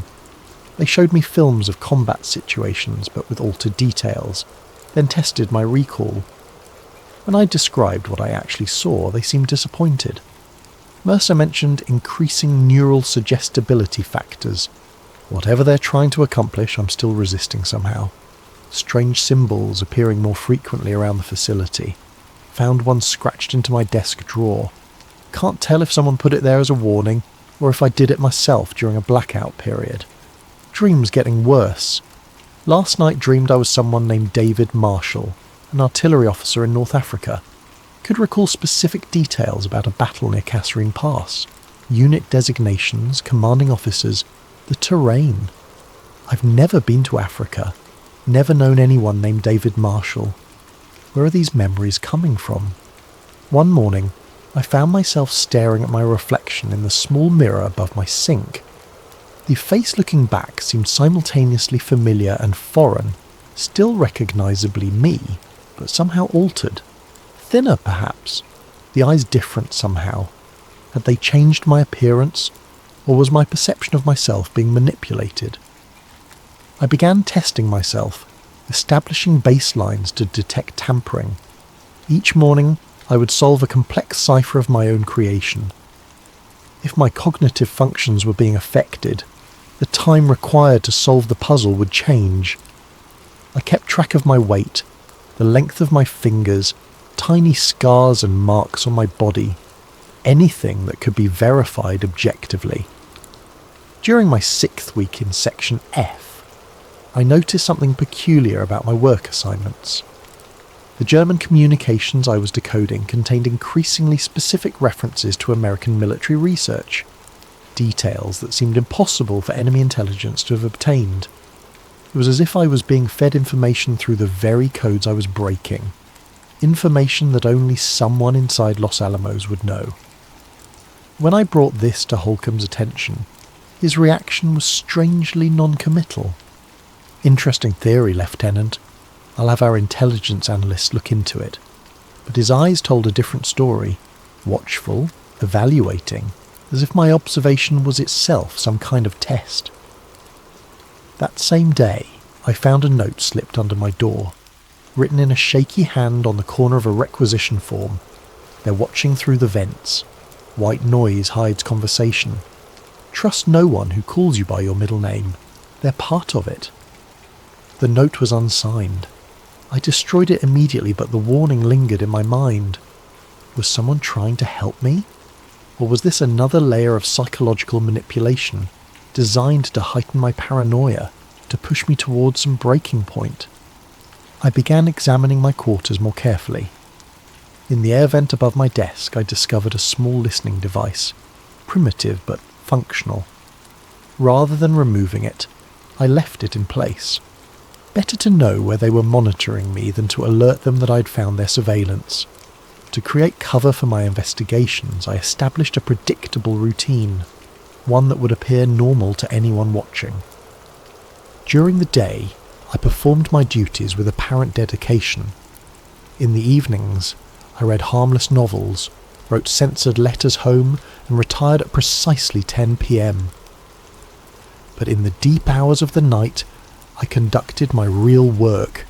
They showed me films of combat situations but with altered details, then tested my recall. When I described what I actually saw, they seemed disappointed. Mercer mentioned increasing neural suggestibility factors. Whatever they're trying to accomplish, I'm still resisting somehow. Strange symbols appearing more frequently around the facility. Found one scratched into my desk drawer. Can't tell if someone put it there as a warning, or if I did it myself during a blackout period. Dreams getting worse. Last night dreamed I was someone named David Marshall, an artillery officer in North Africa. Could recall specific details about a battle near Kasserine Pass, unit designations, commanding officers, the terrain. I've never been to Africa, never known anyone named David Marshall. Where are these memories coming from? One morning, I found myself staring at my reflection in the small mirror above my sink. The face looking back seemed simultaneously familiar and foreign, still recognisably me, but somehow altered. Thinner, perhaps. the eyes different somehow? Had they changed my appearance, or was my perception of myself being manipulated? I began testing myself, establishing baselines to detect tampering. Each morning, I would solve a complex cipher of my own creation. If my cognitive functions were being affected, the time required to solve the puzzle would change. I kept track of my weight, the length of my fingers, tiny scars and marks on my body, anything that could be verified objectively. During my 6th week in Section F, I noticed something peculiar about my work assignments. The German communications I was decoding contained increasingly specific references to American military research, details that seemed impossible for enemy intelligence to have obtained. It was as if I was being fed information through the very codes I was breaking, information that only someone inside Los Alamos would know. When I brought this to Holcomb's attention, his reaction was strangely non-committal. "Interesting theory, Lieutenant. I'll have our intelligence analysts look into it." But his eyes told a different story, watchful, evaluating, as if my observation was itself some kind of test. That same day, I found a note slipped under my door, written in a shaky hand on the corner of a requisition form. "They're watching through the vents. White noise hides conversation. Trust no one who calls you by your middle name. They're part of it." The note was unsigned. I destroyed it immediately, but the warning lingered in my mind. Was someone trying to help me? Or was this another layer of psychological manipulation, designed to heighten my paranoia, to push me towards some breaking point? I began examining my quarters more carefully. In the air vent above my desk, I discovered a small listening device, primitive but functional. Rather than removing it, I left it in place. Better to know where they were monitoring me than to alert them that I'd found their surveillance. To create cover for my investigations, I established a predictable routine, one that would appear normal to anyone watching. During the day, I performed my duties with apparent dedication. In the evenings, I read harmless novels, wrote censored letters home, and retired at precisely 10 p.m. But in the deep hours of the night, I conducted my real work,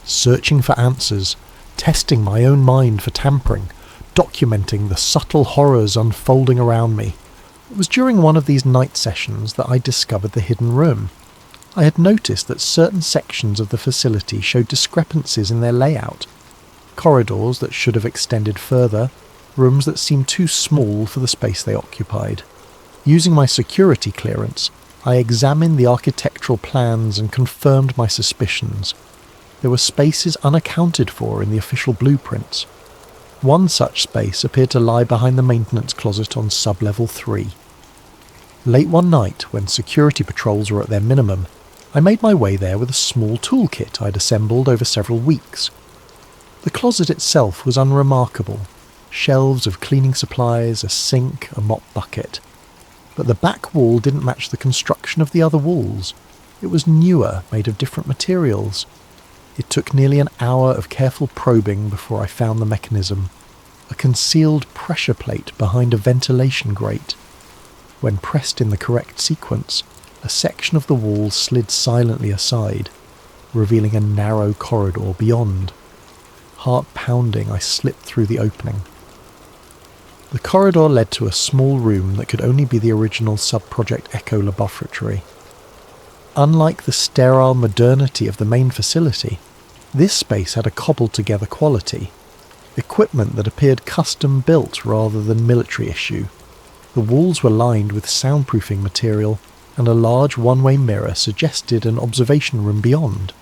searching for answers, testing my own mind for tampering, documenting the subtle horrors unfolding around me. It was during one of these night sessions that I discovered the hidden room. I had noticed that certain sections of the facility showed discrepancies in their layout. Corridors that should have extended further, rooms that seemed too small for the space they occupied. Using my security clearance, I examined the architectural plans and confirmed my suspicions. There were spaces unaccounted for in the official blueprints. One such space appeared to lie behind the maintenance closet on sub-level 3. Late one night, when security patrols were at their minimum, I made my way there with a small toolkit I'd assembled over several weeks. The closet itself was unremarkable. Shelves of cleaning supplies, a sink, a mop bucket. But the back wall didn't match the construction of the other walls. It was newer, made of different materials. It took nearly an hour of careful probing before I found the mechanism. A concealed pressure plate behind a ventilation grate. When pressed in the correct sequence, a section of the wall slid silently aside, revealing a narrow corridor beyond. Heart pounding, I slipped through the opening. The corridor led to a small room that could only be the original Sub-Project Echo laboratory. Unlike the sterile modernity of the main facility, this space had a cobbled-together quality, equipment that appeared custom-built rather than military issue. The walls were lined with soundproofing material, and a large one-way mirror suggested an observation room beyond.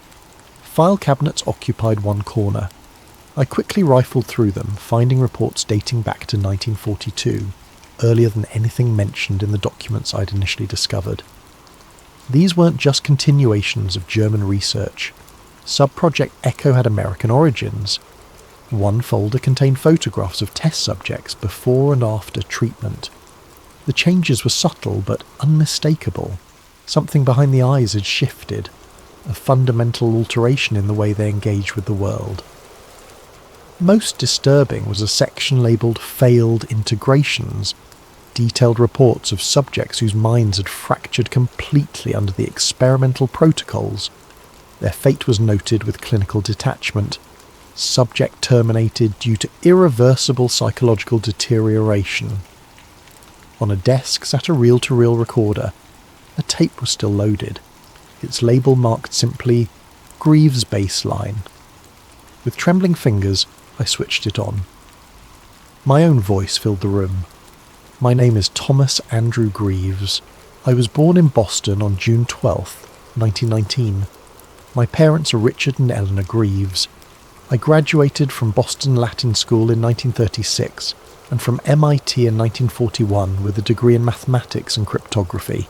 File cabinets occupied one corner. I quickly rifled through them, finding reports dating back to 1942, earlier than anything mentioned in the documents I'd initially discovered. These weren't just continuations of German research. Sub-Project Echo had American origins. One folder contained photographs of test subjects before and after treatment. The changes were subtle but unmistakable. Something behind the eyes had shifted, a fundamental alteration in the way they engaged with the world. Most disturbing was a section labelled Failed Integrations, detailed reports of subjects whose minds had fractured completely under the experimental protocols. Their fate was noted with clinical detachment. Subject terminated due to irreversible psychological deterioration. On a desk sat a reel-to-reel recorder. A tape was still loaded. Its label marked simply Greaves Baseline. With trembling fingers, I switched it on. My own voice filled the room. My name is Thomas Andrew Greaves. I was born in Boston on June 12th, 1919. My parents are Richard and Eleanor Greaves. I graduated from Boston Latin School in 1936 and from MIT in 1941 with a degree in mathematics and cryptography.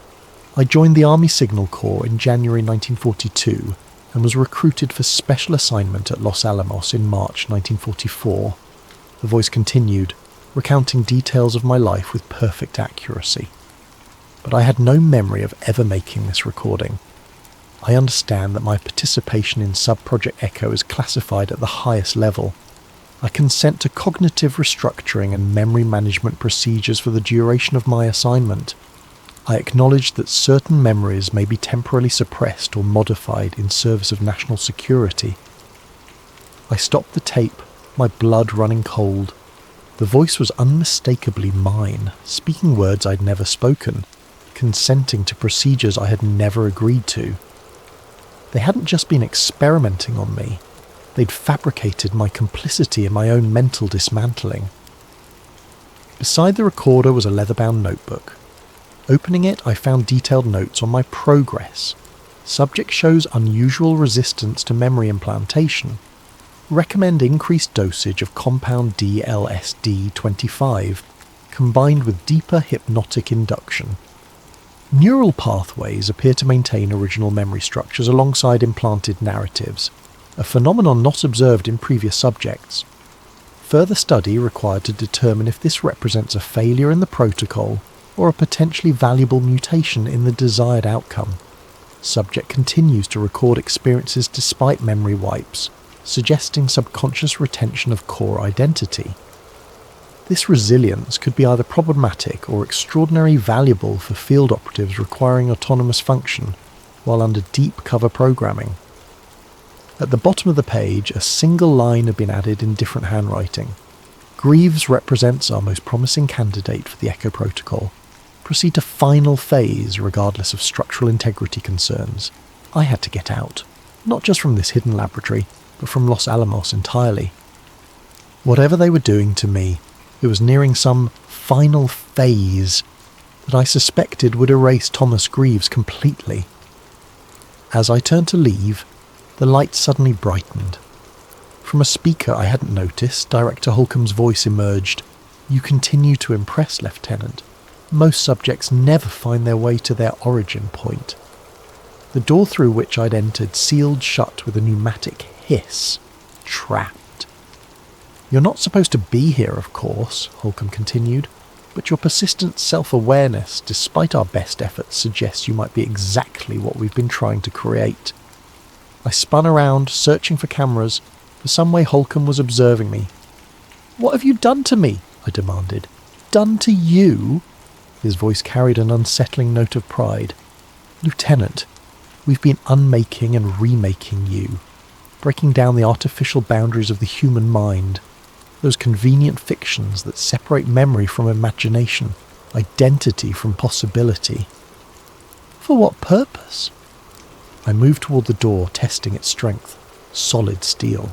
I joined the Army Signal Corps in January 1942 and was recruited for special assignment at Los Alamos in March 1944. The voice continued, recounting details of my life with perfect accuracy. But I had no memory of ever making this recording. I understand that my participation in Sub-Project Echo is classified at the highest level. I consent to cognitive restructuring and memory management procedures for the duration of my assignment. I acknowledge that certain memories may be temporarily suppressed or modified in service of national security. I stopped the tape, my blood running cold. The voice was unmistakably mine, speaking words I'd never spoken, consenting to procedures I had never agreed to. They hadn't just been experimenting on me, they'd fabricated my complicity in my own mental dismantling. Beside the recorder was a leather-bound notebook. Opening it, I found detailed notes on my progress. Subject shows unusual resistance to memory implantation. Recommend increased dosage of compound DLSD-25, combined with deeper hypnotic induction. Neural pathways appear to maintain original memory structures alongside implanted narratives, a phenomenon not observed in previous subjects. Further study required to determine if this represents a failure in the protocol or a potentially valuable mutation in the desired outcome. Subject continues to record experiences despite memory wipes, suggesting subconscious retention of core identity. This resilience could be either problematic or extraordinarily valuable for field operatives requiring autonomous function while under deep cover programming. At the bottom of the page, a single line had been added in different handwriting. Greaves represents our most promising candidate for the Echo Protocol. Proceed to final phase regardless of structural integrity concerns. I had to get out, not just from this hidden laboratory, but from Los Alamos entirely. Whatever they were doing to me, it was nearing some final phase that I suspected would erase Thomas Greaves completely. As I turned to leave, the light suddenly brightened. From a speaker I hadn't noticed, Director Holcomb's voice emerged. "You continue to impress, Lieutenant. Most subjects never find their way to their origin point." The door through which I'd entered sealed shut with a pneumatic hiss. Trapped. "You're not supposed to be here, of course," Holcomb continued, "but your persistent self-awareness, despite our best efforts, suggests you might be exactly what we've been trying to create." I spun around, searching for cameras. For some way Holcomb was observing me. "What have you done to me?" I demanded. "Done to you?" His voice carried an unsettling note of pride. "Lieutenant, we've been unmaking and remaking you, breaking down the artificial boundaries of the human mind, those convenient fictions that separate memory from imagination, identity from possibility." "For what purpose?" I moved toward the door, testing its strength. Solid steel.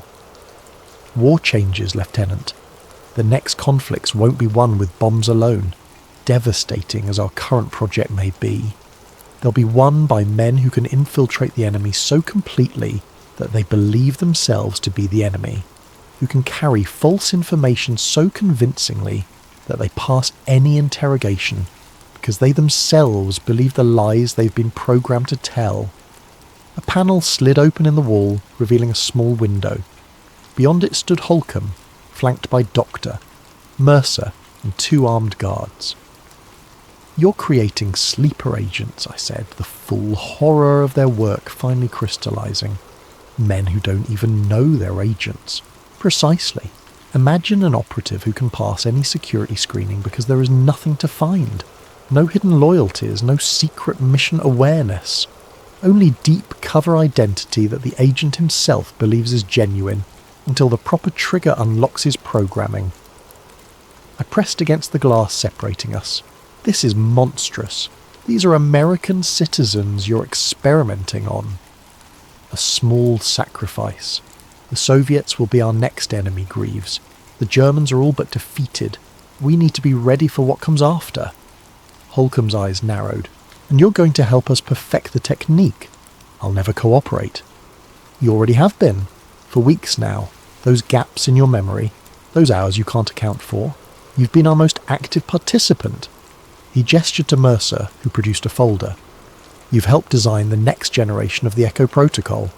"War changes, Lieutenant. The next conflicts won't be won with bombs alone, devastating as our current project may be. They'll be won by men who can infiltrate the enemy so completely that they believe themselves to be the enemy, who can carry false information so convincingly that they pass any interrogation because they themselves believe the lies they've been programmed to tell." A panel slid open in the wall, revealing a small window. Beyond it stood Holcomb, flanked by Doctor, Mercer, and 2 armed guards. "You're creating sleeper agents," I said, the full horror of their work finally crystallizing. "Men who don't even know they're agents." "Precisely. Imagine an operative who can pass any security screening because there is nothing to find. No hidden loyalties, no secret mission awareness. Only deep cover identity that the agent himself believes is genuine until the proper trigger unlocks his programming. I pressed against the glass separating us. This is monstrous. These are American citizens you're experimenting on. A small sacrifice. The Soviets will be our next enemy, Greaves. The Germans are all but defeated. We need to be ready for what comes after. Holcomb's eyes narrowed. And you're going to help us perfect the technique. I'll never cooperate. You already have been. For weeks now. Those gaps in your memory, those hours you can't account for. You've been our most active participant. He gestured to Mercer, who produced a folder. You've helped design the next generation of the Echo Protocol.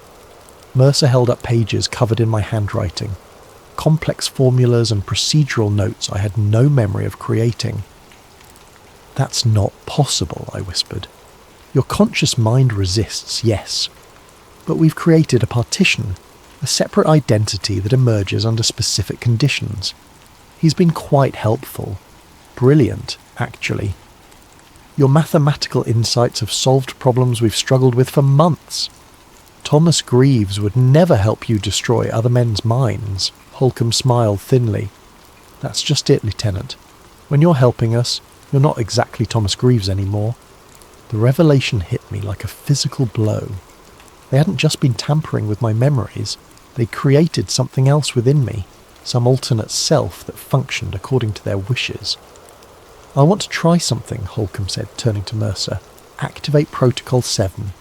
Mercer held up pages covered in my handwriting. Complex formulas and procedural notes I had no memory of creating. That's not possible, I whispered. Your conscious mind resists, yes. But we've created a partition, a separate identity that emerges under specific conditions. He's been quite helpful. Brilliant, actually. Your mathematical insights have solved problems we've struggled with for months. Thomas Greaves would never help you destroy other men's minds. Holcomb smiled thinly. That's just it, Lieutenant. When you're helping us, you're not exactly Thomas Greaves anymore. The revelation hit me like a physical blow. They hadn't just been tampering with my memories. They'd created something else within me, some alternate self that functioned according to their wishes. I want to try something, Holcomb said, turning to Mercer. Activate Protocol 7.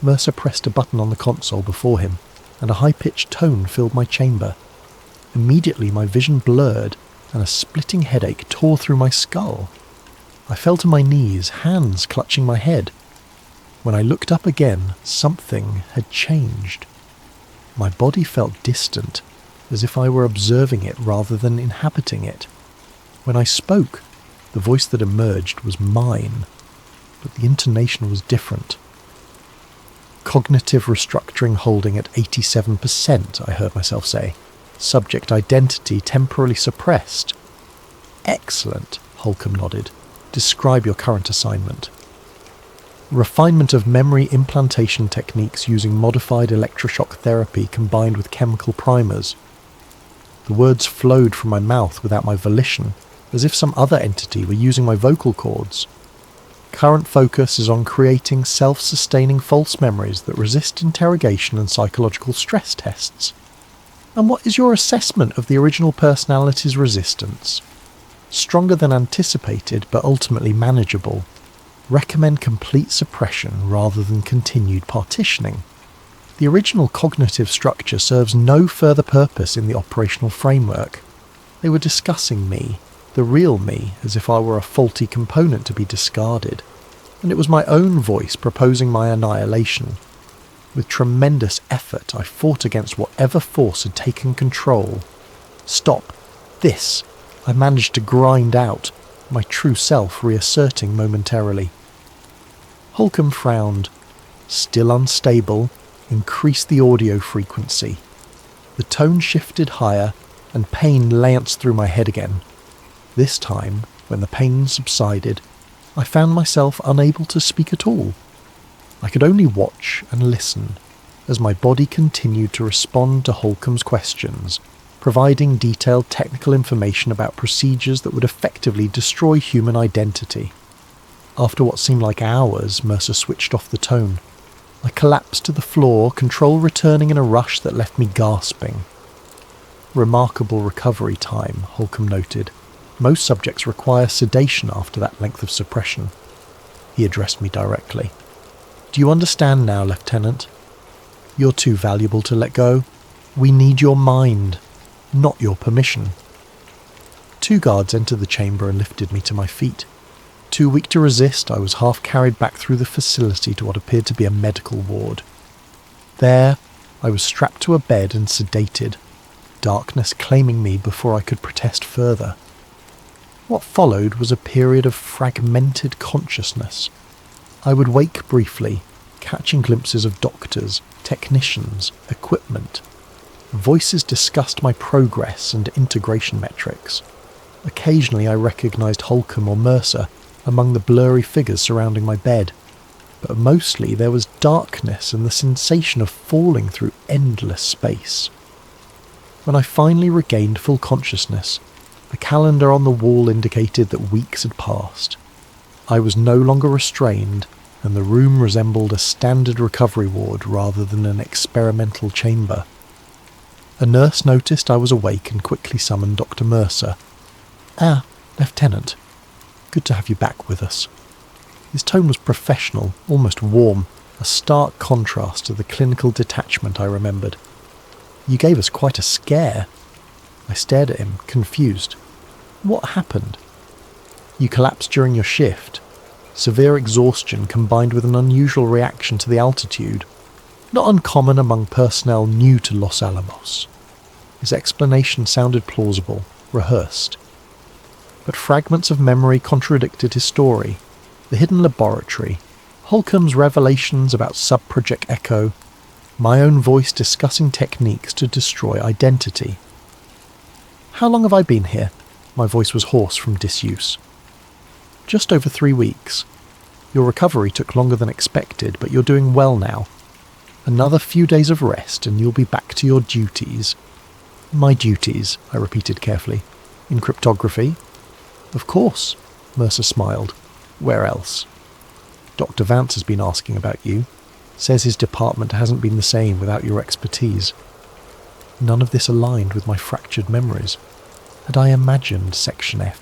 Mercer pressed a button on the console before him, and a high-pitched tone filled my chamber. Immediately my vision blurred, and a splitting headache tore through my skull. I fell to my knees, hands clutching my head. When I looked up again, something had changed. My body felt distant, as if I were observing it rather than inhabiting it. When I spoke, the voice that emerged was mine, but the intonation was different. Cognitive restructuring holding at 87%, I heard myself say. Subject identity temporarily suppressed. Excellent, Holcomb nodded. Describe your current assignment. Refinement of memory implantation techniques using modified electroshock therapy combined with chemical primers. The words flowed from my mouth without my volition, as if some other entity were using my vocal cords. Current focus is on creating self-sustaining false memories that resist interrogation and psychological stress tests. And what is your assessment of the original personality's resistance? Stronger than anticipated, but ultimately manageable. Recommend complete suppression rather than continued partitioning. The original cognitive structure serves no further purpose in the operational framework. They were discussing me, the real me, as if I were a faulty component to be discarded, and it was my own voice proposing my annihilation. With tremendous effort, I fought against whatever force had taken control. Stop. This. I managed to grind out, my true self reasserting momentarily. Holcomb frowned. Still unstable, increased the audio frequency. The tone shifted higher, and pain lanced through my head again. This time, when the pain subsided, I found myself unable to speak at all. I could only watch and listen as my body continued to respond to Holcomb's questions, providing detailed technical information about procedures that would effectively destroy human identity. After what seemed like hours, Mercer switched off the tone. I collapsed to the floor, control returning in a rush that left me gasping. Remarkable recovery time, Holcomb noted. Most subjects require sedation after that length of suppression. He addressed me directly. Do you understand now, Lieutenant? You're too valuable to let go. We need your mind, not your permission. 2 guards entered the chamber and lifted me to my feet. Too weak to resist, I was half carried back through the facility to what appeared to be a medical ward. There, I was strapped to a bed and sedated, darkness claiming me before I could protest further. What followed was a period of fragmented consciousness. I would wake briefly, catching glimpses of doctors, technicians, equipment. voices discussed my progress and integration metrics. Occasionally I recognised Holcomb or Mercer among the blurry figures surrounding my bed, but mostly there was darkness and the sensation of falling through endless space. When I finally regained full consciousness, the calendar on the wall indicated that weeks had passed. I was no longer restrained, and the room resembled a standard recovery ward rather than an experimental chamber. A nurse noticed I was awake and quickly summoned Dr. Mercer. "Ah, Lieutenant. Good to have you back with us." His tone was professional, almost warm, a stark contrast to the clinical detachment I remembered. "You gave us quite a scare." I stared at him, confused. "What happened?" "You collapsed during your shift. Severe exhaustion combined with an unusual reaction to the altitude. Not uncommon among personnel new to Los Alamos." His explanation sounded plausible, rehearsed. But fragments of memory contradicted his story. The hidden laboratory, Holcomb's revelations about Sub-Project Echo, my own voice discussing techniques to destroy identity. "How long have I been here?" My voice was hoarse from disuse. "Just over 3 weeks. Your recovery took longer than expected, but you're doing well now. Another few days of rest and you'll be back to your duties." "My duties," I repeated carefully. "In cryptography?" "Of course," Mercer smiled. "Where else?" "Dr. Vance has been asking about you. Says his department hasn't been the same without your expertise." None of this aligned with my fractured memories. Had I imagined Section F,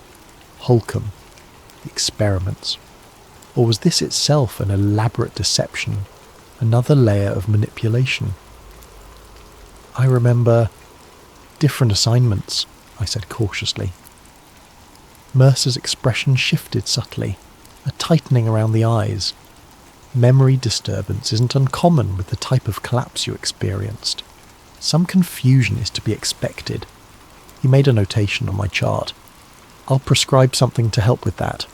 Holcomb, the experiments? Or was this itself an elaborate deception, another layer of manipulation? "I remember different assignments," I said cautiously. Mercer's expression shifted subtly, a tightening around the eyes. Memory disturbance isn't uncommon with the type of collapse you experienced. Some confusion is to be expected. He made a notation on my chart. "I'll prescribe something to help with that."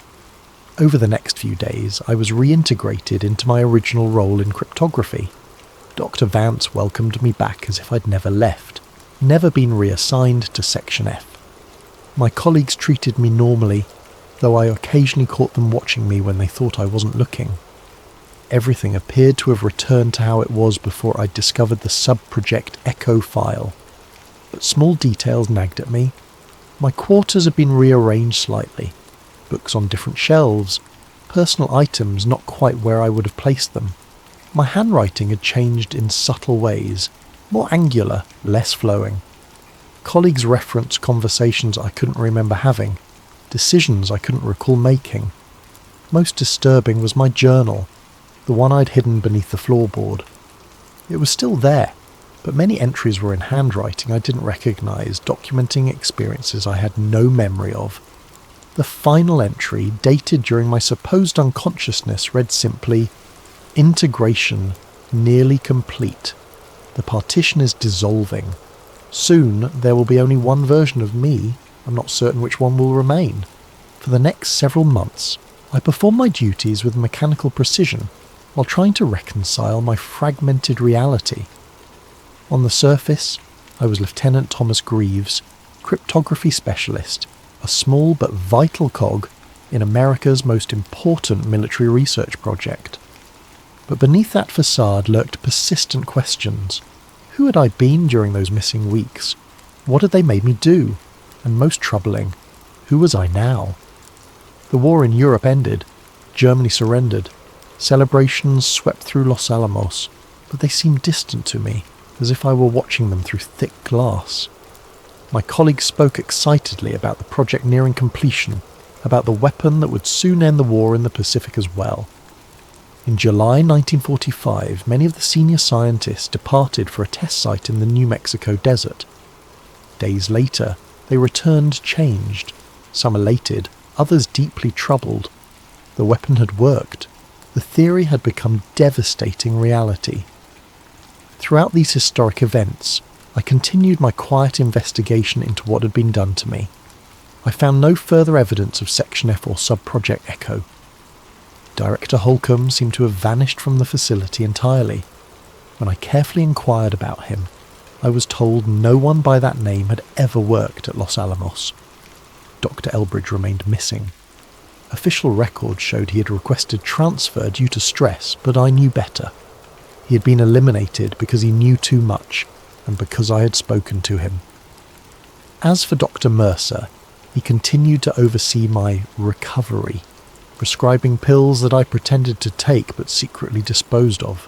Over the next few days, I was reintegrated into my original role in cryptography. Dr. Vance welcomed me back as if I'd never left, never been reassigned to Section F. My colleagues treated me normally, though I occasionally caught them watching me when they thought I wasn't looking. Everything appeared to have returned to how it was before I'd discovered the Sub-Project Echo file. But small details nagged at me. My quarters had been rearranged slightly. Books on different shelves, personal items not quite where I would have placed them. My handwriting had changed in subtle ways, more angular, less flowing. Colleagues referenced conversations I couldn't remember having, decisions I couldn't recall making. Most disturbing was my journal, the one I'd hidden beneath the floorboard. It was still there, but many entries were in handwriting I didn't recognise, documenting experiences I had no memory of. The final entry, dated during my supposed unconsciousness, read simply, "Integration nearly complete. The partition is dissolving. Soon there will be only one version of me. I'm not certain which one will remain. For the next several months, I perform my duties with mechanical precision while trying to reconcile my fragmented reality." On the surface, I was Lieutenant Thomas Greaves, cryptography specialist, a small but vital cog in America's most important military research project. But beneath that facade lurked persistent questions. Who had I been during those missing weeks? What had they made me do? And most troubling, who was I now? The war in Europe ended. Germany surrendered. Celebrations swept through Los Alamos, but they seemed distant to me, as if I were watching them through thick glass. My colleagues spoke excitedly about the project nearing completion, about the weapon that would soon end the war in the Pacific as well. In July 1945, many of the senior scientists departed for a test site in the New Mexico desert. Days later, they returned changed, some elated, others deeply troubled. The weapon had worked. The theory had become devastating reality. Throughout these historic events, I continued my quiet investigation into what had been done to me. I found no further evidence of Section F or Sub-Project Echo. Director Holcomb seemed to have vanished from the facility entirely. When I carefully inquired about him, I was told no one by that name had ever worked at Los Alamos. Dr. Elbridge remained missing. Official records showed he had requested transfer due to stress, but I knew better. He had been eliminated because he knew too much, and because I had spoken to him. As for Dr. Mercer, he continued to oversee my recovery, prescribing pills that I pretended to take but secretly disposed of.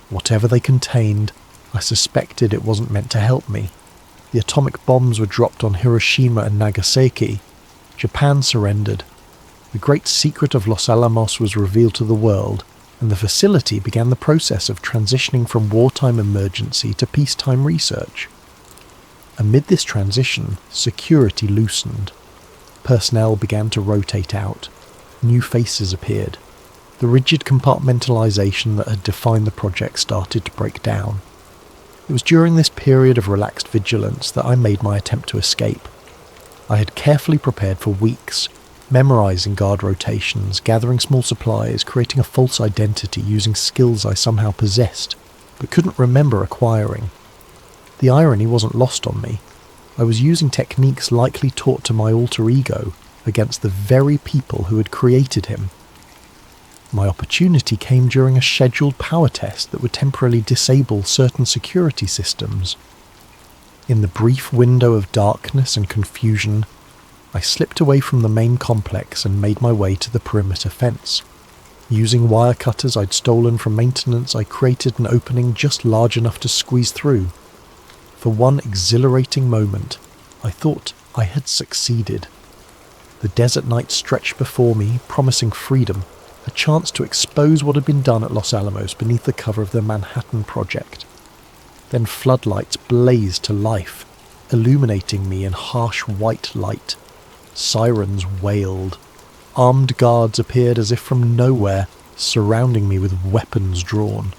Whatever they contained, I suspected it wasn't meant to help me. The atomic bombs were dropped on Hiroshima and Nagasaki. Japan surrendered. The great secret of Los Alamos was revealed to the world, and the facility began the process of transitioning from wartime emergency to peacetime research. Amid this transition, security loosened. Personnel began to rotate out. New faces appeared. The rigid compartmentalization that had defined the project started to break down. It was during this period of relaxed vigilance that I made my attempt to escape. I had carefully prepared for weeks, memorizing guard rotations, gathering small supplies, creating a false identity using skills I somehow possessed, but couldn't remember acquiring. The irony wasn't lost on me. I was using techniques likely taught to my alter ego against the very people who had created him. My opportunity came during a scheduled power test that would temporarily disable certain security systems. In the brief window of darkness and confusion, I slipped away from the main complex and made my way to the perimeter fence. Using wire cutters I'd stolen from maintenance, I created an opening just large enough to squeeze through. For one exhilarating moment, I thought I had succeeded. The desert night stretched before me, promising freedom, a chance to expose what had been done at Los Alamos beneath the cover of the Manhattan Project. Then floodlights blazed to life, illuminating me in harsh white light. Sirens wailed. Armed guards appeared as if from nowhere, surrounding me with weapons drawn.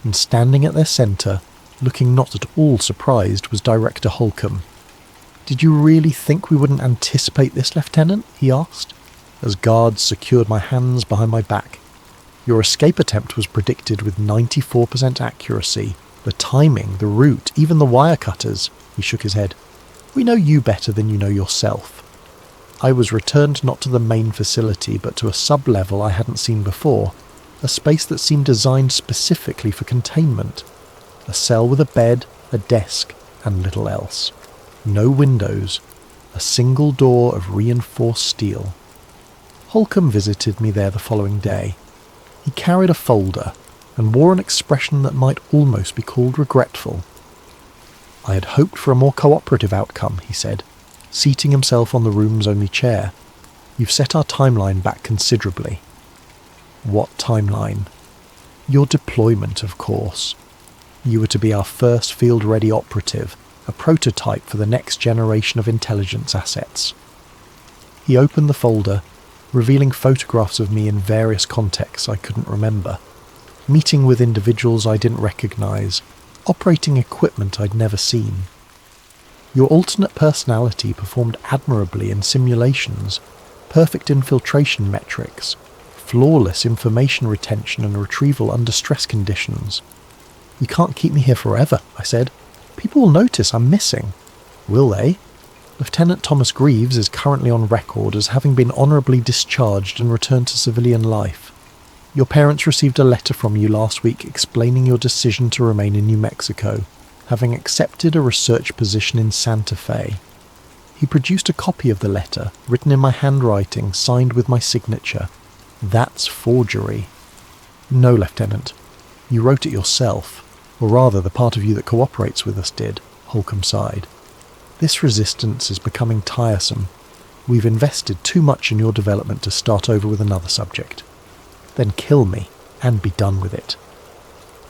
And standing at their centre, looking not at all surprised, was Director Holcomb. "Did you really think we wouldn't anticipate this, Lieutenant?" he asked, as guards secured my hands behind my back. "Your escape attempt was predicted with 94% accuracy. The timing, the route, even the wire cutters." He shook his head. "We know you better than you know yourself." I was returned not to the main facility, but to a sub-level I hadn't seen before, a space that seemed designed specifically for containment. A cell with a bed, a desk, and little else. No windows, a single door of reinforced steel. Holcomb visited me there the following day. He carried a folder and wore an expression that might almost be called regretful. "I had hoped for a more cooperative outcome," he said, seating himself on the room's only chair. "You've set our timeline back considerably." "What timeline?" "Your deployment, of course. You were to be our first field-ready operative, a prototype for the next generation of intelligence assets." He opened the folder, revealing photographs of me in various contexts I couldn't remember, meeting with individuals I didn't recognize, operating equipment I'd never seen. "Your alternate personality performed admirably in simulations, perfect infiltration metrics, flawless information retention and retrieval under stress conditions." "You can't keep me here forever," I said. "People will notice I'm missing." "Will they?" "Lieutenant Thomas Greaves is currently on record as having been honourably discharged and returned to civilian life. Your parents received a letter from you last week explaining your decision to remain in New Mexico, having accepted a research position in Santa Fe." He produced a copy of the letter, written in my handwriting, signed with my signature. "That's forgery." "No, Lieutenant. You wrote it yourself, or rather the part of you that cooperates with us did," Holcomb sighed. "This resistance is becoming tiresome. We've invested too much in your development to start over with another subject. Then kill me, and be done with it."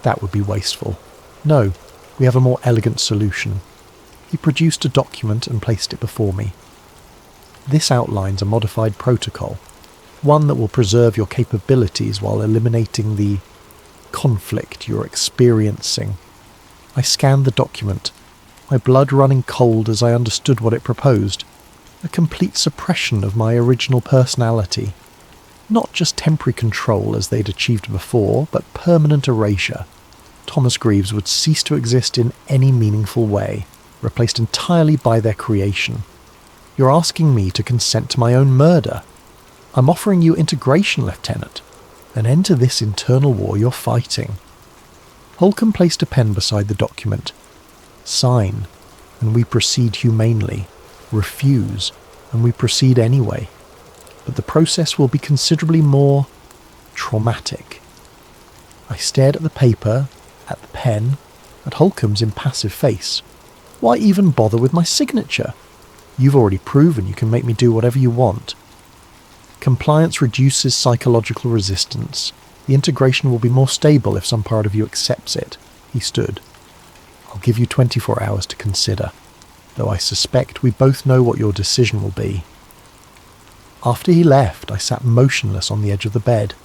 "That would be wasteful." "No, we have a more elegant solution." He produced a document and placed it before me. "This outlines a modified protocol, one that will preserve your capabilities while eliminating the conflict you're experiencing." I scanned the document, my blood running cold as I understood what it proposed. A complete suppression of my original personality. Not just temporary control as they'd achieved before, but permanent erasure. Thomas Greaves would cease to exist in any meaningful way, replaced entirely by their creation. You're asking me to consent to my own murder. I'm offering you integration, Lieutenant. An end to this internal war you're fighting. Holcomb placed a pen beside the document. Sign, and we proceed humanely. Refuse, and we proceed anyway. But the process will be considerably more traumatic. I stared at the paper, at the pen, at Holcomb's impassive face. Why even bother with my signature? You've already proven you can make me do whatever you want. Compliance reduces psychological resistance. The integration will be more stable if some part of you accepts it. He stood. I'll give you 24 hours to consider, though I suspect we both know what your decision will be. After he left, I sat motionless on the edge of the bed,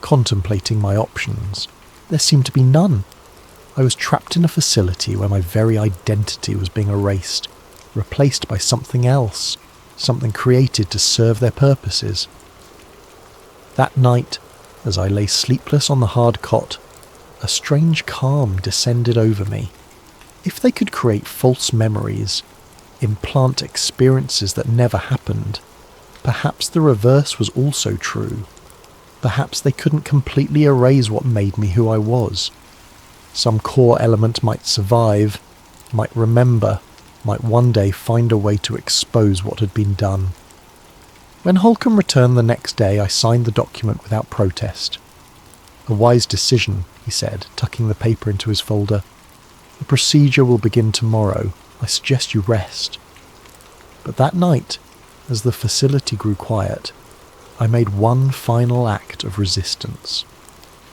contemplating my options. There seemed to be none. I was trapped in a facility where my very identity was being erased, replaced by something else, something created to serve their purposes. That night, as I lay sleepless on the hard cot, a strange calm descended over me. If they could create false memories, implant experiences that never happened, perhaps the reverse was also true. Perhaps they couldn't completely erase what made me who I was. Some core element might survive, might remember, might one day find a way to expose what had been done. When Holcomb returned the next day, I signed the document without protest. A wise decision, he said, tucking the paper into his folder. The procedure will begin tomorrow. I suggest you rest. But that night, as the facility grew quiet, I made one final act of resistance.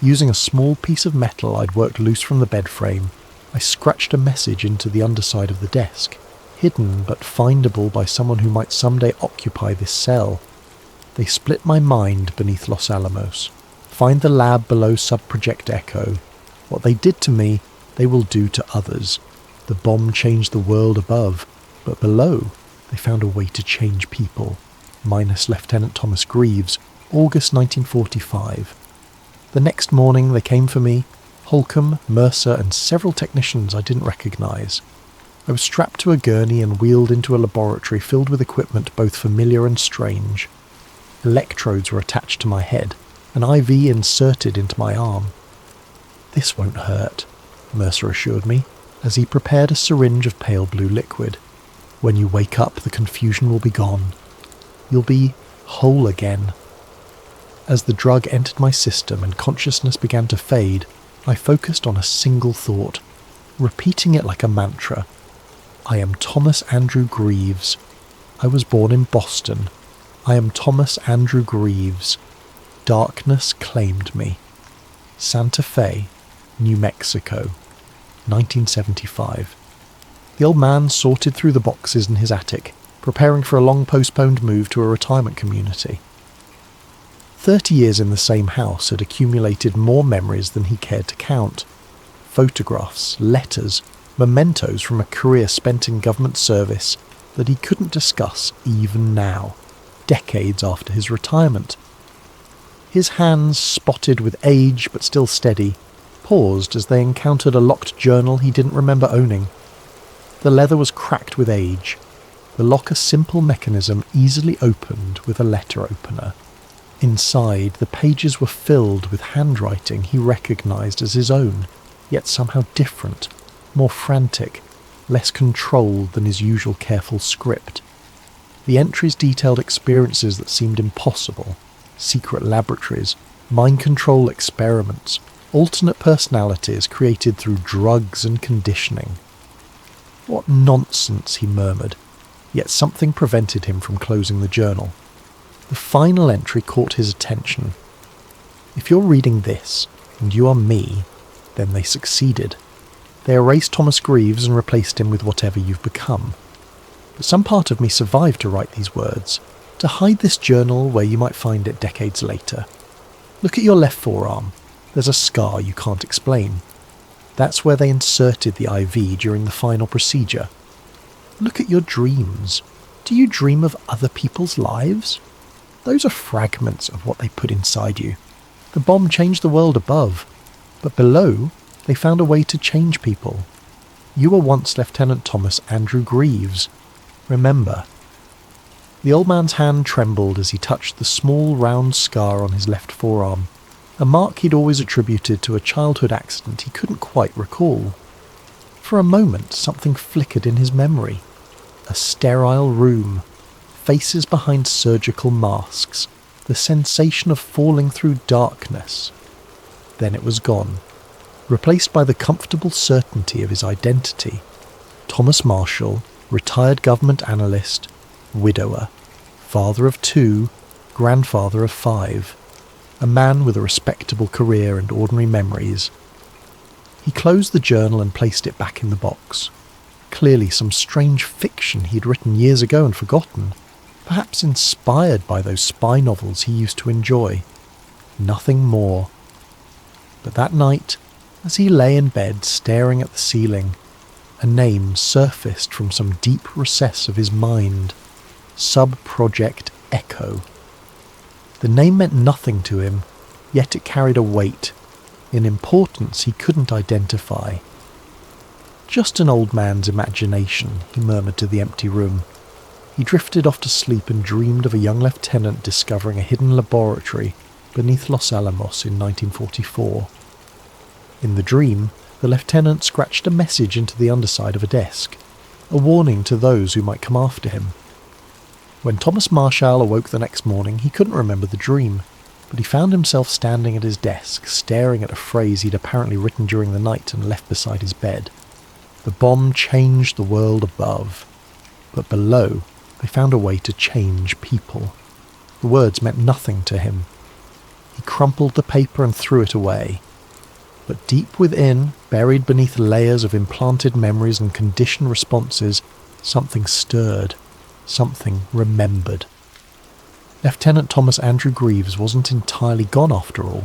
Using a small piece of metal I'd worked loose from the bed frame, I scratched a message into the underside of the desk, hidden but findable by someone who might someday occupy this cell. They split my mind beneath Los Alamos. Find the lab below Subproject Echo. What they did to me, they will do to others. The bomb changed the world above, but below, they found a way to change people. Minus Lieutenant Thomas Greaves, August 1945. The next morning they came for me, Holcomb, Mercer and several technicians I didn't recognise. I was strapped to a gurney and wheeled into a laboratory filled with equipment both familiar and strange. Electrodes were attached to my head, an IV inserted into my arm. This won't hurt, Mercer assured me, as he prepared a syringe of pale blue liquid. When you wake up, the confusion will be gone. You'll be whole again. As the drug entered my system and consciousness began to fade, I focused on a single thought, repeating it like a mantra. I am Thomas Andrew Greaves. I was born in Boston. I am Thomas Andrew Greaves. Darkness claimed me. Santa Fe, New Mexico, 1975. The old man sorted through the boxes in his attic, preparing for a long-postponed move to a retirement community. 30 years in the same house had accumulated more memories than he cared to count. Photographs, letters, mementos from a career spent in government service that he couldn't discuss even now, decades after his retirement. His hands, spotted with age but still steady, paused as they encountered a locked journal he didn't remember owning. The leather was cracked with age. The lock a simple mechanism easily opened with a letter opener. Inside, the pages were filled with handwriting he recognised as his own, yet somehow different, more frantic, less controlled than his usual careful script. The entries detailed experiences that seemed impossible, secret laboratories, mind control experiments, alternate personalities created through drugs and conditioning. What nonsense, he murmured, yet something prevented him from closing the journal. The final entry caught his attention. If you're reading this, and you are me, then they succeeded. They erased Thomas Greaves and replaced him with whatever you've become. But some part of me survived to write these words, to hide this journal where you might find it decades later. Look at your left forearm. There's a scar you can't explain. That's where they inserted the IV during the final procedure. Look at your dreams. Do you dream of other people's lives? Those are fragments of what they put inside you. The bomb changed the world above, but below, They found a way to change people. You were once Lieutenant Thomas Andrew Greaves. Remember." The old man's hand trembled as he touched the small round scar on his left forearm, a mark he'd always attributed to a childhood accident he couldn't quite recall. For a moment, something flickered in his memory. A sterile room, faces behind surgical masks, the sensation of falling through darkness. Then it was gone, replaced by the comfortable certainty of his identity. Thomas Marshall, retired government analyst, widower, father of 2, grandfather of 5, a man with a respectable career and ordinary memories. He closed the journal and placed it back in the box. Clearly some strange fiction he'd written years ago and forgotten, perhaps inspired by those spy novels he used to enjoy. Nothing more. But that night, as he lay in bed staring at the ceiling, a name surfaced from some deep recess of his mind. Sub-Project Echo. The name meant nothing to him, yet it carried a weight, an importance he couldn't identify. "Just an old man's imagination," he murmured to the empty room. He drifted off to sleep and dreamed of a young lieutenant discovering a hidden laboratory beneath Los Alamos in 1944. In the dream, the lieutenant scratched a message into the underside of a desk, a warning to those who might come after him. When Thomas Marshall awoke the next morning, he couldn't remember the dream, but he found himself standing at his desk, staring at a phrase he'd apparently written during the night and left beside his bed. The bomb changed the world above, but below they found a way to change people. The words meant nothing to him. He crumpled the paper and threw it away. But deep within, buried beneath layers of implanted memories and conditioned responses, something stirred, something remembered. Lieutenant Thomas Andrew Greaves wasn't entirely gone after all.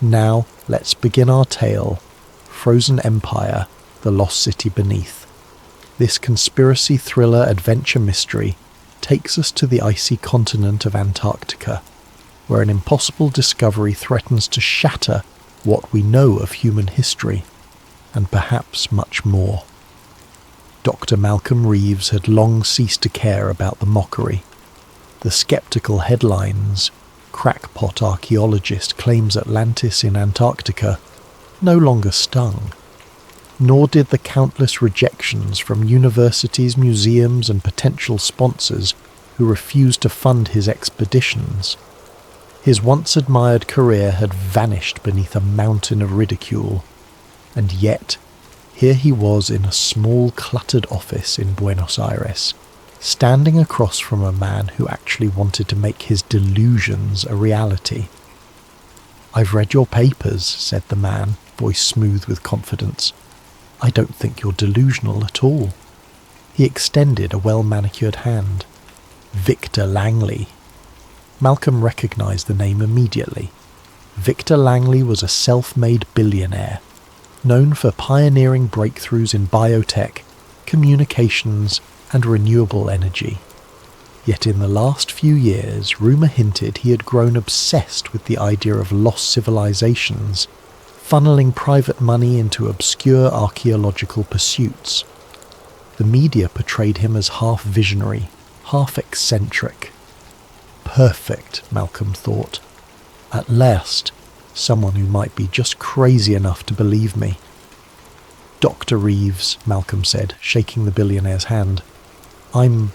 Now let's begin our tale. Frozen Empire, The Lost City Beneath. This conspiracy thriller adventure mystery takes us to the icy continent of Antarctica, where an impossible discovery threatens to shatter what we know of human history, and perhaps much more. Dr. Malcolm Reeves had long ceased to care about the mockery. The skeptical headlines, "Crackpot archaeologist claims Atlantis in Antarctica," no longer stung, nor did the countless rejections from universities, museums, and potential sponsors who refused to fund his expeditions. His once admired career had vanished beneath a mountain of ridicule, and yet here he was in a small cluttered office in Buenos Aires, standing across from a man who actually wanted to make his delusions a reality. "I've read your papers," said the man, voice smooth with confidence. "I don't think you're delusional at all." He extended a well-manicured hand. "Victor Langley." Malcolm recognized the name immediately. Victor Langley was a self-made billionaire, known for pioneering breakthroughs in biotech, communications, and renewable energy. Yet in the last few years, rumour hinted he had grown obsessed with the idea of lost civilizations, funneling private money into obscure archaeological pursuits. The media portrayed him as half visionary, half eccentric. Perfect, Malcolm thought. At last, someone who might be just crazy enough to believe me. "Dr. Reeves," Malcolm said, shaking the billionaire's hand. I'm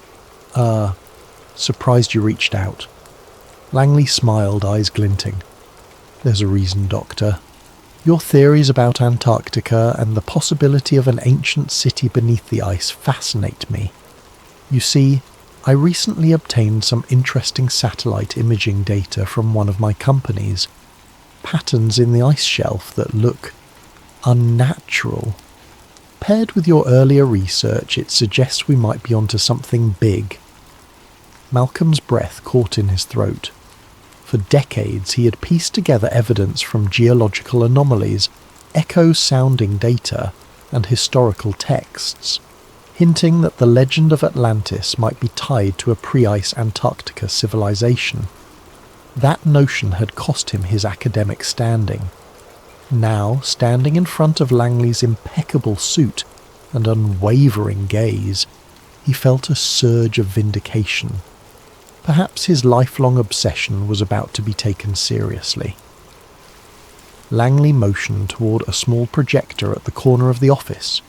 surprised you reached out." Langley smiled, eyes glinting. "There's a reason, Doctor. Your theories about Antarctica and the possibility of an ancient city beneath the ice fascinate me. You see, I recently obtained some interesting satellite imaging data from one of my companies. Patterns in the ice shelf that look unnatural. Paired with your earlier research, it suggests we might be onto something big." Malcolm's breath caught in his throat. For decades he had pieced together evidence from geological anomalies, echo-sounding data, and historical texts, hinting that the legend of Atlantis might be tied to a pre-ice Antarctica civilization. That notion had cost him his academic standing. Now, standing in front of Langley's impeccable suit and unwavering gaze, he felt a surge of vindication. Perhaps his lifelong obsession was about to be taken seriously. Langley motioned toward a small projector at the corner of the office.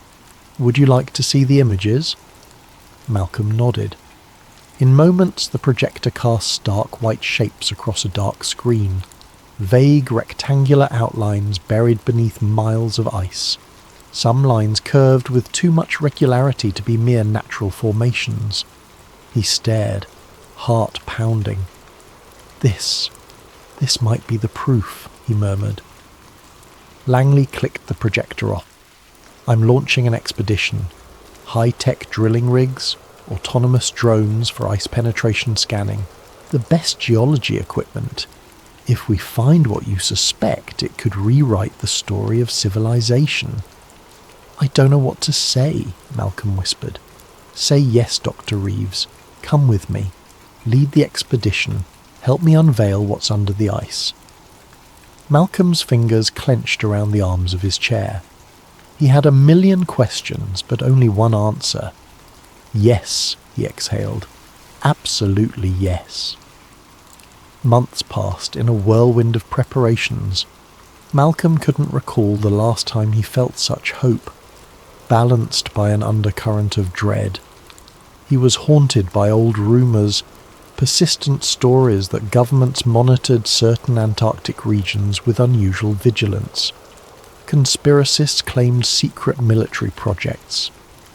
"Would you like to see the images?" Malcolm nodded. In moments, the projector cast stark white shapes across a dark screen, vague rectangular outlines buried beneath miles of ice, some lines curved with too much regularity to be mere natural formations. He stared, heart pounding. This might be the proof," he murmured. Langley clicked the projector off. "I'm launching an expedition. High-tech drilling rigs, autonomous drones for ice penetration scanning, the best geology equipment. If we find what you suspect, it could rewrite the story of civilization." "I don't know what to say," Malcolm whispered. "Say yes, Dr. Reeves. Come with me. Lead the expedition. Help me unveil what's under the ice." Malcolm's fingers clenched around the arms of his chair. He had a million questions, but only one answer. "Yes," he exhaled. "Absolutely yes." Months passed in a whirlwind of preparations. Malcolm couldn't recall the last time he felt such hope, balanced by an undercurrent of dread. He was haunted by old rumours, persistent stories that governments monitored certain Antarctic regions with unusual vigilance. Conspiracists claimed secret military projects,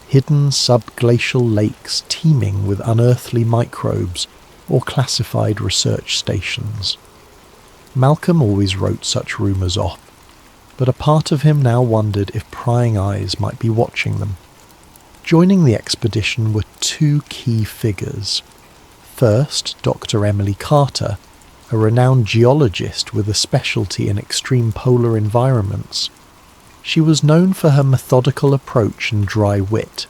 hidden subglacial lakes teeming with unearthly microbes, or classified research stations. Malcolm always wrote such rumours off, but a part of him now wondered if prying eyes might be watching them. Joining the expedition were two key figures. First, Dr. Emily Carter, a renowned geologist with a specialty in extreme polar environments. She was known for her methodical approach and dry wit,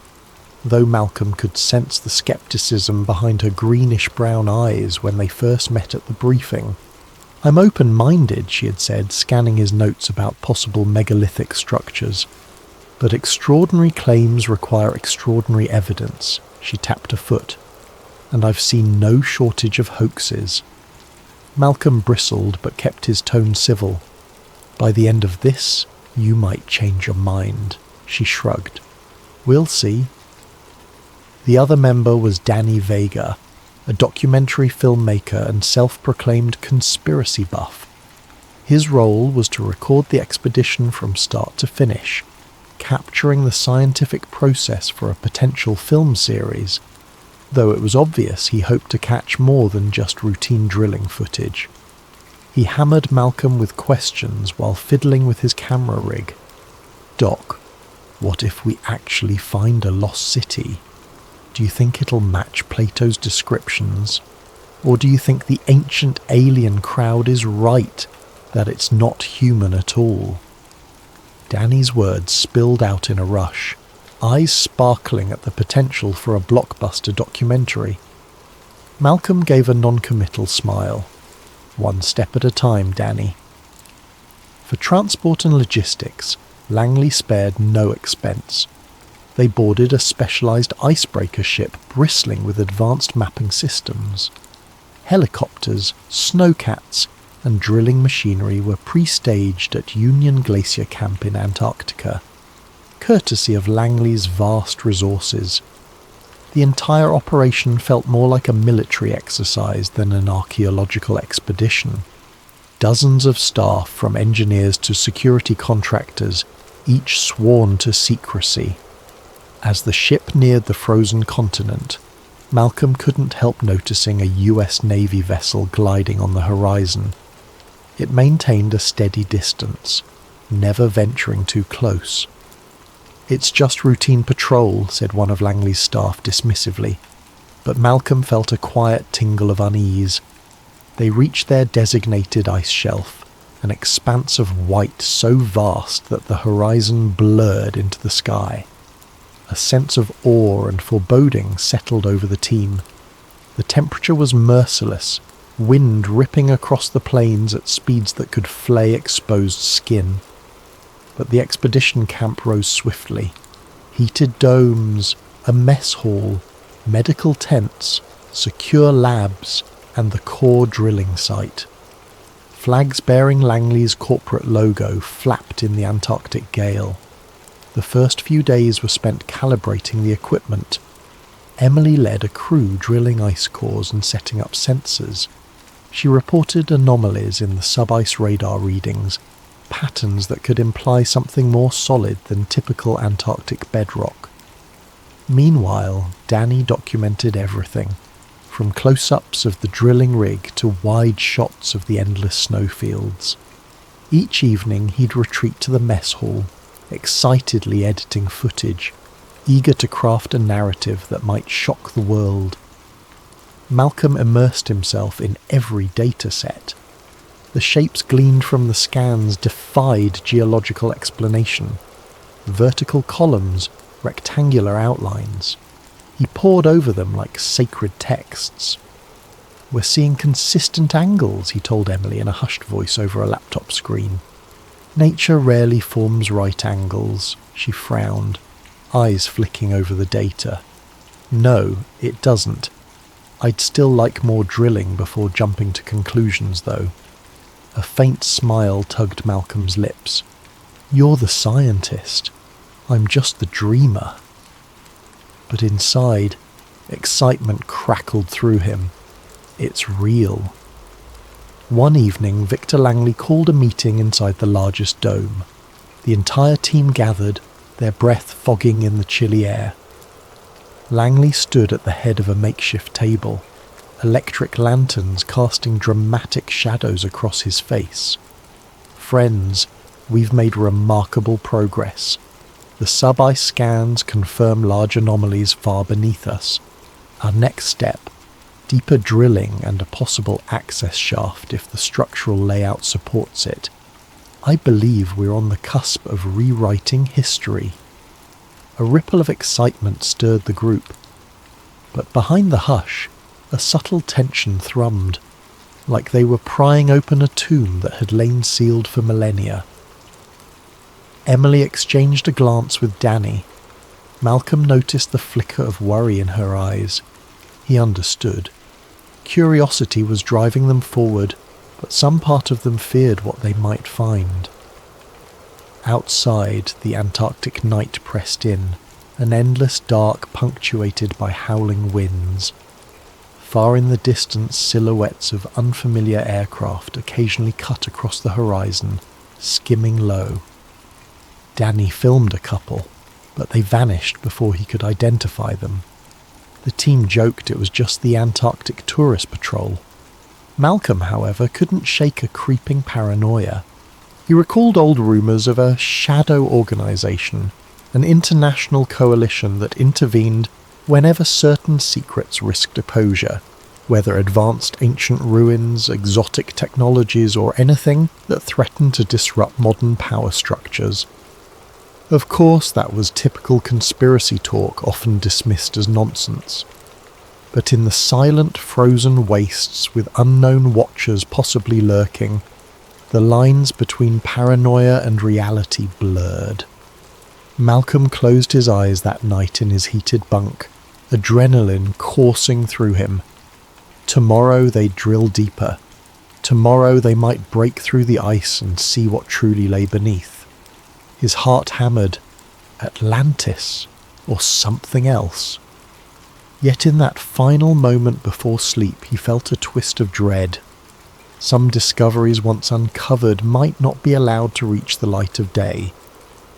though Malcolm could sense the skepticism behind her greenish-brown eyes when they first met at the briefing. "I'm open-minded," she had said, scanning his notes about possible megalithic structures. "But extraordinary claims require extraordinary evidence," she tapped a foot. "And I've seen no shortage of hoaxes." Malcolm bristled but kept his tone civil. "By the end of this, you might change your mind," she shrugged. "We'll see." The other member was Danny Vega, a documentary filmmaker and self-proclaimed conspiracy buff. His role was to record the expedition from start to finish, capturing the scientific process for a potential film series, though it was obvious he hoped to catch more than just routine drilling footage. He hammered Malcolm with questions while fiddling with his camera rig. "Doc, what if we actually find a lost city? Do you think it'll match Plato's descriptions? Or do you think the ancient alien crowd is right, that it's not human at all?" Danny's words spilled out in a rush, eyes sparkling at the potential for a blockbuster documentary. Malcolm gave a non-committal smile. "One step at a time, Danny." For transport and logistics, Langley spared no expense. They boarded a specialized icebreaker ship bristling with advanced mapping systems. Helicopters, snowcats, and drilling machinery were pre-staged at Union Glacier Camp in Antarctica, courtesy of Langley's vast resources. The entire operation felt more like a military exercise than an archaeological expedition. Dozens of staff, from engineers to security contractors, each sworn to secrecy. As the ship neared the frozen continent, Malcolm couldn't help noticing a US Navy vessel gliding on the horizon. It maintained a steady distance, never venturing too close. "It's just routine patrol," said one of Langley's staff dismissively, but Malcolm felt a quiet tingle of unease. They reached their designated ice shelf, an expanse of white so vast that the horizon blurred into the sky. A sense of awe and foreboding settled over the team. The temperature was merciless, wind ripping across the plains at speeds that could flay exposed skin. But the expedition camp rose swiftly. Heated domes, a mess hall, medical tents, secure labs, and the core drilling site. Flags bearing Langley's corporate logo flapped in the Antarctic gale. The first few days were spent calibrating the equipment. Emily led a crew drilling ice cores and setting up sensors. She reported anomalies in the sub-ice radar readings, patterns that could imply something more solid than typical Antarctic bedrock. Meanwhile, Danny documented everything, from close-ups of the drilling rig to wide shots of the endless snowfields. Each evening he'd retreat to the mess hall, excitedly editing footage, eager to craft a narrative that might shock the world. Malcolm immersed himself in every data set. The shapes gleaned from the scans defied geological explanation. Vertical columns, rectangular outlines. He pored over them like sacred texts. "We're seeing consistent angles," he told Emily in a hushed voice over a laptop screen. "Nature rarely forms right angles," she frowned, eyes flicking over the data. "No, it doesn't. I'd still like more drilling before jumping to conclusions, though." A faint smile tugged Malcolm's lips. "You're the scientist. I'm just the dreamer." But inside, excitement crackled through him. It's real. One evening, Victor Langley called a meeting inside the largest dome. The entire team gathered, their breath fogging in the chilly air. Langley stood at the head of a makeshift table, electric lanterns casting dramatic shadows across his face. "Friends, we've made remarkable progress. The sub-ice scans confirm large anomalies far beneath us. Our next step, deeper drilling and a possible access shaft if the structural layout supports it, I believe we're on the cusp of rewriting history. A ripple of excitement stirred the group, but behind the hush, a subtle tension thrummed, like they were prying open a tomb that had lain sealed for millennia. Emily exchanged a glance with Danny. Malcolm noticed the flicker of worry in her eyes. He understood. Curiosity was driving them forward, but some part of them feared what they might find. Outside, the Antarctic night pressed in, an endless dark punctuated by howling winds. Far in the distance, silhouettes of unfamiliar aircraft occasionally cut across the horizon, skimming low. Danny filmed a couple, but they vanished before he could identify them. The team joked it was just the Antarctic Tourist Patrol. Malcolm, however, couldn't shake a creeping paranoia. He recalled old rumours of a shadow organisation, an international coalition that intervened whenever certain secrets risked exposure, whether advanced ancient ruins, exotic technologies, or anything that threatened to disrupt modern power structures. Of course, that was typical conspiracy talk, often dismissed as nonsense. But in the silent, frozen wastes with unknown watchers possibly lurking, the lines between paranoia and reality blurred. Malcolm closed his eyes that night in his heated bunk, adrenaline coursing through him. Tomorrow they'd drill deeper. Tomorrow they might break through the ice and see what truly lay beneath. His heart hammered. Atlantis, or something else. Yet in that final moment before sleep he felt a twist of dread. Some discoveries once uncovered might not be allowed to reach the light of day.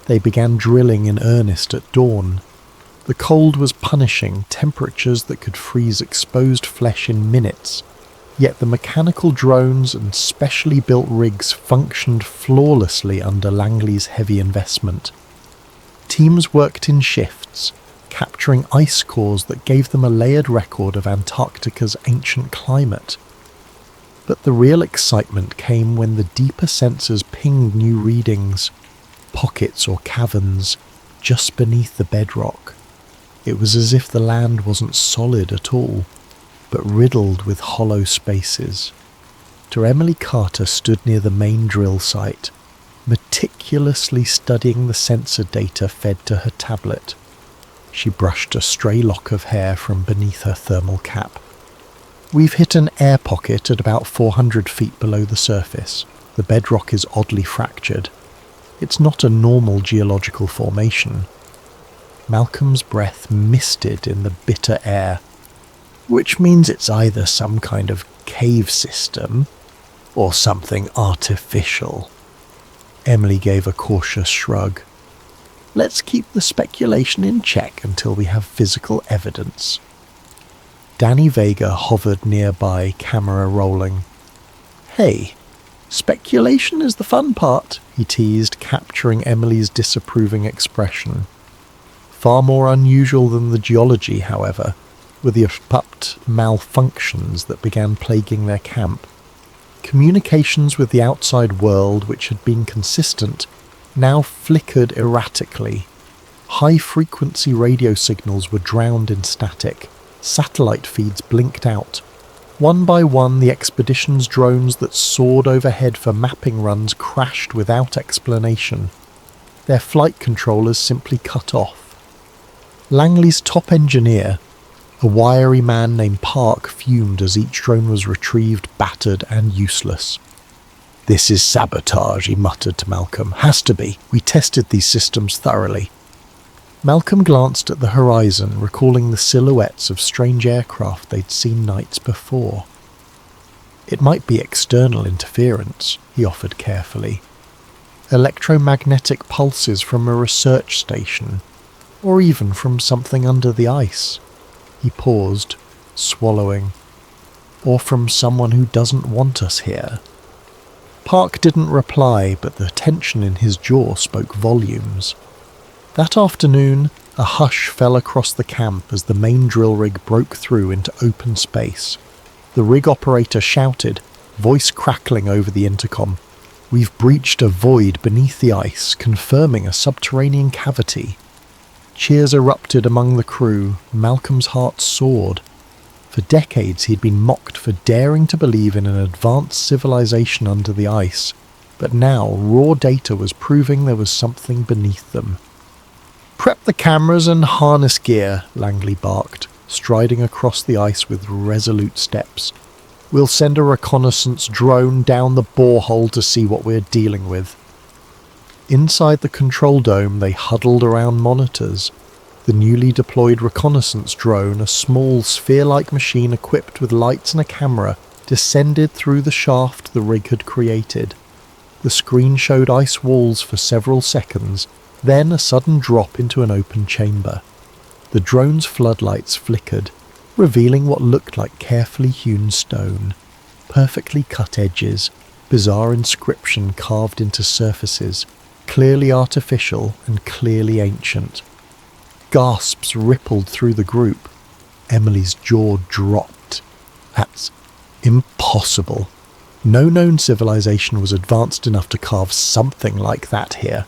They began drilling in earnest at dawn. The cold was punishing, temperatures that could freeze exposed flesh in minutes, yet the mechanical drones and specially built rigs functioned flawlessly under Langley's heavy investment. Teams worked in shifts, capturing ice cores that gave them a layered record of Antarctica's ancient climate. But the real excitement came when the deeper sensors pinged new readings, pockets or caverns, just beneath the bedrock. It was as if the land wasn't solid at all, but riddled with hollow spaces. Emily Carter stood near the main drill site, meticulously studying the sensor data fed to her tablet. She brushed a stray lock of hair from beneath her thermal cap. We've hit an air pocket at about 400 feet below the surface. The bedrock is oddly fractured. It's not a normal geological formation. Malcolm's breath misted in the bitter air, which means it's either some kind of cave system or something artificial. Emily gave a cautious shrug. Let's keep the speculation in check until we have physical evidence. Danny Vega hovered nearby, camera rolling. Hey, speculation is the fun part, he teased, capturing Emily's disapproving expression. Far more unusual than the geology, however, were the abrupt malfunctions that began plaguing their camp. Communications with the outside world, which had been consistent, now flickered erratically. High-frequency radio signals were drowned in static. Satellite feeds blinked out. One by one, the expedition's drones that soared overhead for mapping runs crashed without explanation. Their flight controllers simply cut off. Langley's top engineer, a wiry man named Park, fumed as each drone was retrieved, battered and useless. This is sabotage, he muttered to Malcolm. Has to be. We tested these systems thoroughly. Malcolm glanced at the horizon, recalling the silhouettes of strange aircraft they'd seen nights before. It might be external interference, he offered carefully. Electromagnetic pulses from a research station, or even from something under the ice. He paused, swallowing. Or from someone who doesn't want us here. Park didn't reply, but the tension in his jaw spoke volumes. That afternoon, A hush fell across the camp as the main drill rig broke through into open space. The rig operator shouted, voice crackling over the intercom, "We've breached a void beneath the ice, confirming a subterranean cavity." Cheers erupted among the crew. Malcolm's heart soared. For decades he'd been mocked for daring to believe in an advanced civilization under the ice, but now raw data was proving there was something beneath them. "Prep the cameras and harness gear," Langley barked, striding across the ice with resolute steps. "We'll send a reconnaissance drone down the borehole to see what we're dealing with." Inside the control dome they huddled around monitors. The newly deployed reconnaissance drone, a small sphere-like machine equipped with lights and a camera, descended through the shaft the rig had created. The screen showed ice walls for several seconds, then a sudden drop into an open chamber. The drone's floodlights flickered, revealing what looked like carefully hewn stone. Perfectly cut edges, bizarre inscription carved into surfaces, clearly artificial and clearly ancient. Gasps rippled through the group. Emily's jaw dropped. That's impossible. No known civilization was advanced enough to carve something like that here.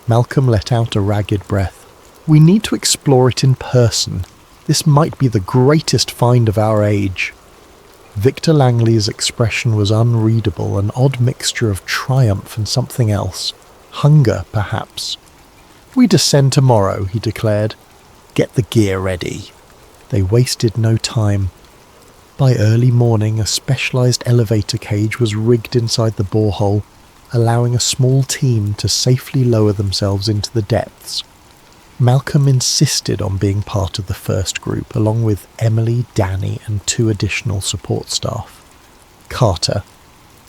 Malcolm let out a ragged breath. "We need to explore it in person. This might be the greatest find of our age." Victor Langley's expression was unreadable, an odd mixture of triumph and something else. Hunger, perhaps. "We descend tomorrow," he declared. "Get the gear ready." They wasted no time. By early morning, a specialized elevator cage was rigged inside the borehole, allowing a small team to safely lower themselves into the depths. Malcolm insisted on being part of the first group, along with Emily, Danny, and 2 additional support staff. Carter,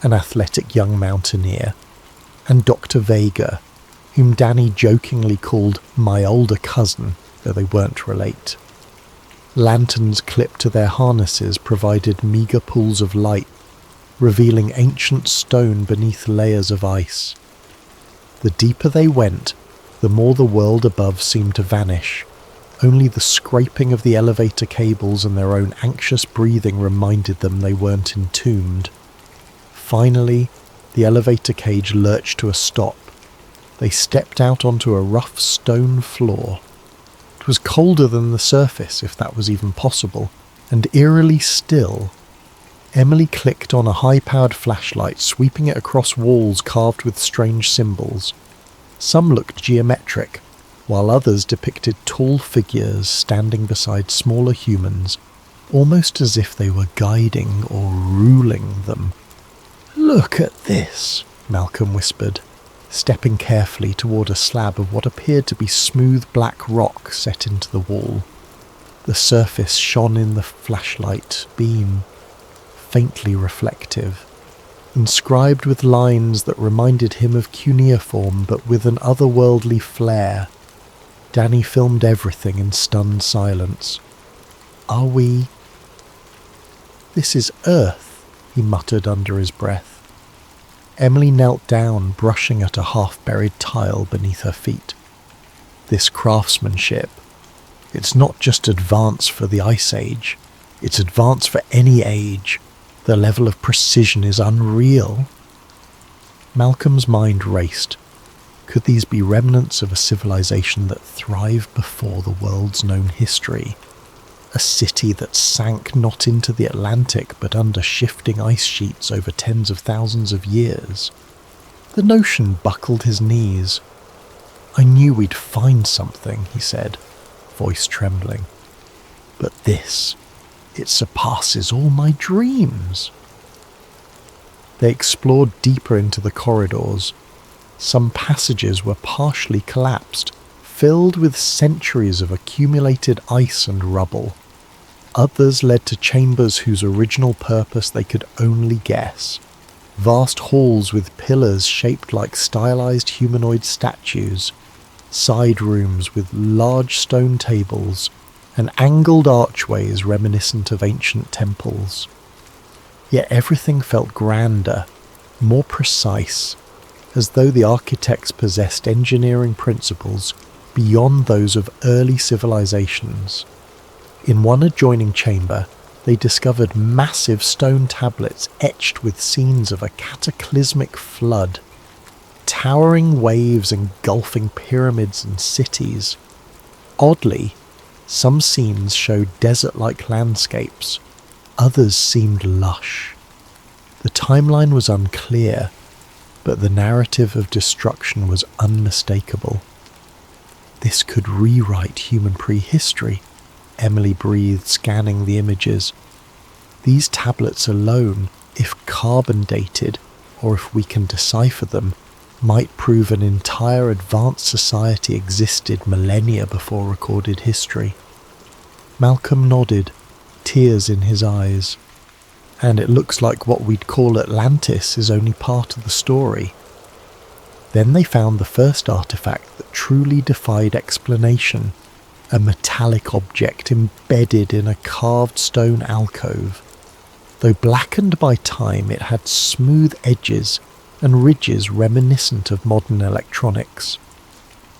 an athletic young mountaineer, and Dr. Vega, whom Danny jokingly called "my older cousin," though they weren't relate. Lanterns clipped to their harnesses provided meagre pools of light, revealing ancient stone beneath layers of ice. The deeper they went, the more the world above seemed to vanish. Only the scraping of the elevator cables and their own anxious breathing reminded them they weren't entombed. Finally, the elevator cage lurched to a stop. They stepped out onto a rough stone floor. It was colder than the surface, if that was even possible, and eerily still. Emily clicked on a high-powered flashlight, sweeping it across walls carved with strange symbols. Some looked geometric, while others depicted tall figures standing beside smaller humans, almost as if they were guiding or ruling them. "Look at this," Malcolm whispered, stepping carefully toward a slab of what appeared to be smooth black rock set into the wall. The surface shone in the flashlight beam, faintly reflective, inscribed with lines that reminded him of cuneiform but with an otherworldly flair. Danny filmed everything in stunned silence. "Are we—" "This is Earth," he muttered under his breath. Emily knelt down, brushing at a half-buried tile beneath her feet. "This craftsmanship, it's not just advanced for the Ice Age, it's advanced for any age. The level of precision is unreal." Malcolm's mind raced. Could these be remnants of a civilization that thrived before the world's known history? A city that sank not into the Atlantic but under shifting ice sheets over tens of thousands of years? The notion buckled his knees. "I knew we'd find something," he said, voice trembling. "But this, it surpasses all my dreams." They explored deeper into the corridors. Some passages were partially collapsed, filled with centuries of accumulated ice and rubble. Others led to chambers whose original purpose they could only guess. Vast halls with pillars shaped like stylized humanoid statues, side rooms with large stone tables, and angled archways reminiscent of ancient temples. Yet everything felt grander, more precise, as though the architects possessed engineering principles beyond those of early civilizations. In one adjoining chamber, they discovered massive stone tablets etched with scenes of a cataclysmic flood, towering waves engulfing pyramids and cities. Oddly, some scenes showed desert-like landscapes, others seemed lush. The timeline was unclear, but the narrative of destruction was unmistakable. This could rewrite human prehistory, Emily breathed, scanning the images. These tablets alone, if carbon dated, or if we can decipher them, might prove an entire advanced society existed millennia before recorded history. Malcolm nodded, tears in his eyes. And it looks like what we'd call Atlantis is only part of the story. Then they found the first artifact that truly defied explanation, a metallic object embedded in a carved stone alcove. Though blackened by time, it had smooth edges and ridges reminiscent of modern electronics.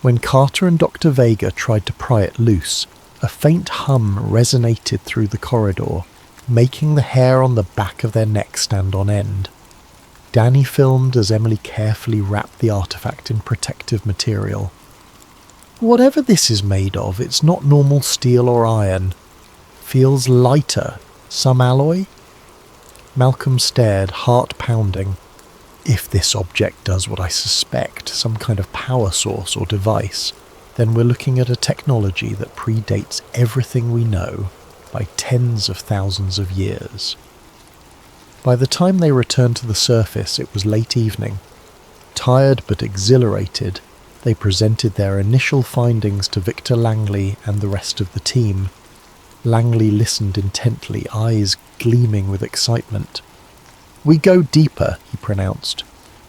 When Carter and Dr. Vega tried to pry it loose, a faint hum resonated through the corridor, making the hair on the back of their necks stand on end. Danny filmed as Emily carefully wrapped the artifact in protective material. Whatever this is made of, it's not normal steel or iron. Feels lighter. Some alloy? Malcolm stared, heart pounding. If this object does what I suspect, some kind of power source or device, then we're looking at a technology that predates everything we know by tens of thousands of years. By the time they returned to the surface, it was late evening. Tired but exhilarated, they presented their initial findings to Victor Langley and the rest of the team. Langley listened intently, eyes gleaming with excitement. "We go deeper," he pronounced.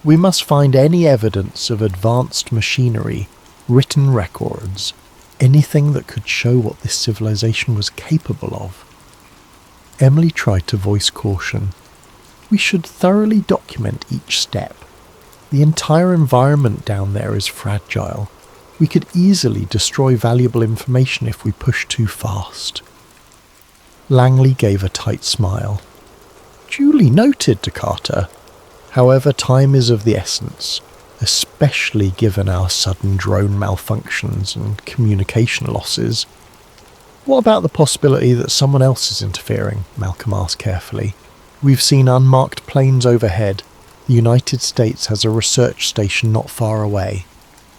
"We must find any evidence of advanced machinery, written records, anything that could show what this civilization was capable of." Emily tried to voice caution. "We should thoroughly document each step. The entire environment down there is fragile. We could easily destroy valuable information if we push too fast." Langley gave a tight smile. "Duly noted, to Carter. However, time is of the essence, especially given our sudden drone malfunctions and communication losses." "What about the possibility that someone else is interfering?" Malcolm asked carefully. "We've seen unmarked planes overhead. The United States has a research station not far away."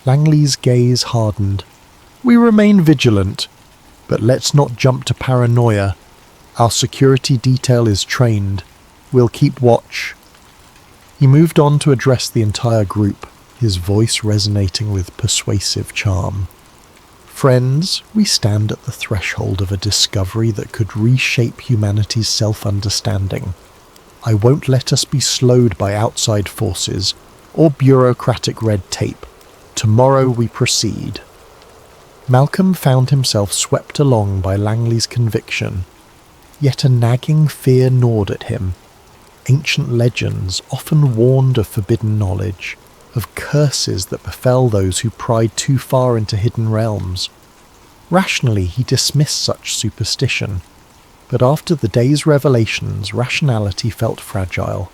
Langley's gaze hardened. "We remain vigilant, but let's not jump to paranoia. Our security detail is trained. We'll keep watch." He moved on to address the entire group, his voice resonating with persuasive charm. "Friends, we stand at the threshold of a discovery that could reshape humanity's self-understanding. I won't let us be slowed by outside forces or bureaucratic red tape. Tomorrow we proceed." Malcolm found himself swept along by Langley's conviction, yet a nagging fear gnawed at him. Ancient legends often warned of forbidden knowledge, of curses that befell those who pried too far into hidden realms. Rationally, he dismissed such superstition, but after the day's revelations, rationality felt fragile.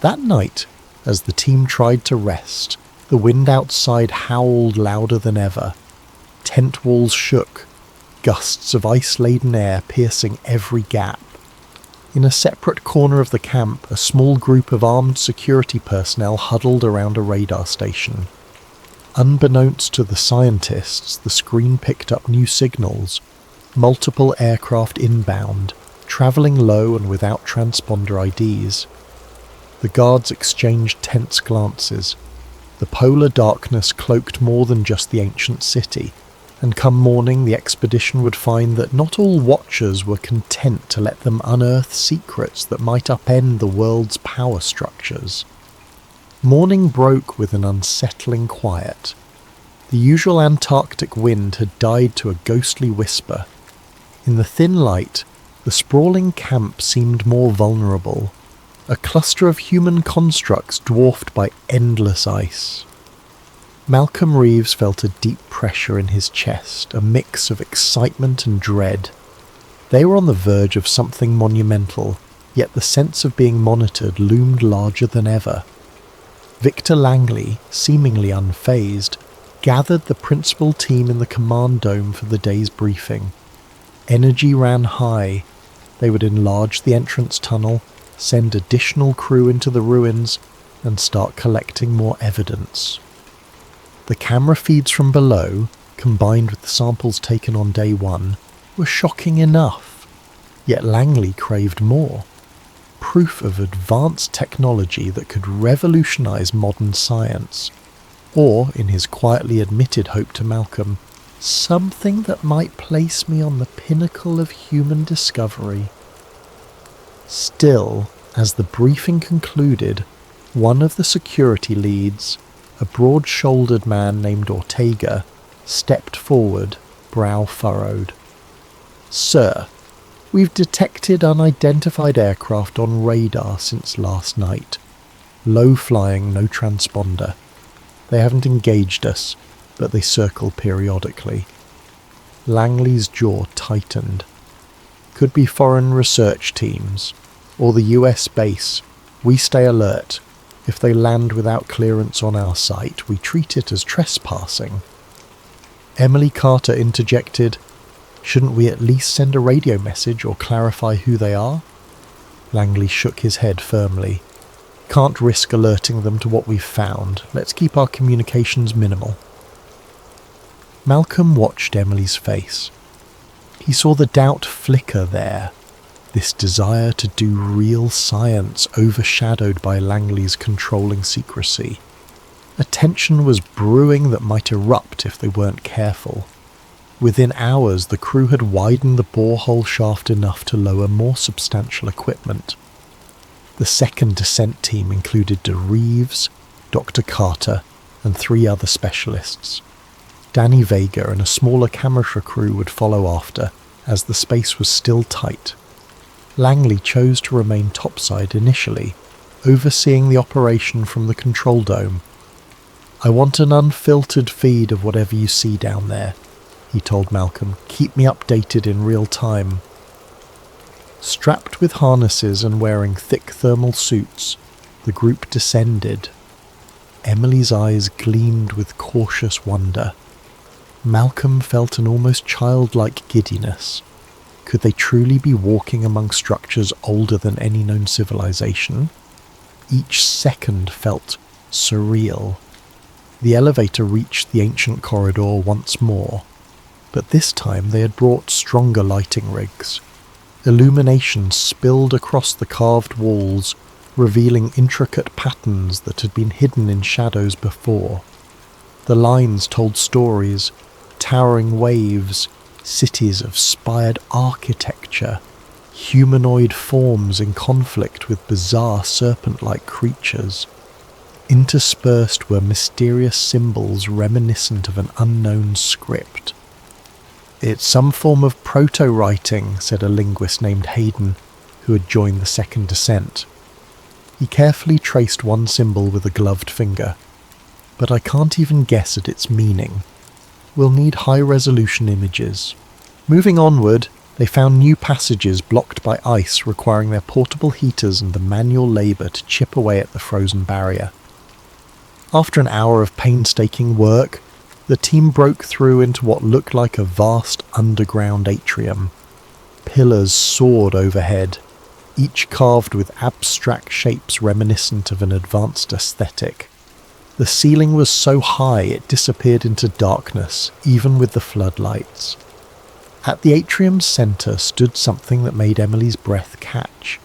That night, as the team tried to rest, the wind outside howled louder than ever. Tent walls shook, gusts of ice-laden air piercing every gap. In a separate corner of the camp, a small group of armed security personnel huddled around a radar station. Unbeknownst to the scientists, the screen picked up new signals. Multiple aircraft inbound, travelling low and without transponder IDs. The guards exchanged tense glances. The polar darkness cloaked more than just the ancient city, and come morning the expedition would find that not all watchers were content to let them unearth secrets that might upend the world's power structures. Morning broke with an unsettling quiet. The usual Antarctic wind had died to a ghostly whisper. In the thin light, the sprawling camp seemed more vulnerable, a cluster of human constructs dwarfed by endless ice. Malcolm Reeves felt a deep pressure in his chest, a mix of excitement and dread. They were on the verge of something monumental, yet the sense of being monitored loomed larger than ever. Victor Langley, seemingly unfazed, gathered the principal team in the command dome for the day's briefing. Energy ran high. They would enlarge the entrance tunnel, send additional crew into the ruins, and start collecting more evidence. The camera feeds from below, combined with the samples taken on day one, were shocking enough. Yet Langley craved more. Proof of advanced technology that could revolutionize modern science. Or, in his quietly admitted hope to Malcolm, something that might place me on the pinnacle of human discovery. Still, as the briefing concluded, one of the security leads, a broad-shouldered man named Ortega, stepped forward, brow furrowed. "Sir, we've detected unidentified aircraft on radar since last night. Low-flying, no transponder. They haven't engaged us, but they circle periodically." Langley's jaw tightened. "Could be foreign research teams, or the US base. We stay alert. If they land without clearance on our site, we treat it as trespassing." Emily Carter interjected, "Shouldn't we at least send a radio message or clarify who they are?" Langley shook his head firmly. "Can't risk alerting them to what we've found. Let's keep our communications minimal." Malcolm watched Emily's face. He saw the doubt flicker there, this desire to do real science overshadowed by Langley's controlling secrecy. A tension was brewing that might erupt if they weren't careful. Within hours, the crew had widened the borehole shaft enough to lower more substantial equipment. The second descent team included Reeves, Dr. Carter, and 3 other specialists. Danny Vega and a smaller camera crew would follow after, as the space was still tight. Langley chose to remain topside initially, overseeing the operation from the control dome. "I want an unfiltered feed of whatever you see down there," he told Malcolm. "Keep me updated in real time." Strapped with harnesses and wearing thick thermal suits, the group descended. Emily's eyes gleamed with cautious wonder. Malcolm felt an almost childlike giddiness. Could they truly be walking among structures older than any known civilization? Each second felt surreal. The elevator reached the ancient corridor once more, but this time they had brought stronger lighting rigs. Illumination spilled across the carved walls, revealing intricate patterns that had been hidden in shadows before. The lines told stories, towering waves, cities of spired architecture, humanoid forms in conflict with bizarre serpent-like creatures. Interspersed were mysterious symbols reminiscent of an unknown script. "It's some form of proto-writing," said a linguist named Hayden, who had joined the second descent. He carefully traced one symbol with a gloved finger. "But I can't even guess at its meaning. We'll need high-resolution images." Moving onward, they found new passages blocked by ice, requiring their portable heaters and the manual labour to chip away at the frozen barrier. After an hour of painstaking work, the team broke through into what looked like a vast underground atrium. Pillars soared overhead, each carved with abstract shapes reminiscent of an advanced aesthetic. The ceiling was so high it disappeared into darkness, even with the floodlights. At the atrium's centre stood something that made Emily's breath catch.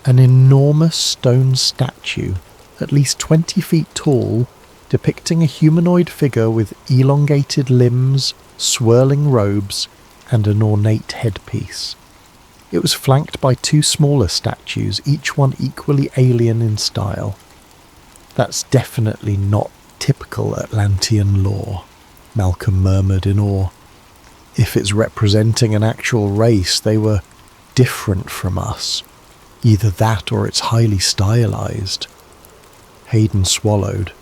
An enormous stone statue, at least 20 feet tall, depicting a humanoid figure with elongated limbs, swirling robes, and an ornate headpiece. It was flanked by 2 smaller statues, each one equally alien in style. "That's definitely not typical Atlantean lore," Malcolm murmured in awe. "If it's representing an actual race, they were different from us. Either that or it's highly stylized." Hayden swallowed.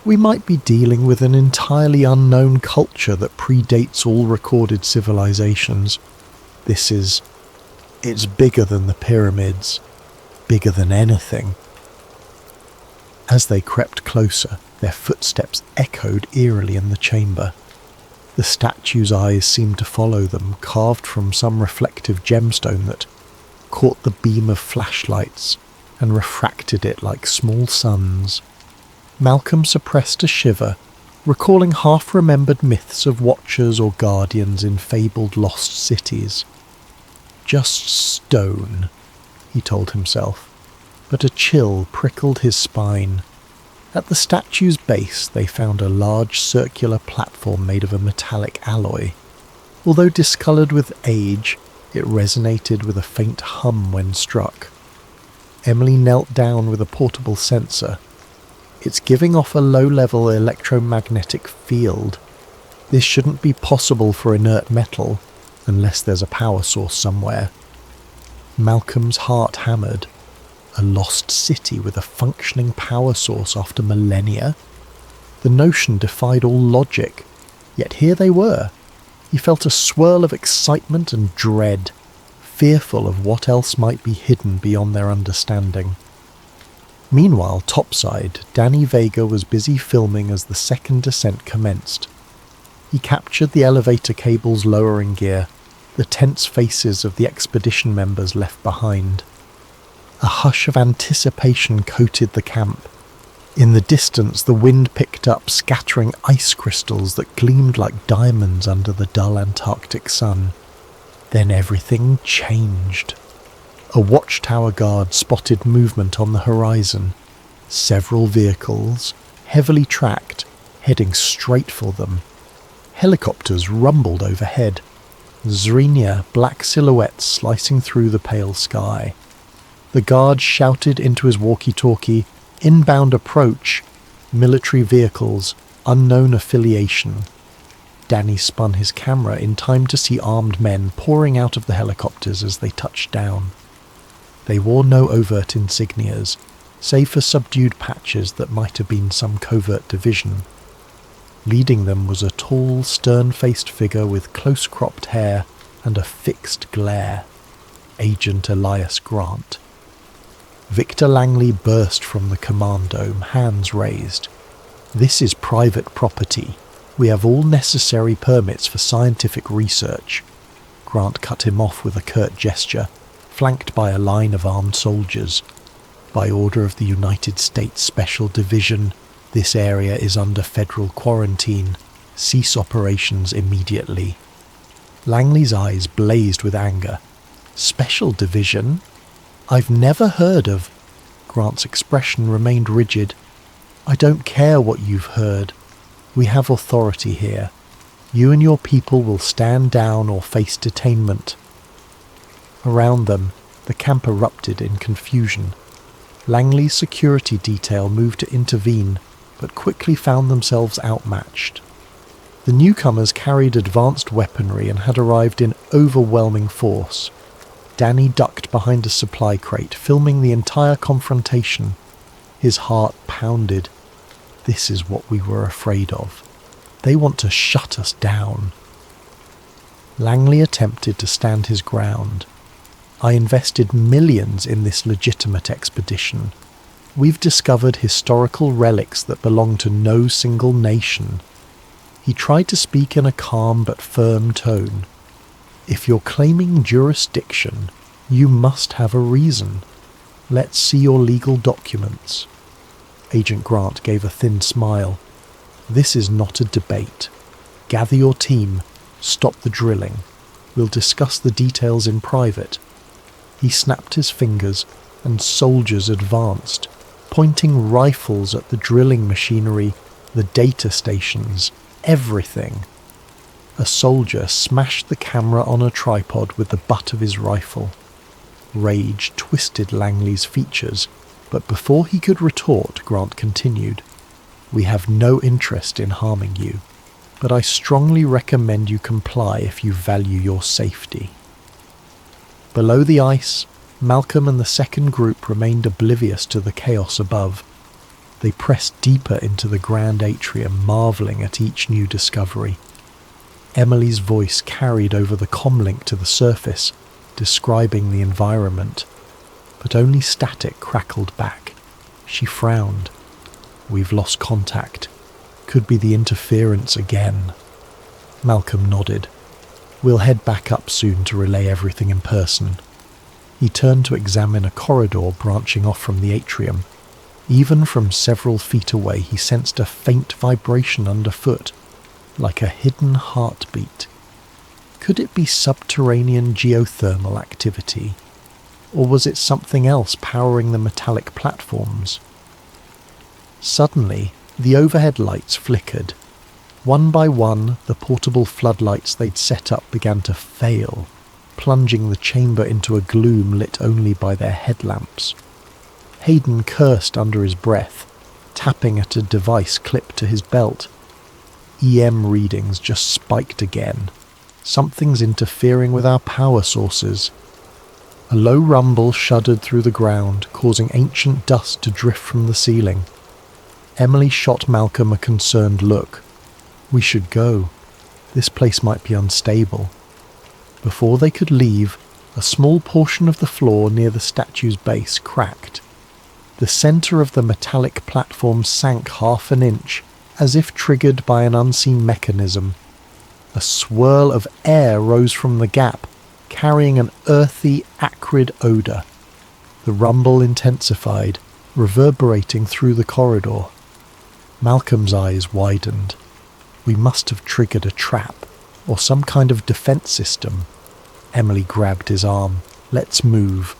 We might be dealing with an entirely unknown culture that predates all recorded civilizations. It's bigger than the pyramids, bigger than anything." As they crept closer, their footsteps echoed eerily in the chamber. The statue's eyes seemed to follow them, carved from some reflective gemstone that caught the beam of flashlights and refracted it like small suns. Malcolm suppressed a shiver, recalling half-remembered myths of watchers or guardians in fabled lost cities. "Just stone," he told himself, but a chill prickled his spine. At the statue's base they found a large circular platform made of a metallic alloy. Although discoloured with age, it resonated with a faint hum when struck. Emily knelt down with a portable sensor. "It's giving off a low-level electromagnetic field. This shouldn't be possible for inert metal, unless there's a power source somewhere." Malcolm's heart hammered. A lost city with a functioning power source after millennia? The notion defied all logic, yet here they were. He felt a swirl of excitement and dread, fearful of what else might be hidden beyond their understanding. Meanwhile, topside, Danny Vega was busy filming as the second descent commenced. He captured the elevator cable's lowering gear, the tense faces of the expedition members left behind. A hush of anticipation coated the camp. In the distance, the wind picked up, scattering ice crystals that gleamed like diamonds under the dull Antarctic sun. Then everything changed. A watchtower guard spotted movement on the horizon. Several vehicles, heavily tracked, heading straight for them. Helicopters rumbled overhead. Zrenia, black silhouettes slicing through the pale sky. The guard shouted into his walkie-talkie, "Inbound approach, military vehicles, unknown affiliation." Danny spun his camera in time to see armed men pouring out of the helicopters as they touched down. They wore no overt insignias, save for subdued patches that might have been some covert division. Leading them was a tall, stern-faced figure with close-cropped hair and a fixed glare. Agent Elias Grant. Victor Langley burst from the command dome, hands raised. "This is private property. We have all necessary permits for scientific research." Grant cut him off with a curt gesture, flanked by a line of armed soldiers. "By order of the United States Special Division, this area is under federal quarantine. Cease operations immediately." Langley's eyes blazed with anger. "Special Division? I've never heard of..." Grant's expression remained rigid. "I don't care what you've heard. We have authority here. You and your people will stand down or face detainment." Around them, the camp erupted in confusion. Langley's security detail moved to intervene, but quickly found themselves outmatched. The newcomers carried advanced weaponry and had arrived in overwhelming force. Danny ducked behind a supply crate, filming the entire confrontation. His heart pounded. This is what we were afraid of. They want to shut us down. Langley attempted to stand his ground. "I invested millions in this legitimate expedition. We've discovered historical relics that belong to no single nation." He tried to speak in a calm but firm tone. "If you're claiming jurisdiction, you must have a reason. Let's see your legal documents." Agent Grant gave a thin smile. "This is not a debate. Gather your team. Stop the drilling. We'll discuss the details in private." He snapped his fingers, and soldiers advanced, pointing rifles at the drilling machinery, the data stations, everything. A soldier smashed the camera on a tripod with the butt of his rifle. Rage twisted Langley's features, but before he could retort, Grant continued, "We have no interest in harming you, but I strongly recommend you comply if you value your safety." Below the ice, Malcolm and the second group remained oblivious to the chaos above. They pressed deeper into the grand atrium, marvelling at each new discovery. Emily's voice carried over the comlink to the surface, describing the environment, but only static crackled back. She frowned. "We've lost contact. Could be the interference again." Malcolm nodded. "We'll head back up soon to relay everything in person." He turned to examine a corridor branching off from the atrium. Even from several feet away, he sensed a faint vibration underfoot, like a hidden heartbeat. Could it be subterranean geothermal activity? Or was it something else powering the metallic platforms? Suddenly, the overhead lights flickered. One by one, the portable floodlights they'd set up began to fail, plunging the chamber into a gloom lit only by their headlamps. Hayden cursed under his breath, tapping at a device clipped to his belt. EM readings just spiked again. Something's interfering with our power sources. A low rumble shuddered through the ground, causing ancient dust to drift from the ceiling. Emily shot Malcolm a concerned look. "We should go. This place might be unstable." Before they could leave, a small portion of the floor near the statue's base cracked. The centre of the metallic platform sank half an inch, as if triggered by an unseen mechanism. A swirl of air rose from the gap, carrying an earthy, acrid odour. The rumble intensified, reverberating through the corridor. Malcolm's eyes widened. We must have triggered a trap, or some kind of defence system. Emily grabbed his arm. "Let's move."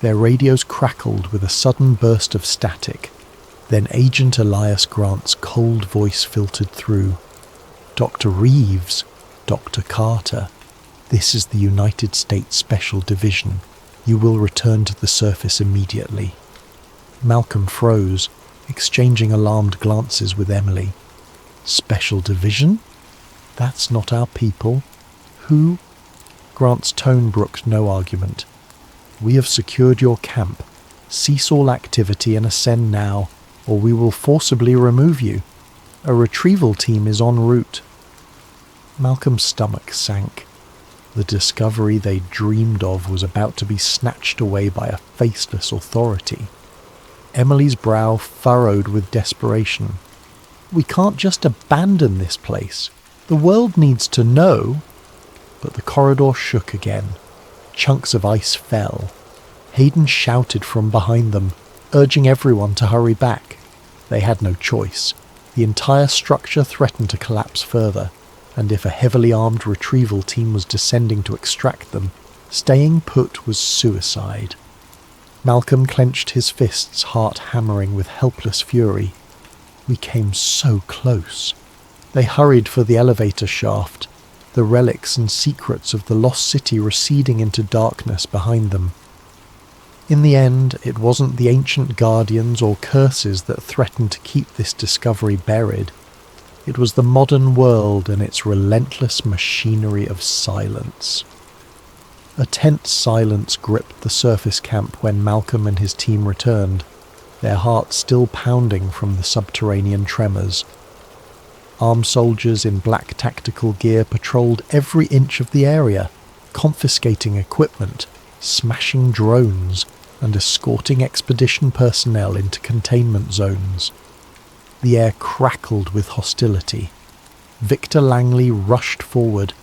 Their radios crackled with a sudden burst of static. Then Agent Elias Grant's cold voice filtered through. "Dr. Reeves, Dr. Carter, this is the United States Special Division. You will return to the surface immediately." Malcolm froze, exchanging alarmed glances with Emily. "Special Division? That's not our people. Who?" Grant's tone brooked no argument. "We have secured your camp. Cease all activity and ascend now, or we will forcibly remove you. A retrieval team is en route." Malcolm's stomach sank. The discovery they dreamed of was about to be snatched away by a faceless authority. Emily's brow furrowed with desperation. "We can't just abandon this place. The world needs to know." But the corridor shook again. Chunks of ice fell. Hayden shouted from behind them, urging everyone to hurry back. They had no choice. The entire structure threatened to collapse further, and if a heavily armed retrieval team was descending to extract them, staying put was suicide. Malcolm clenched his fists, heart hammering with helpless fury. We came so close. They hurried for the elevator shaft, the relics and secrets of the lost city receding into darkness behind them. In the end, it wasn't the ancient guardians or curses that threatened to keep this discovery buried. It was the modern world and its relentless machinery of silence. A tense silence gripped the surface camp when Malcolm and his team returned, their hearts still pounding from the subterranean tremors. Armed soldiers in black tactical gear patrolled every inch of the area, confiscating equipment, smashing drones, and escorting expedition personnel into containment zones. The air crackled with hostility. Victor Langley rushed forward,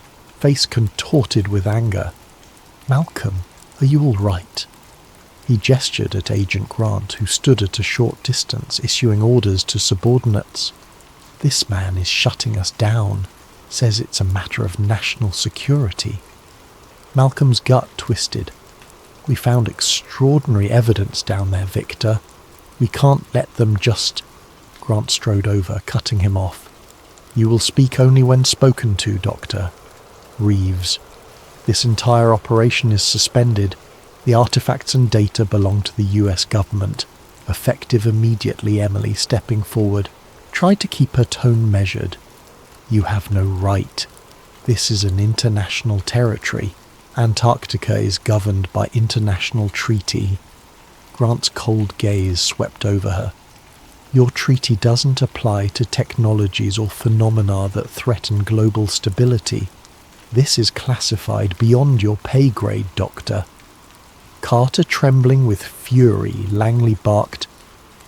face contorted with anger. "Malcolm, are you all right?" He gestured at Agent Grant, who stood at a short distance, issuing orders to subordinates. "This man is shutting us down, says it's a matter of national security." Malcolm's gut twisted. "We found extraordinary evidence down there, Victor. We can't let them just—" Grant strode over, cutting him off. "You will speak only when spoken to, Doctor. Reeves. This entire operation is suspended. The artifacts and data belong to the US government. Effective immediately." Emily, stepping forward, tried to keep her tone measured. "You have no right. This is an international territory. Antarctica is governed by international treaty." Grant's cold gaze swept over her. Your treaty doesn't apply to technologies or phenomena that threaten global stability. This is classified beyond your pay grade, Doctor. Carter, trembling with fury, Langley barked,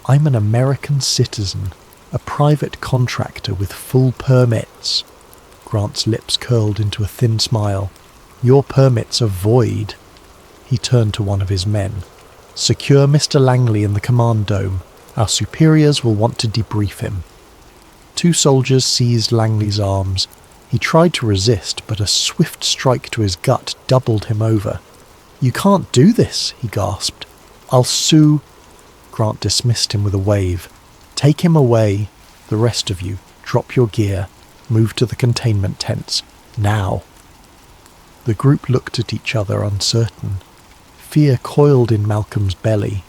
"I'm an American citizen, a private contractor with full permits." Grant's lips curled into a thin smile. "Your permits are void." He turned to one of his men. "Secure Mr. Langley in the command dome. Our superiors will want to debrief him." Two soldiers seized Langley's arms. He tried to resist, but a swift strike to his gut doubled him over. "You can't do this," he gasped. "I'll sue." Grant dismissed him with a wave. "Take him away. The rest of you, drop your gear. Move to the containment tents. Now." The group looked at each other, uncertain. Fear coiled in Malcolm's belly.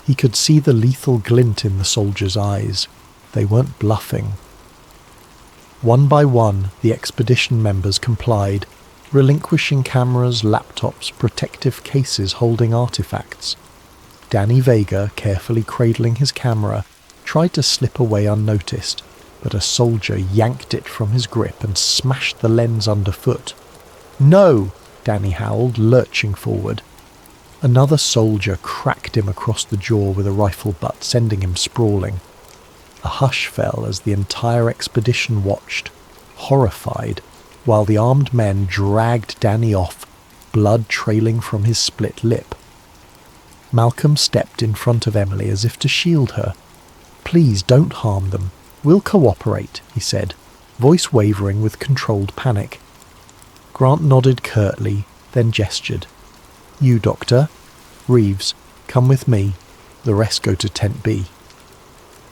He could see the lethal glint in the soldiers' eyes. They weren't bluffing. One by one, the expedition members complied, relinquishing cameras, laptops, protective cases holding artifacts. Danny Vega, carefully cradling his camera, tried to slip away unnoticed, but a soldier yanked it from his grip and smashed the lens underfoot. "No!" Danny howled, lurching forward. Another soldier cracked him across the jaw with a rifle butt, sending him sprawling. A hush fell as the entire expedition watched, horrified, while the armed men dragged Danny off, blood trailing from his split lip. Malcolm stepped in front of Emily as if to shield her. "Please don't harm them. We'll cooperate," he said, voice wavering with controlled panic. Grant nodded curtly, then gestured. "You, Doctor. Reeves, come with me. The rest go to Tent B."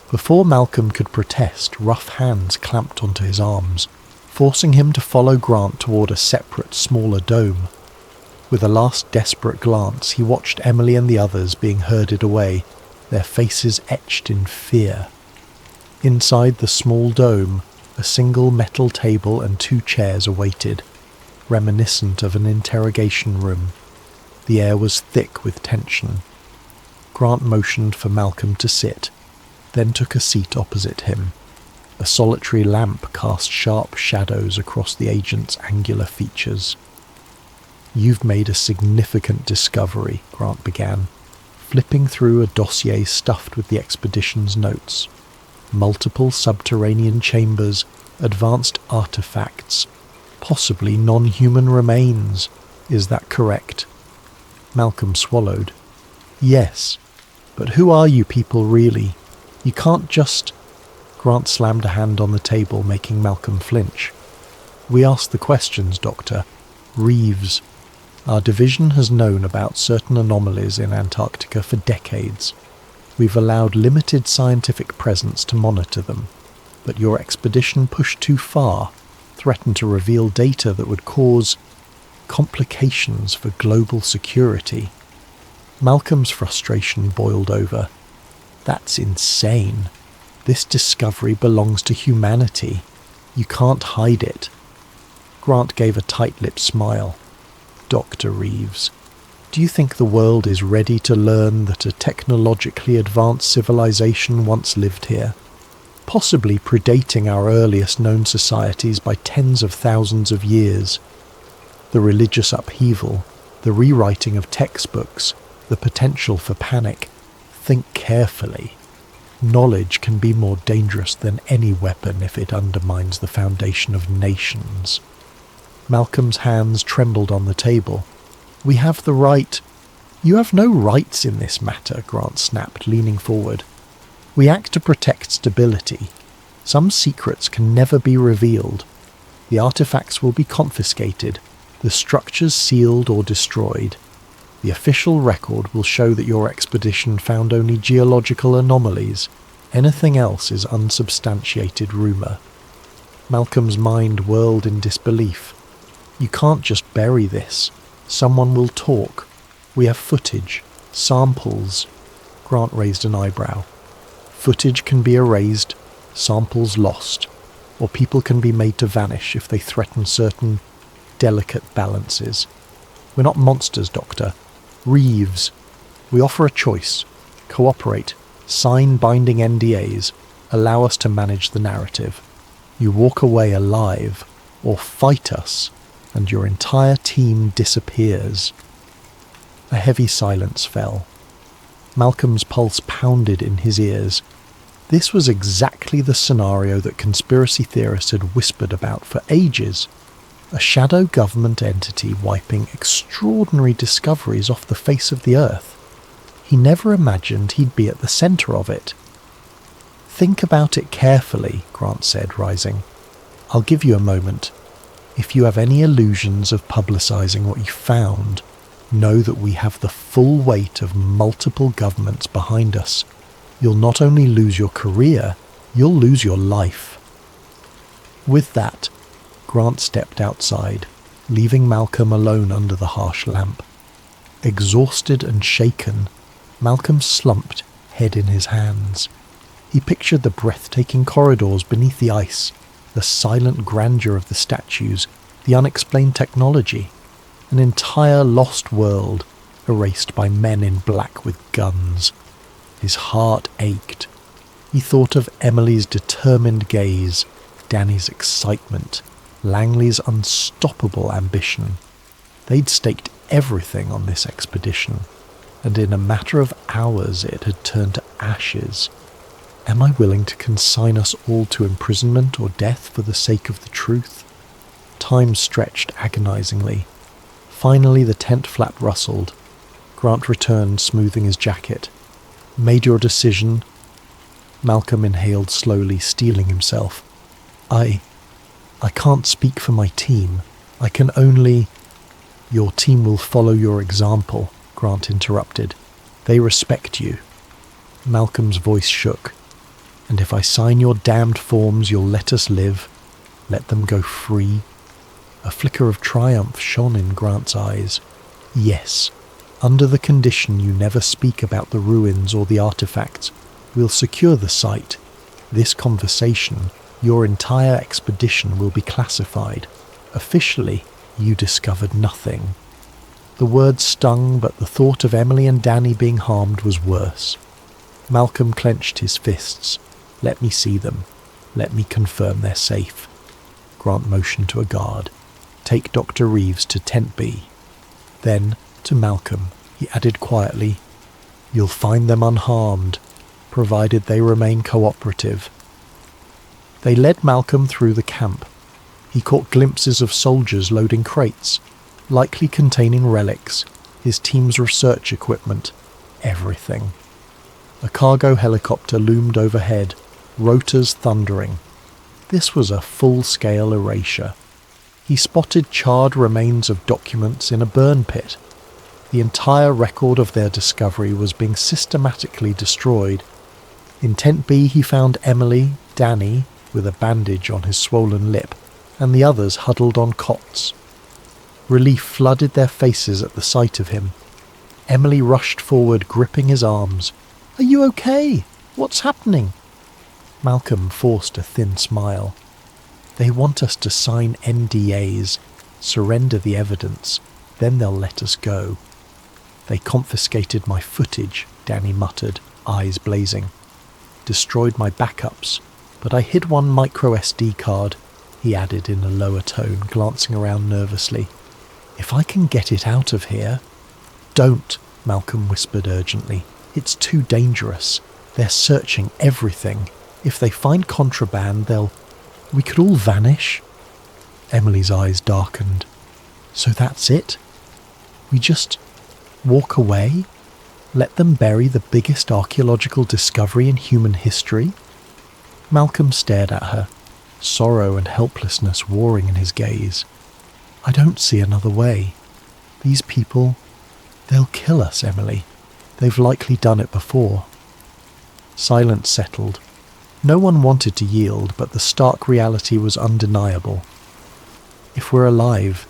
Before Malcolm could protest, rough hands clamped onto his arms, forcing him to follow Grant toward a separate, smaller dome. With a last desperate glance, he watched Emily and the others being herded away, their faces etched in fear. Inside the small dome, a single metal table and 2 chairs awaited, reminiscent of an interrogation room. The air was thick with tension. Grant motioned for Malcolm to sit, then took a seat opposite him. A solitary lamp cast sharp shadows across the agent's angular features. "You've made a significant discovery," Grant began, flipping through a dossier stuffed with the expedition's notes. "Multiple subterranean chambers, advanced artifacts, possibly non-human remains. Is that correct?" Malcolm swallowed. "Yes, but who are you people really? You can't just..." Grant slammed a hand on the table, making Malcolm flinch. "We ask the questions, Doctor. Reeves. Our division has known about certain anomalies in Antarctica for decades. We've allowed limited scientific presence to monitor them, but your expedition pushed too far, threatened to reveal data that would cause complications for global security." Malcolm's frustration boiled over. "That's insane. This discovery belongs to humanity. You can't hide it." Grant gave a tight-lipped smile. "Dr. Reeves, do you think the world is ready to learn that a technologically advanced civilization once lived here, possibly predating our earliest known societies by tens of thousands of years? The religious upheaval, the rewriting of textbooks, the potential for panic. Think carefully. Knowledge can be more dangerous than any weapon if it undermines the foundation of nations." Malcolm's hands trembled on the table. "We have the right..." "You have no rights in this matter," Grant snapped, leaning forward. "We act to protect stability. Some secrets can never be revealed. The artifacts will be confiscated, the structures sealed or destroyed. The official record will show that your expedition found only geological anomalies. Anything else is unsubstantiated rumor." Malcolm's mind whirled in disbelief. "You can't just bury this. Someone will talk. We have footage, samples." Grant raised an eyebrow. "Footage can be erased, samples lost, or people can be made to vanish if they threaten certain delicate balances. We're not monsters, Doctor. Reeves. We offer a choice. Cooperate. sign binding NDAs, allow us to manage the narrative. You walk away alive, or fight us, and your entire team disappears." A heavy silence fell. Malcolm's pulse pounded in his ears. This was exactly the scenario that conspiracy theorists had whispered about for ages. A shadow government entity wiping extraordinary discoveries off the face of the earth. He never imagined he'd be at the centre of it. "Think about it carefully," Grant said, rising. "I'll give you a moment. If you have any illusions of publicising what you found, know that we have the full weight of multiple governments behind us. You'll not only lose your career, you'll lose your life." With that, Grant stepped outside, leaving Malcolm alone under the harsh lamp. Exhausted and shaken, Malcolm slumped, head in his hands. He pictured the breathtaking corridors beneath the ice, the silent grandeur of the statues, the unexplained technology, an entire lost world erased by men in black with guns. His heart ached. He thought of Emily's determined gaze, Danny's excitement, Langley's unstoppable ambition. They'd staked everything on this expedition, and in a matter of hours it had turned to ashes. Am I willing to consign us all to imprisonment or death for the sake of the truth? Time stretched agonizingly. Finally the tent flap rustled. Grant returned, smoothing his jacket. "Made your decision?" Malcolm inhaled slowly, steeling himself. I can't speak for my team. I can only—" "Your team will follow your example," Grant interrupted. "They respect you." Malcolm's voice shook. "And if I sign your damned forms, you'll let us live? Let them go free?" A flicker of triumph shone in Grant's eyes. "Yes. Under the condition you never speak about the ruins or the artifacts, we'll secure the site. This conversation, your entire expedition, will be classified. Officially, you discovered nothing." The words stung, but the thought of Emily and Danny being harmed was worse. Malcolm clenched his fists. "Let me see them. Let me confirm they're safe." Grant motioned to a guard. "Take Dr. Reeves to Tent B." Then, to Malcolm, he added quietly, "You'll find them unharmed, provided they remain cooperative." They led Malcolm through the camp. He caught glimpses of soldiers loading crates, likely containing relics, his team's research equipment, everything. A cargo helicopter loomed overhead, rotors thundering. This was a full-scale erasure. He spotted charred remains of documents in a burn pit. The entire record of their discovery was being systematically destroyed. In Tent B he found Emily, Danny, with a bandage on his swollen lip, and the others huddled on cots. Relief flooded their faces at the sight of him. Emily rushed forward, gripping his arms. "Are you okay? What's happening?" Malcolm forced a thin smile. "They want us to sign NDAs, surrender the evidence, then they'll let us go." "They confiscated my footage," Danny muttered, eyes blazing. "Destroyed my backups, but I hid one micro SD card," he added in a lower tone, glancing around nervously. "If I can get it out of here—" "Don't," Malcolm whispered urgently. "It's too dangerous. They're searching everything. If they find contraband, we could all vanish." Emily's eyes darkened. "So that's it? We just walk away? Let them bury the biggest archaeological discovery in human history?" Malcolm stared at her, sorrow and helplessness warring in his gaze. "I don't see another way. These people, they'll kill us, Emily. They've likely done it before." Silence settled. No one wanted to yield, but the stark reality was undeniable. "If we're alive,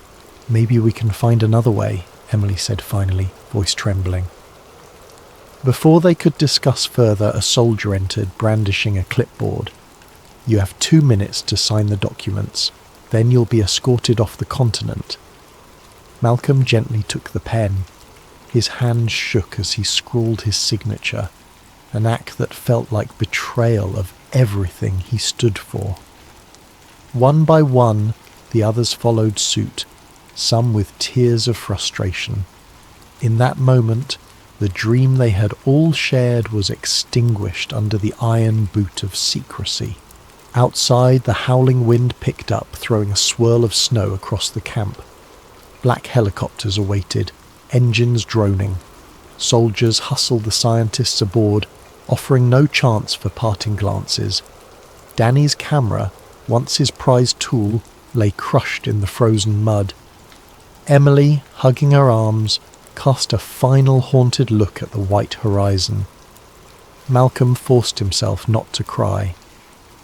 maybe we can find another way," Emily said finally, voice trembling. Before they could discuss further, a soldier entered, brandishing a clipboard. "You have 2 minutes to sign the documents. Then you'll be escorted off the continent." Malcolm gently took the pen. His hand shook as he scrawled his signature. an act that felt like betrayal of everything he stood for. One by one, the others followed suit, some with tears of frustration. In that moment, the dream they had all shared was extinguished under the iron boot of secrecy. Outside, the howling wind picked up, throwing a swirl of snow across the camp. Black helicopters awaited, engines droning. Soldiers hustled the scientists aboard, offering no chance for parting glances. Danny's camera, once his prized tool, lay crushed in the frozen mud. Emily, hugging her arms, cast a final haunted look at the white horizon. Malcolm forced himself not to cry.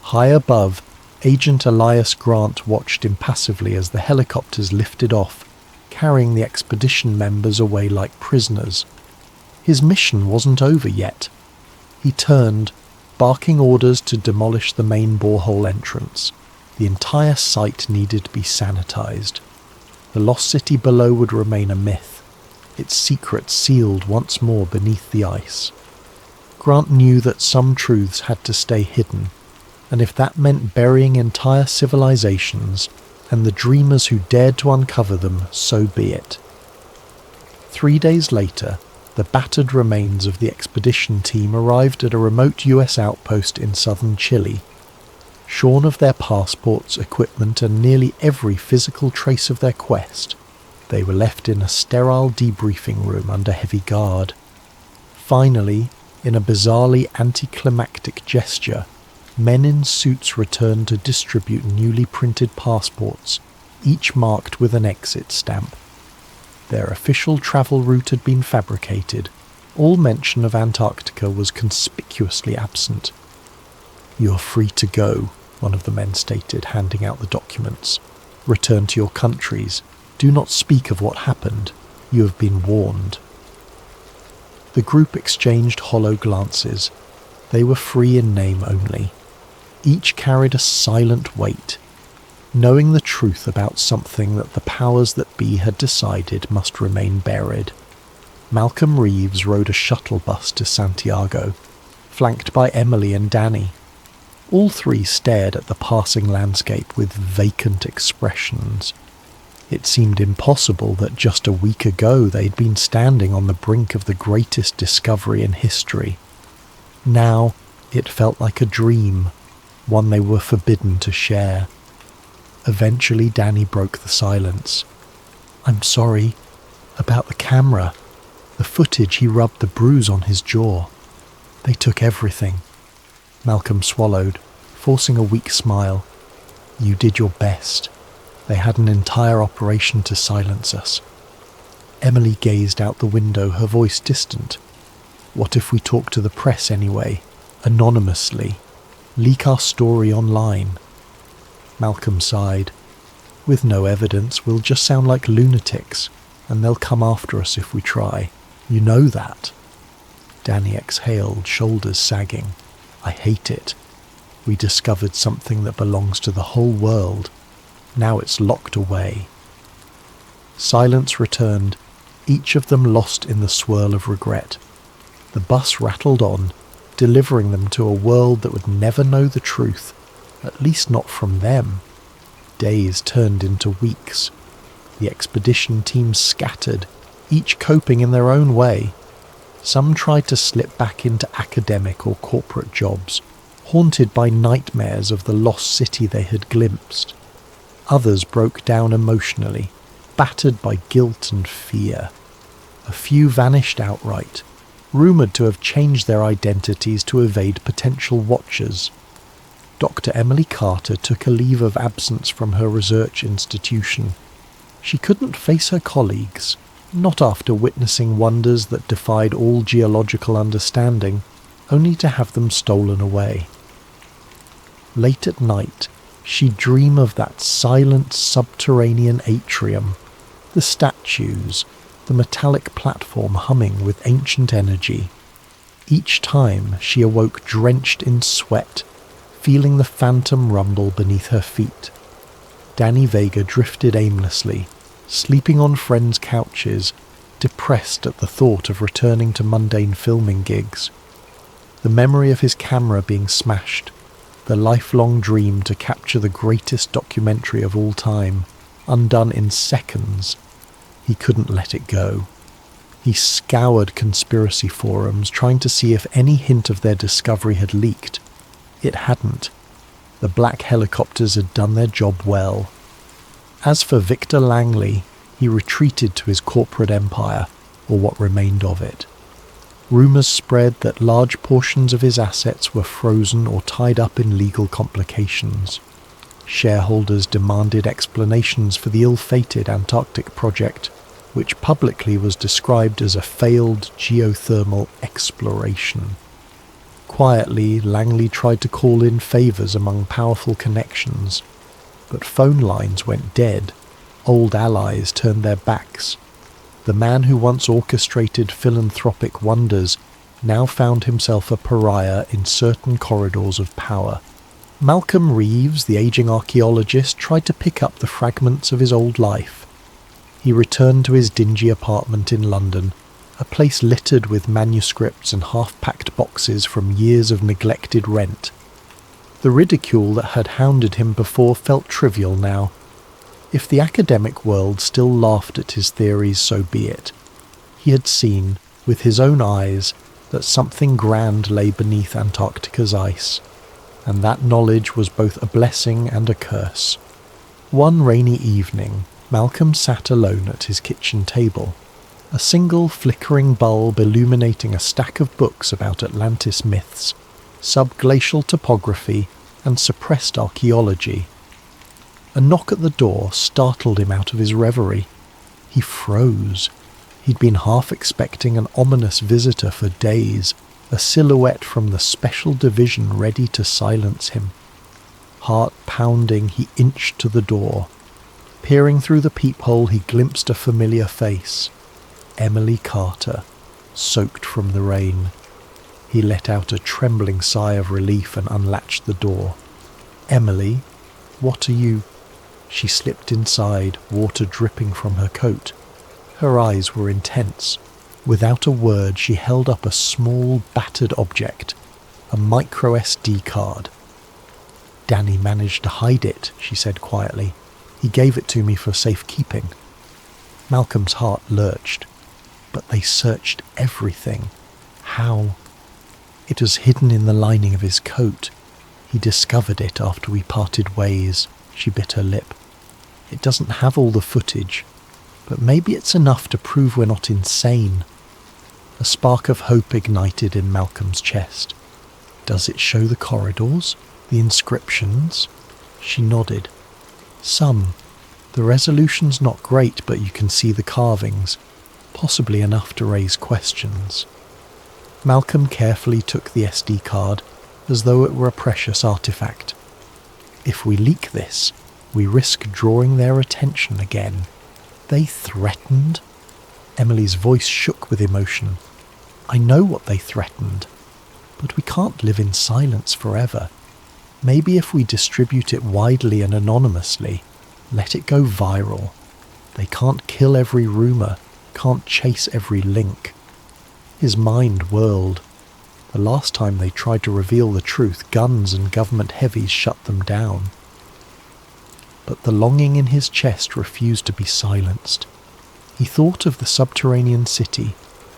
High above, Agent Elias Grant watched impassively as the helicopters lifted off, carrying the expedition members away like prisoners. His mission wasn't over yet. He turned, barking orders to demolish the main borehole entrance. The entire site needed to be sanitized. The lost city below would remain a myth, its secret sealed once more beneath the ice. Grant knew that some truths had to stay hidden, and if that meant burying entire civilizations and the dreamers who dared to uncover them, so be it. 3 days later, the battered remains of the expedition team arrived at a remote US outpost in southern Chile. Shorn of their passports, equipment, and nearly every physical trace of their quest, they were left in a sterile debriefing room under heavy guard. Finally, in a bizarrely anticlimactic gesture, men in suits returned to distribute newly printed passports, each marked with an exit stamp. Their official travel route had been fabricated. All mention of Antarctica was conspicuously absent. "You're free to go," one of the men stated, handing out the documents. "Return to your countries. Do not speak of what happened. You have been warned." The group exchanged hollow glances. They were free in name only. Each carried a silent weight, knowing the truth about something that the powers that be had decided must remain buried. Malcolm Reeves rode a shuttle bus to Santiago, flanked by Emily and Danny. All three stared at the passing landscape with vacant expressions. It seemed impossible that just a week ago they'd been standing on the brink of the greatest discovery in history. Now it felt like a dream, one they were forbidden to share. Eventually Danny broke the silence. "I'm sorry about the camera. The footage, he rubbed the bruise on his jaw. They took everything." Malcolm swallowed, forcing a weak smile. "You did your best. They had an entire operation to silence us." Emily gazed out the window, her voice distant. "What if we talk to the press anyway, anonymously? Leak our story online?" Malcolm sighed. "With no evidence, we'll just sound like lunatics, and they'll come after us if we try. You know that." Danny exhaled, shoulders sagging. "I hate it. We discovered something that belongs to the whole world. Now it's locked away." Silence returned, each of them lost in the swirl of regret. The bus rattled on, delivering them to a world that would never know the truth, at least not from them. Days turned into weeks. The expedition team scattered, each coping in their own way. Some tried to slip back into academic or corporate jobs, haunted by nightmares of the lost city they had glimpsed. Others broke down emotionally, battered by guilt and fear. A few vanished outright, rumoured to have changed their identities to evade potential watchers. Dr. Emily Carter took a leave of absence from her research institution. She couldn't face her colleagues, not after witnessing wonders that defied all geological understanding, only to have them stolen away. Late at night, she'd dream of that silent subterranean atrium, the statues, the metallic platform humming with ancient energy. Each time she awoke drenched in sweat, feeling the phantom rumble beneath her feet. Danny Vega drifted aimlessly, sleeping on friends' couches, depressed at the thought of returning to mundane filming gigs. The memory of his camera being smashed, the lifelong dream to capture the greatest documentary of all time, undone in seconds. He couldn't let it go. He scoured conspiracy forums, trying to see if any hint of their discovery had leaked. It hadn't. The black helicopters had done their job well. As for Victor Langley, he retreated to his corporate empire, or what remained of it. Rumours spread that large portions of his assets were frozen or tied up in legal complications. Shareholders demanded explanations for the ill-fated Antarctic project, which publicly was described as a failed geothermal exploration. Quietly, Langley tried to call in favours among powerful connections, but phone lines went dead. Old allies turned their backs. The man who once orchestrated philanthropic wonders now found himself a pariah in certain corridors of power. Malcolm Reeves, the aging archaeologist, tried to pick up the fragments of his old life. He returned to his dingy apartment in London, a place littered with manuscripts and half-packed boxes from years of neglected rent. The ridicule that had hounded him before felt trivial now. If the academic world still laughed at his theories, so be it. He had seen, with his own eyes, that something grand lay beneath Antarctica's ice, and that knowledge was both a blessing and a curse. One rainy evening, Malcolm sat alone at his kitchen table, a single flickering bulb illuminating a stack of books about Atlantis myths, subglacial topography, and suppressed archaeology. A knock at the door startled him out of his reverie. He froze. He'd been half expecting an ominous visitor for days, a silhouette from the special division ready to silence him. Heart pounding, he inched to the door. Peering through the peephole, he glimpsed a familiar face. Emily Carter, soaked from the rain. He let out a trembling sigh of relief and unlatched the door. "Emily, what are you—" She slipped inside, water dripping from her coat. Her eyes were intense. Without a word, she held up a small, battered object, a micro SD card. "Danny managed to hide it," she said quietly. "He gave it to me for safekeeping." Malcolm's heart lurched. But they searched everything. How? It was hidden in the lining of his coat. He discovered it after we parted ways. She bit her lip. It doesn't have all the footage, but maybe it's enough to prove we're not insane. A spark of hope ignited in Malcolm's chest. "Does it show the corridors? The inscriptions?" She nodded. "Some. The resolution's not great, but you can see the carvings. Possibly enough to raise questions." Malcolm carefully took the SD card, as though it were a precious artifact. "If we leak this, we risk drawing their attention again." "They threatened?" Emily's voice shook with emotion. "I know what they threatened, but we can't live in silence forever. Maybe if we distribute it widely and anonymously, let it go viral. They can't kill every rumour, can't chase every link." His mind whirled. The last time they tried to reveal the truth, guns and government heavies shut them down. But the longing in his chest refused to be silenced. He thought of the subterranean city,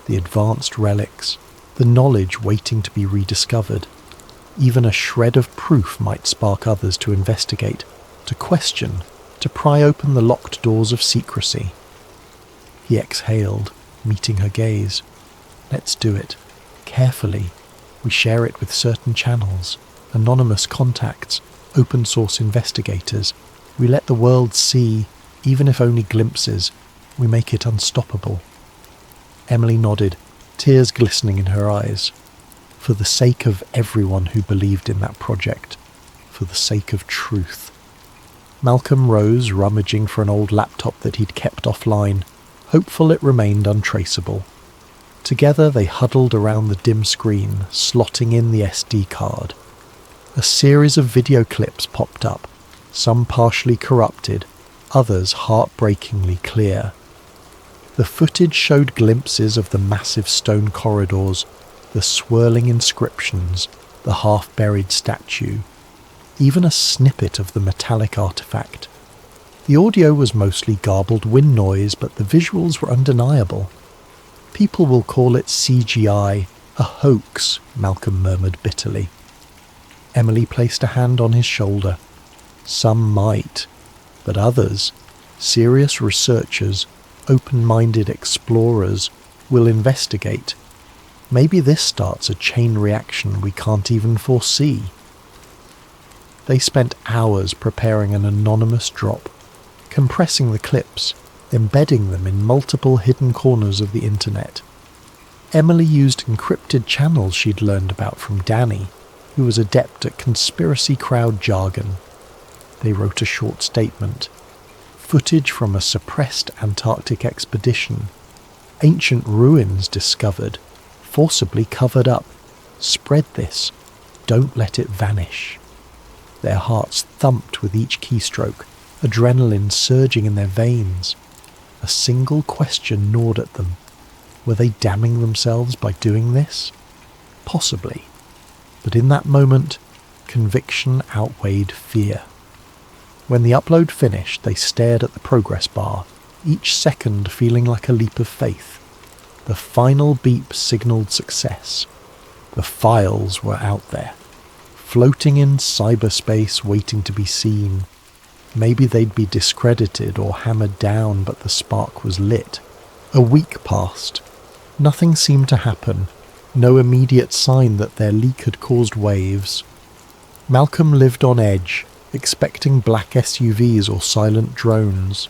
the advanced relics, the knowledge waiting to be rediscovered. Even a shred of proof might spark others to investigate, to question, to pry open the locked doors of secrecy. He exhaled, meeting her gaze. "Let's do it. Carefully. We share it with certain channels, anonymous contacts, open source investigators. We let the world see, even if only glimpses. We make it unstoppable." Emily nodded, tears glistening in her eyes. For the sake of everyone who believed in that project. For the sake of truth. Malcolm rose, rummaging for an old laptop that he'd kept offline, hopeful it remained untraceable. Together they huddled around the dim screen, slotting in the SD card. A series of video clips popped up, some partially corrupted, others heartbreakingly clear. The footage showed glimpses of the massive stone corridors, the swirling inscriptions, the half-buried statue, even a snippet of the metallic artifact. The audio was mostly garbled wind noise, but the visuals were undeniable. People will call it CGI, a hoax, Malcolm murmured bitterly. Emily placed a hand on his shoulder. Some might, but others, serious researchers, open-minded explorers, will investigate. Maybe this starts a chain reaction we can't even foresee. They spent hours preparing an anonymous drop, compressing the clips, embedding them in multiple hidden corners of the internet. Emily used encrypted channels she'd learned about from Danny, who was adept at conspiracy crowd jargon. They wrote a short statement. Footage from a suppressed Antarctic expedition. Ancient ruins discovered, forcibly covered up. Spread this. Don't let it vanish. Their hearts thumped with each keystroke, adrenaline surging in their veins. A single question gnawed at them. Were they damning themselves by doing this? Possibly. But in that moment, conviction outweighed fear. When the upload finished, they stared at the progress bar, each second feeling like a leap of faith. The final beep signaled success. The files were out there, floating in cyberspace waiting to be seen. Maybe they'd be discredited or hammered down, but the spark was lit. A week passed. Nothing seemed to happen. No immediate sign that their leak had caused waves. Malcolm lived on edge, expecting black SUVs or silent drones.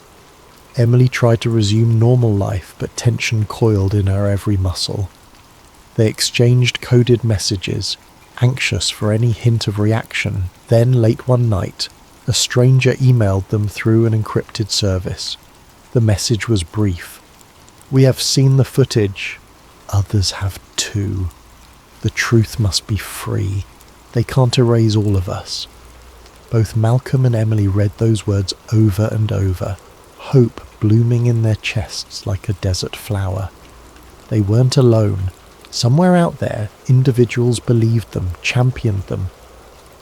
Emily tried to resume normal life, but tension coiled in her every muscle. They exchanged coded messages, anxious for any hint of reaction. Then, late one night, a stranger emailed them through an encrypted service. The message was brief. "We have seen the footage. Others have too. The truth must be free. They can't erase all of us." Both Malcolm and Emily read those words over and over, hope blooming in their chests like a desert flower. They weren't alone. Somewhere out there, individuals believed them, championed them.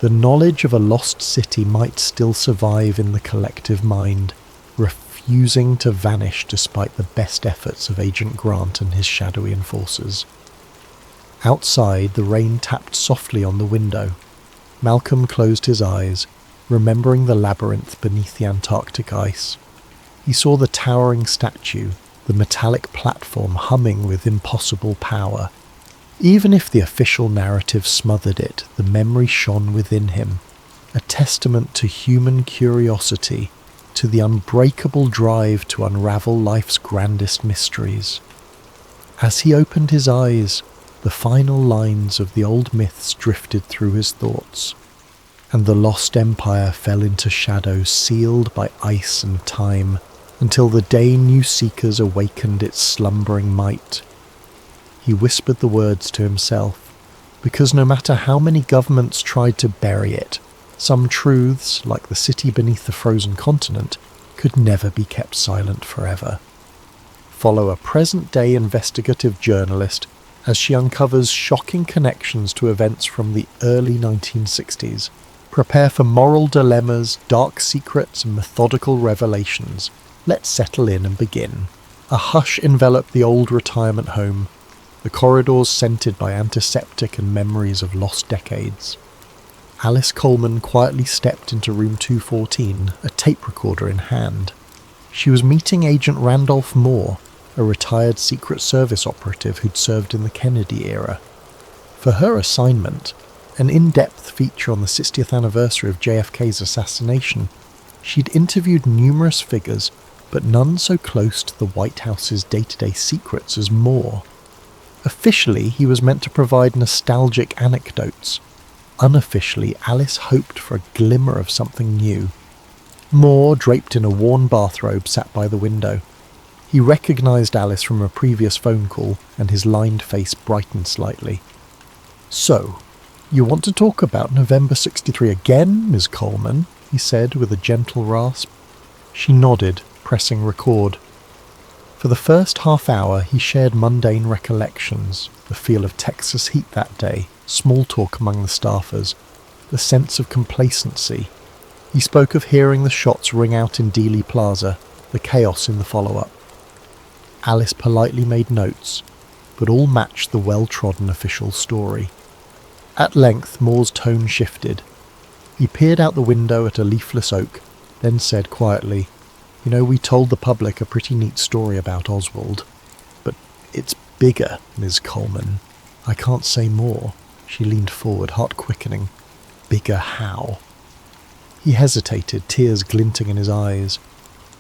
The knowledge of a lost city might still survive in the collective mind, refusing to vanish despite the best efforts of Agent Grant and his shadowy enforcers. Outside, the rain tapped softly on the window. Malcolm closed his eyes, remembering the labyrinth beneath the Antarctic ice. He saw the towering statue, the metallic platform humming with impossible power. Even if the official narrative smothered it, the memory shone within him, a testament to human curiosity, to the unbreakable drive to unravel life's grandest mysteries. As he opened his eyes, the final lines of the old myths drifted through his thoughts, and the lost empire fell into shadow sealed by ice and time, until the day new seekers awakened its slumbering might. He whispered the words to himself, because no matter how many governments tried to bury it, some truths, like the city beneath the frozen continent, could never be kept silent forever. Follow a present-day investigative journalist as she uncovers shocking connections to events from the early 1960s. Prepare for moral dilemmas, dark secrets, and methodical revelations. Let's settle in and begin. A hush enveloped the old retirement home, the corridors scented by antiseptic and memories of lost decades. Alice Coleman quietly stepped into room 214, a tape recorder in hand. She was meeting Agent Randolph Moore, a retired Secret Service operative who'd served in the Kennedy era. For her assignment, an in-depth feature on the 60th anniversary of JFK's assassination, she'd interviewed numerous figures, but none so close to the White House's day-to-day secrets as Moore. Officially, he was meant to provide nostalgic anecdotes. Unofficially, Alice hoped for a glimmer of something new. Moore, draped in a worn bathrobe, sat by the window. He recognized Alice from a previous phone call, and his lined face brightened slightly. "So, you want to talk about November 63 again, Ms. Coleman?" he said with a gentle rasp. She nodded, pressing record. For the first half hour he shared mundane recollections, the feel of Texas heat that day, small talk among the staffers, the sense of complacency. He spoke of hearing the shots ring out in Dealey Plaza, the chaos in the follow-up. Alice politely made notes, but all matched the well-trodden official story. At length Moore's tone shifted. He peered out the window at a leafless oak, then said quietly, "You know, we told the public a pretty neat story about Oswald. But it's bigger, Ms. Coleman. I can't say more." She leaned forward, heart quickening. "Bigger how?" He hesitated, tears glinting in his eyes.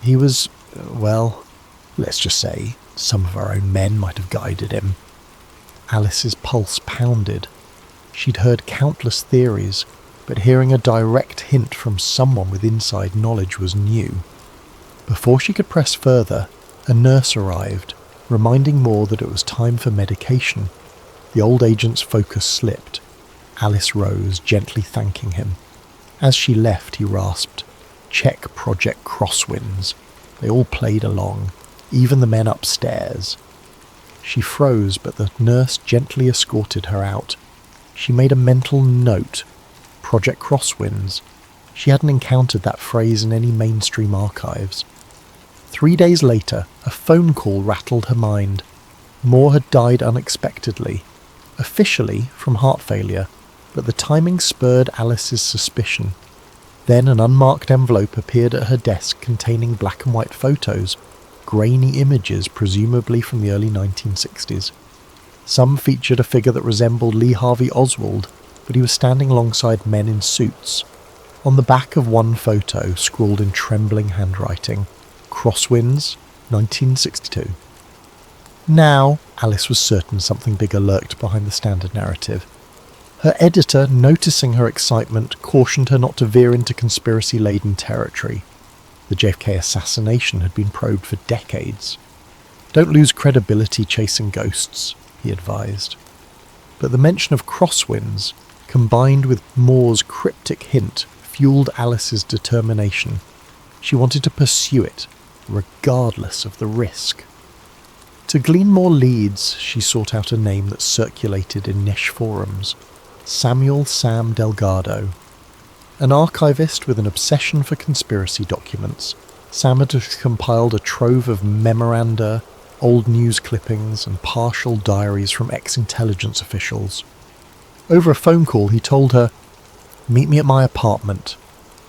He was, well, let's just say, some of our own men might have guided him. Alice's pulse pounded. She'd heard countless theories, but hearing a direct hint from someone with inside knowledge was new. Before she could press further, a nurse arrived, reminding Moore that it was time for medication. The old agent's focus slipped. Alice rose, gently thanking him. As she left, he rasped, "Check Project Crosswinds." They all played along, even the men upstairs. She froze, but the nurse gently escorted her out. She made a mental note. Project Crosswinds. She hadn't encountered that phrase in any mainstream archives. 3 days later, a phone call rattled her mind. Moore had died unexpectedly, officially from heart failure, but the timing spurred Alice's suspicion. Then an unmarked envelope appeared at her desk containing black and white photos, grainy images presumably from the early 1960s. Some featured a figure that resembled Lee Harvey Oswald, but he was standing alongside men in suits. On the back of one photo, scrawled in trembling handwriting, "Crosswinds, 1962. Now, Alice was certain something bigger lurked behind the standard narrative. Her editor, noticing her excitement, cautioned her not to veer into conspiracy-laden territory. The JFK assassination had been probed for decades. "Don't lose credibility chasing ghosts," he advised. But the mention of Crosswinds, combined with Moore's cryptic hint, fueled Alice's determination. She wanted to pursue it, regardless of the risk. To glean more leads, she sought out a name that circulated in niche forums. Samuel Sam Delgado. An archivist with an obsession for conspiracy documents, Sam had compiled a trove of memoranda, old news clippings, and partial diaries from ex-intelligence officials. Over a phone call, he told her, "Meet me at my apartment.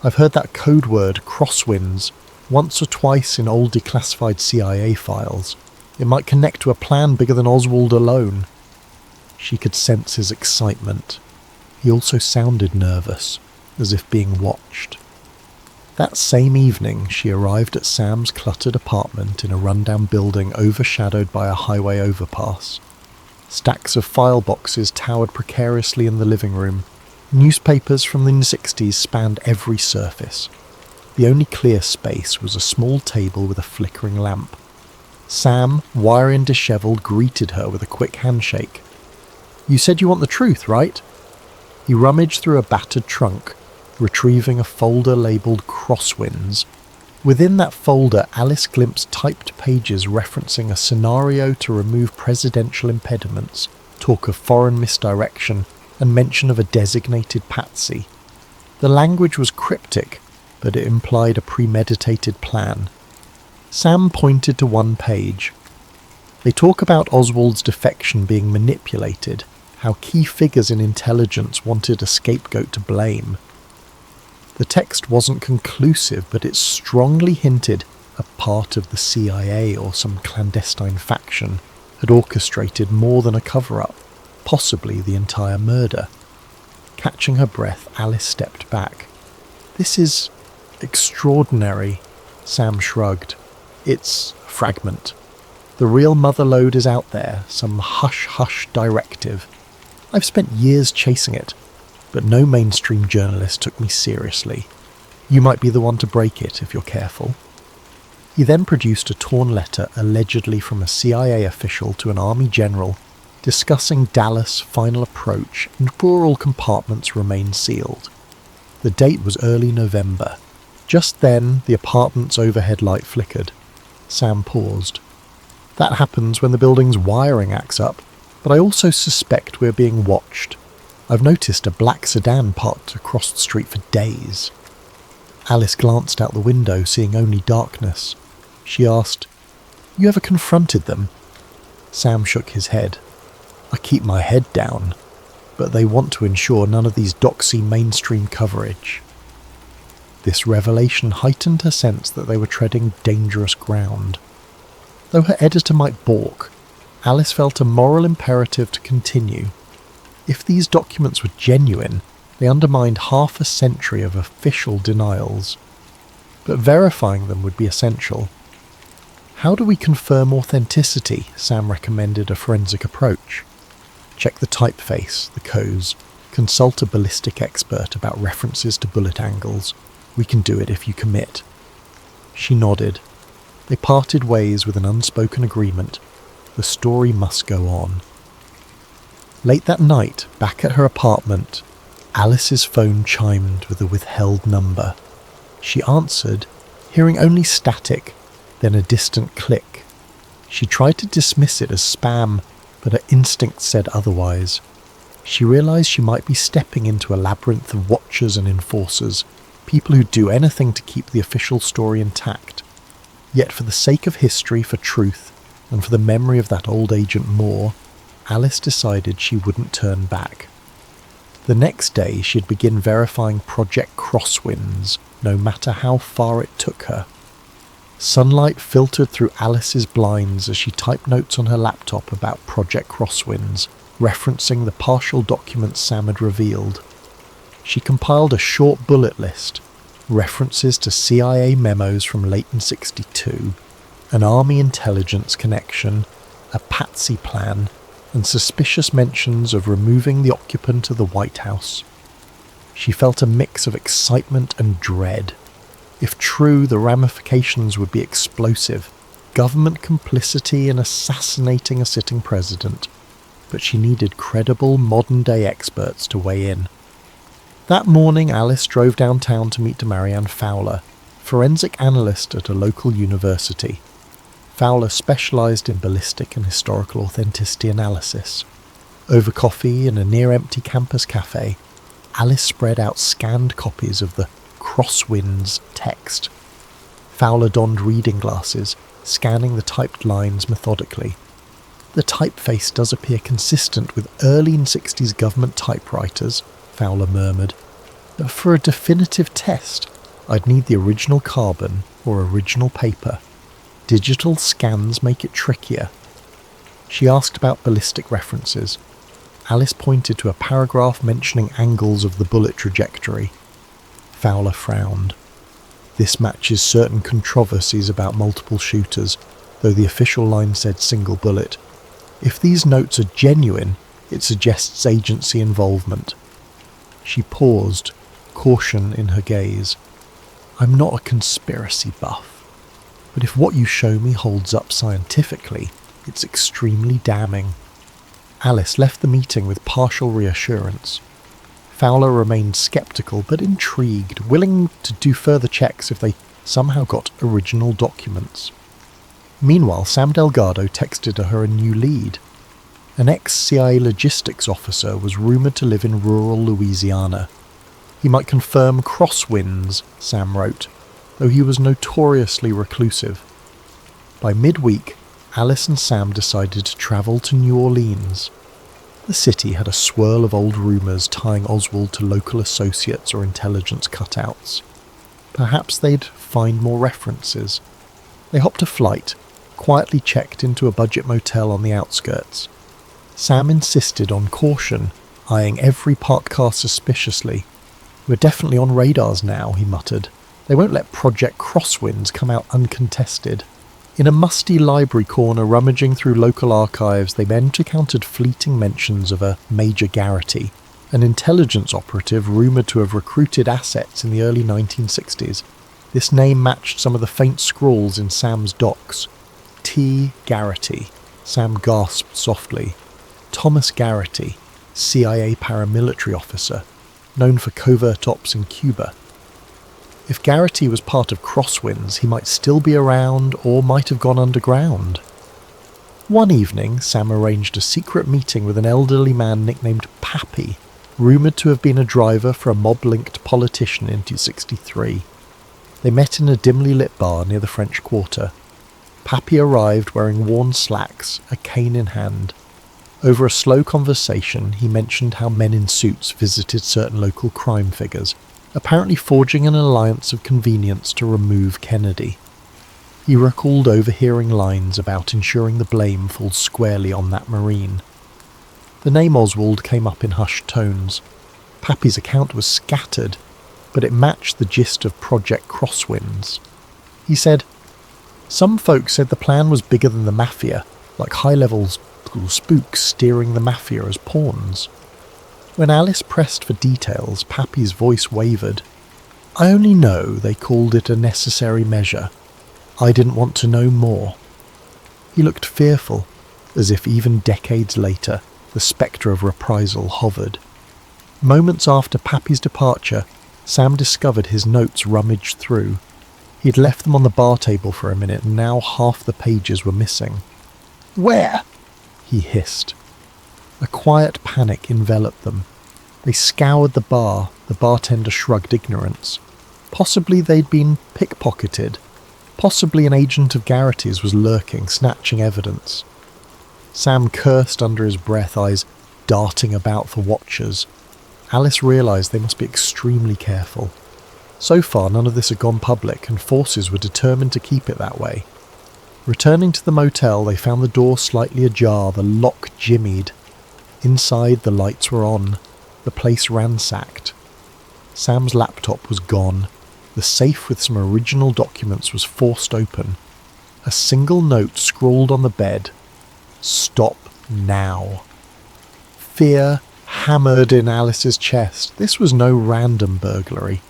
I've heard that code word, Crosswinds, once or twice in old declassified CIA files. It might connect to a plan bigger than Oswald alone." She could sense his excitement. He also sounded nervous, as if being watched. That same evening, she arrived at Sam's cluttered apartment in a rundown building overshadowed by a highway overpass. Stacks of file boxes towered precariously in the living room. Newspapers from the 60s spanned every surface. The only clear space was a small table with a flickering lamp. Sam, wiry and dishevelled, greeted her with a quick handshake. "You said you want the truth, right?" He rummaged through a battered trunk, retrieving a folder labelled Crosswinds. Within that folder, Alice glimpsed typed pages referencing a scenario to remove presidential impediments, talk of foreign misdirection, and mention of a designated patsy. The language was cryptic, but it implied a premeditated plan. Sam pointed to one page. "They talk about Oswald's defection being manipulated, how key figures in intelligence wanted a scapegoat to blame." The text wasn't conclusive, but it strongly hinted a part of the CIA or some clandestine faction had orchestrated more than a cover-up, possibly the entire murder. Catching her breath, Alice stepped back. "This is extraordinary," Sam shrugged. "It's a fragment. The real motherlode is out there, some hush-hush directive. I've spent years chasing it, but no mainstream journalist took me seriously. You might be the one to break it if you're careful." He then produced a torn letter allegedly from a CIA official to an Army general discussing Dallas' final approach and all compartments remained sealed. The date was early November. Just then, the apartment's overhead light flickered. Sam paused. That happens when the building's wiring acts up, but I also suspect we're being watched. I've noticed a black sedan parked across the street for days." Alice glanced out the window, seeing only darkness. She asked, "You ever confronted them?" Sam shook his head. "I keep my head down, but they want to ensure none of these doxy mainstream coverage." This revelation heightened her sense that they were treading dangerous ground. Though her editor might balk, Alice felt a moral imperative to continue. If these documents were genuine, they undermined half a century of official denials. But verifying them would be essential. "How do we confirm authenticity?" Sam recommended a forensic approach. "Check the typeface, the codes, consult a ballistic expert about references to bullet angles. We can do it if you commit." She nodded. They parted ways with an unspoken agreement. The story must go on. Late that night, back at her apartment, Alice's phone chimed with a withheld number. She answered, hearing only static, then a distant click. She tried to dismiss it as spam, but her instinct said otherwise. She realised she might be stepping into a labyrinth of watchers and enforcers, people who do anything to keep the official story intact. Yet for the sake of history, for truth, and for the memory of that old Agent Moore, Alice decided she wouldn't turn back. The next day she'd begin verifying Project Crosswinds, no matter how far it took her. Sunlight filtered through Alice's blinds as she typed notes on her laptop about Project Crosswinds, referencing the partial documents Sam had revealed. She compiled a short bullet list, references to CIA memos from late in '62, an Army intelligence connection, a patsy plan, and suspicious mentions of removing the occupant of the White House. She felt a mix of excitement and dread. If true, the ramifications would be explosive. Government complicity in assassinating a sitting president. But she needed credible, modern-day experts to weigh in. That morning, Alice drove downtown to meet Marianne Fowler, forensic analyst at a local university. Fowler specialised in ballistic and historical authenticity analysis. Over coffee in a near-empty campus cafe, Alice spread out scanned copies of the Crosswinds text. Fowler donned reading glasses, scanning the typed lines methodically. "The typeface does appear consistent with early '60s government typewriters," Fowler murmured. "But for a definitive test, I'd need the original carbon or original paper. Digital scans make it trickier." She asked about ballistic references. Alice pointed to a paragraph mentioning angles of the bullet trajectory. Fowler frowned. "This matches certain controversies about multiple shooters, though the official line said single bullet. If these notes are genuine, it suggests agency involvement." She paused, caution in her gaze. "I'm not a conspiracy buff, but if what you show me holds up scientifically, it's extremely damning." Alice left the meeting with partial reassurance. Fowler remained sceptical but intrigued, willing to do further checks if they somehow got original documents. Meanwhile, Sam Delgado texted her a new lead. An ex-CIA logistics officer was rumoured to live in rural Louisiana. He might confirm crosswinds, Sam wrote, though he was notoriously reclusive. By midweek, Alice and Sam decided to travel to New Orleans. The city had a swirl of old rumours tying Oswald to local associates or intelligence cutouts. Perhaps they'd find more references. They hopped a flight, quietly checked into a budget motel on the outskirts. Sam insisted on caution, eyeing every parked car suspiciously. "We're definitely on radars now," he muttered. "They won't let Project Crosswinds come out uncontested." In a musty library corner rummaging through local archives, they encountered fleeting mentions of a Major Garrity, an intelligence operative rumoured to have recruited assets in the early 1960s. This name matched some of the faint scrawls in Sam's docs. T. Garrity. Sam gasped softly. Thomas Garrity, CIA paramilitary officer, known for covert ops in Cuba. If Garrity was part of Crosswinds, he might still be around or might have gone underground. One evening, Sam arranged a secret meeting with an elderly man nicknamed Pappy, rumoured to have been a driver for a mob-linked politician in 1963. They met in a dimly lit bar near the French Quarter. Pappy arrived wearing worn slacks, a cane in hand. Over a slow conversation, he mentioned how men in suits visited certain local crime figures, apparently forging an alliance of convenience to remove Kennedy. He recalled overhearing lines about ensuring the blame falls squarely on that Marine. The name Oswald came up in hushed tones. Pappy's account was scattered, but it matched the gist of Project Crosswinds. He said, "Some folks said the plan was bigger than the Mafia, like high-level spooks steering the Mafia as pawns." When Alice pressed for details, Pappy's voice wavered. "I only know they called it a necessary measure. I didn't want to know more." He looked fearful, as if even decades later, the spectre of reprisal hovered. Moments after Pappy's departure, Sam discovered his notes rummaged through. He'd left them on the bar table for a minute, and now half the pages were missing. "Where?" he hissed. A quiet panic enveloped them. They scoured the bar. The bartender shrugged ignorance. Possibly they'd been pickpocketed. Possibly an agent of Garrity's was lurking, snatching evidence. Sam cursed under his breath, eyes darting about for watchers. Alice realised they must be extremely careful. So far, none of this had gone public, and forces were determined to keep it that way. Returning to the motel, they found the door slightly ajar, the lock jimmied. Inside, the lights were on, the place ransacked. Sam's laptop was gone. The safe with some original documents was forced open. A single note scrawled on the bed. "Stop now." Fear hammered in Alice's chest. This was no random burglary.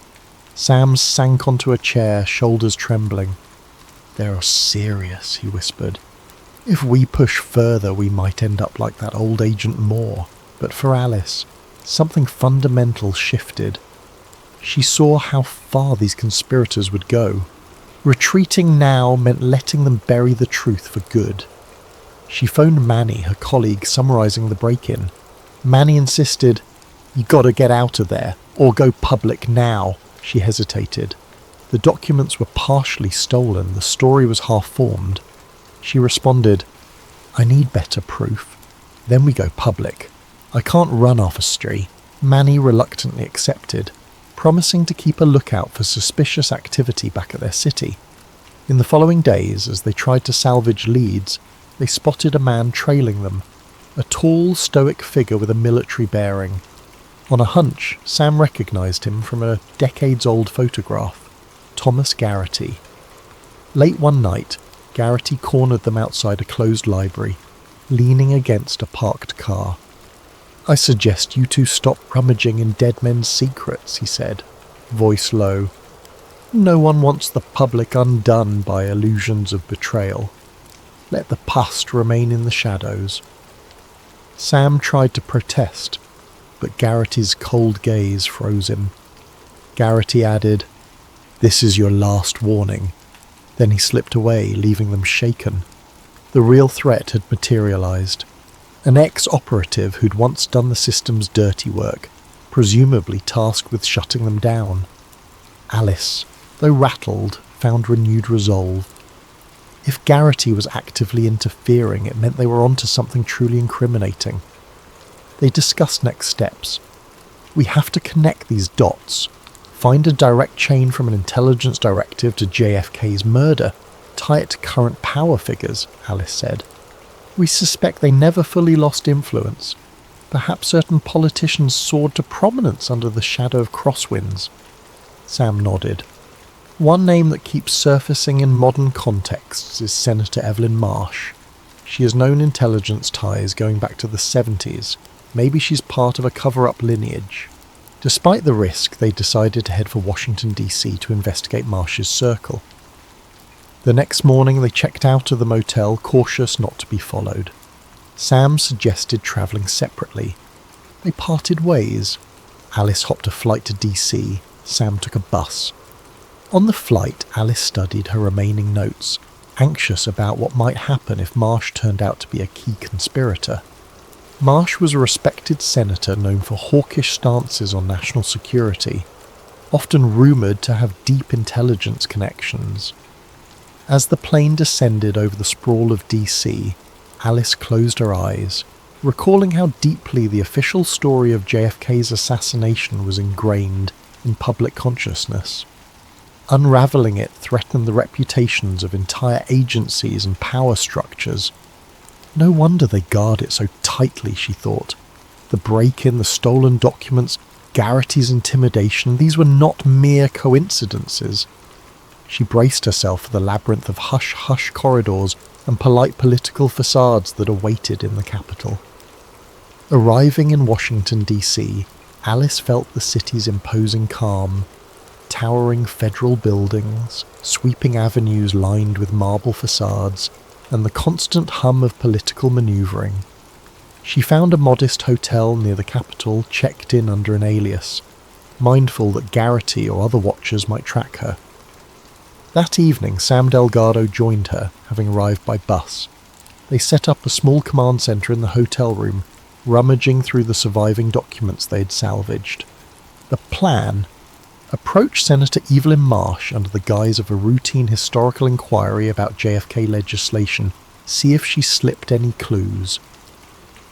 Sam sank onto a chair, shoulders trembling. "They're serious," he whispered. "If we push further, we might end up like that old Agent Moore." But for Alice, something fundamental shifted. She saw how far these conspirators would go. Retreating now meant letting them bury the truth for good. She phoned Manny, her colleague, summarising the break-in. Manny insisted, "You gotta get out of there, or go public now." She hesitated. The documents were partially stolen, the story was half-formed. She responded, "I need better proof. Then we go public. I can't run off a spree." Manny reluctantly accepted, promising to keep a lookout for suspicious activity back at their city. In the following days, as they tried to salvage leads, they spotted a man trailing them, a tall, stoic figure with a military bearing. On a hunch, Sam recognised him from a decades-old photograph, Thomas Garrity. Late one night, Garrity cornered them outside a closed library, leaning against a parked car. "I suggest you two stop rummaging in dead men's secrets," he said, voice low. "No one wants the public undone by illusions of betrayal. Let the past remain in the shadows." Sam tried to protest, but Garrity's cold gaze froze him. Garrity added, "This is your last warning." Then he slipped away, leaving them shaken. The real threat had materialised. An ex-operative who'd once done the system's dirty work, presumably tasked with shutting them down. Alice, though rattled, found renewed resolve. If Garrity was actively interfering, it meant they were onto something truly incriminating. They discussed next steps. "We have to connect these dots. Find a direct chain from an intelligence directive to JFK's murder. Tie it to current power figures," Alice said. "We suspect they never fully lost influence. Perhaps certain politicians soared to prominence under the shadow of crosswinds." Sam nodded. "One name that keeps surfacing in modern contexts is Senator Evelyn Marsh. She has known intelligence ties going back to the 70s. Maybe she's part of a cover-up lineage." Despite the risk, they decided to head for Washington, D.C. to investigate Marsh's circle. The next morning they checked out of the motel, cautious not to be followed. Sam suggested travelling separately. They parted ways. Alice hopped a flight to DC. Sam took a bus. On the flight, Alice studied her remaining notes. anxious about what might happen if Marsh turned out to be a key conspirator. Marsh was a respected senator known for hawkish stances on national security, often rumoured to have deep intelligence connections. As the plane descended over the sprawl of DC, Alice closed her eyes, recalling how deeply the official story of JFK's assassination was ingrained in public consciousness. Unravelling it threatened the reputations of entire agencies and power structures. No wonder they guard it so tightly, she thought. The break-in, the stolen documents, Garrity's intimidation, these were not mere coincidences. She braced herself for the labyrinth of hush-hush corridors and polite political facades that awaited in the capital. Arriving in Washington, D.C., Alice felt the city's imposing calm. Towering federal buildings, sweeping avenues lined with marble facades, and the constant hum of political manoeuvring. She found a modest hotel near the capital, checked in under an alias, mindful that Garrity or other watchers might track her. That evening, Sam Delgado joined her, having arrived by bus. They set up a small command centre in the hotel room, rummaging through the surviving documents they had salvaged. The plan: approach Senator Evelyn Marsh under the guise of a routine historical inquiry about JFK legislation, see if she slipped any clues.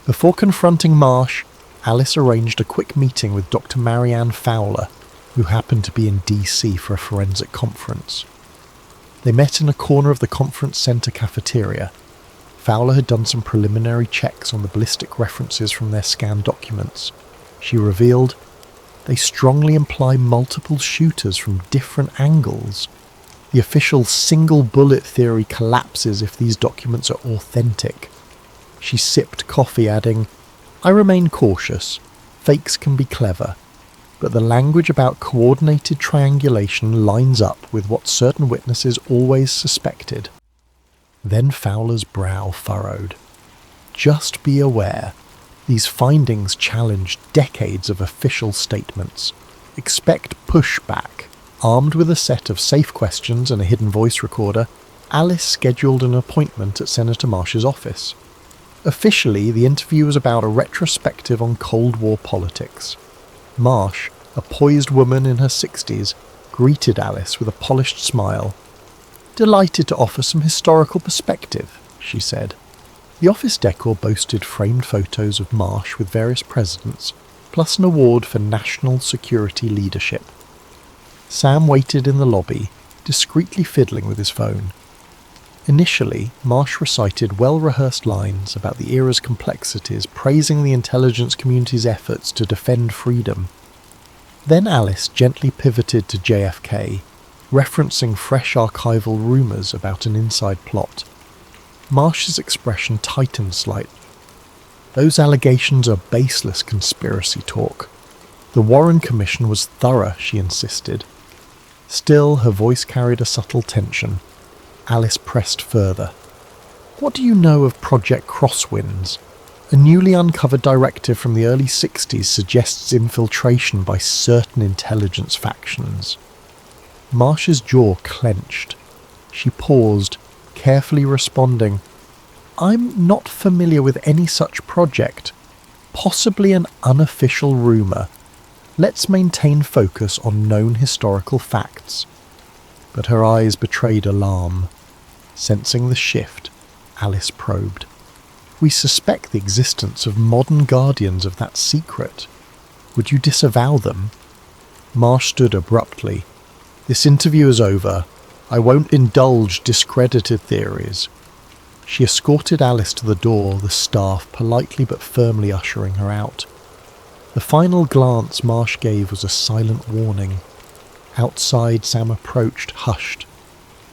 Before confronting Marsh, Alice arranged a quick meeting with Dr. Marianne Fowler, who happened to be in DC for a forensic conference. They met in a corner of the conference centre cafeteria. Fowler had done some preliminary checks on the ballistic references from their scanned documents. She revealed, they strongly imply multiple shooters from different angles. The official single bullet theory collapses if these documents are authentic. She sipped coffee, adding, I remain cautious. Fakes can be clever. But the language about coordinated triangulation lines up with what certain witnesses always suspected. Then Fowler's brow furrowed. Just be aware. These findings challenge decades of official statements. Expect pushback. Armed with a set of safe questions and a hidden voice recorder, Alice scheduled an appointment at Senator Marsh's office. Officially, the interview was about a retrospective on Cold War politics. Marsh, a poised woman in her 60s, greeted Alice with a polished smile. Delighted to offer some historical perspective, she said. The office decor boasted framed photos of Marsh with various presidents, plus an award for national security leadership. Sam waited in the lobby, discreetly fiddling with his phone. Initially, Marsh recited well-rehearsed lines about the era's complexities, praising the intelligence community's efforts to defend freedom. Then Alice gently pivoted to JFK, referencing fresh archival rumours about an inside plot. Marsh's expression tightened slightly. Those allegations are baseless conspiracy talk. The Warren Commission was thorough, she insisted. Still, her voice carried a subtle tension. Alice pressed further. What do you know of Project Crosswinds? A newly uncovered directive from the early 60s suggests infiltration by certain intelligence factions. Marsh's jaw clenched. She paused, carefully responding, I'm not familiar with any such project. Possibly an unofficial rumour. Let's maintain focus on known historical facts. But her eyes betrayed alarm. Sensing the shift, Alice probed. We suspect the existence of modern guardians of that secret. Would you disavow them? Marsh stood abruptly. This interview is over. I won't indulge discredited theories. She escorted Alice to the door, the staff politely but firmly ushering her out. The final glance Marsh gave was a silent warning. Outside, Sam approached, hushed.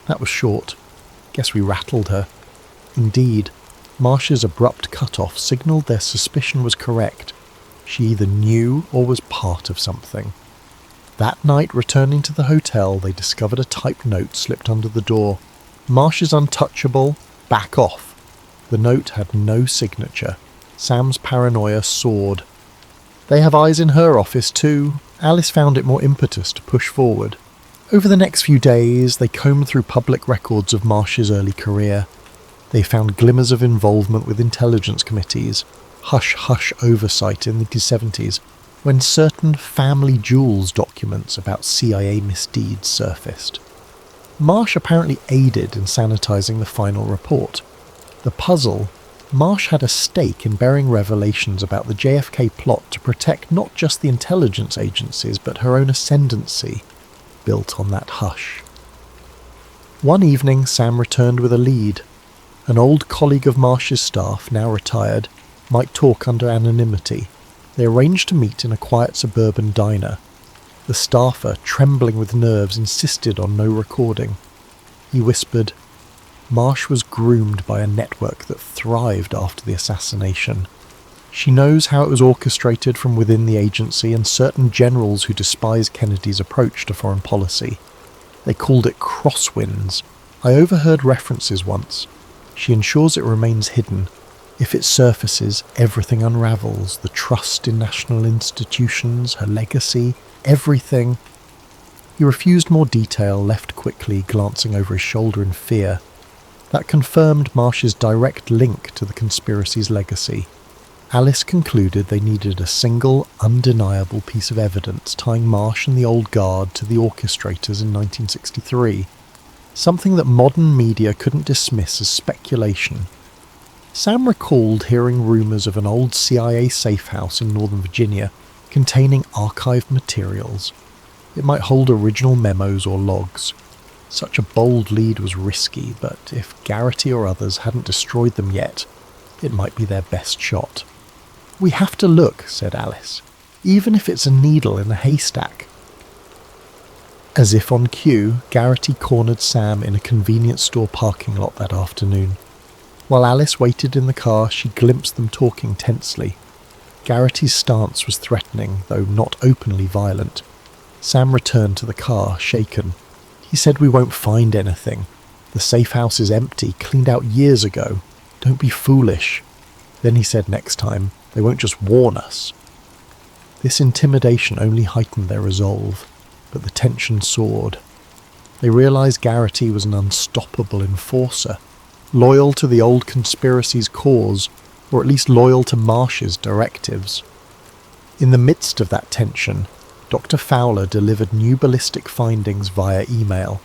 That was short. Guess we rattled her. Indeed, Marsh's abrupt cut-off signalled their suspicion was correct. She either knew or was part of something. That night, returning to the hotel, they discovered a typed note slipped under the door. Marsh is untouchable. Back off. The note had no signature. Sam's paranoia soared. They have eyes in her office too. Alice found it more impetus to push forward. Over the next few days, they combed through public records of Marsh's early career. They found glimmers of involvement with intelligence committees, hush-hush oversight in the 70s, when certain family jewels documents about CIA misdeeds surfaced. Marsh apparently aided in sanitizing the final report. The puzzle: Marsh had a stake in bearing revelations about the JFK plot to protect not just the intelligence agencies but her own ascendancy, built on that hush. One evening, Sam returned with a lead. An old colleague of Marsh's staff, now retired, might talk under anonymity. They arranged to meet in a quiet suburban diner. The staffer, trembling with nerves, insisted on no recording. He whispered, "Marsh was groomed by a network that thrived after the assassination. She knows how it was orchestrated from within the agency and certain generals who despise Kennedy's approach to foreign policy. They called it crosswinds. I overheard references once. She ensures it remains hidden. If it surfaces, everything unravels. The trust in national institutions, her legacy, everything." He refused more detail, left quickly, glancing over his shoulder in fear. That confirmed Marsh's direct link to the conspiracy's legacy. Alice concluded they needed a single, undeniable piece of evidence tying Marsh and the old guard to the orchestrators in 1963. Something that modern media couldn't dismiss as speculation. Sam recalled hearing rumours of an old CIA safe house in Northern Virginia containing archived materials. It might hold original memos or logs. Such a bold lead was risky, but if Garrity or others hadn't destroyed them yet, it might be their best shot. "We have to look," said Alice, "even if it's a needle in a haystack." As if on cue, Garrity cornered Sam in a convenience store parking lot that afternoon. While Alice waited in the car, she glimpsed them talking tensely. Garrity's stance was threatening, though not openly violent. Sam returned to the car, shaken. He said, "We won't find anything. The safe house is empty, cleaned out years ago. Don't be foolish." Then he said next time, "They won't just warn us." This intimidation only heightened their resolve, but the tension soared. They realized Garrity was an unstoppable enforcer, loyal to the old conspiracy's cause, or at least loyal to Marsh's directives. In the midst of that tension, Dr. Fowler delivered new ballistic findings via email.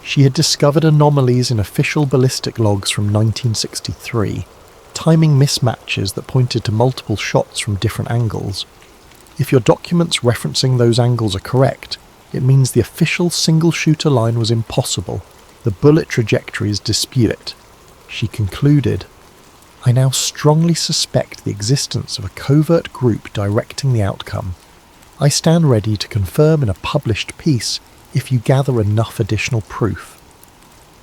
She had discovered anomalies in official ballistic logs from 1963, timing mismatches that pointed to multiple shots from different angles. If your documents referencing those angles are correct, it means the official single-shooter line was impossible. The bullet trajectories dispute it. She concluded, "I now strongly suspect the existence of a covert group directing the outcome. I stand ready to confirm in a published piece if you gather enough additional proof."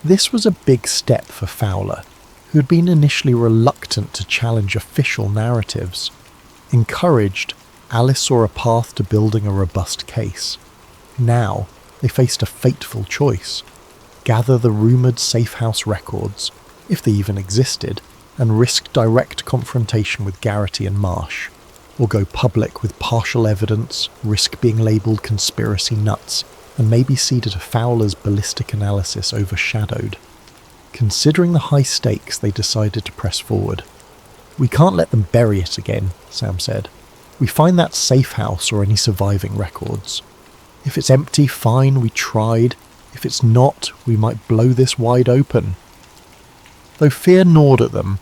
This was a big step for Fowler, who had been initially reluctant to challenge official narratives. Encouraged, Alice saw a path to building a robust case. Now, they faced a fateful choice: gather the rumoured safe house records, if they even existed, and risk direct confrontation with Garrity and Marsh, or go public with partial evidence, risk being labelled conspiracy nuts, and maybe see to Fowler's ballistic analysis overshadowed. Considering the high stakes, they decided to press forward. "We can't let them bury it again," Sam said. "We find that safe house or any surviving records. If it's empty, fine, we tried. If it's not, we might blow this wide open." Though fear gnawed at them,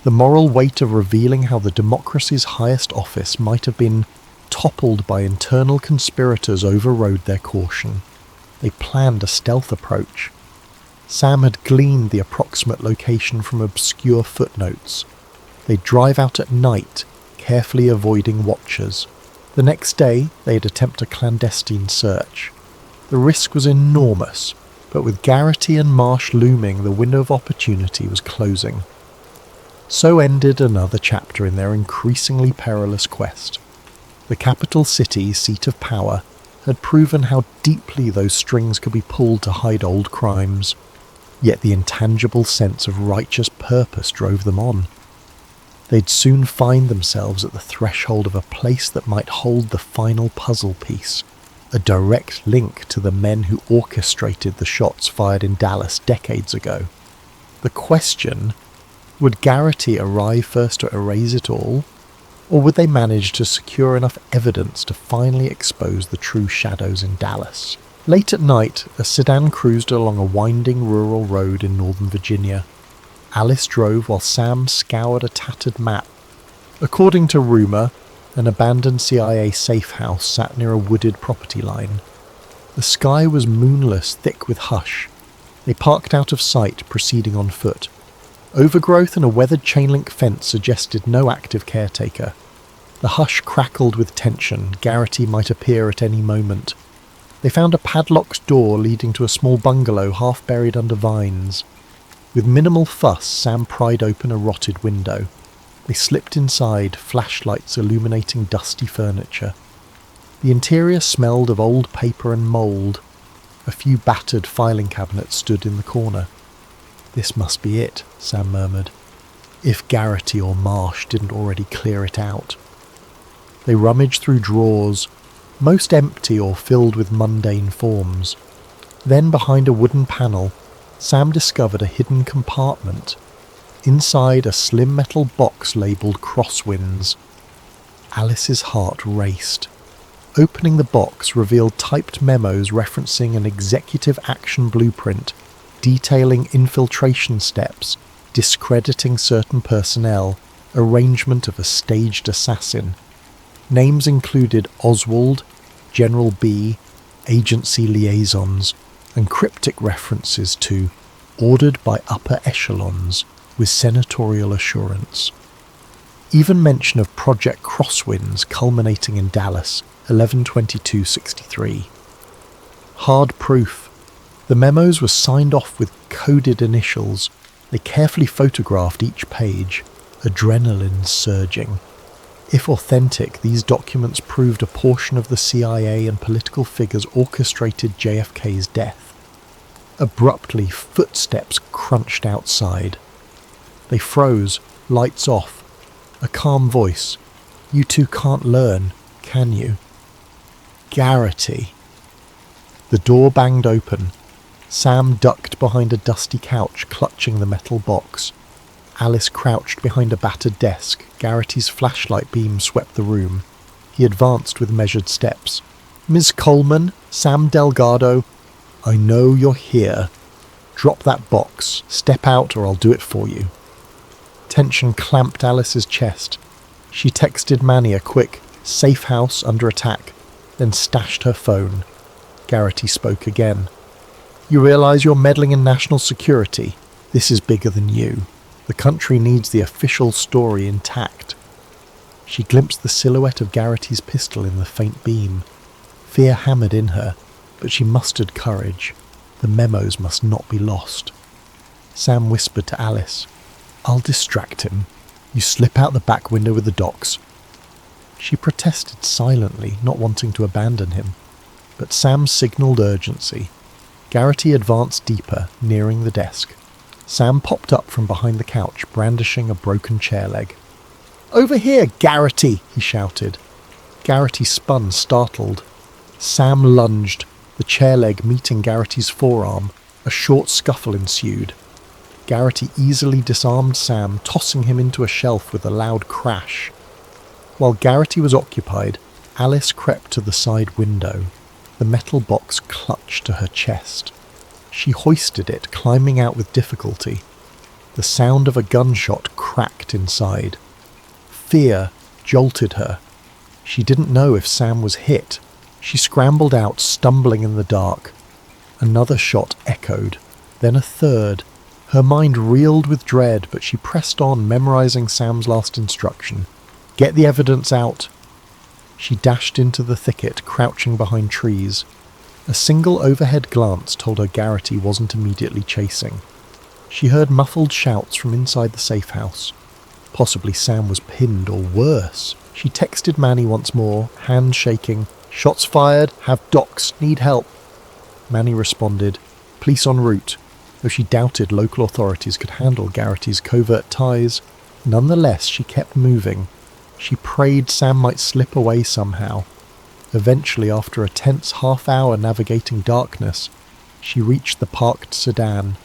the moral weight of revealing how the democracy's highest office might have been toppled by internal conspirators overrode their caution. They planned a stealth approach. Sam had gleaned the approximate location from obscure footnotes. They'd drive out at night, carefully avoiding watchers. The next day, they'd attempt a clandestine search. The risk was enormous, but with Garrity and Marsh looming, the window of opportunity was closing. So ended another chapter in their increasingly perilous quest. The capital city, seat of power, had proven how deeply those strings could be pulled to hide old crimes, yet the intangible sense of righteous purpose drove them on. They'd soon find themselves at the threshold of a place that might hold the final puzzle piece, a direct link to the men who orchestrated the shots fired in Dallas decades ago. The question, would Garrity arrive first to erase it all, or would they manage to secure enough evidence to finally expose the true shadows in Dallas? Late at night, a sedan cruised along a winding rural road in Northern Virginia. Alice drove while Sam scoured a tattered map. According to rumour, an abandoned CIA safe house sat near a wooded property line. The sky was moonless, thick with hush. They parked out of sight, proceeding on foot. Overgrowth and a weathered chain-link fence suggested no active caretaker. The hush crackled with tension. Garrity might appear at any moment. They found a padlocked door leading to a small bungalow half buried under vines. With minimal fuss, Sam pried open a rotted window. They slipped inside, flashlights illuminating dusty furniture. The interior smelled of old paper and mould. A few battered filing cabinets stood in the corner. "This must be it," Sam murmured, if Garrity or Marsh didn't already clear it out. They rummaged through drawers, most empty or filled with mundane forms. Then, behind a wooden panel, Sam discovered a hidden compartment. Inside, a slim metal box labelled Crosswinds. Alice's heart raced. Opening the box revealed typed memos referencing an executive action blueprint, detailing infiltration steps, discrediting certain personnel, arrangement of a staged assassin. Names included Oswald, General B, agency liaisons, and cryptic references to ordered by upper echelons with senatorial assurance. Even mention of Project Crosswinds culminating in Dallas, 11/22/63. Hard proof. The memos were signed off with coded initials. They carefully photographed each page, adrenaline surging. If authentic, these documents proved a portion of the CIA and political figures orchestrated JFK's death. Abruptly, footsteps crunched outside. They froze, lights off. A calm voice. "You two can't learn, can you?" Garrity. The door banged open. Sam ducked behind a dusty couch, clutching the metal box. Alice crouched behind a battered desk. Garrity's flashlight beam swept the room. He advanced with measured steps. "Ms. Coleman, Sam Delgado, I know you're here. Drop that box. Step out or I'll do it for you." Tension clamped Alice's chest. She texted Manny a quick, "safe house under attack," then stashed her phone. Garrity spoke again. "You realize you're meddling in national security? This is bigger than you. The country needs the official story intact." She glimpsed the silhouette of Garrity's pistol in the faint beam. Fear hammered in her, but she mustered courage. The memos must not be lost. Sam whispered to Alice, "I'll distract him. You slip out the back window with the docs." She protested silently, not wanting to abandon him. But Sam signalled urgency. Garrity advanced deeper, nearing the desk. Sam popped up from behind the couch, brandishing a broken chair leg. "Over here, Garrity!" he shouted. Garrity spun, startled. Sam lunged, the chair leg meeting Garrity's forearm. A short scuffle ensued. Garrity easily disarmed Sam, tossing him into a shelf with a loud crash. While Garrity was occupied, Alice crept to the side window. The metal box clutched to her chest. She hoisted it, climbing out with difficulty. The sound of a gunshot cracked inside. Fear jolted her. She didn't know if Sam was hit. She scrambled out, stumbling in the dark. Another shot echoed, then a third. Her mind reeled with dread, but she pressed on, memorizing Sam's last instruction. "Get the evidence out." She dashed into the thicket, crouching behind trees. A single overhead glance told her Garrity wasn't immediately chasing. She heard muffled shouts from inside the safe house. Possibly Sam was pinned, or worse. She texted Manny once more, hand shaking. "Shots fired, have docs, need help." Manny responded, "Police en route," though she doubted local authorities could handle Garrity's covert ties. Nonetheless, she kept moving. She prayed Sam might slip away somehow. Eventually, after a tense half-hour navigating darkness, she reached the parked sedan.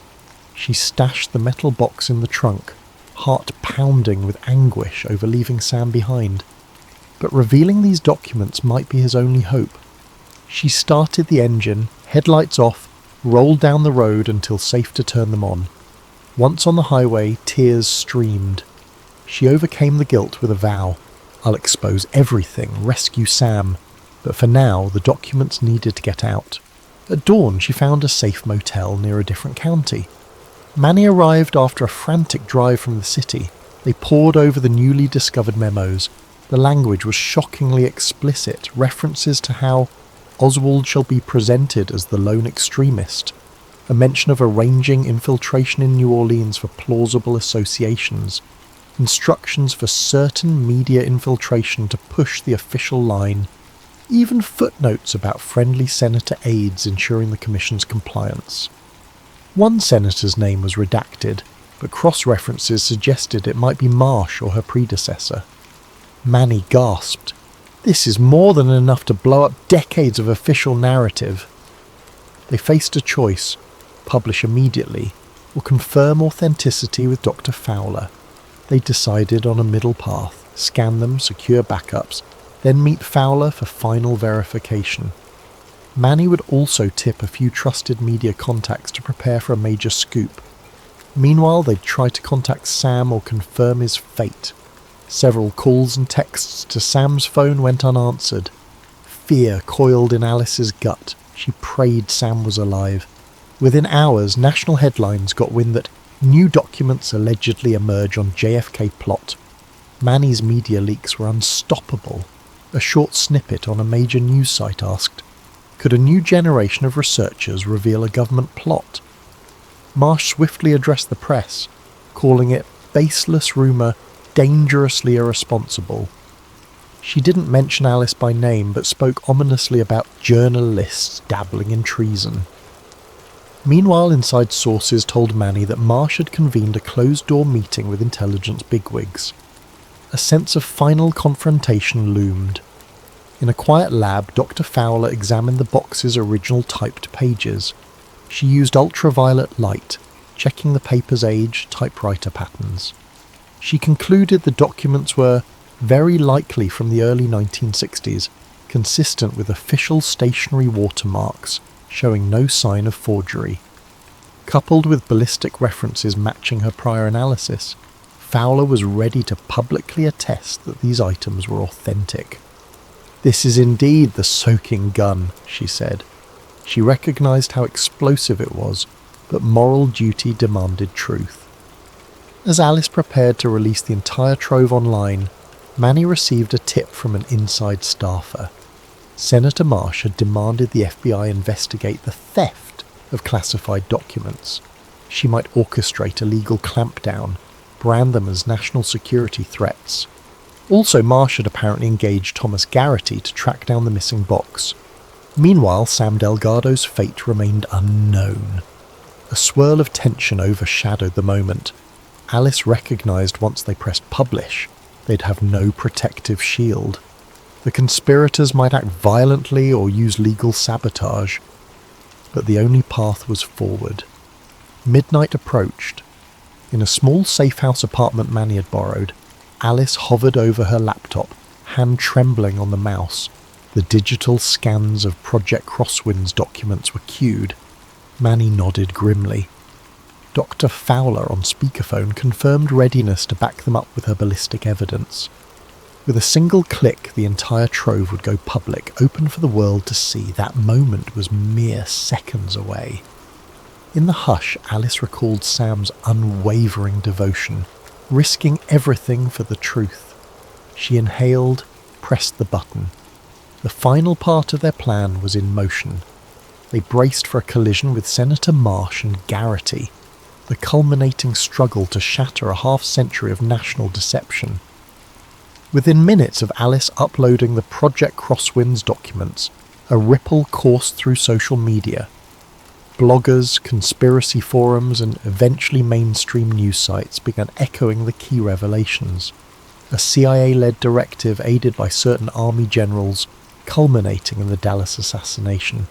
She stashed the metal box in the trunk, heart pounding with anguish over leaving Sam behind. But revealing these documents might be his only hope. She started the engine, headlights off, rolled down the road until safe to turn them on. Once on the highway, tears streamed. She overcame the guilt with a vow. I'll expose everything, rescue Sam. But for now, the documents needed to get out. At dawn, she found a safe motel near a different county. Manny arrived after a frantic drive from the city. They pored over the newly discovered memos. The language was shockingly explicit, references to how Oswald shall be presented as the lone extremist, a mention of arranging infiltration in New Orleans for plausible associations, instructions for certain media infiltration to push the official line, even footnotes about friendly senator aides ensuring the commission's compliance. One senator's name was redacted, but cross-references suggested it might be Marsh or her predecessor. Manny gasped. This is more than enough to blow up decades of official narrative. They faced a choice: publish immediately, or confirm authenticity with Dr. Fowler. They decided on a middle path: scan them, secure backups, then meet Fowler for final verification. Manny would also tip a few trusted media contacts to prepare for a major scoop. Meanwhile, they'd try to contact Sam or confirm his fate. Several calls and texts to Sam's phone went unanswered. Fear coiled in Alice's gut. She prayed Sam was alive. Within hours, national headlines got wind that new documents allegedly emerge on JFK plot. Manny's media leaks were unstoppable. A short snippet on a major news site asked, could a new generation of researchers reveal a government plot? Marsh swiftly addressed the press, calling it baseless rumour, dangerously irresponsible. She didn't mention Alice by name, but spoke ominously about journalists dabbling in treason. Meanwhile, inside sources told Manny that Marsh had convened a closed-door meeting with intelligence bigwigs. A sense of final confrontation loomed. In a quiet lab, Dr. Fowler examined the box's original typed pages. She used ultraviolet light, checking the paper's age, typewriter patterns. She concluded the documents were very likely from the early 1960s, consistent with official stationery watermarks, showing no sign of forgery. Coupled with ballistic references matching her prior analysis, Fowler was ready to publicly attest that these items were authentic. "This is indeed the soaking gun," she said. She recognized how explosive it was, but moral duty demanded truth. As Alice prepared to release the entire trove online, Manny received a tip from an inside staffer. Senator Marsh had demanded the FBI investigate the theft of classified documents. She might orchestrate a legal clampdown, brand them as national security threats. Also, Marsh had apparently engaged Thomas Garrity to track down the missing box. Meanwhile, Sam Delgado's fate remained unknown. A swirl of tension overshadowed the moment. Alice recognized once they pressed publish, they'd have no protective shield. The conspirators might act violently or use legal sabotage, but the only path was forward. Midnight approached. In a small safe-house apartment Manny had borrowed, Alice hovered over her laptop, hand trembling on the mouse. The digital scans of Project Crosswind's documents were queued. Manny nodded grimly. Dr. Fowler on speakerphone confirmed readiness to back them up with her ballistic evidence. With a single click, the entire trove would go public, open for the world to see. That moment was mere seconds away. In the hush, Alice recalled Sam's unwavering devotion, risking everything for the truth. She inhaled, pressed the button. The final part of their plan was in motion. They braced for a collision with Senator Marsh and Garrity, the culminating struggle to shatter a half-century of national deception. Within minutes of Alice uploading the Project Crosswind's documents, a ripple coursed through social media. Bloggers, conspiracy forums, and eventually mainstream news sites began echoing the key revelations. A CIA-led directive aided by certain army generals culminating in the Dallas assassination.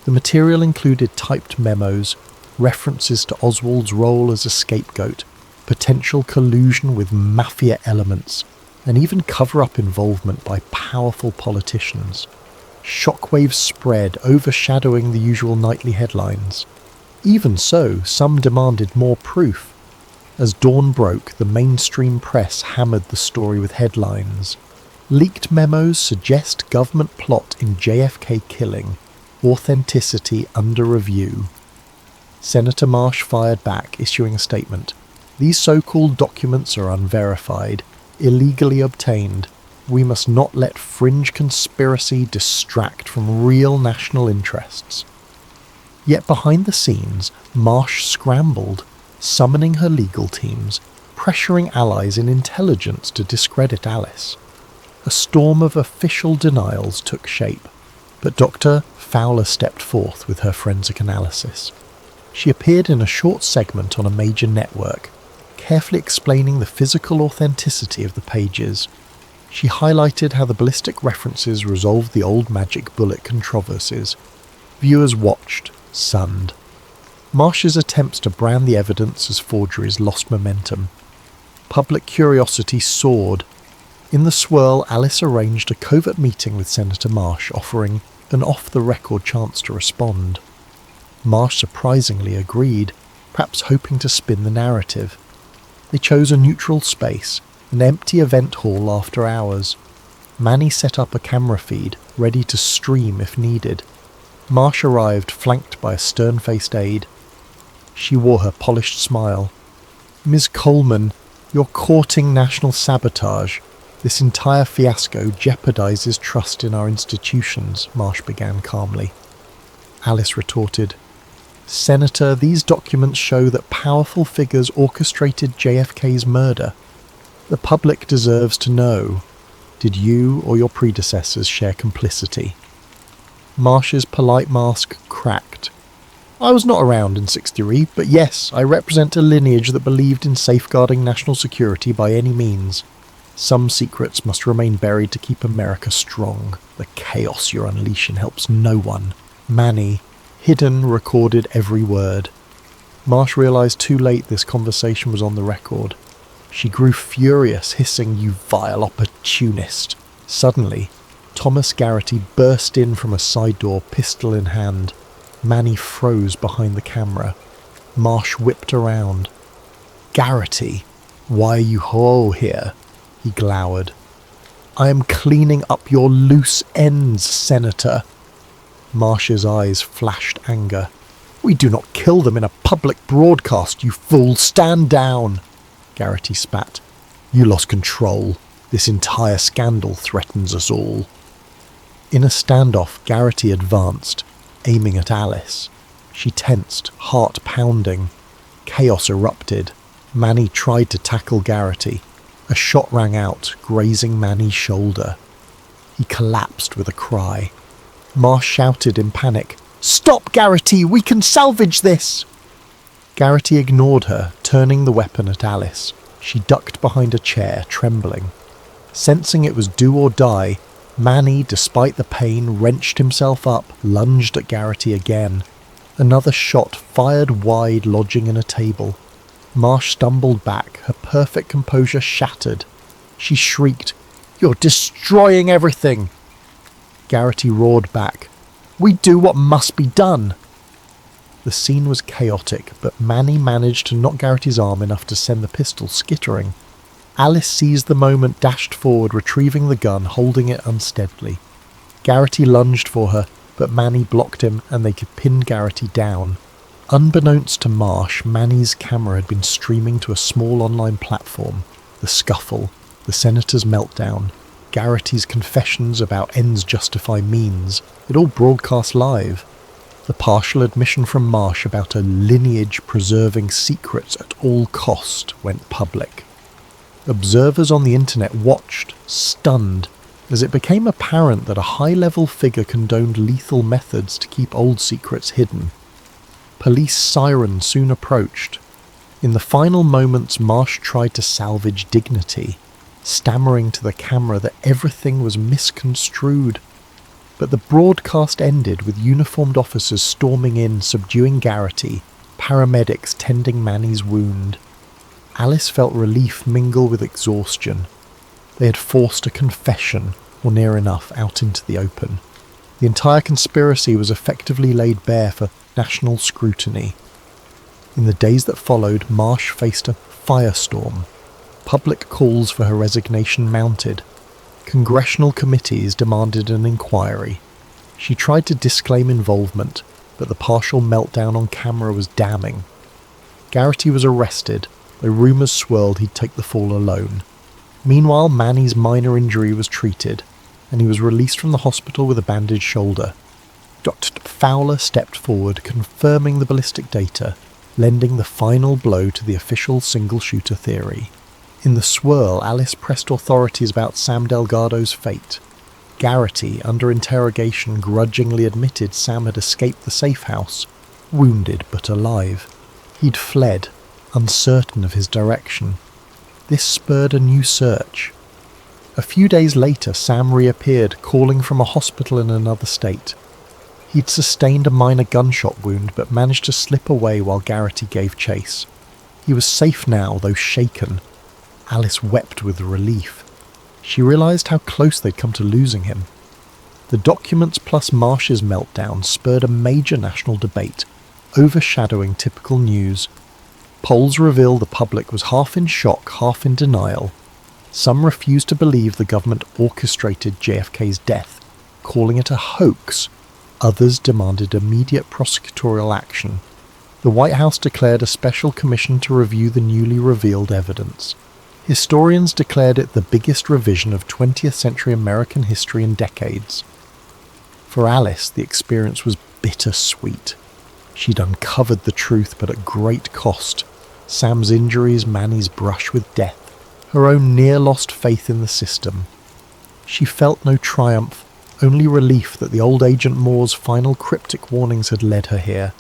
The material included typed memos, references to Oswald's role as a scapegoat, potential collusion with mafia elements, and even cover-up involvement by powerful politicians. Shockwaves spread, overshadowing the usual nightly headlines. Even so, some demanded more proof. As dawn broke, the mainstream press hammered the story with headlines. Leaked memos suggest government plot in JFK killing. Authenticity under review. Senator Marsh fired back, issuing a statement. These so-called documents are unverified, illegally obtained. We must not let fringe conspiracy distract from real national interests. Yet behind the scenes, Marsh scrambled, summoning her legal teams, pressuring allies in intelligence to discredit Alice. A storm of official denials took shape, but Dr. Fowler stepped forth with her forensic analysis. She appeared in a short segment on a major network, carefully explaining the physical authenticity of the pages. She highlighted how the ballistic references resolved the old magic bullet controversies. Viewers watched, stunned. Marsh's attempts to brand the evidence as forgeries lost momentum. Public curiosity soared. In the swirl, Alice arranged a covert meeting with Senator Marsh, offering an off-the-record chance to respond. Marsh surprisingly agreed, perhaps hoping to spin the narrative. They chose a neutral space, an empty event hall after hours. Manny set up a camera feed, ready to stream if needed. Marsh arrived, flanked by a stern-faced aide. She wore her polished smile. "Ms. Coleman, you're courting national sabotage. This entire fiasco jeopardizes trust in our institutions," Marsh began calmly. Alice retorted, "Senator, these documents show that powerful figures orchestrated JFK's murder. The public deserves to know. Did you or your predecessors share complicity?" Marsh's polite mask cracked. "I was not around in '63, but yes, I represent a lineage that believed in safeguarding national security by any means. Some secrets must remain buried to keep America strong. The chaos you're unleashing helps no one." Manny, hidden, recorded every word. Marsh realized too late this conversation was on the record. She grew furious, hissing, "You vile opportunist." Suddenly, Thomas Garrity burst in from a side door, pistol in hand. Manny froze behind the camera. Marsh whipped around. "Garrity, why are you all here?" He glowered. "I am cleaning up your loose ends, Senator." Marsh's eyes flashed anger. "We do not kill them in a public broadcast, you fool! Stand down!" Garrity spat. "You lost control. This entire scandal threatens us all." In a standoff, Garrity advanced, aiming at Alice. She tensed, heart pounding. Chaos erupted. Manny tried to tackle Garrity. A shot rang out, grazing Manny's shoulder. He collapsed with a cry. Marsh shouted in panic, "Stop, Garrity! We can salvage this!" Garrity ignored her, turning the weapon at Alice. She ducked behind a chair, trembling. Sensing it was do or die, Manny, despite the pain, wrenched himself up, lunged at Garrity again. Another shot fired wide, lodging in a table. Marsh stumbled back, her perfect composure shattered. She shrieked, "You're destroying everything!" Garrity roared back, "We do what must be done!" The scene was chaotic, but Manny managed to knock Garrity's arm enough to send the pistol skittering. Alice seized the moment, dashed forward, retrieving the gun, holding it unsteadily. Garrity lunged for her, but Manny blocked him and they could pin Garrity down. Unbeknownst to Marsh, Manny's camera had been streaming to a small online platform. The scuffle, the senator's meltdown, Garrity's confessions about ends justify means, it all broadcast live. The partial admission from Marsh about a lineage preserving secrets at all cost went public. Observers on the internet watched, stunned, as it became apparent that a high-level figure condoned lethal methods to keep old secrets hidden. Police sirens soon approached. In the final moments, Marsh tried to salvage dignity, stammering to the camera that everything was misconstrued. But the broadcast ended with uniformed officers storming in, subduing Garrity, paramedics tending Manny's wound. Alice felt relief mingle with exhaustion. They had forced a confession, or near enough, out into the open. The entire conspiracy was effectively laid bare for national scrutiny. In the days that followed, Marsh faced a firestorm. Public calls for her resignation mounted. Congressional committees demanded an inquiry. She tried to disclaim involvement, but the partial meltdown on camera was damning. Garrity was arrested, though rumours swirled he'd take the fall alone. Meanwhile, Manny's minor injury was treated, and he was released from the hospital with a bandaged shoulder. Dr. Fowler stepped forward, confirming the ballistic data, lending the final blow to the official single-shooter theory. In the swirl, Alice pressed authorities about Sam Delgado's fate. Garrity, under interrogation, grudgingly admitted Sam had escaped the safe house, wounded but alive. He'd fled, uncertain of his direction. This spurred a new search. A few days later, Sam reappeared, calling from a hospital in another state. He'd sustained a minor gunshot wound, but managed to slip away while Garrity gave chase. He was safe now, though shaken. Alice wept with relief. She realised how close they'd come to losing him. The documents plus Marsh's meltdown spurred a major national debate, overshadowing typical news. Polls reveal the public was half in shock, half in denial. Some refused to believe the government orchestrated JFK's death, calling it a hoax. Others demanded immediate prosecutorial action. The White House declared a special commission to review the newly revealed evidence. Historians declared it the biggest revision of 20th century American history in decades. For Alice, the experience was bittersweet. She'd uncovered the truth, but at great cost. Sam's injuries, Manny's brush with death, her own near-lost faith in the system. She felt no triumph, only relief that the old Agent Moore's final cryptic warnings had led her here.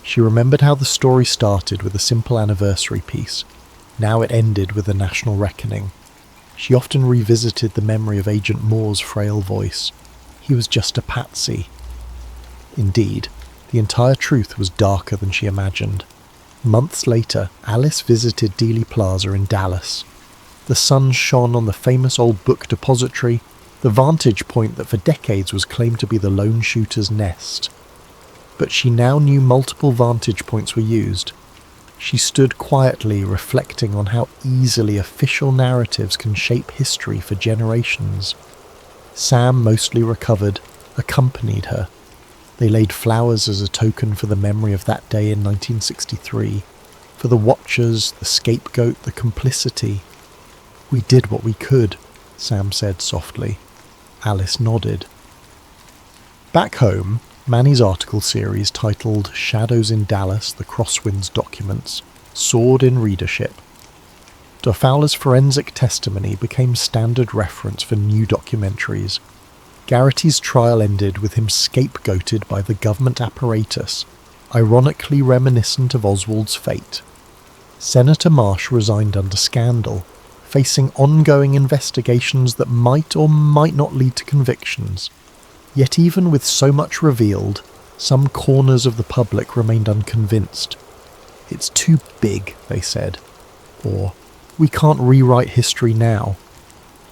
She remembered how the story started with a simple anniversary piece. Now it ended with a national reckoning. She often revisited the memory of Agent Moore's frail voice. He was just a patsy. Indeed, the entire truth was darker than she imagined. Months later, Alice visited Dealey Plaza in Dallas. The sun shone on the famous old book depository, the vantage point that for decades was claimed to be the lone shooter's nest. But she now knew multiple vantage points were used. She stood quietly, reflecting on how easily official narratives can shape history for generations. Sam, mostly recovered, accompanied her. They laid flowers as a token for the memory of that day in 1963, for the watchers, the scapegoat, the complicity. "We did what we could," Sam said softly. Alice nodded. Back home, Manny's article series titled Shadows in Dallas, The Crosswinds Documents, soared in readership. Fowler's forensic testimony became standard reference for new documentaries. Garrity's trial ended with him scapegoated by the government apparatus, ironically reminiscent of Oswald's fate. Senator Marsh resigned under scandal, facing ongoing investigations that might or might not lead to convictions. Yet even with so much revealed, some corners of the public remained unconvinced. "It's too big," they said, or "We can't rewrite history now."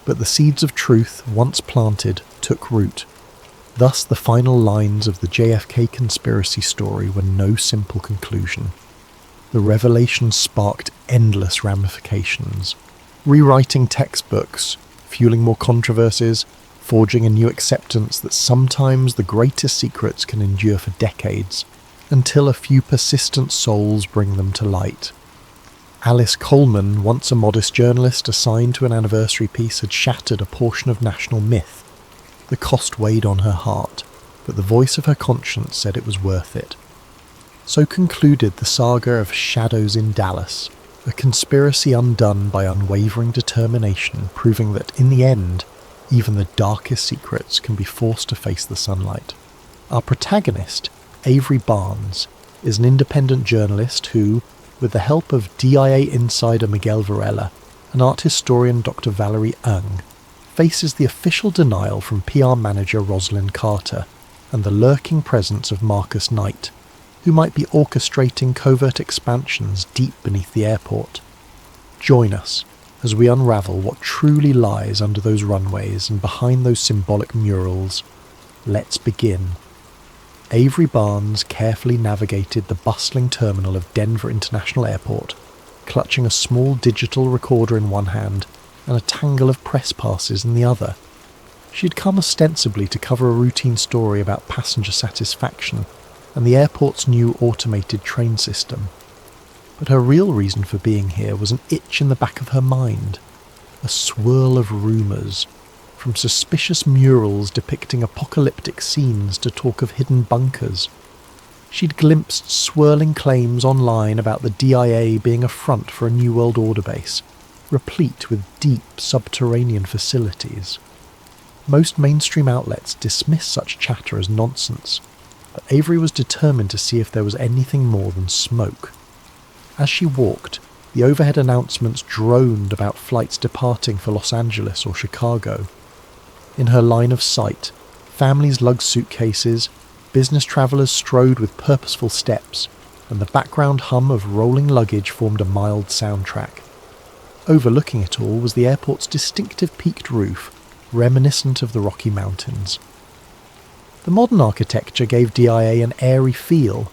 But the seeds of truth, once planted, took root. Thus the final lines of the JFK conspiracy story were no simple conclusion. The revelation sparked endless ramifications, rewriting textbooks, fueling more controversies, forging a new acceptance that sometimes the greatest secrets can endure for decades, until a few persistent souls bring them to light. Alice Coleman, once a modest journalist assigned to an anniversary piece, had shattered a portion of national myth. The cost weighed on her heart, but the voice of her conscience said it was worth it. So concluded the saga of Shadows in Dallas, a conspiracy undone by unwavering determination, proving that in the end, even the darkest secrets can be forced to face the sunlight. Our protagonist, Avery Barnes, is an independent journalist who, with the help of DIA insider Miguel Varela and art historian Dr. Valerie Ng, faces the official denial from PR manager Rosalind Carter and the lurking presence of Marcus Knight, who might be orchestrating covert expansions deep beneath the airport. Join us as we unravel what truly lies under those runways and behind those symbolic murals. Let's begin. Avery Barnes carefully navigated the bustling terminal of Denver International Airport, clutching a small digital recorder in one hand and a tangle of press passes in the other. She had come ostensibly to cover a routine story about passenger satisfaction and the airport's new automated train system. But her real reason for being here was an itch in the back of her mind, a swirl of rumours, from suspicious murals depicting apocalyptic scenes to talk of hidden bunkers. She'd glimpsed swirling claims online about the DIA being a front for a New World Order base, replete with deep subterranean facilities. Most mainstream outlets dismiss such chatter as nonsense, but Avery was determined to see if there was anything more than smoke. As she walked, the overhead announcements droned about flights departing for Los Angeles or Chicago. In her line of sight, families lugged suitcases, business travellers strode with purposeful steps, and the background hum of rolling luggage formed a mild soundtrack. Overlooking it all was the airport's distinctive peaked roof, reminiscent of the Rocky Mountains. The modern architecture gave DIA an airy feel,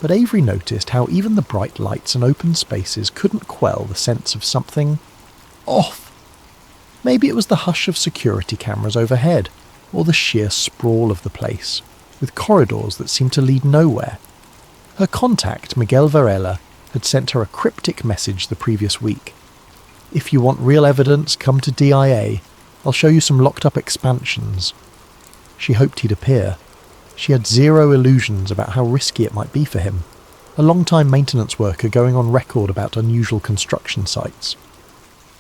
but Avery noticed how even the bright lights and open spaces couldn't quell the sense of something off. Maybe it was the hush of security cameras overhead, or the sheer sprawl of the place, with corridors that seemed to lead nowhere. Her contact, Miguel Varela, had sent her a cryptic message the previous week. "If you want real evidence, come to DIA. I'll show you some locked-up expansions." She hoped he'd appear. She had zero illusions about how risky it might be for him, a long-time maintenance worker going on record about unusual construction sites.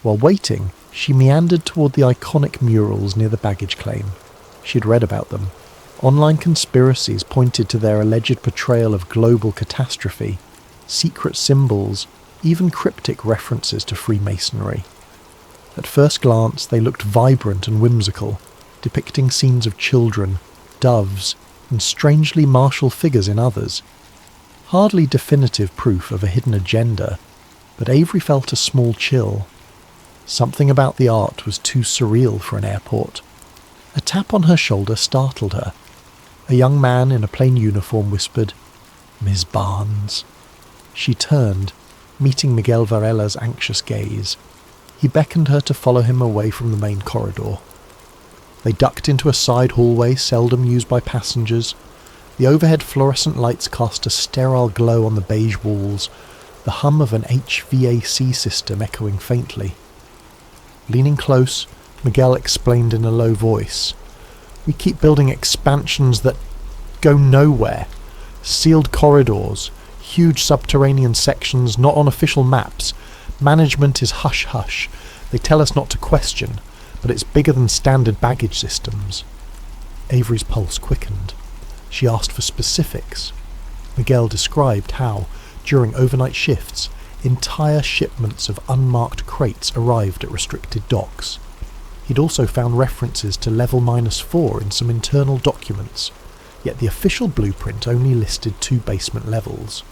While waiting, she meandered toward the iconic murals near the baggage claim. She'd read about them. Online conspiracies pointed to their alleged portrayal of global catastrophe, secret symbols, even cryptic references to Freemasonry. At first glance, they looked vibrant and whimsical, depicting scenes of children, doves, and strangely martial figures in others. Hardly definitive proof of a hidden agenda, but Avery felt a small chill. Something about the art was too surreal for an airport. A tap on her shoulder startled her. A young man in a plain uniform whispered, "Ms. Barnes." She turned, meeting Miguel Varela's anxious gaze. He beckoned her to follow him away from the main corridor. They ducked into a side hallway seldom used by passengers. The overhead fluorescent lights cast a sterile glow on the beige walls, the hum of an HVAC system echoing faintly. Leaning close, Miguel explained in a low voice, "We keep building expansions that go nowhere. Sealed corridors, huge subterranean sections not on official maps. Management is hush-hush. They tell us not to question, but it's bigger than standard baggage systems." Avery's pulse quickened. She asked for specifics. Miguel described how, during overnight shifts, entire shipments of unmarked crates arrived at restricted docks. He'd also found references to level -4 in some internal documents, yet the official blueprint only listed 2 basement levels.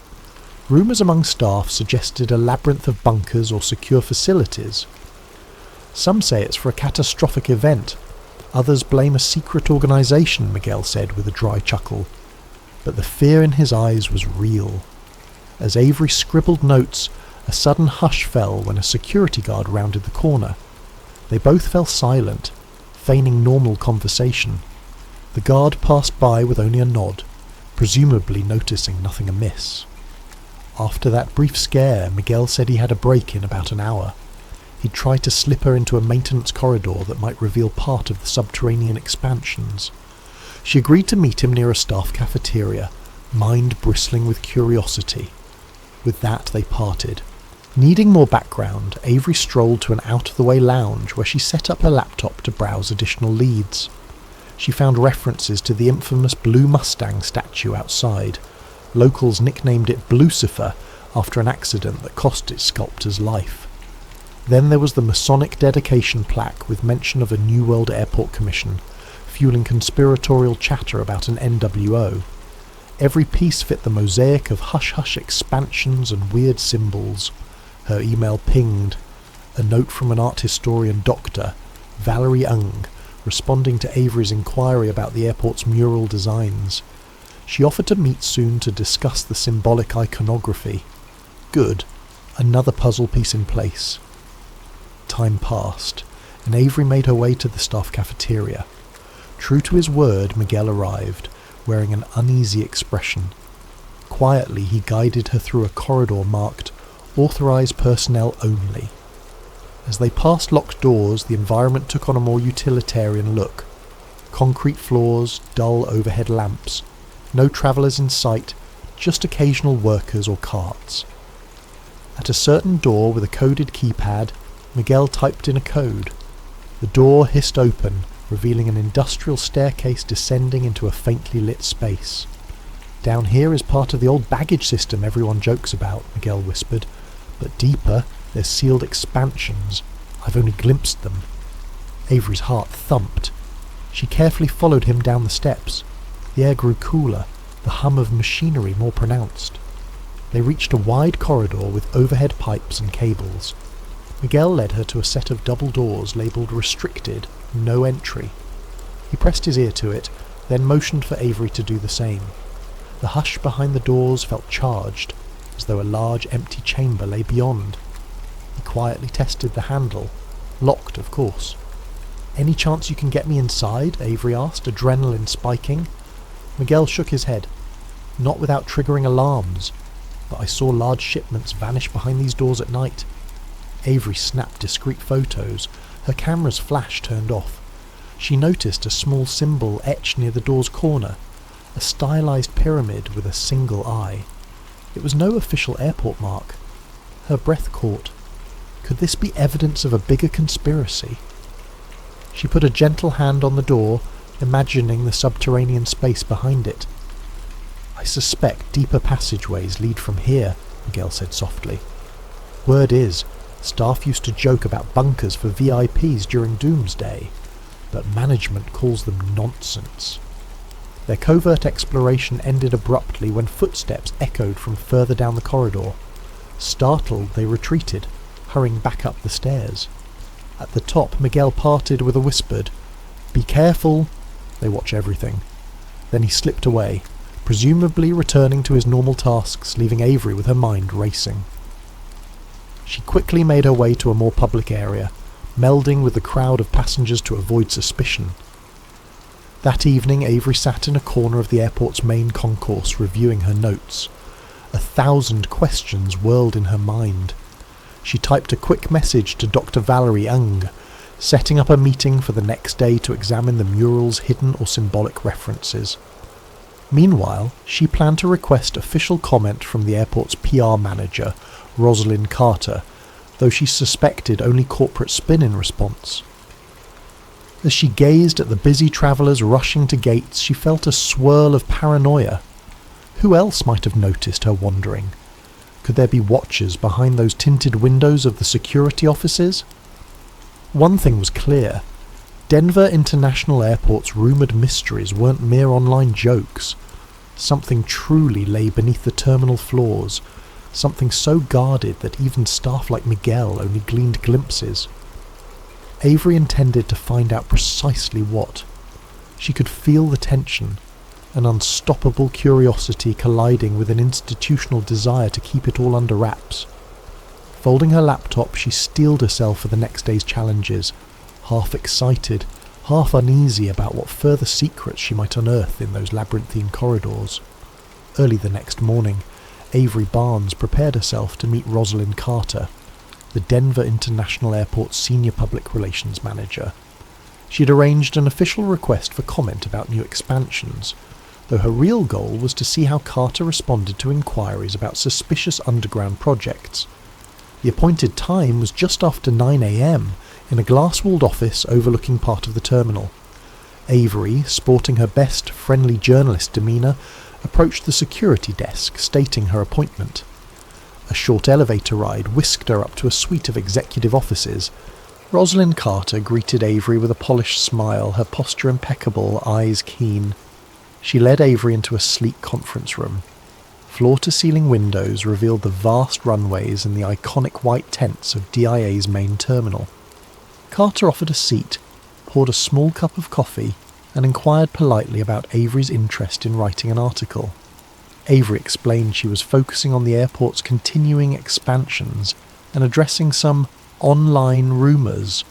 Rumours among staff suggested a labyrinth of bunkers or secure facilities. "Some say it's for a catastrophic event. Others blame a secret organisation," Miguel said with a dry chuckle. But the fear in his eyes was real. As Avery scribbled notes, a sudden hush fell when a security guard rounded the corner. They both fell silent, feigning normal conversation. The guard passed by with only a nod, presumably noticing nothing amiss. After that brief scare, Miguel said he had a break in about an hour. He'd try to slip her into a maintenance corridor that might reveal part of the subterranean expansions. She agreed to meet him near a staff cafeteria, mind bristling with curiosity. With that, they parted. Needing more background, Avery strolled to an out-of-the-way lounge where she set up her laptop to browse additional leads. She found references to the infamous Blue Mustang statue outside. Locals nicknamed it Blucifer after an accident that cost its sculptor's life. Then there was the Masonic dedication plaque with mention of a New World Airport Commission, fueling conspiratorial chatter about an NWO. Every piece fit the mosaic of hush-hush expansions and weird symbols. Her email pinged. A note from an art historian doctor, Valerie Ung, responding to Avery's inquiry about the airport's mural designs. She offered to meet soon to discuss the symbolic iconography. Good. Another puzzle piece in place. Time passed, and Avery made her way to the staff cafeteria. True to his word, Miguel arrived, wearing an uneasy expression. Quietly, he guided her through a corridor marked "Authorized Personnel Only." As they passed locked doors, the environment took on a more utilitarian look. Concrete floors, dull overhead lamps. No travellers in sight, just occasional workers or carts. At a certain door with a coded keypad, Miguel typed in a code. The door hissed open, revealing an industrial staircase descending into a faintly lit space. "Down here is part of the old baggage system everyone jokes about," Miguel whispered. "But deeper, there's sealed expansions. I've only glimpsed them." Avery's heart thumped. She carefully followed him down the steps. The air grew cooler, the hum of machinery more pronounced. They reached a wide corridor with overhead pipes and cables. Miguel led her to a set of double doors labelled "Restricted, No Entry." He pressed his ear to it, then motioned for Avery to do the same. The hush behind the doors felt charged, as though a large empty chamber lay beyond. He quietly tested the handle. Locked, of course. "Any chance you can get me inside?" Avery asked, adrenaline spiking. Miguel shook his head. "Not without triggering alarms. But I saw large shipments vanish behind these doors at night." Avery snapped discreet photos, her camera's flash turned off. She noticed a small symbol etched near the door's corner, a stylized pyramid with a single eye. It was no official airport mark. Her breath caught. Could this be evidence of a bigger conspiracy? She put a gentle hand on the door, imagining the subterranean space behind it. "I suspect deeper passageways lead from here," Miguel said softly. "Word is, staff used to joke about bunkers for VIPs during Doomsday, but management calls them nonsense." Their covert exploration ended abruptly when footsteps echoed from further down the corridor. Startled, they retreated, hurrying back up the stairs. At the top, Miguel parted with a whispered, "Be careful." They watch everything. Then he slipped away, presumably returning to his normal tasks, leaving Avery with her mind racing. She quickly made her way to a more public area, melding with the crowd of passengers to avoid suspicion. That evening, Avery sat in a corner of the airport's main concourse reviewing her notes. 1,000 questions whirled in her mind. She typed a quick message to Dr. Valerie Ung, setting up a meeting for the next day to examine the mural's hidden or symbolic references. Meanwhile, she planned to request official comment from the airport's PR manager, Rosalind Carter, though she suspected only corporate spin in response. As she gazed at the busy travellers rushing to gates, she felt a swirl of paranoia. Who else might have noticed her wandering? Could there be watchers behind those tinted windows of the security offices? One thing was clear. Denver International Airport's rumoured mysteries weren't mere online jokes. Something truly lay beneath the terminal floors, something so guarded that even staff like Miguel only gleaned glimpses. Avery intended to find out precisely what. She could feel the tension, an unstoppable curiosity colliding with an institutional desire to keep it all under wraps. Folding her laptop, she steeled herself for the next day's challenges, half excited, half uneasy about what further secrets she might unearth in those labyrinthine corridors. Early the next morning, Avery Barnes prepared herself to meet Rosalind Carter, the Denver International Airport's senior public relations manager. She had arranged an official request for comment about new expansions, though her real goal was to see how Carter responded to inquiries about suspicious underground projects. The appointed time was just after 9 a.m. in a glass-walled office overlooking part of the terminal. Avery, sporting her best friendly journalist demeanour, approached the security desk, stating her appointment. A short elevator ride whisked her up to a suite of executive offices. Rosalind Carter greeted Avery with a polished smile, her posture impeccable, eyes keen. She led Avery into a sleek conference room. Floor-to-ceiling windows revealed the vast runways and the iconic white tents of DIA's main terminal. Carter offered a seat, poured a small cup of coffee, and inquired politely about Avery's interest in writing an article. Avery explained she was focusing on the airport's continuing expansions and addressing some online rumours.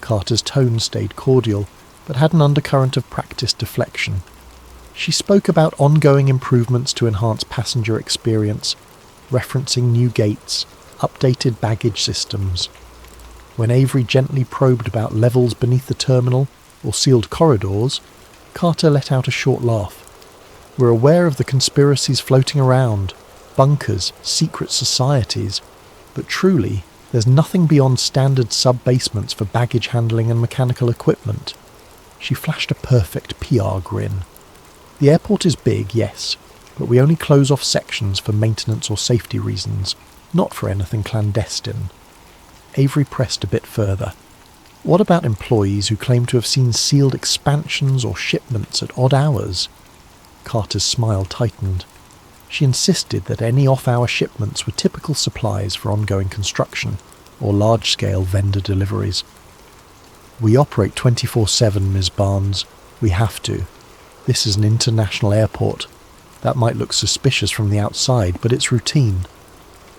Carter's tone stayed cordial, but had an undercurrent of practiced deflection. She spoke about ongoing improvements to enhance passenger experience, referencing new gates, updated baggage systems. When Avery gently probed about levels beneath the terminal or sealed corridors, Carter let out a short laugh. We're aware of the conspiracies floating around, bunkers, secret societies, but truly, there's nothing beyond standard sub-basements for baggage handling and mechanical equipment. She flashed a perfect PR grin. The airport is big, yes, but we only close off sections for maintenance or safety reasons, not for anything clandestine. Avery pressed a bit further. What about employees who claim to have seen sealed expansions or shipments at odd hours? Carter's smile tightened. She insisted that any off-hour shipments were typical supplies for ongoing construction or large-scale vendor deliveries. We operate 24/7, Ms. Barnes. We have to. This is an international airport. That might look suspicious from the outside, but it's routine.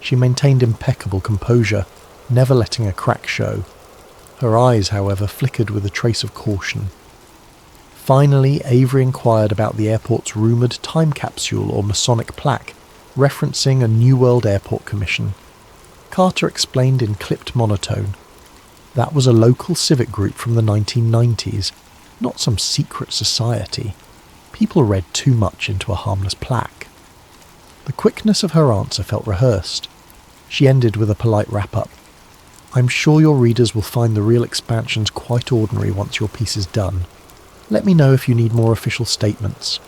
She maintained impeccable composure, never letting a crack show. Her eyes, however, flickered with a trace of caution. Finally, Avery inquired about the airport's rumoured time capsule or Masonic plaque, referencing a New World Airport Commission. Carter explained in clipped monotone. That was a local civic group from the 1990s, not some secret society. People read too much into a harmless plaque. The quickness of her answer felt rehearsed. She ended with a polite wrap-up. I'm sure your readers will find the real expansions quite ordinary once your piece is done. Let me know if you need more official statements.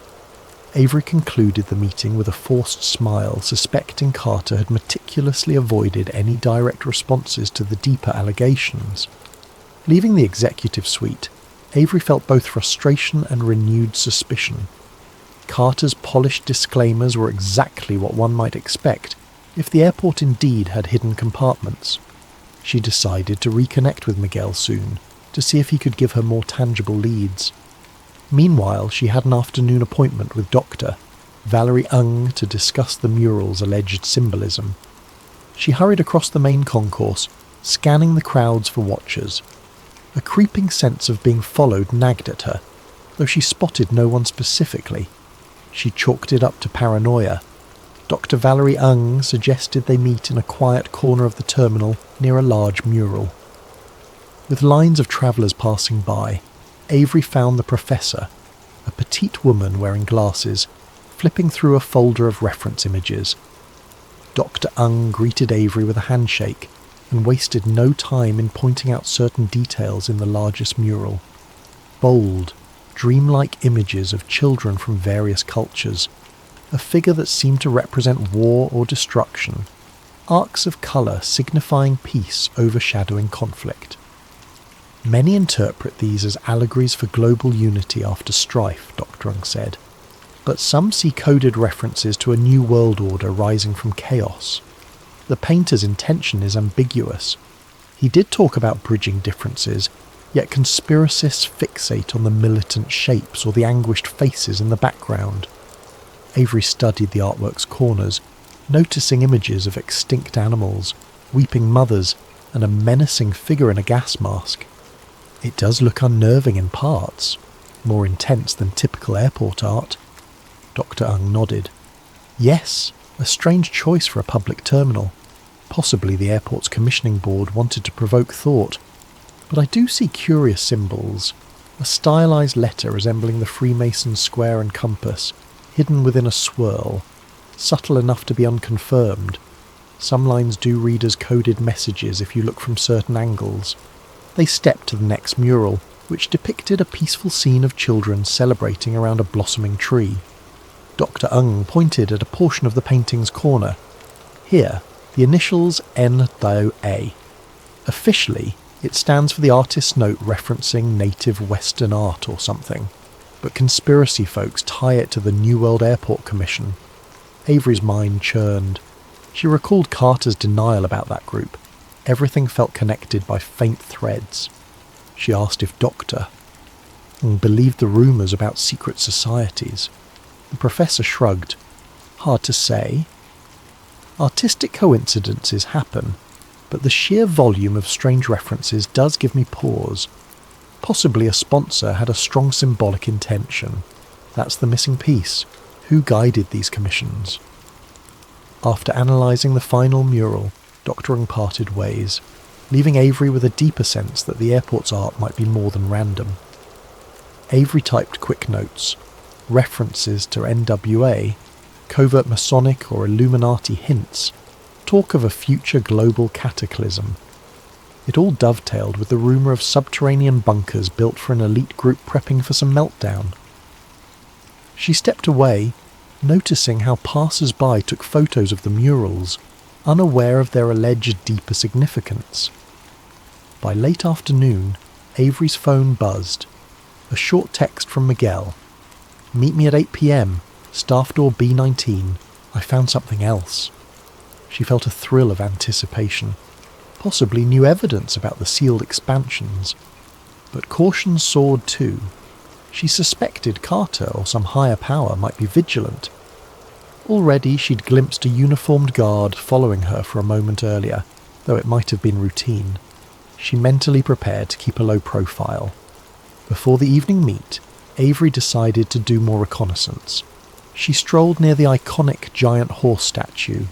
Avery concluded the meeting with a forced smile, suspecting Carter had meticulously avoided any direct responses to the deeper allegations. Leaving the executive suite, Avery felt both frustration and renewed suspicion. Carter's polished disclaimers were exactly what one might expect if the airport indeed had hidden compartments. She decided to reconnect with Miguel soon, to see if he could give her more tangible leads. Meanwhile, she had an afternoon appointment with Dr. Valerie Ung to discuss the mural's alleged symbolism. She hurried across the main concourse, scanning the crowds for watchers. A creeping sense of being followed nagged at her, though she spotted no one specifically. She chalked it up to paranoia. Dr. Valerie Ung suggested they meet in a quiet corner of the terminal near a large mural. With lines of travellers passing by, Avery found the professor, a petite woman wearing glasses, flipping through a folder of reference images. Dr. Ung greeted Avery with a handshake and wasted no time in pointing out certain details in the largest mural. Bold, dreamlike images of children from various cultures, a figure that seemed to represent war or destruction, arcs of colour signifying peace overshadowing conflict. Many interpret these as allegories for global unity after strife, Dr. Ung said, but some see coded references to a new world order rising from chaos. The painter's intention is ambiguous. He did talk about bridging differences, yet conspiracists fixate on the militant shapes or the anguished faces in the background. Avery studied the artwork's corners, noticing images of extinct animals, weeping mothers, and a menacing figure in a gas mask. It does look unnerving in parts, more intense than typical airport art. Dr. Ung nodded. Yes, a strange choice for a public terminal. Possibly the airport's commissioning board wanted to provoke thought. But I do see curious symbols. A stylized letter resembling the Freemason square and compass, hidden within a swirl, subtle enough to be unconfirmed. Some lines do read as coded messages if you look from certain angles. They stepped to the next mural, which depicted a peaceful scene of children celebrating around a blossoming tree. Dr. Ung pointed at a portion of the painting's corner. Here, The initials NOA. Officially, it stands for the artist's note referencing native Western art or something, but conspiracy folks tie it to the New World Airport Commission. Avery's mind churned. She recalled Carter's denial about that group. Everything felt connected by faint threads. She asked if Doctor believed the rumours about secret societies. The professor shrugged. Hard to say. Artistic coincidences happen, but the sheer volume of strange references does give me pause. Possibly a sponsor had a strong symbolic intention. That's the missing piece. Who guided these commissions? After analysing the final mural, Doctor parted ways, leaving Avery with a deeper sense that the airport's art might be more than random. Avery typed quick notes, references to NWA, covert Masonic or Illuminati hints, talk of a future global cataclysm. It all dovetailed with the rumour of subterranean bunkers built for an elite group prepping for some meltdown. She stepped away, noticing how passers-by took photos of the murals, unaware of their alleged deeper significance. By late afternoon, Avery's phone buzzed. A short text from Miguel. Meet me at 8 p.m, staff door B19. I found something else. She felt a thrill of anticipation. Possibly new evidence about the sealed expansions. But caution soared too. She suspected Carter or some higher power might be vigilant. Already she'd glimpsed a uniformed guard following her for a moment earlier, though it might have been routine. She mentally prepared to keep a low profile. Before the evening meet, Avery decided to do more reconnaissance. She strolled near the iconic giant horse statue.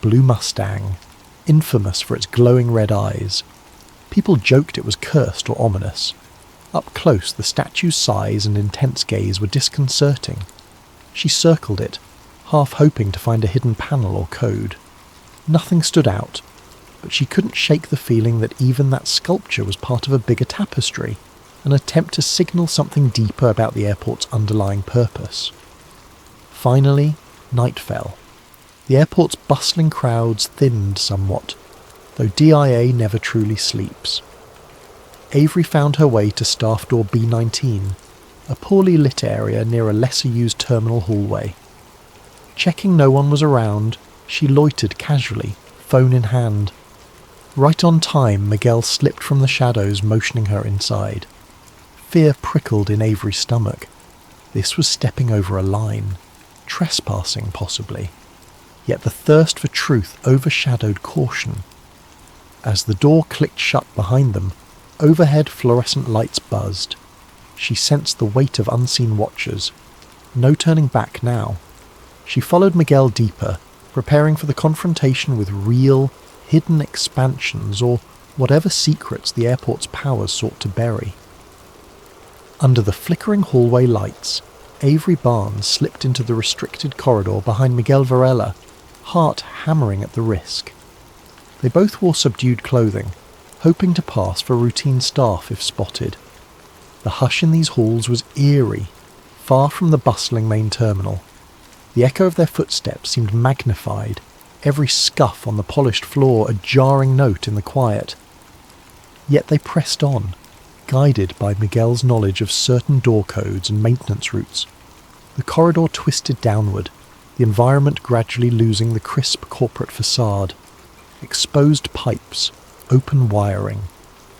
Blue Mustang, infamous for its glowing red eyes. People joked it was cursed or ominous. Up close, the statue's size and intense gaze were disconcerting. She circled it, half hoping to find a hidden panel or code. Nothing stood out, but she couldn't shake the feeling that even that sculpture was part of a bigger tapestry, an attempt to signal something deeper about the airport's underlying purpose. Finally, night fell. The airport's bustling crowds thinned somewhat, though DIA never truly sleeps. Avery found her way to staff door B19, a poorly lit area near a lesser-used terminal hallway. Checking no one was around, she loitered casually, phone in hand. Right on time, Miguel slipped from the shadows, motioning her inside. Fear prickled in Avery's stomach. This was stepping over a line. Trespassing, possibly. Yet the thirst for truth overshadowed caution. As the door clicked shut behind them, overhead fluorescent lights buzzed. She sensed the weight of unseen watchers. No turning back now. She followed Miguel deeper, preparing for the confrontation with real, hidden expansions or whatever secrets the airport's powers sought to bury. Under the flickering hallway lights, Avery Barnes slipped into the restricted corridor behind Miguel Varela, heart hammering at the risk. They both wore subdued clothing, hoping to pass for routine staff if spotted. The hush in these halls was eerie, far from the bustling main terminal. The echo of their footsteps seemed magnified, every scuff on the polished floor a jarring note in the quiet. Yet they pressed on, guided by Miguel's knowledge of certain door codes and maintenance routes. The corridor twisted downward, the environment gradually losing the crisp corporate facade. Exposed pipes, open wiring.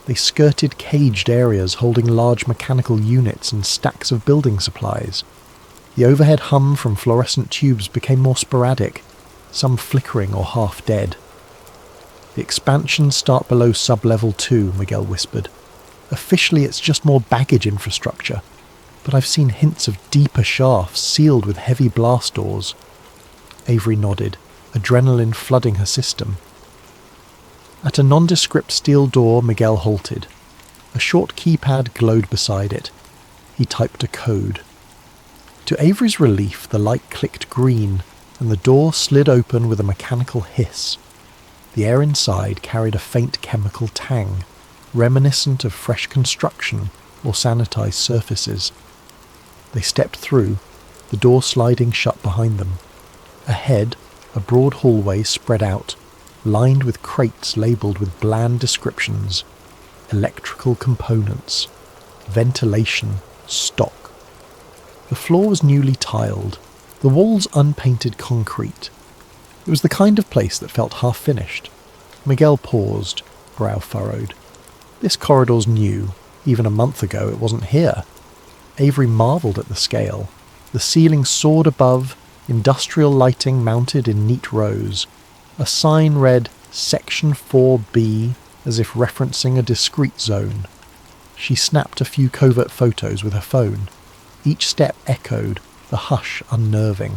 They skirted caged areas holding large mechanical units and stacks of building supplies. The overhead hum from fluorescent tubes became more sporadic, some flickering or half dead. The expansions start below sub-level 2, Miguel whispered. Officially it's just more baggage infrastructure, but I've seen hints of deeper shafts sealed with heavy blast doors. Avery nodded, adrenaline flooding her system. At a nondescript steel door, Miguel halted. A short keypad glowed beside it. He typed a code. To Avery's relief, the light clicked green, and the door slid open with a mechanical hiss. The air inside carried a faint chemical tang, reminiscent of fresh construction or sanitized surfaces. They stepped through, the door sliding shut behind them. Ahead, a broad hallway spread out, lined with crates labelled with bland descriptions: electrical components, ventilation, stock. The floor was newly tiled, the walls unpainted concrete. It was the kind of place that felt half-finished. Miguel paused, brow furrowed. This corridor's new. Even a month ago it wasn't here. Avery marvelled at the scale. The ceiling soared above, industrial lighting mounted in neat rows. A sign read Section 4B, as if referencing a discrete zone. She snapped a few covert photos with her phone. Each step echoed, the hush unnerving.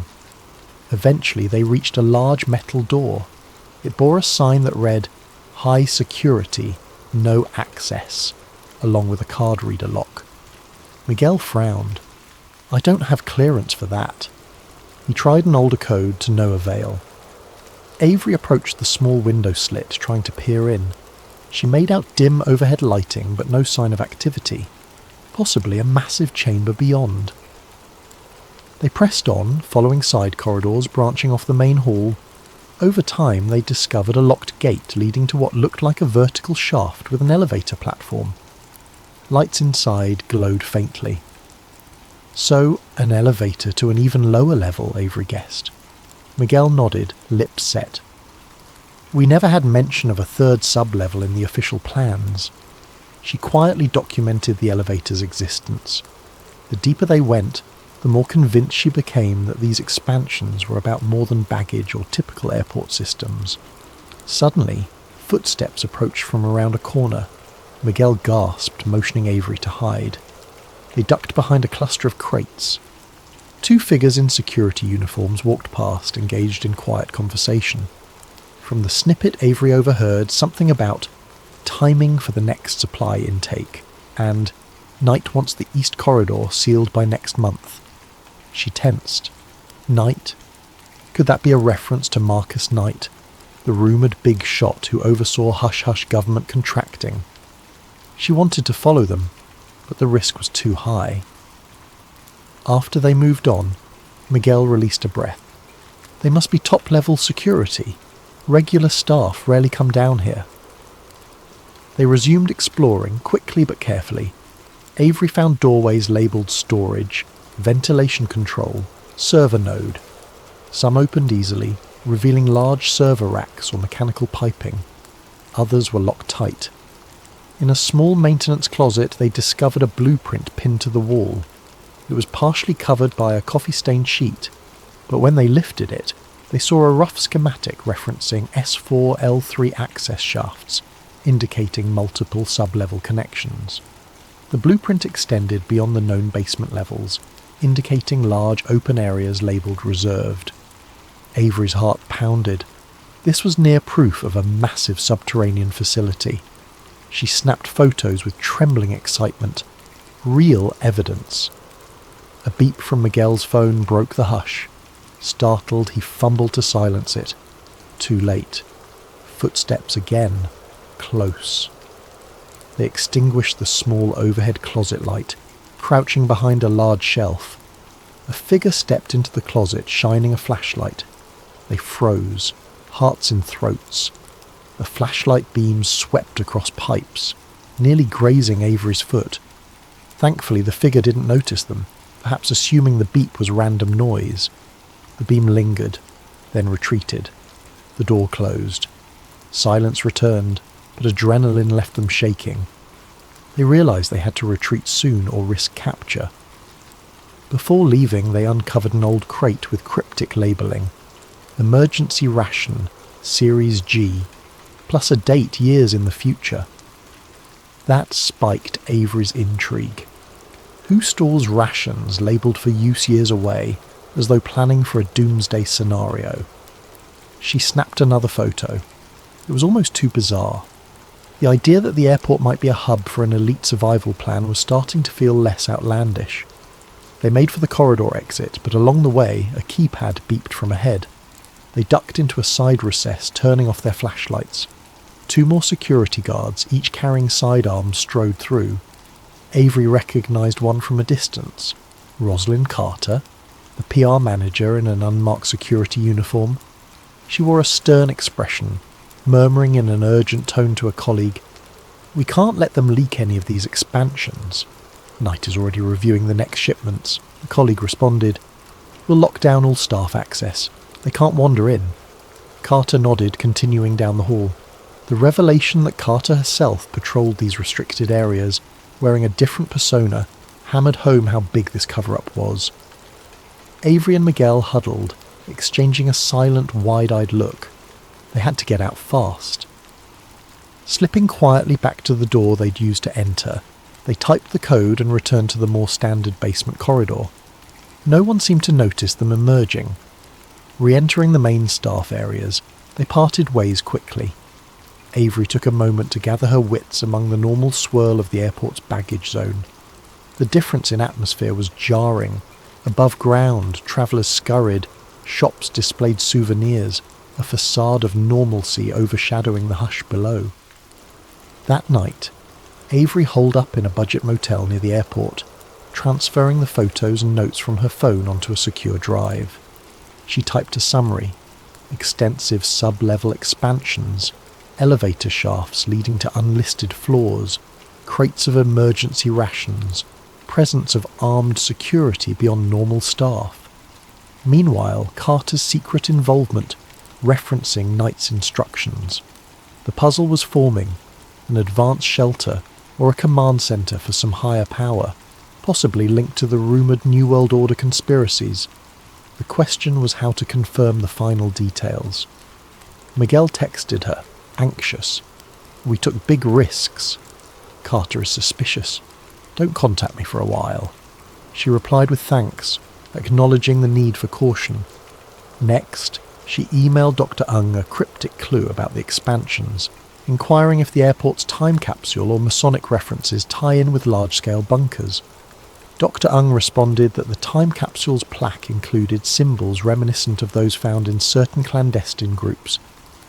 Eventually they reached a large metal door. It bore a sign that read, High Security, No Access, along with a card reader lock. Miguel frowned. I don't have clearance for that. He tried an older code to no avail. Avery approached the small window slit, trying to peer in. She made out dim overhead lighting, but no sign of activity. Possibly a massive chamber beyond. They pressed on, following side corridors branching off the main hall. Over time they discovered a locked gate leading to what looked like a vertical shaft with an elevator platform. Lights inside glowed faintly. So, an elevator to an even lower level, Avery guessed. Miguel nodded, lips set. We never had mention of a third sub-level in the official plans. She quietly documented the elevator's existence. The deeper they went, the more convinced she became that these expansions were about more than baggage or typical airport systems. Suddenly, footsteps approached from around a corner. Miguel gasped, motioning Avery to hide. They ducked behind a cluster of crates. Two figures in security uniforms walked past, engaged in quiet conversation. From the snippet Avery overheard something about timing for the next supply intake, and Knight wants the East Corridor sealed by next month. She tensed. Knight? Could that be a reference to Marcus Knight, the rumoured big shot who oversaw hush-hush government contracting? She wanted to follow them, but the risk was too high. After they moved on, Miguel released a breath. They must be top-level security. Regular staff rarely come down here. They resumed exploring, quickly but carefully. Avery found doorways labelled storage, ventilation control, server node. Some opened easily, revealing large server racks or mechanical piping. Others were locked tight. In a small maintenance closet they discovered a blueprint pinned to the wall. It was partially covered by a coffee-stained sheet, but when they lifted it, they saw a rough schematic referencing S4L3 access shafts, indicating multiple sub-level connections. The blueprint extended beyond the known basement levels, indicating large open areas labelled reserved. Avery's heart pounded. This was near proof of a massive subterranean facility. She snapped photos with trembling excitement. Real evidence. A beep from Miguel's phone broke the hush. Startled, he fumbled to silence it. Too late. Footsteps again. Close. They extinguished the small overhead closet light, crouching behind a large shelf. A figure stepped into the closet, shining a flashlight. They froze, hearts in throats. The flashlight beams swept across pipes, nearly grazing Avery's foot. Thankfully, the figure didn't notice them, perhaps assuming the beep was random noise. The beam lingered, then retreated. The door closed. Silence returned, but adrenaline left them shaking. They realized they had to retreat soon or risk capture. Before leaving, they uncovered an old crate with cryptic labelling. Emergency ration, Series G, plus a date years in the future. That spiked Avery's intrigue. Who stores rations labelled for use years away, as though planning for a doomsday scenario? She snapped another photo. It was almost too bizarre. The idea that the airport might be a hub for an elite survival plan was starting to feel less outlandish. They made for the corridor exit, but along the way, a keypad beeped from ahead. They ducked into a side recess, turning off their flashlights. Two more security guards, each carrying sidearms, strode through. Avery recognised one from a distance. Rosalind Carter, the PR manager in an unmarked security uniform. She wore a stern expression, murmuring in an urgent tone to a colleague, "We can't let them leak any of these expansions." Knight is already reviewing the next shipments. The colleague responded, "We'll lock down all staff access. They can't wander in." Carter nodded, continuing down the hall. The revelation that Carter herself patrolled these restricted areas, wearing a different persona, hammered home how big this cover-up was. Avery and Miguel huddled, exchanging a silent, wide-eyed look. They had to get out fast. Slipping quietly back to the door they'd used to enter, they typed the code and returned to the more standard basement corridor. No one seemed to notice them emerging. Re-entering the main staff areas, they parted ways quickly. Avery took a moment to gather her wits among the normal swirl of the airport's baggage zone. The difference in atmosphere was jarring. Above ground, travellers scurried, shops displayed souvenirs, a facade of normalcy overshadowing the hush below. That night, Avery holed up in a budget motel near the airport, transferring the photos and notes from her phone onto a secure drive. She typed a summary: extensive sub-level expansions, elevator shafts leading to unlisted floors, crates of emergency rations, presence of armed security beyond normal staff. Meanwhile, Carter's secret involvement, referencing Knight's instructions. The puzzle was forming: an advanced shelter or a command centre for some higher power, possibly linked to the rumoured New World Order conspiracies. The question was how to confirm the final details. Miguel texted her, anxious. "We took big risks. Carter is suspicious. Don't contact me for a while." She replied with thanks, acknowledging the need for caution. Next, she emailed Dr. Ung a cryptic clue about the expansions, inquiring if the airport's time capsule or Masonic references tie in with large-scale bunkers. Dr. Ung responded that the time capsule's plaque included symbols reminiscent of those found in certain clandestine groups,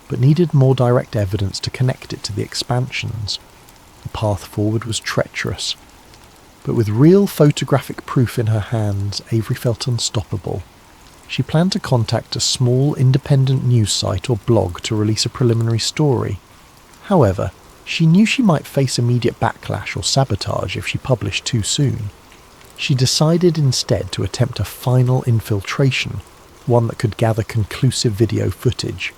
but needed more direct evidence to connect it to the expansions. The path forward was treacherous, but with real photographic proof in her hands, Avery felt unstoppable. She planned to contact a small independent news site or blog to release a preliminary story. However, she knew she might face immediate backlash or sabotage if she published too soon. She decided instead to attempt a final infiltration, one that could gather conclusive video footage.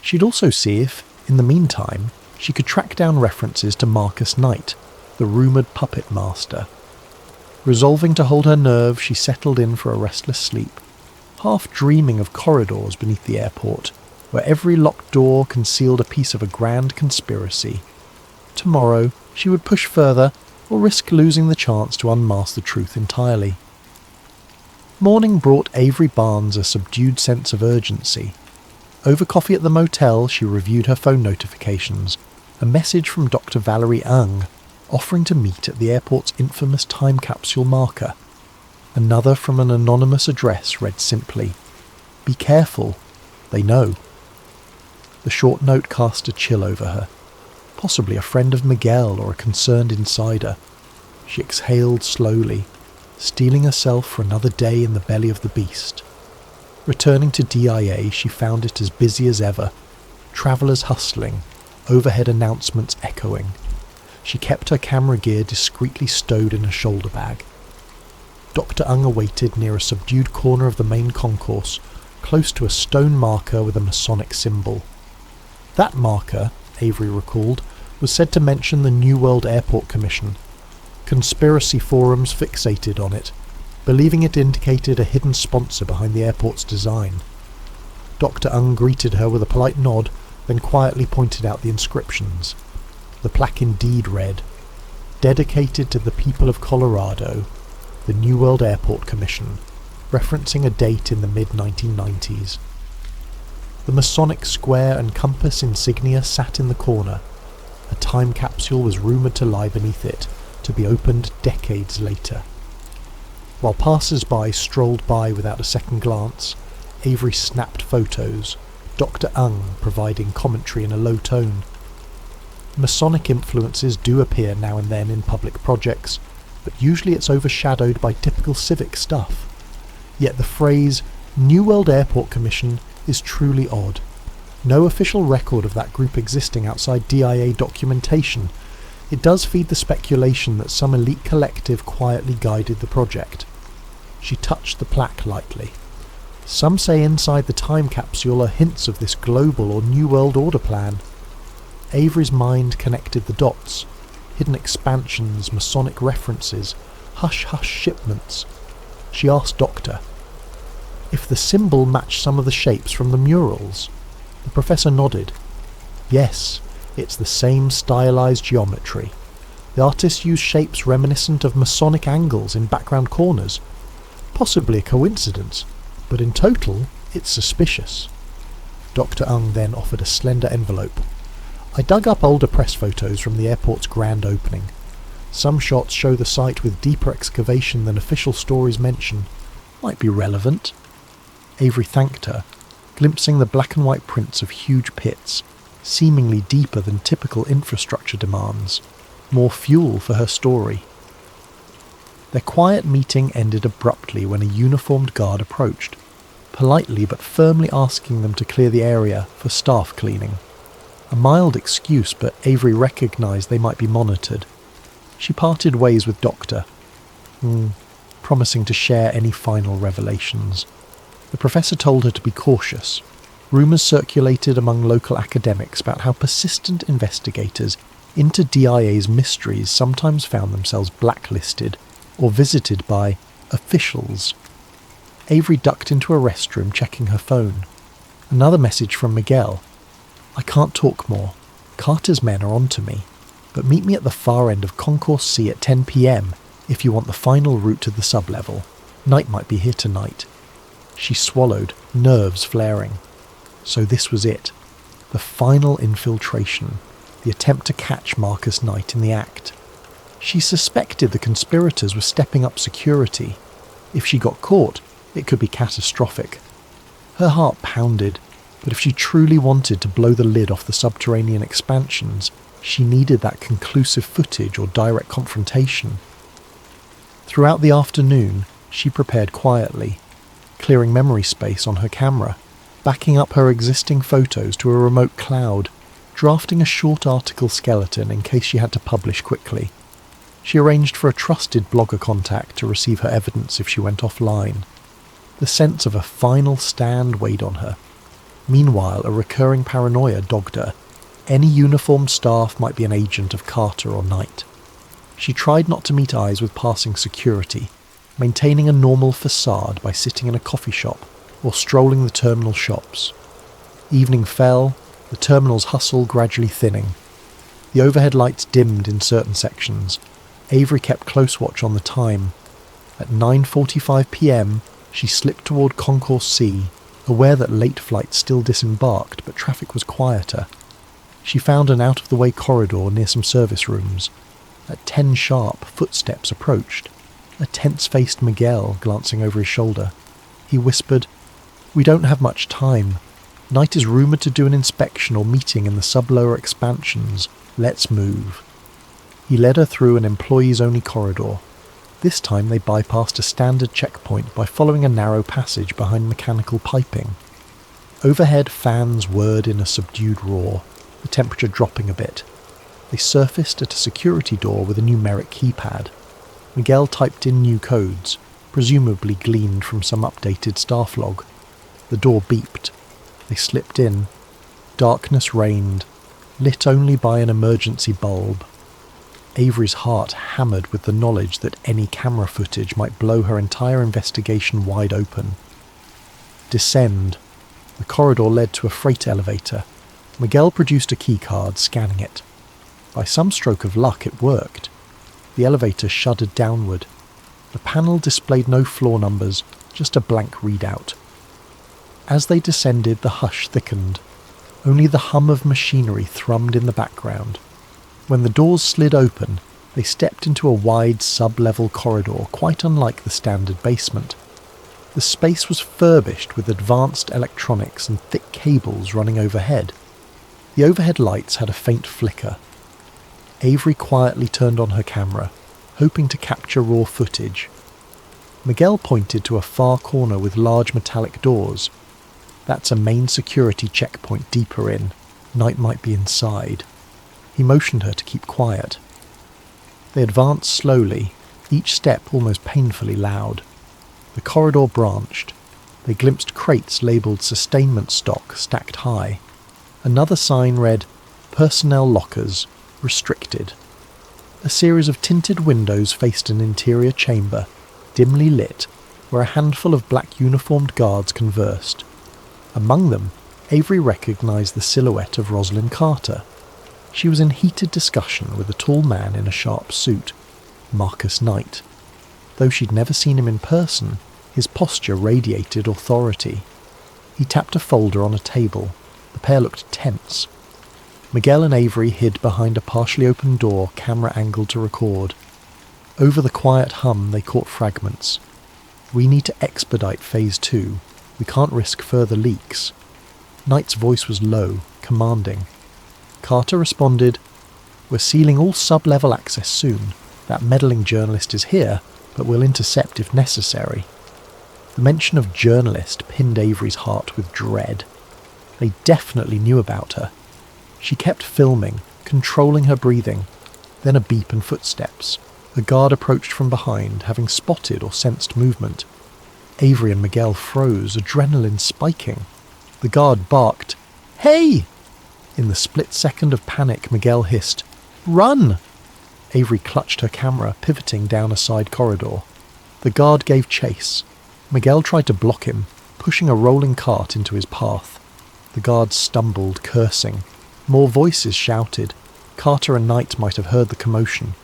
She'd also see if, in the meantime, she could track down references to Marcus Knight, the rumoured puppet master. Resolving to hold her nerve, she settled in for a restless sleep, half dreaming of corridors beneath the airport, where every locked door concealed a piece of a grand conspiracy. Tomorrow, she would push further, or risk losing the chance to unmask the truth entirely. Morning brought Avery Barnes a subdued sense of urgency. Over coffee at the motel, she reviewed her phone notifications. A message from Dr. Valerie Ung, offering to meet at the airport's infamous time capsule marker. Another from an anonymous address read simply, "Be careful, they know." The short note cast a chill over her. Possibly a friend of Miguel or a concerned insider. She exhaled slowly, steeling herself for another day in the belly of the beast. Returning to DIA, she found it as busy as ever, travellers hustling, overhead announcements echoing. She kept her camera gear discreetly stowed in a shoulder bag. Dr. Ung awaited near a subdued corner of the main concourse, close to a stone marker with a Masonic symbol. That marker, Avery recalled, was said to mention the New World Airport Commission. Conspiracy forums fixated on it, believing it indicated a hidden sponsor behind the airport's design. Dr. Ung greeted her with a polite nod, then quietly pointed out the inscriptions. The plaque indeed read, "Dedicated to the people of Colorado, the New World Airport Commission," referencing a date in the mid-1990s. The Masonic square and compass insignia sat in the corner. A time capsule was rumoured to lie beneath it, to be opened decades later. While passers-by strolled by without a second glance, Avery snapped photos, Dr. Ung providing commentary in a low tone. Masonic influences do appear now and then in public projects, but usually it's overshadowed by typical civic stuff. Yet the phrase "New World Airport Commission" is truly odd. No official record of that group existing outside DIA documentation, it does feed the speculation that some elite collective quietly guided the project. She touched the plaque lightly. Some say inside the time capsule are hints of this global or New World Order plan. Avery's mind connected the dots. Hidden expansions, Masonic references, hush-hush shipments. She asked Doctor if the symbol matched some of the shapes from the murals. The professor nodded. Yes, it's the same stylized geometry. The artist used shapes reminiscent of Masonic angles in background corners. Possibly a coincidence, but in total, it's suspicious. Dr. Ung then offered a slender envelope. I dug up older press photos from the airport's grand opening. Some shots show the site with deeper excavation than official stories mention. Might be relevant. Avery thanked her, glimpsing the black and white prints of huge pits, seemingly deeper than typical infrastructure demands. More fuel for her story. Their quiet meeting ended abruptly when a uniformed guard approached, politely but firmly asking them to clear the area for staff cleaning. A mild excuse, but Avery recognised they might be monitored. She parted ways with Doctor, promising to share any final revelations. The professor told her to be cautious. Rumours circulated among local academics about how persistent investigators into DIA's mysteries sometimes found themselves blacklisted or visited by officials. Avery ducked into a restroom, checking her phone. Another message from Miguel. I can't talk more. Carter's men are onto me, but meet me at the far end of Concourse C at 10 p.m. if you want the final route to the sub-level. Night might be here tonight. She swallowed, nerves flaring. So this was it. The final infiltration. The attempt to catch Marcus Knight in the act. She suspected the conspirators were stepping up security. If she got caught, it could be catastrophic. Her heart pounded, but if she truly wanted to blow the lid off the subterranean expansions, she needed that conclusive footage or direct confrontation. Throughout the afternoon, she prepared quietly, clearing memory space on her camera, backing up her existing photos to a remote cloud, drafting a short article skeleton in case she had to publish quickly. She arranged for a trusted blogger contact to receive her evidence if she went offline. The sense of a final stand weighed on her. Meanwhile, a recurring paranoia dogged her. Any uniformed staff might be an agent of Carter or Knight. She tried not to meet eyes with passing security, maintaining a normal facade by sitting in a coffee shop or strolling the terminal shops. Evening fell, the terminal's hustle gradually thinning. The overhead lights dimmed in certain sections. Avery kept close watch on the time. At 9:45 p.m, she slipped toward Concourse C, aware that late flights still disembarked, but traffic was quieter. She found an out-of-the-way corridor near some service rooms. At 10 sharp, footsteps approached. A tense-faced Miguel glancing over his shoulder. He whispered, "We don't have much time. Knight is rumoured to do an inspection or meeting in the sub-lower expansions. Let's move." He led her through an employees-only corridor. This time they bypassed a standard checkpoint by following a narrow passage behind mechanical piping. Overhead fans whirred in a subdued roar, the temperature dropping a bit. They surfaced at a security door with a numeric keypad. Miguel typed in new codes, presumably gleaned from some updated staff log. The door beeped. They slipped in. Darkness reigned, lit only by an emergency bulb. Avery's heart hammered with the knowledge that any camera footage might blow her entire investigation wide open. Descend. The corridor led to a freight elevator. Miguel produced a keycard, scanning it. By some stroke of luck, it worked. The elevator shuddered downward. The panel displayed no floor numbers, just a blank readout. As they descended, the hush thickened. Only the hum of machinery thrummed in the background. When the doors slid open, they stepped into a wide sub-level corridor quite unlike the standard basement. The space was furbished with advanced electronics and thick cables running overhead. The overhead lights had a faint flicker. Avery quietly turned on her camera, hoping to capture raw footage. Miguel pointed to a far corner with large metallic doors. That's a main security checkpoint deeper in. Knight might be inside. He motioned her to keep quiet. They advanced slowly, each step almost painfully loud. The corridor branched. They glimpsed crates labelled sustainment stock stacked high. Another sign read, Personnel Lockers, Restricted. A series of tinted windows faced an interior chamber, dimly lit, where a handful of black uniformed guards conversed. Among them, Avery recognised the silhouette of Rosalind Carter. She was in heated discussion with a tall man in a sharp suit, Marcus Knight. Though she'd never seen him in person, his posture radiated authority. He tapped a folder on a table. The pair looked tense. Miguel and Avery hid behind a partially open door, camera angled to record. Over the quiet hum they caught fragments. "We need to expedite Phase 2. We can't risk further leaks." Knight's voice was low, commanding. Carter responded, "We're sealing all sub-level access soon. That meddling journalist is here, but we'll intercept if necessary." The mention of journalist pinned Avery's heart with dread. They definitely knew about her. She kept filming, controlling her breathing. Then a beep and footsteps. A guard approached from behind, having spotted or sensed movement. Avery and Miguel froze, adrenaline spiking. The guard barked, "Hey!" In the split second of panic, Miguel hissed, "Run!" Avery clutched her camera, pivoting down a side corridor. The guard gave chase. Miguel tried to block him, pushing a rolling cart into his path. The guard stumbled, cursing. More voices shouted. Carter and Knight might have heard the commotion.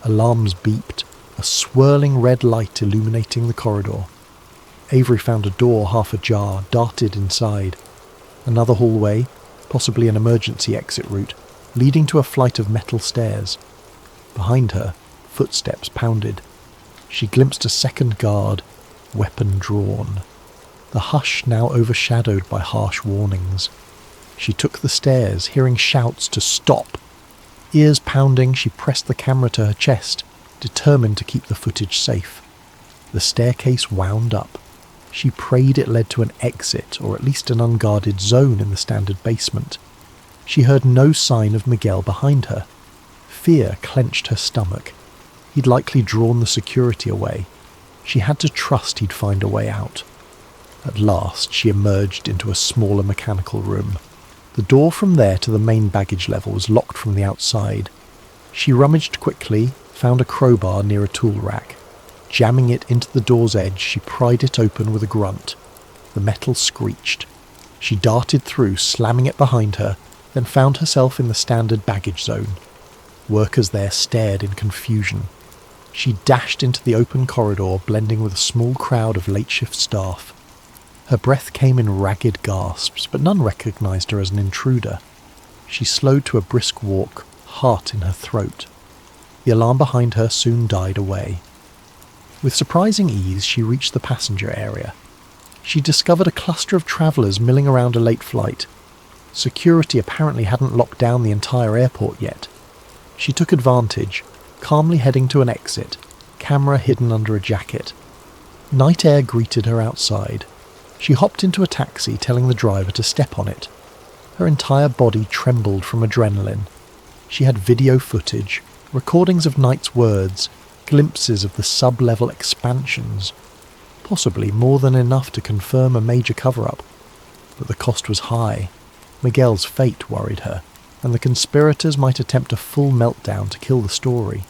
Alarms beeped, a swirling red light illuminating the corridor. Avery found a door half ajar, darted inside. Another hallway, possibly an emergency exit route, leading to a flight of metal stairs. Behind her, footsteps pounded. She glimpsed a second guard, weapon drawn. The hush now overshadowed by harsh warnings. She took the stairs, hearing shouts to stop. Ears pounding, she pressed the camera to her chest, determined to keep the footage safe. The staircase wound up. She prayed it led to an exit, or at least an unguarded zone in the standard basement. She heard no sign of Miguel behind her. Fear clenched her stomach. He'd likely drawn the security away. She had to trust he'd find a way out. At last, she emerged into a smaller mechanical room. The door from there to the main baggage level was locked from the outside. She rummaged quickly, found a crowbar near a tool rack. Jamming it into the door's edge, she pried it open with a grunt. The metal screeched. She darted through, slamming it behind her, then found herself in the standard baggage zone. Workers there stared in confusion. She dashed into the open corridor, blending with a small crowd of late-shift staff. Her breath came in ragged gasps, but none recognised her as an intruder. She slowed to a brisk walk, heart in her throat. The alarm behind her soon died away. With surprising ease, she reached the passenger area. She discovered a cluster of travellers milling around a late flight. Security apparently hadn't locked down the entire airport yet. She took advantage, calmly heading to an exit, camera hidden under a jacket. Night air greeted her outside. She hopped into a taxi, telling the driver to step on it. Her entire body trembled from adrenaline. She had video footage, recordings of Knight's words, glimpses of the sub-level expansions. Possibly more than enough to confirm a major cover-up. But the cost was high. Miguel's fate worried her, and the conspirators might attempt a full meltdown to kill the story.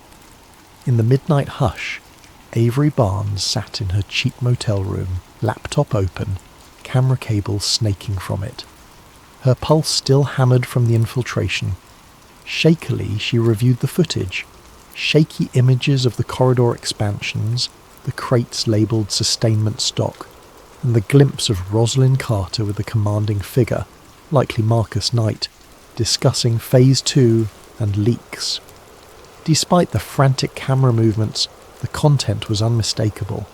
In the midnight hush, Avery Barnes sat in her cheap motel room, laptop open, camera cables snaking from it. Her pulse still hammered from the infiltration. Shakily, she reviewed the footage. Shaky images of the corridor expansions, the crates labelled sustainment stock, and the glimpse of Rosalind Carter with a commanding figure, likely Marcus Knight, discussing Phase 2 and leaks. Despite the frantic camera movements, the content was unmistakable.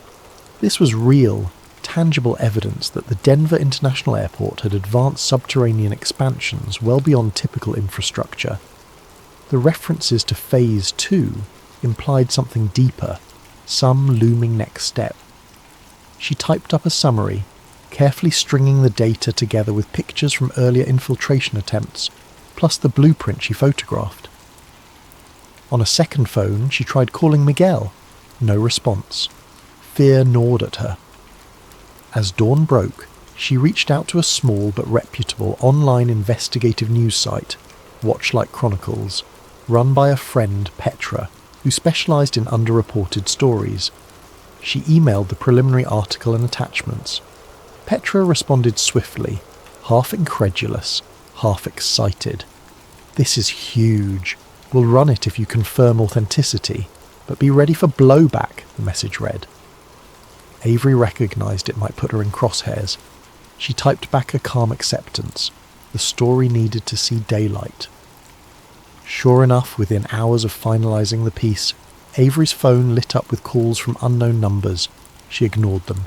This was real, tangible evidence that the Denver International Airport had advanced subterranean expansions well beyond typical infrastructure. The references to Phase 2 implied something deeper, some looming next step. She typed up a summary, carefully stringing the data together with pictures from earlier infiltration attempts, plus the blueprint she photographed. On a second phone, she tried calling Miguel. No response. Fear gnawed at her. As dawn broke, she reached out to a small but reputable online investigative news site, Watchlight Chronicles, run by a friend, Petra, who specialised in underreported stories. She emailed the preliminary article and attachments. Petra responded swiftly, half incredulous, half excited. "This is huge. We'll run it if you confirm authenticity, but be ready for blowback," the message read. Avery recognised it might put her in crosshairs. She typed back a calm acceptance. The story needed to see daylight. Sure enough, within hours of finalising the piece, Avery's phone lit up with calls from unknown numbers. She ignored them.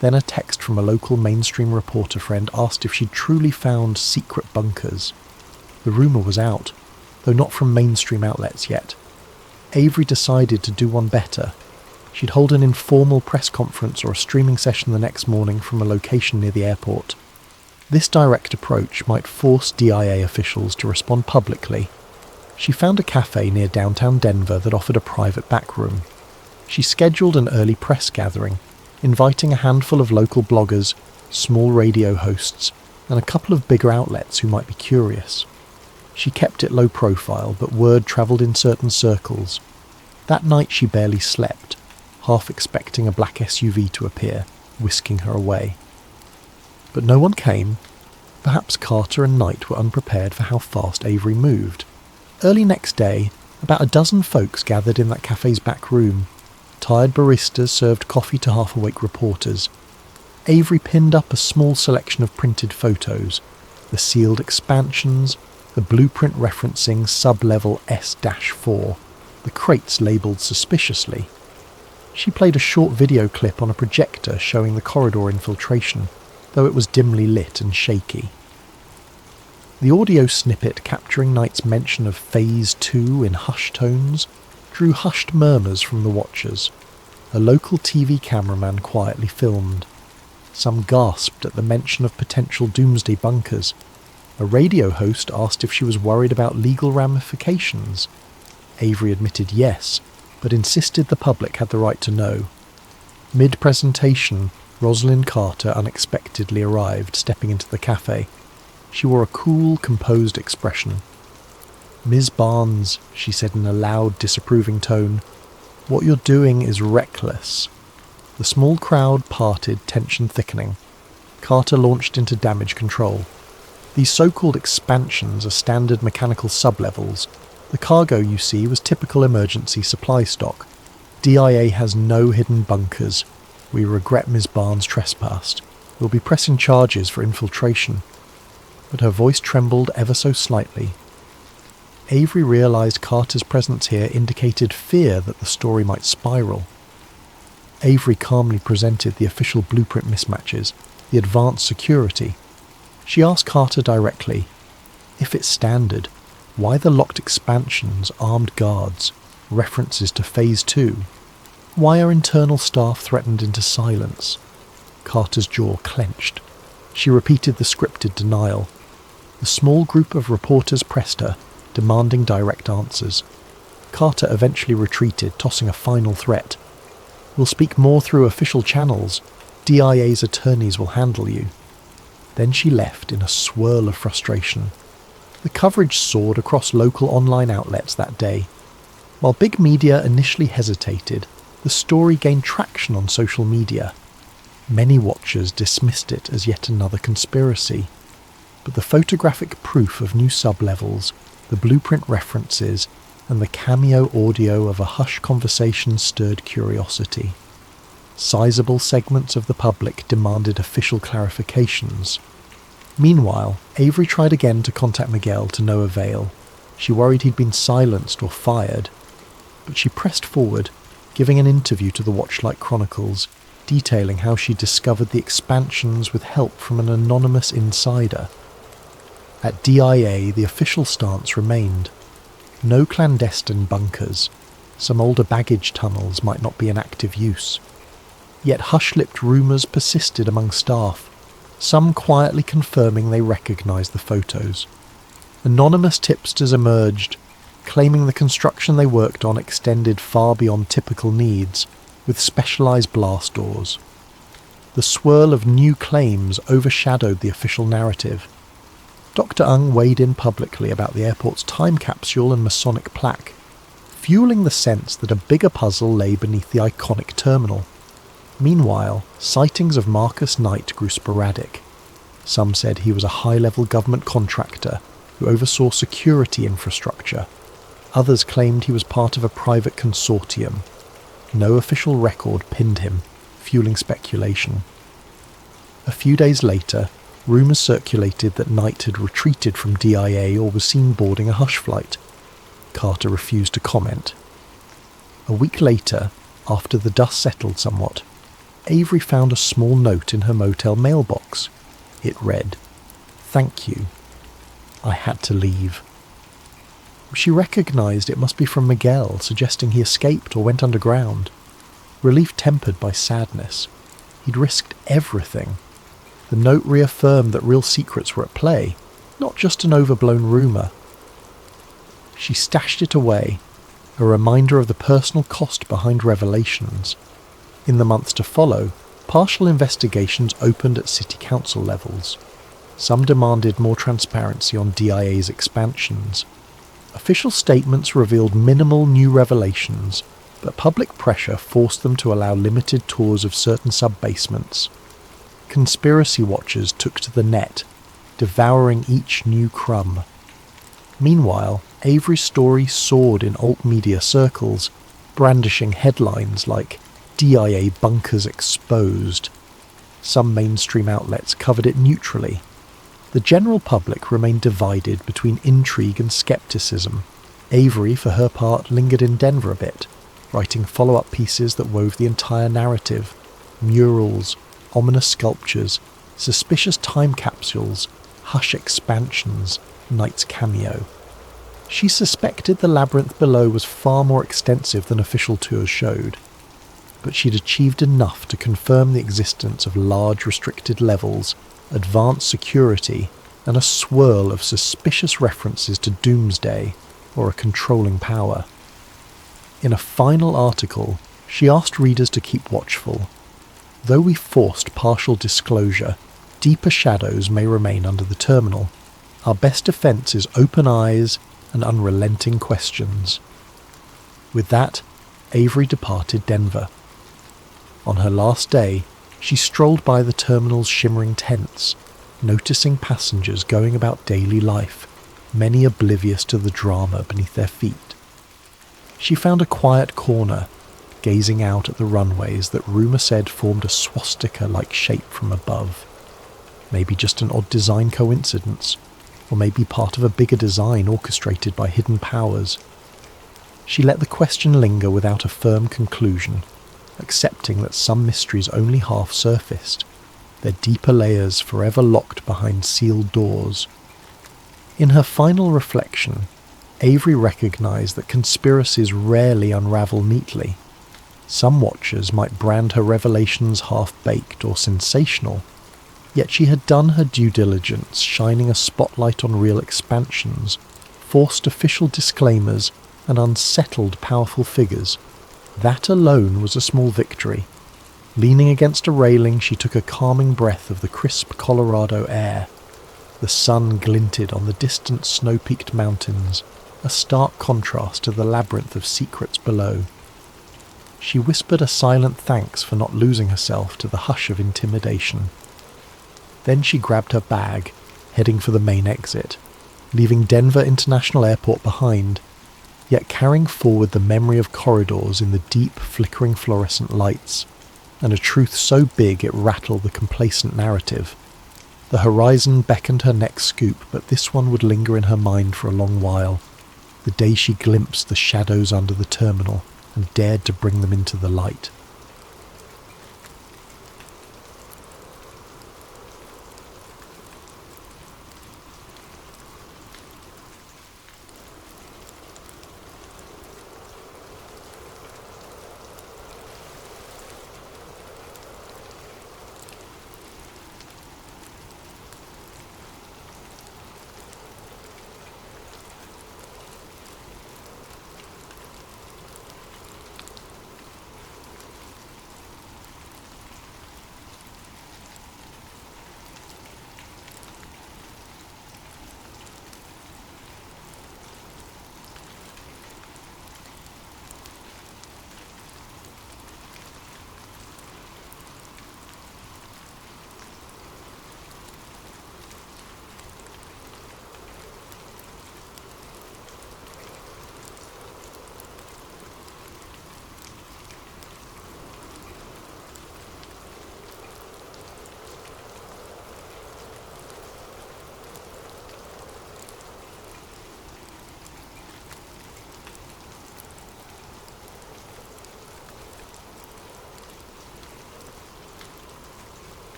Then a text from a local mainstream reporter friend asked if she'd truly found secret bunkers. The rumour was out, though not from mainstream outlets yet. Avery decided to do one better. She'd hold an informal press conference or a streaming session the next morning from a location near the airport. This direct approach might force DIA officials to respond publicly. She found a cafe near downtown Denver that offered a private back room. She scheduled an early press gathering, inviting a handful of local bloggers, small radio hosts, and a couple of bigger outlets who might be curious. She kept it low profile, but word travelled in certain circles. That night she barely slept, half expecting a black SUV to appear, whisking her away. But no one came. Perhaps Carter and Knight were unprepared for how fast Avery moved. Early next day, about a dozen folks gathered in that cafe's back room. Tired baristas served coffee to half-awake reporters. Avery pinned up a small selection of printed photos, the sealed expansions, the blueprint referencing sub-level S-4, the crates labelled suspiciously. She played a short video clip on a projector showing the corridor infiltration, though it was dimly lit and shaky. The audio snippet capturing Knight's mention of Phase 2 in hushed tones drew hushed murmurs from the watchers. A local TV cameraman quietly filmed. Some gasped at the mention of potential doomsday bunkers. A radio host asked if she was worried about legal ramifications. Avery admitted yes, but insisted the public had the right to know. Mid-presentation, Rosalind Carter unexpectedly arrived, stepping into the cafe. She wore a cool, composed expression. "Ms. Barnes," she said in a loud, disapproving tone, "what you're doing is reckless." The small crowd parted, tension thickening. Carter launched into damage control. These so-called expansions are standard mechanical sublevels. The cargo you see was typical emergency supply stock. DIA has no hidden bunkers. We regret Ms. Barnes trespassed. We'll be pressing charges for infiltration. But her voice trembled ever so slightly. Avery realised Carter's presence here indicated fear that the story might spiral. Avery calmly presented the official blueprint mismatches, the advanced security. She asked Carter directly, if it's standard, why the locked expansions, armed guards, references to Phase 2? Why are internal staff threatened into silence? Carter's jaw clenched. She repeated the scripted denial. The small group of reporters pressed her, demanding direct answers. Carter eventually retreated, tossing a final threat. "We'll speak more through official channels. DIA's attorneys will handle you." Then she left in a swirl of frustration. The coverage soared across local online outlets that day. While big media initially hesitated, the story gained traction on social media. Many watchers dismissed it as yet another conspiracy. But the photographic proof of new sublevels, the blueprint references, and the cameo audio of a hushed conversation stirred curiosity. Sizable segments of the public demanded official clarifications. Meanwhile, Avery tried again to contact Miguel to no avail. She worried he'd been silenced or fired. But she pressed forward, giving an interview to the Watchlight Chronicles, detailing how she discovered the expansions with help from an anonymous insider. At DIA, the official stance remained. No clandestine bunkers. Some older baggage tunnels might not be in active use. Yet hush-lipped rumours persisted among staff, some quietly confirming they recognised the photos. Anonymous tipsters emerged, claiming the construction they worked on extended far beyond typical needs, with specialised blast doors. The swirl of new claims overshadowed the official narrative. Dr. Ung weighed in publicly about the airport's time capsule and Masonic plaque, fueling the sense that a bigger puzzle lay beneath the iconic terminal. Meanwhile, sightings of Marcus Knight grew sporadic. Some said he was a high-level government contractor who oversaw security infrastructure. Others claimed he was part of a private consortium. No official record pinned him, fueling speculation. A few days later, rumours circulated that Knight had retreated from DIA or was seen boarding a hush flight. Carter refused to comment. A week later, after the dust settled somewhat, Avery found a small note in her motel mailbox. It read, "Thank you. I had to leave." She recognised it must be from Miguel, suggesting he escaped or went underground. Relief tempered by sadness. He'd risked everything. The note reaffirmed that real secrets were at play, not just an overblown rumour. She stashed it away, a reminder of the personal cost behind revelations. In the months to follow, partial investigations opened at city council levels. Some demanded more transparency on DIA's expansions. Official statements revealed minimal new revelations, but public pressure forced them to allow limited tours of certain sub-basements. Conspiracy watchers took to the net, devouring each new crumb. Meanwhile, Avery's story soared in alt-media circles, brandishing headlines like DIA bunkers exposed. Some mainstream outlets covered it neutrally. The general public remained divided between intrigue and skepticism. Avery, for her part, lingered in Denver a bit, writing follow-up pieces that wove the entire narrative. Murals, ominous sculptures, suspicious time capsules, hush expansions, Knight's cameo. She suspected the labyrinth below was far more extensive than official tours showed, but she'd achieved enough to confirm the existence of large restricted levels, advanced security, and a swirl of suspicious references to doomsday or a controlling power. In a final article, she asked readers to keep watchful. Though we forced partial disclosure, deeper shadows may remain under the terminal. Our best defence is open eyes and unrelenting questions. With that, Avery departed Denver. On her last day, she strolled by the terminal's shimmering tents, noticing passengers going about daily life, many oblivious to the drama beneath their feet. She found a quiet corner, gazing out at the runways that rumour said formed a swastika-like shape from above. Maybe just an odd design coincidence, or maybe part of a bigger design orchestrated by hidden powers. She let the question linger without a firm conclusion, accepting that some mysteries only half surfaced, their deeper layers forever locked behind sealed doors. In her final reflection, Avery recognised that conspiracies rarely unravel neatly. Some watchers might brand her revelations half-baked or sensational, yet she had done her due diligence, shining a spotlight on real expansions, forced official disclaimers, and unsettled powerful figures. That alone was a small victory. Leaning against a railing, she took a calming breath of the crisp Colorado air. The sun glinted on the distant snow-peaked mountains, a stark contrast to the labyrinth of secrets below. She whispered a silent thanks for not losing herself to the hush of intimidation. Then she grabbed her bag, heading for the main exit, leaving Denver International Airport behind, yet carrying forward the memory of corridors in the deep, flickering fluorescent lights, and a truth so big it rattled the complacent narrative. The horizon beckoned her next scoop, but this one would linger in her mind for a long while, the day she glimpsed the shadows under the terminal and dared to bring them into the light.